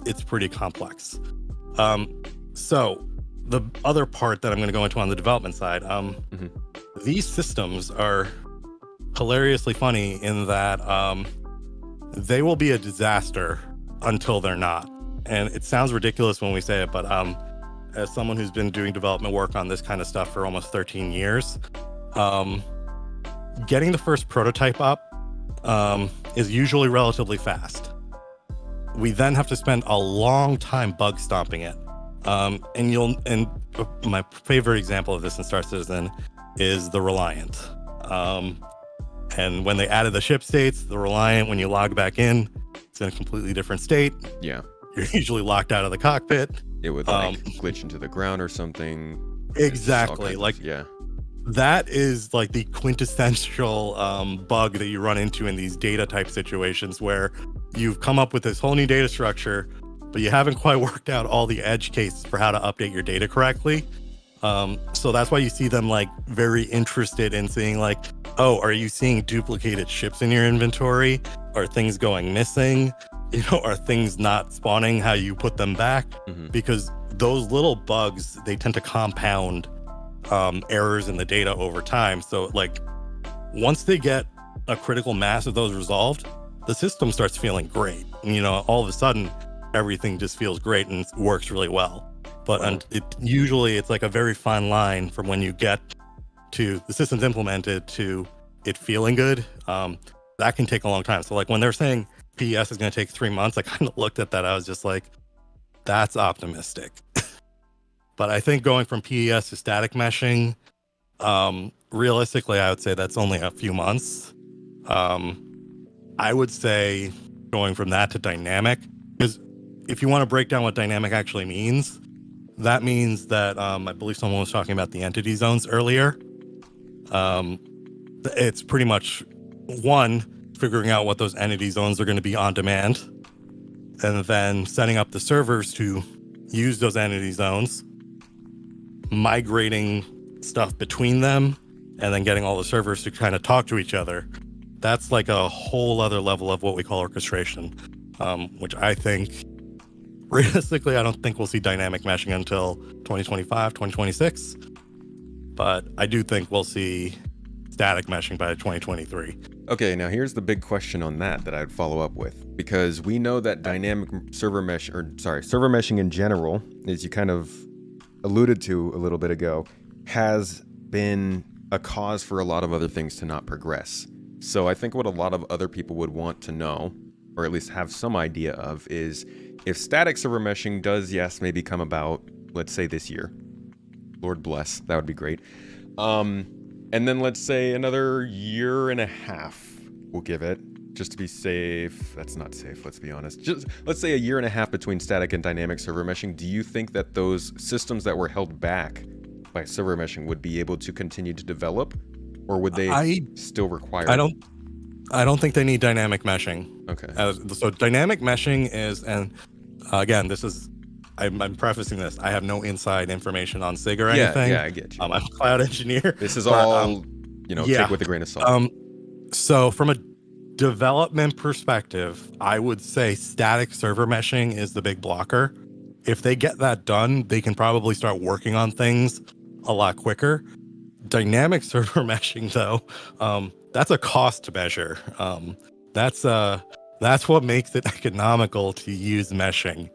It's pretty complex. So the other part that I'm going to go into on the development side, these systems are hilariously funny in that they will be a disaster until they're not. And it sounds ridiculous when we say it, but as someone who's been doing development work on this kind of stuff for almost 13 years, getting the first prototype up is usually relatively fast. We then have to spend a long time bug stomping it. And my favorite example of this in Star Citizen is the Reliant. And when they added the ship states, the Reliant, when you log back in, it's in a completely different state. Yeah. You're usually locked out of the cockpit. It would like glitch into the ground or something. Exactly. Like, yeah. That is like the quintessential bug that you run into in these data type situations where you've come up with this whole new data structure, but you haven't quite worked out all the edge cases for how to update your data correctly. So that's why you see them like very interested in seeing like, oh, are you seeing duplicated ships in your inventory? Are things going missing? You know, are things not spawning how you put them back? Because those little bugs, they tend to compound errors in the data over time. So like once they get a critical mass of those resolved, the system starts feeling great. And, you know, all of a sudden everything just feels great and works really well. But it's like a very fine line from when you get to the system's implemented to it feeling good. That can take a long time. So like when they're saying PES is going to take 3 months, I kind of looked at that. I was just like, that's optimistic. But I think going from PES to static meshing, realistically, I would say that's only a few months. I would say going from that to dynamic, because if you want to break down what dynamic actually means, that means that I believe someone was talking about the entity zones earlier. It's pretty much figuring out what those entity zones are going to be on demand, and then setting up the servers to use those entity zones, migrating stuff between them, and then getting all the servers to kind of talk to each other. That's like a whole other level of what we call orchestration, which I think, realistically, I don't think we'll see dynamic meshing until 2025, 2026. But I do think we'll see static meshing by 2023. Okay, now here's the big question on that I'd follow up with, because we know that dynamic server meshing in general, as you kind of alluded to a little bit ago, has been a cause for a lot of other things to not progress. So I think what a lot of other people would want to know, or at least have some idea of, is if static server meshing does, yes, maybe come about, let's say this year. Lord bless, that would be great. And then let's say another year and a half, we'll give it, just to be safe. That's not safe, let's be honest. Just let's say a year and a half between static and dynamic server meshing. Do you think that those systems that were held back by server meshing would be able to continue to develop, or would they still require? I don't think they need dynamic meshing. Okay. So dynamic meshing is, and again, this is, I'm prefacing this, I have no inside information on SIG or anything. Yeah, I get you. I'm a cloud engineer. This is all, take with a grain of salt. So from a development perspective, I would say static server meshing is the big blocker. If they get that done, they can probably start working on things a lot quicker. Dynamic server meshing, though, that's a cost measure. That's what makes it economical to use meshing,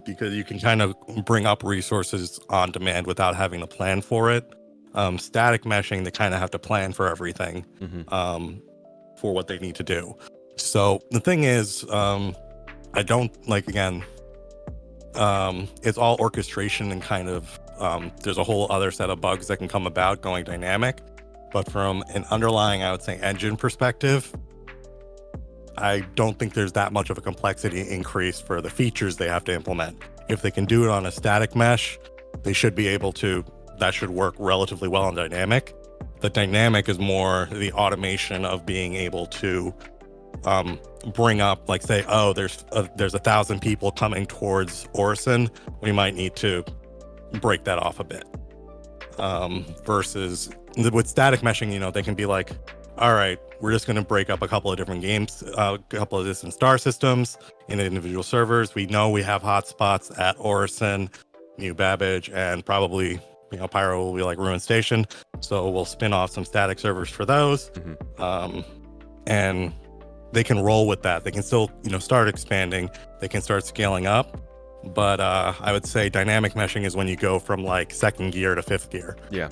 because you can kind of bring up resources on demand without having to plan for it. Static meshing, they kind of have to plan for everything, for what they need to do. So the thing is, I don't like, again, it's all orchestration and kind of, there's a whole other set of bugs that can come about going dynamic. But from an underlying, I would say, engine perspective, I don't think there's that much of a complexity increase for the features they have to implement. If they can do it on a static mesh, they should be able to, that should work relatively well on dynamic. The dynamic is more the automation of being able to bring up, like, say, oh, there's 1,000 people coming towards Orison. We might need to break that off a bit. Versus with static meshing, they can be like, all right, we're just going to break up a couple of different games, a couple of distant star systems in individual servers. We know we have hotspots at Orison, New Babbage, and probably, Pyro will be like Ruin Station. So we'll spin off some static servers for those. And they can roll with that. They can still, start expanding. They can start scaling up. But I would say dynamic meshing is when you go from like second gear to fifth gear. Yeah.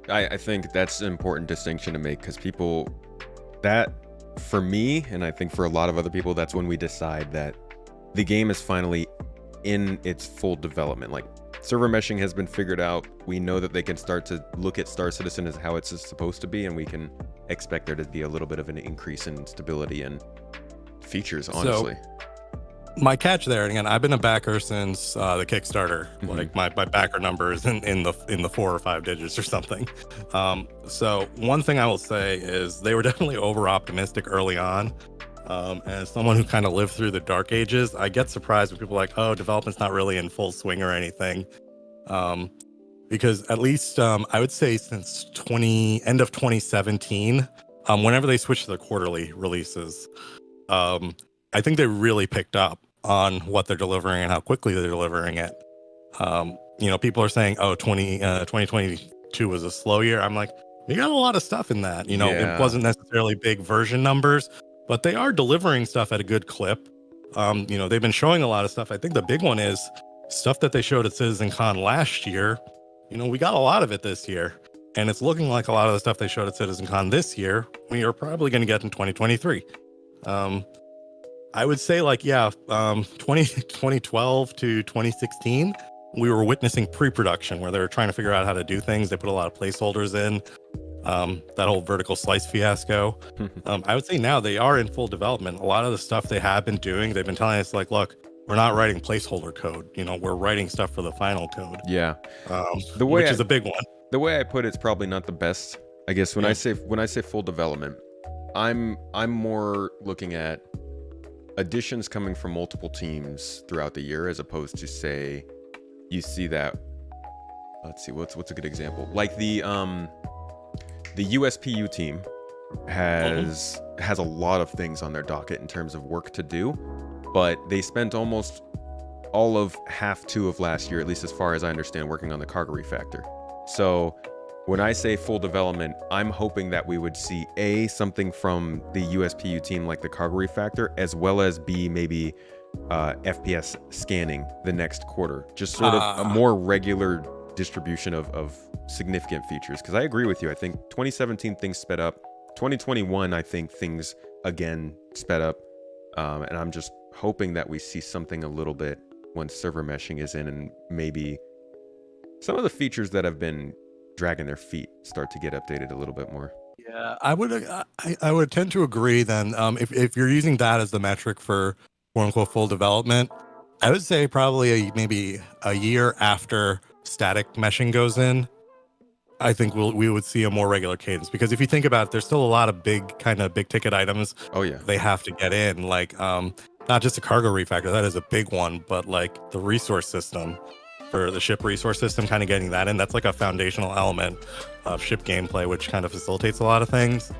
I think that's an important distinction to make, because that for me, and I think for a lot of other people, that's when we decide that the game is finally in its full development. Like, server meshing has been figured out. We know that they can start to look at Star Citizen as how it's supposed to be, and we can expect there to be a little bit of an increase in stability and features, honestly. So, my catch there, and again, I've been a backer since the Kickstarter. Like my backer number is in the 4 or 5 digits or something. So one thing I will say is they were definitely over optimistic early on. As someone who kind of lived through the dark ages, I get surprised when people are like, oh, development's not really in full swing or anything. Because at least I would say since end of 2017, whenever they switched to the quarterly releases, I think they really picked up on what they're delivering and how quickly they're delivering it. People are saying, oh, 2022 was a slow year. I'm like, you got a lot of stuff in that. It wasn't necessarily big version numbers, but they are delivering stuff at a good clip. They've been showing a lot of stuff. I think the big one is stuff that they showed at CitizenCon last year. We got a lot of it this year. And it's looking like a lot of the stuff they showed at CitizenCon this year, we are probably going to get in 2023. I would say 2012 to 2016, we were witnessing pre-production where they were trying to figure out how to do things. They put a lot of placeholders in, that whole vertical slice fiasco. I would say now they are in full development. A lot of the stuff they have been doing, they've been telling us like, look, we're not writing placeholder code. We're writing stuff for the final code. Yeah. Which is a big one. The way I put it's probably not the best. I guess when I say full development, I'm more looking at additions coming from multiple teams throughout the year, as opposed to, say, you see that, let's see, what's a good example? Like the USPU team has a lot of things on their docket in terms of work to do, but they spent almost all of half two of last year, at least as far as I understand, working on the cargo refactor. So when I say full development, I'm hoping that we would see A, something from the USPU team like the cargo refactor, as well as B, maybe FPS scanning the next quarter. Just sort of a more regular distribution of significant features. Because I agree with you. I think 2017 things sped up. 2021, I think things again sped up. And I'm just hoping that we see something a little bit when server meshing is in, and maybe some of the features that have been dragging their feet start to get updated a little bit more. Yeah, I would tend to agree then. If you're using that as the metric for quote unquote full development, I would say probably maybe a year after static meshing goes in, I think we would see a more regular cadence. Because if you think about it, there's still a lot of big ticket items. Oh yeah, they have to get in, like not just a cargo refactor, that is a big one, but like the resource system. For the ship resource system, kind of getting that in, that's like a foundational element of ship gameplay, which kind of facilitates a lot of things.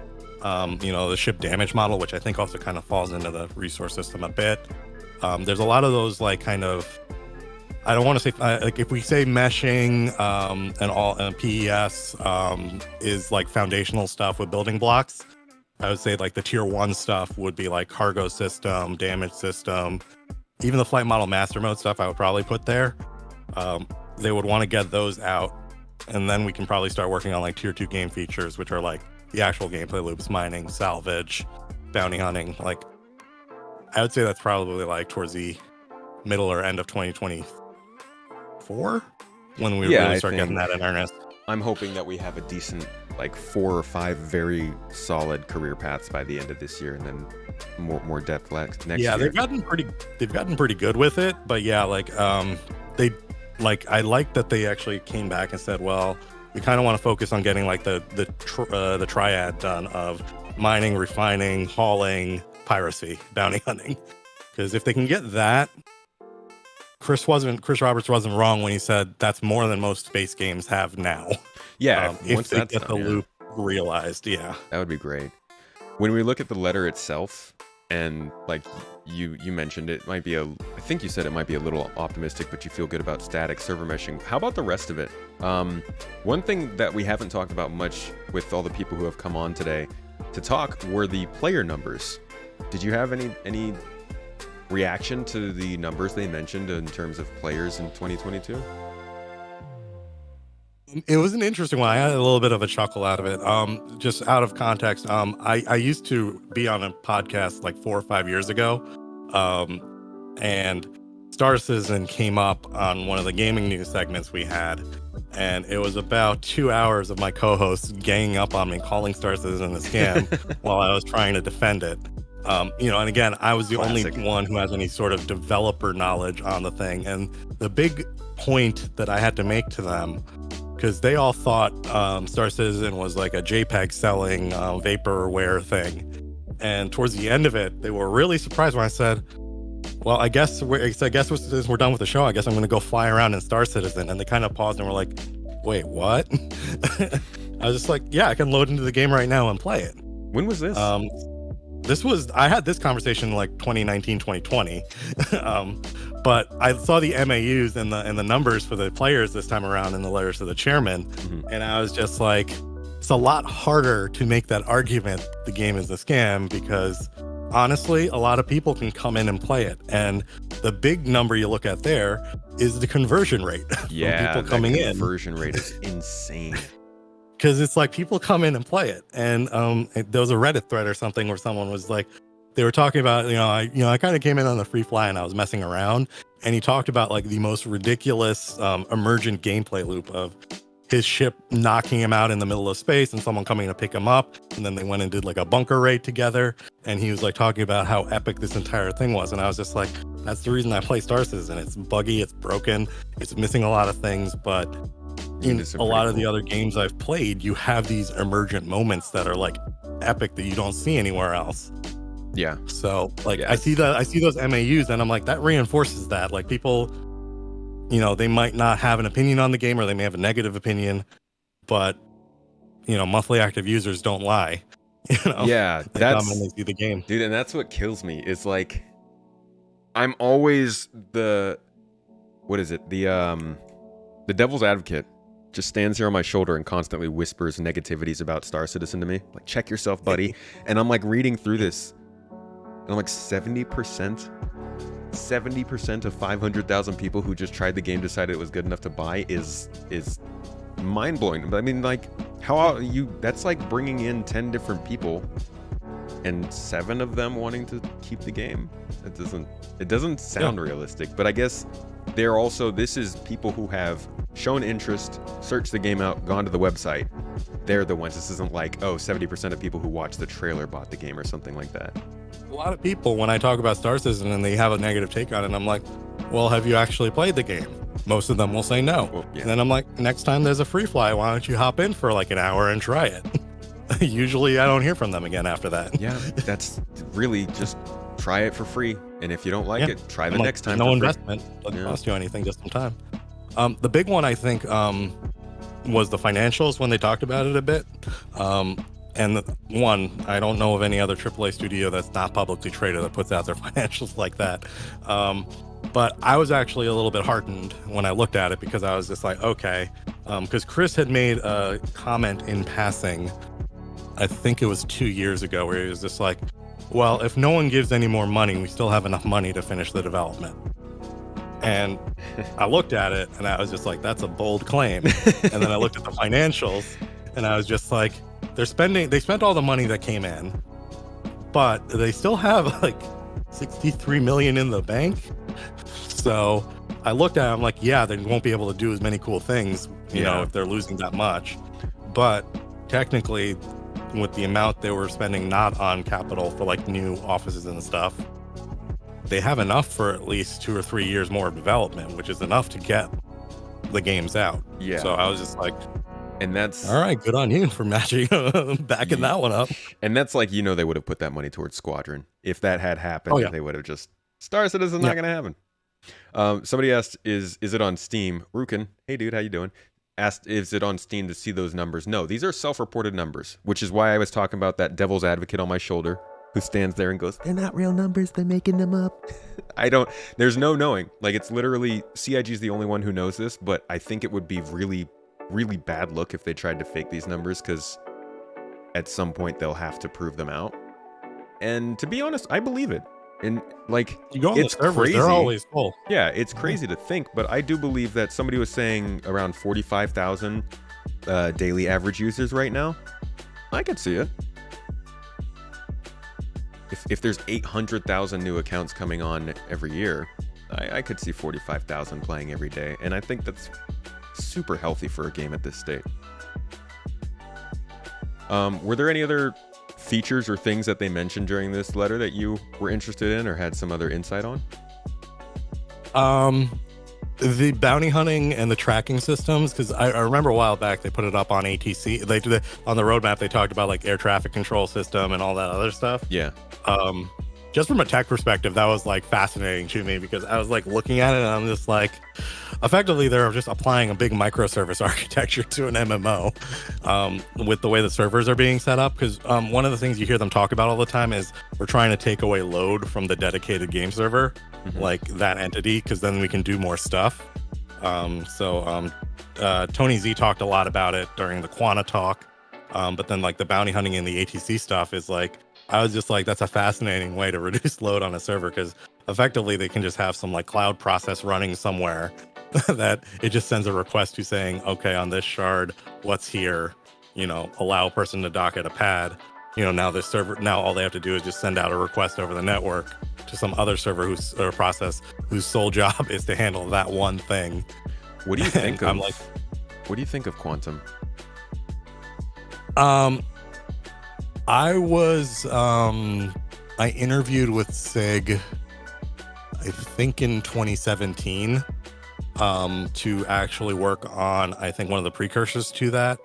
the ship damage model, which I think also kind of falls into the resource system a bit. There's a lot of those like kind of, I don't want to say like if we say meshing and PES is like foundational stuff with building blocks. I would say like the tier 1 stuff would be like cargo system, damage system, even the flight model master mode stuff I would probably put there. They would want to get those out, and then we can probably start working on like tier 2 game features, which are like the actual gameplay loops, mining, salvage, bounty hunting. Like I would say that's probably like towards the middle or end of 2024 when we really start getting that in earnest. I'm hoping that we have a decent like 4 or 5 very solid career paths by the end of this year, and then more depth next year. Yeah, they've gotten pretty good with it, but yeah, like they like I like that they actually came back and said, well, we kind of want to focus on getting like the triad done of mining, refining, hauling, piracy, bounty hunting, because if they can get that, Chris Roberts wasn't wrong when he said that's more than most space games have now. Yeah, if they get the loop realized, that would be great. When we look at the letter itself, and like you mentioned, I think you said it might be a little optimistic, but you feel good about static server meshing. How about the rest of it? One thing that we haven't talked about much with all the people who have come on today to talk were the player numbers. Did you have any reaction to the numbers they mentioned in terms of players in 2022? It was an interesting one. I had a little bit of a chuckle out of it. Just out of context, I used to be on a podcast like 4 or 5 years ago, and Star Citizen came up on one of the gaming news segments we had, and it was about 2 hours of my co-hosts ganging up on me, calling Star Citizen a scam while I was trying to defend it. And again, I was the only one who has any sort of developer knowledge on the thing, and the big point that I had to make to them, because they all thought Star Citizen was like a JPEG selling vaporware thing. And towards the end of it, they were really surprised when I said, well, I guess since we're done with the show, I guess I'm going to go fly around in Star Citizen. And they kind of paused and were like, wait, what? I was just like, yeah, I can load into the game right now and play it. When was this? I had this conversation like 2019, 2020. But I saw the MAUs and the numbers for the players this time around in the letters to the chairman. And I was just like, it's a lot harder to make that argument the game is a scam, because honestly, a lot of people can come in and play it. And the big number you look at there is the conversion rate. Yeah, people coming in. The conversion rate is insane. Because it's like people come in and play it. And there was a Reddit thread or something where someone was like, they were talking about, I kind of came in on the free fly and I was messing around. And he talked about like the most ridiculous emergent gameplay loop of his ship knocking him out in the middle of space and someone coming to pick him up. And then they went and did like a bunker raid together. And he was like talking about how epic this entire thing was. And I was just like, that's the reason I play Star Citizen. It's buggy, it's broken, it's missing a lot of things. But in a lot of the other games I've played, you have these emergent moments that are like epic that you don't see anywhere else. Yeah. So like I see those MAUs and I'm like, that reinforces that. Like people, they might not have an opinion on the game, or they may have a negative opinion, but monthly active users don't lie. Yeah, they come and they see the game. Dude, and that's what kills me is like I'm always the devil's advocate just stands here on my shoulder and constantly whispers negativities about Star Citizen to me. Like, check yourself, buddy. And I'm like reading through this, and I'm like 70% of 500,000 people who just tried the game decided it was good enough to buy is mind-blowing. But I mean, like, that's like bringing in 10 different people and 7 of them wanting to keep the game. It doesn't sound realistic, but I guess this is people who have shown interest, searched the game out, gone to the website. They're the ones. This isn't like, 70% of people who watched the trailer bought the game or something like that. A lot of people, when I talk about Star Citizen and they have a negative take on it, I'm like, well, have you actually played the game? Most of them will say no. Well, yeah. And then I'm like, next time there's a free fly, why don't you hop in for like an hour and try it? Usually I don't hear from them again after that. Yeah, that's really just try it for free. And if you don't like it, try the next time. No investment. Doesn't cost you anything, just some time. The big one, I think, was the financials when they talked about it a bit. and one, I don't know of any other AAA studio that's not publicly traded that puts out their financials like that. But I was actually a little bit heartened when I looked at it, because I was just like, okay, because Chris had made a comment in passing, I think it was 2 years ago, where he was just like, well, if no one gives any more money, we still have enough money to finish the development. And I looked at it and I was just like, that's a bold claim. And then I looked at the financials and I was just like, they spent all the money that came in, but they still have like 63 million in the bank. So I looked at it, I'm like, yeah, they won't be able to do as many cool things, you know, if they're losing that much. But technically, with the amount they were spending not on capital for like new offices and stuff, they have enough for at least 2 or 3 years more of development, which is enough to get the games out. Yeah. So I was just like, and that's all right, good on you for matching backing that one up. And that's like, you know, they would have put that money towards Squadron. If that had happened, they would have just Star Citizen not gonna happen. Somebody asked, is it on Steam? Rukin, hey dude, how you doing? Asked, is it on Steam to see those numbers? No, these are self-reported numbers, which is why I was talking about that devil's advocate on my shoulder who stands there and goes, they're not real numbers, they're making them up. There's no knowing. Like, it's literally, CIG is the only one who knows this, but I think it would be really, really bad look if they tried to fake these numbers, because at some point they'll have to prove them out. And to be honest, I believe it. And like, you go on it's the servers, crazy. They're always full. Yeah, it's crazy to think, but I do believe that somebody was saying around 45,000 daily average users right now. I could see it. If there's 800,000 new accounts coming on every year, I could see 45,000 playing every day, and I think that's super healthy for a game at this state. Were there any other features or things that they mentioned during this letter that you were interested in or had some other insight on? The bounty hunting and the tracking systems, because I remember a while back they put it up on ATC. They did it on the roadmap. They talked about like air traffic control system and all that other stuff. Yeah. Just from a tech perspective, that was like fascinating to me, because I was like looking at it and I'm just like, effectively they're just applying a big microservice architecture to an MMO with the way the servers are being set up. Because one of the things you hear them talk about all the time is we're trying to take away load from the dedicated game server, like that entity, because then we can do more stuff. Tony Z talked a lot about it during the Quanta talk, but then like the bounty hunting and the ATC stuff is like, I was just like, that's a fascinating way to reduce load on a server, because effectively they can just have some like cloud process running somewhere that it just sends a request to saying, okay, on this shard, what's here, you know, allow a person to dock at a pad. You know, now this server, now all they have to do is just send out a request over the network to some other server or process whose sole job is to handle that one thing. What do you think of? What do you think of Quantum? I interviewed with SIG, I think in 2017, to actually work on, I think, one of the precursors to that.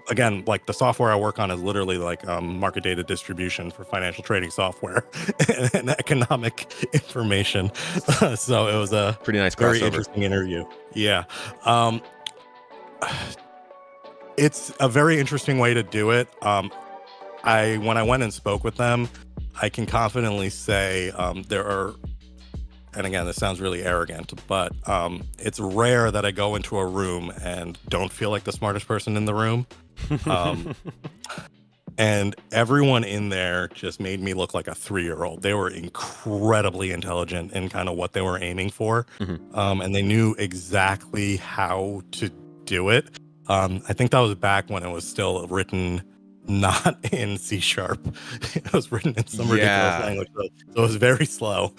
Again, like the software I work on is literally like market data distribution for financial trading software and economic information. So it was a pretty nice, very interesting interview. Yeah. It's a very interesting way to do it. When I went and spoke with them, I can confidently say there are, and again, this sounds really arrogant, but it's rare that I go into a room and don't feel like the smartest person in the room. And everyone in there just made me look like a 3-year-old. They were incredibly intelligent in kind of what they were aiming for. And they knew exactly how to do it. I think that was back when it was still written not in C#. It was written in some ridiculous language, so it was very slow.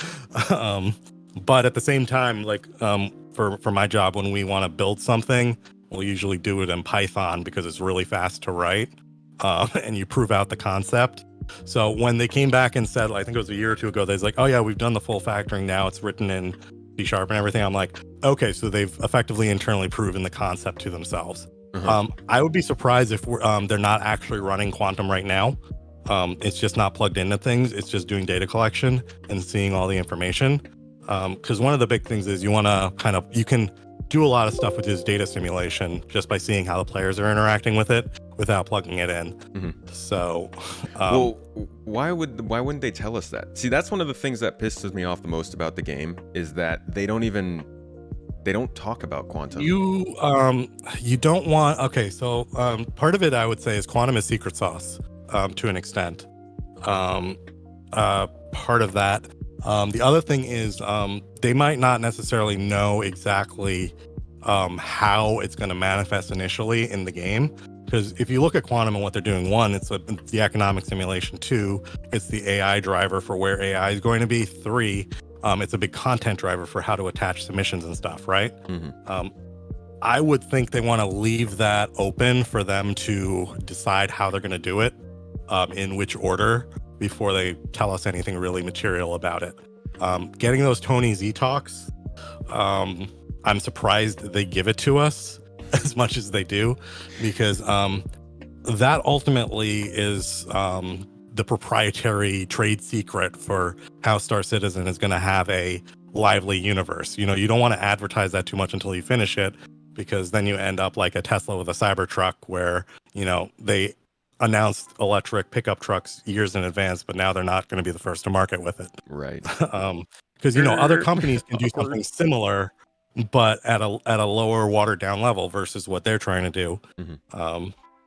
But at the same time, like for my job, when we want to build something, we'll usually do it in Python because it's really fast to write, and you prove out the concept. So when they came back and said, I think it was a year or two ago, they was like, oh yeah, we've done the full factoring now, it's written in C# and everything. I'm like, okay, so they've effectively internally proven the concept to themselves. I would be surprised if they're not actually running Quantum right now. It's just not plugged into things. It's just doing data collection and seeing all the information. Because one of the big things is you can do a lot of stuff with this data simulation just by seeing how the players are interacting with it without plugging it in. So, well, why wouldn't they tell us that? See, that's one of the things that pisses me off the most about the game is that they don't talk about quantum. You don't want. Okay, so part of it I would say is quantum is secret sauce to an extent. Part of that. The other thing is they might not necessarily know exactly how it's going to manifest initially in the game. Because if you look at quantum and what they're doing, one, it's the economic simulation. Two, it's the AI driver for where AI is going to be. Three, it's a big content driver for how to attach submissions and stuff, right? I would think they want to leave that open for them to decide how they're going to do it, in which order, before they tell us anything really material about it. Getting those Tony Z talks, I'm surprised they give it to us as much as they do, because that ultimately is the proprietary trade secret for how Star Citizen is going to have a lively universe. You know, you don't want to advertise that too much until you finish it, because then you end up like a Tesla with a Cybertruck, where, you know, they announced electric pickup trucks years in advance, but now they're not going to be the first to market with it. Right. Because, you know, other companies can do something similar, but at a lower watered down level versus what they're trying to do.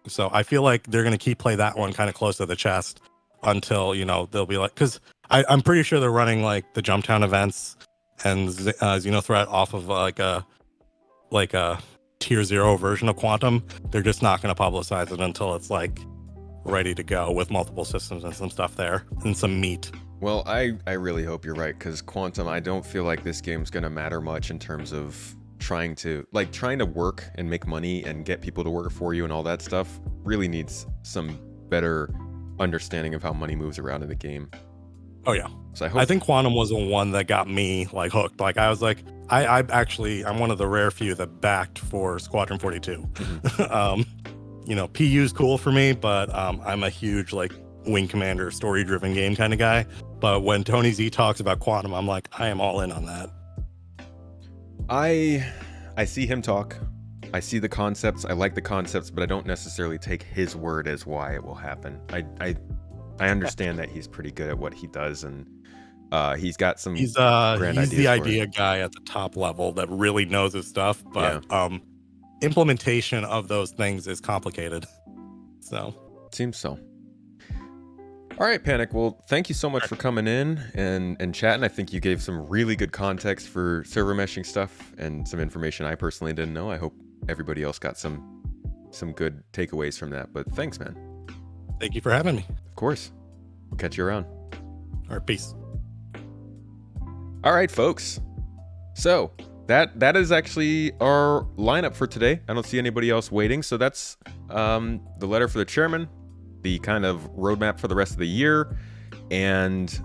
So I feel like they're going to play that one kind of close to the chest until, you know, they'll be like, because I'm pretty sure they're running like the Jumptown events and Xenothreat off of like a tier 0 version of Quantum. They're just not going to publicize it until it's like ready to go with multiple systems and some stuff there and some meat. Well, I really hope you're right, because Quantum, I don't feel like this game's going to matter much in terms of trying to work and make money and get people to work for you and all that stuff. Really needs some better understanding of how money moves around in the game. Oh yeah. So I think Quantum was the one that got me like hooked. Like I was like, I'm one of the rare few that backed for Squadron 42. You know, PU's cool for me, but I'm a huge like Wing Commander story-driven game kind of guy. But when Tony Z talks about Quantum, I'm like, I am all in on that. I see him talk. I see the concepts. I like the concepts, but I don't necessarily take his word as why it will happen. I understand that he's pretty good at what he does, and he's got some grand ideas. He's the idea guy at the top level that really knows his stuff, but implementation of those things is complicated. So seems so. All right, Panic. Well, thank you so much for coming in and chatting. I think you gave some really good context for server meshing stuff and some information I personally didn't know. I hope everybody else got some good takeaways from that. But thanks, man. Thank you for having me. Of course. We'll catch you around. All right, peace. All right, folks. So that is actually our lineup for today. I don't see anybody else waiting. So that's the letter for the chairman, the kind of roadmap for the rest of the year, and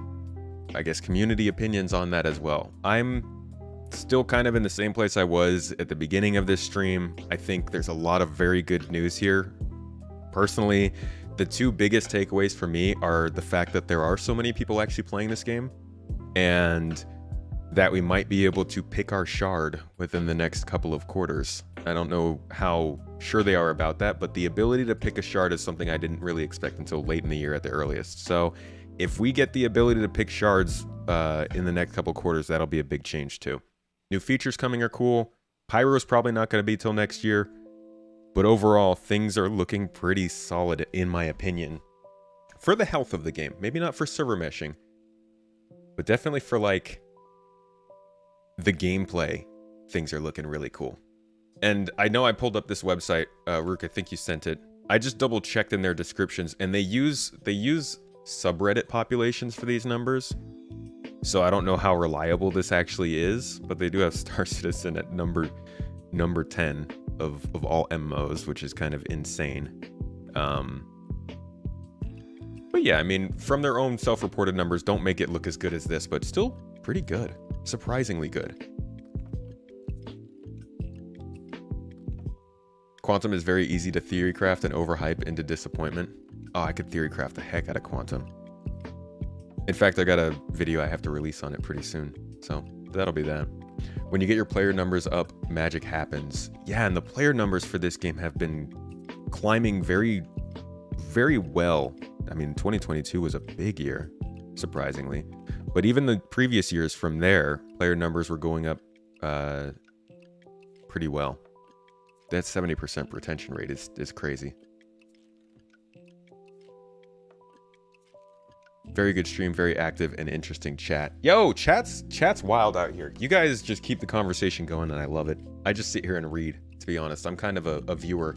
I guess community opinions on that as well. I'm still kind of in the same place I was at the beginning of this stream. I think there's a lot of very good news here. Personally, the two biggest takeaways for me are the fact that there are so many people actually playing this game, and that we might be able to pick our shard within the next couple of quarters. I don't know how sure they are about that, but the ability to pick a shard is something I didn't really expect until late in the year at the earliest. So if we get the ability to pick shards in the next couple quarters, that'll be a big change too. New features coming are cool. Pyro's probably not going to be till next year, but overall things are looking pretty solid in my opinion. For the health of the game, maybe not for server meshing, but definitely for like the gameplay, things are looking really cool. And I know I pulled up this website, Rook, I think you sent it. I just double checked in their descriptions, and they use subreddit populations for these numbers. So I don't know how reliable this actually is, but they do have Star Citizen at number 10 of all MMOs, which is kind of insane. But yeah, I mean, from their own self-reported numbers, don't make it look as good as this, but still pretty good. Surprisingly good. Quantum is very easy to theorycraft and overhype into disappointment. Oh, I could theorycraft the heck out of Quantum. In fact, I got a video I have to release on it pretty soon, so that'll be that. When you get your player numbers up, magic happens. Yeah, and the player numbers for this game have been climbing very, very well. I mean, 2022 was a big year, surprisingly. But even the previous years from there, player numbers were going up pretty well. That 70% retention rate is crazy. Very good stream, very active and interesting chat. Yo, chat's wild out here. You guys just keep the conversation going and I love it. I just sit here and read, to be honest. I'm kind of a viewer.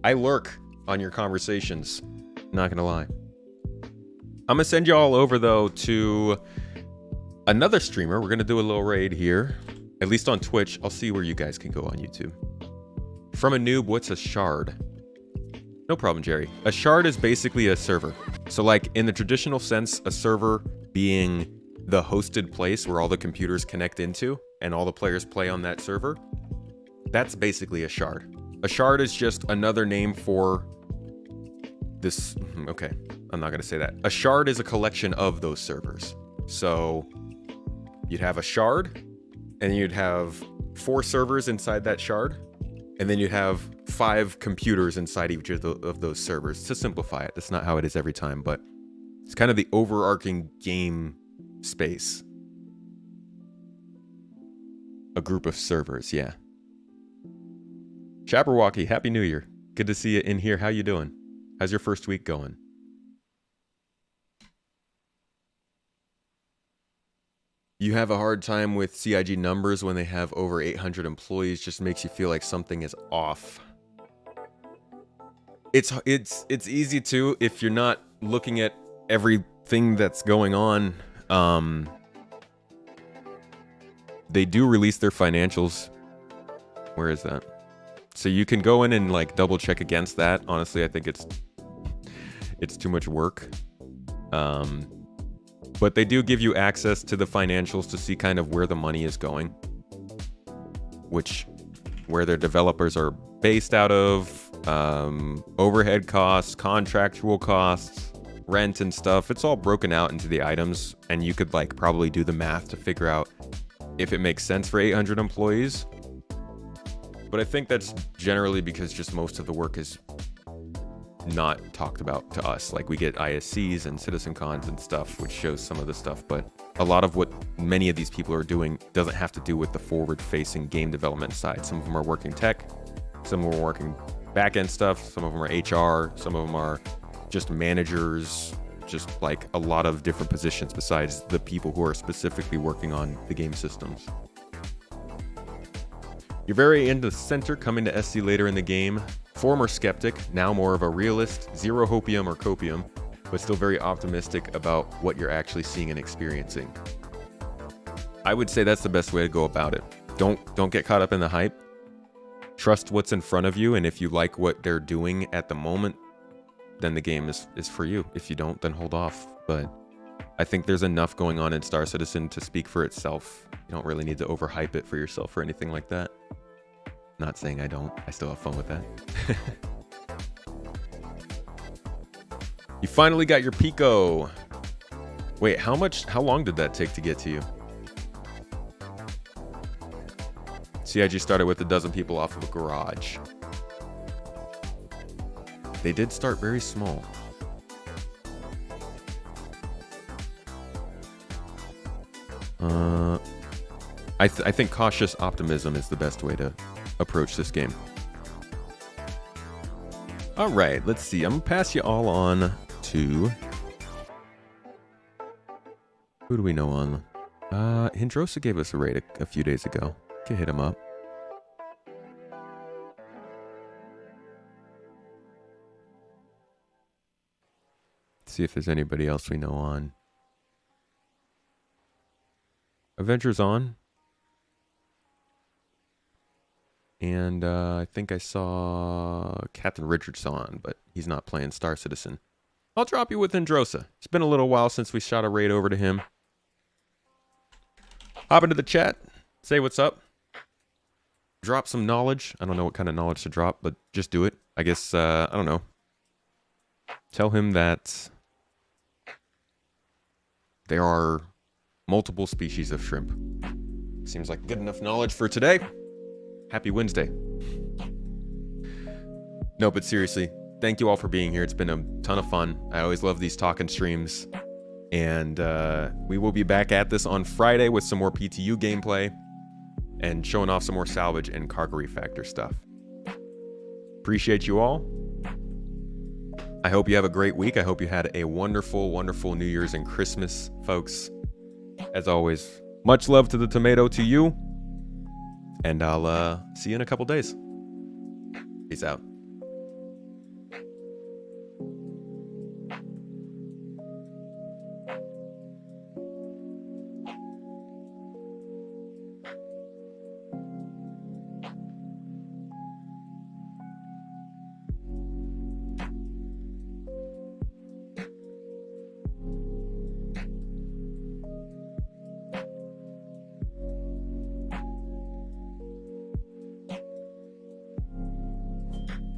I lurk on your conversations, not gonna lie. I'm gonna send you all over though to another streamer. We're gonna do a little raid here, at least on Twitch. I'll see where you guys can go on YouTube. From a noob, what's a shard? No problem, Jerry. A shard is basically a server. So like in the traditional sense, a server being the hosted place where all the computers connect into and all the players play on that server, that's basically a shard. A shard is just another name for this. Okay, I'm not gonna say that. A shard is a collection of those servers. So you'd have a shard and you'd have 4 servers inside that shard. And then you have 5 computers inside each of those servers. To simplify it, that's not how it is every time, but it's kind of the overarching game space. A group of servers, yeah. Jabberwocky, Happy New Year. Good to see you in here. How you doing? How's your first week going? You have a hard time with CIG numbers when they have over 800 employees. Just makes you feel like something is off. It's easy to if you're not looking at everything that's going on. They do release their financials. Where is that? So you can go in and like double check against that. Honestly, I think it's too much work. But they do give you access to the financials to see kind of where the money is going, where their developers are based out of, overhead costs, contractual costs, rent and stuff. It's all broken out into the items, and you could like probably do the math to figure out if it makes sense for 800 employees. But I think that's generally because just most of the work is not talked about to us. Like we get ISCs and citizen cons and stuff, which shows some of the stuff, but a lot of what many of these people are doing doesn't have to do with the forward-facing game development side. Some of them are working tech, some of them are working back-end stuff, some of them are HR, some of them are just managers, just like a lot of different positions besides the people who are specifically working on the game systems. You're very into the center, coming to SC later in the game. Former skeptic, now more of a realist, zero hopium or copium, but still very optimistic about what you're actually seeing and experiencing. I would say that's the best way to go about it. Don't get caught up in the hype. Trust what's in front of you, and if you like what they're doing at the moment, then the game is for you. If you don't, then hold off. But I think there's enough going on in Star Citizen to speak for itself. You don't really need to overhype it for yourself or anything like that. Not saying I don't. I still have fun with that. You finally got your Pico. Wait, how long did that take to get to you? CIG started with a dozen people off of a garage. They did start very small. I think cautious optimism is the best way to approach this game. All right, let's see. I'm gonna pass you all on to who do we know on? Hindrosa gave us a raid a few days ago. Can hit him up. Let's see if there's anybody else we know on. Avengers on. And I think I saw Captain Richardson on, but he's not playing Star Citizen. I'll drop you with Androsa. It's been a little while since we shot a raid over to him. Hop into the chat. Say what's up. Drop some knowledge. I don't know what kind of knowledge to drop, but just do it. I guess, I don't know. Tell him that there are multiple species of shrimp. Seems like good enough knowledge for today. Happy Wednesday. No, but seriously, thank you all for being here. It's been a ton of fun. I always love these talking streams. And we will be back at this on Friday with some more PTU gameplay and showing off some more salvage and cargo refactor stuff. Appreciate you all. I hope you have a great week. I hope you had a wonderful, wonderful New Year's and Christmas, folks. As always, much love to the tomato to you. And I'll see you in a couple days. Peace out.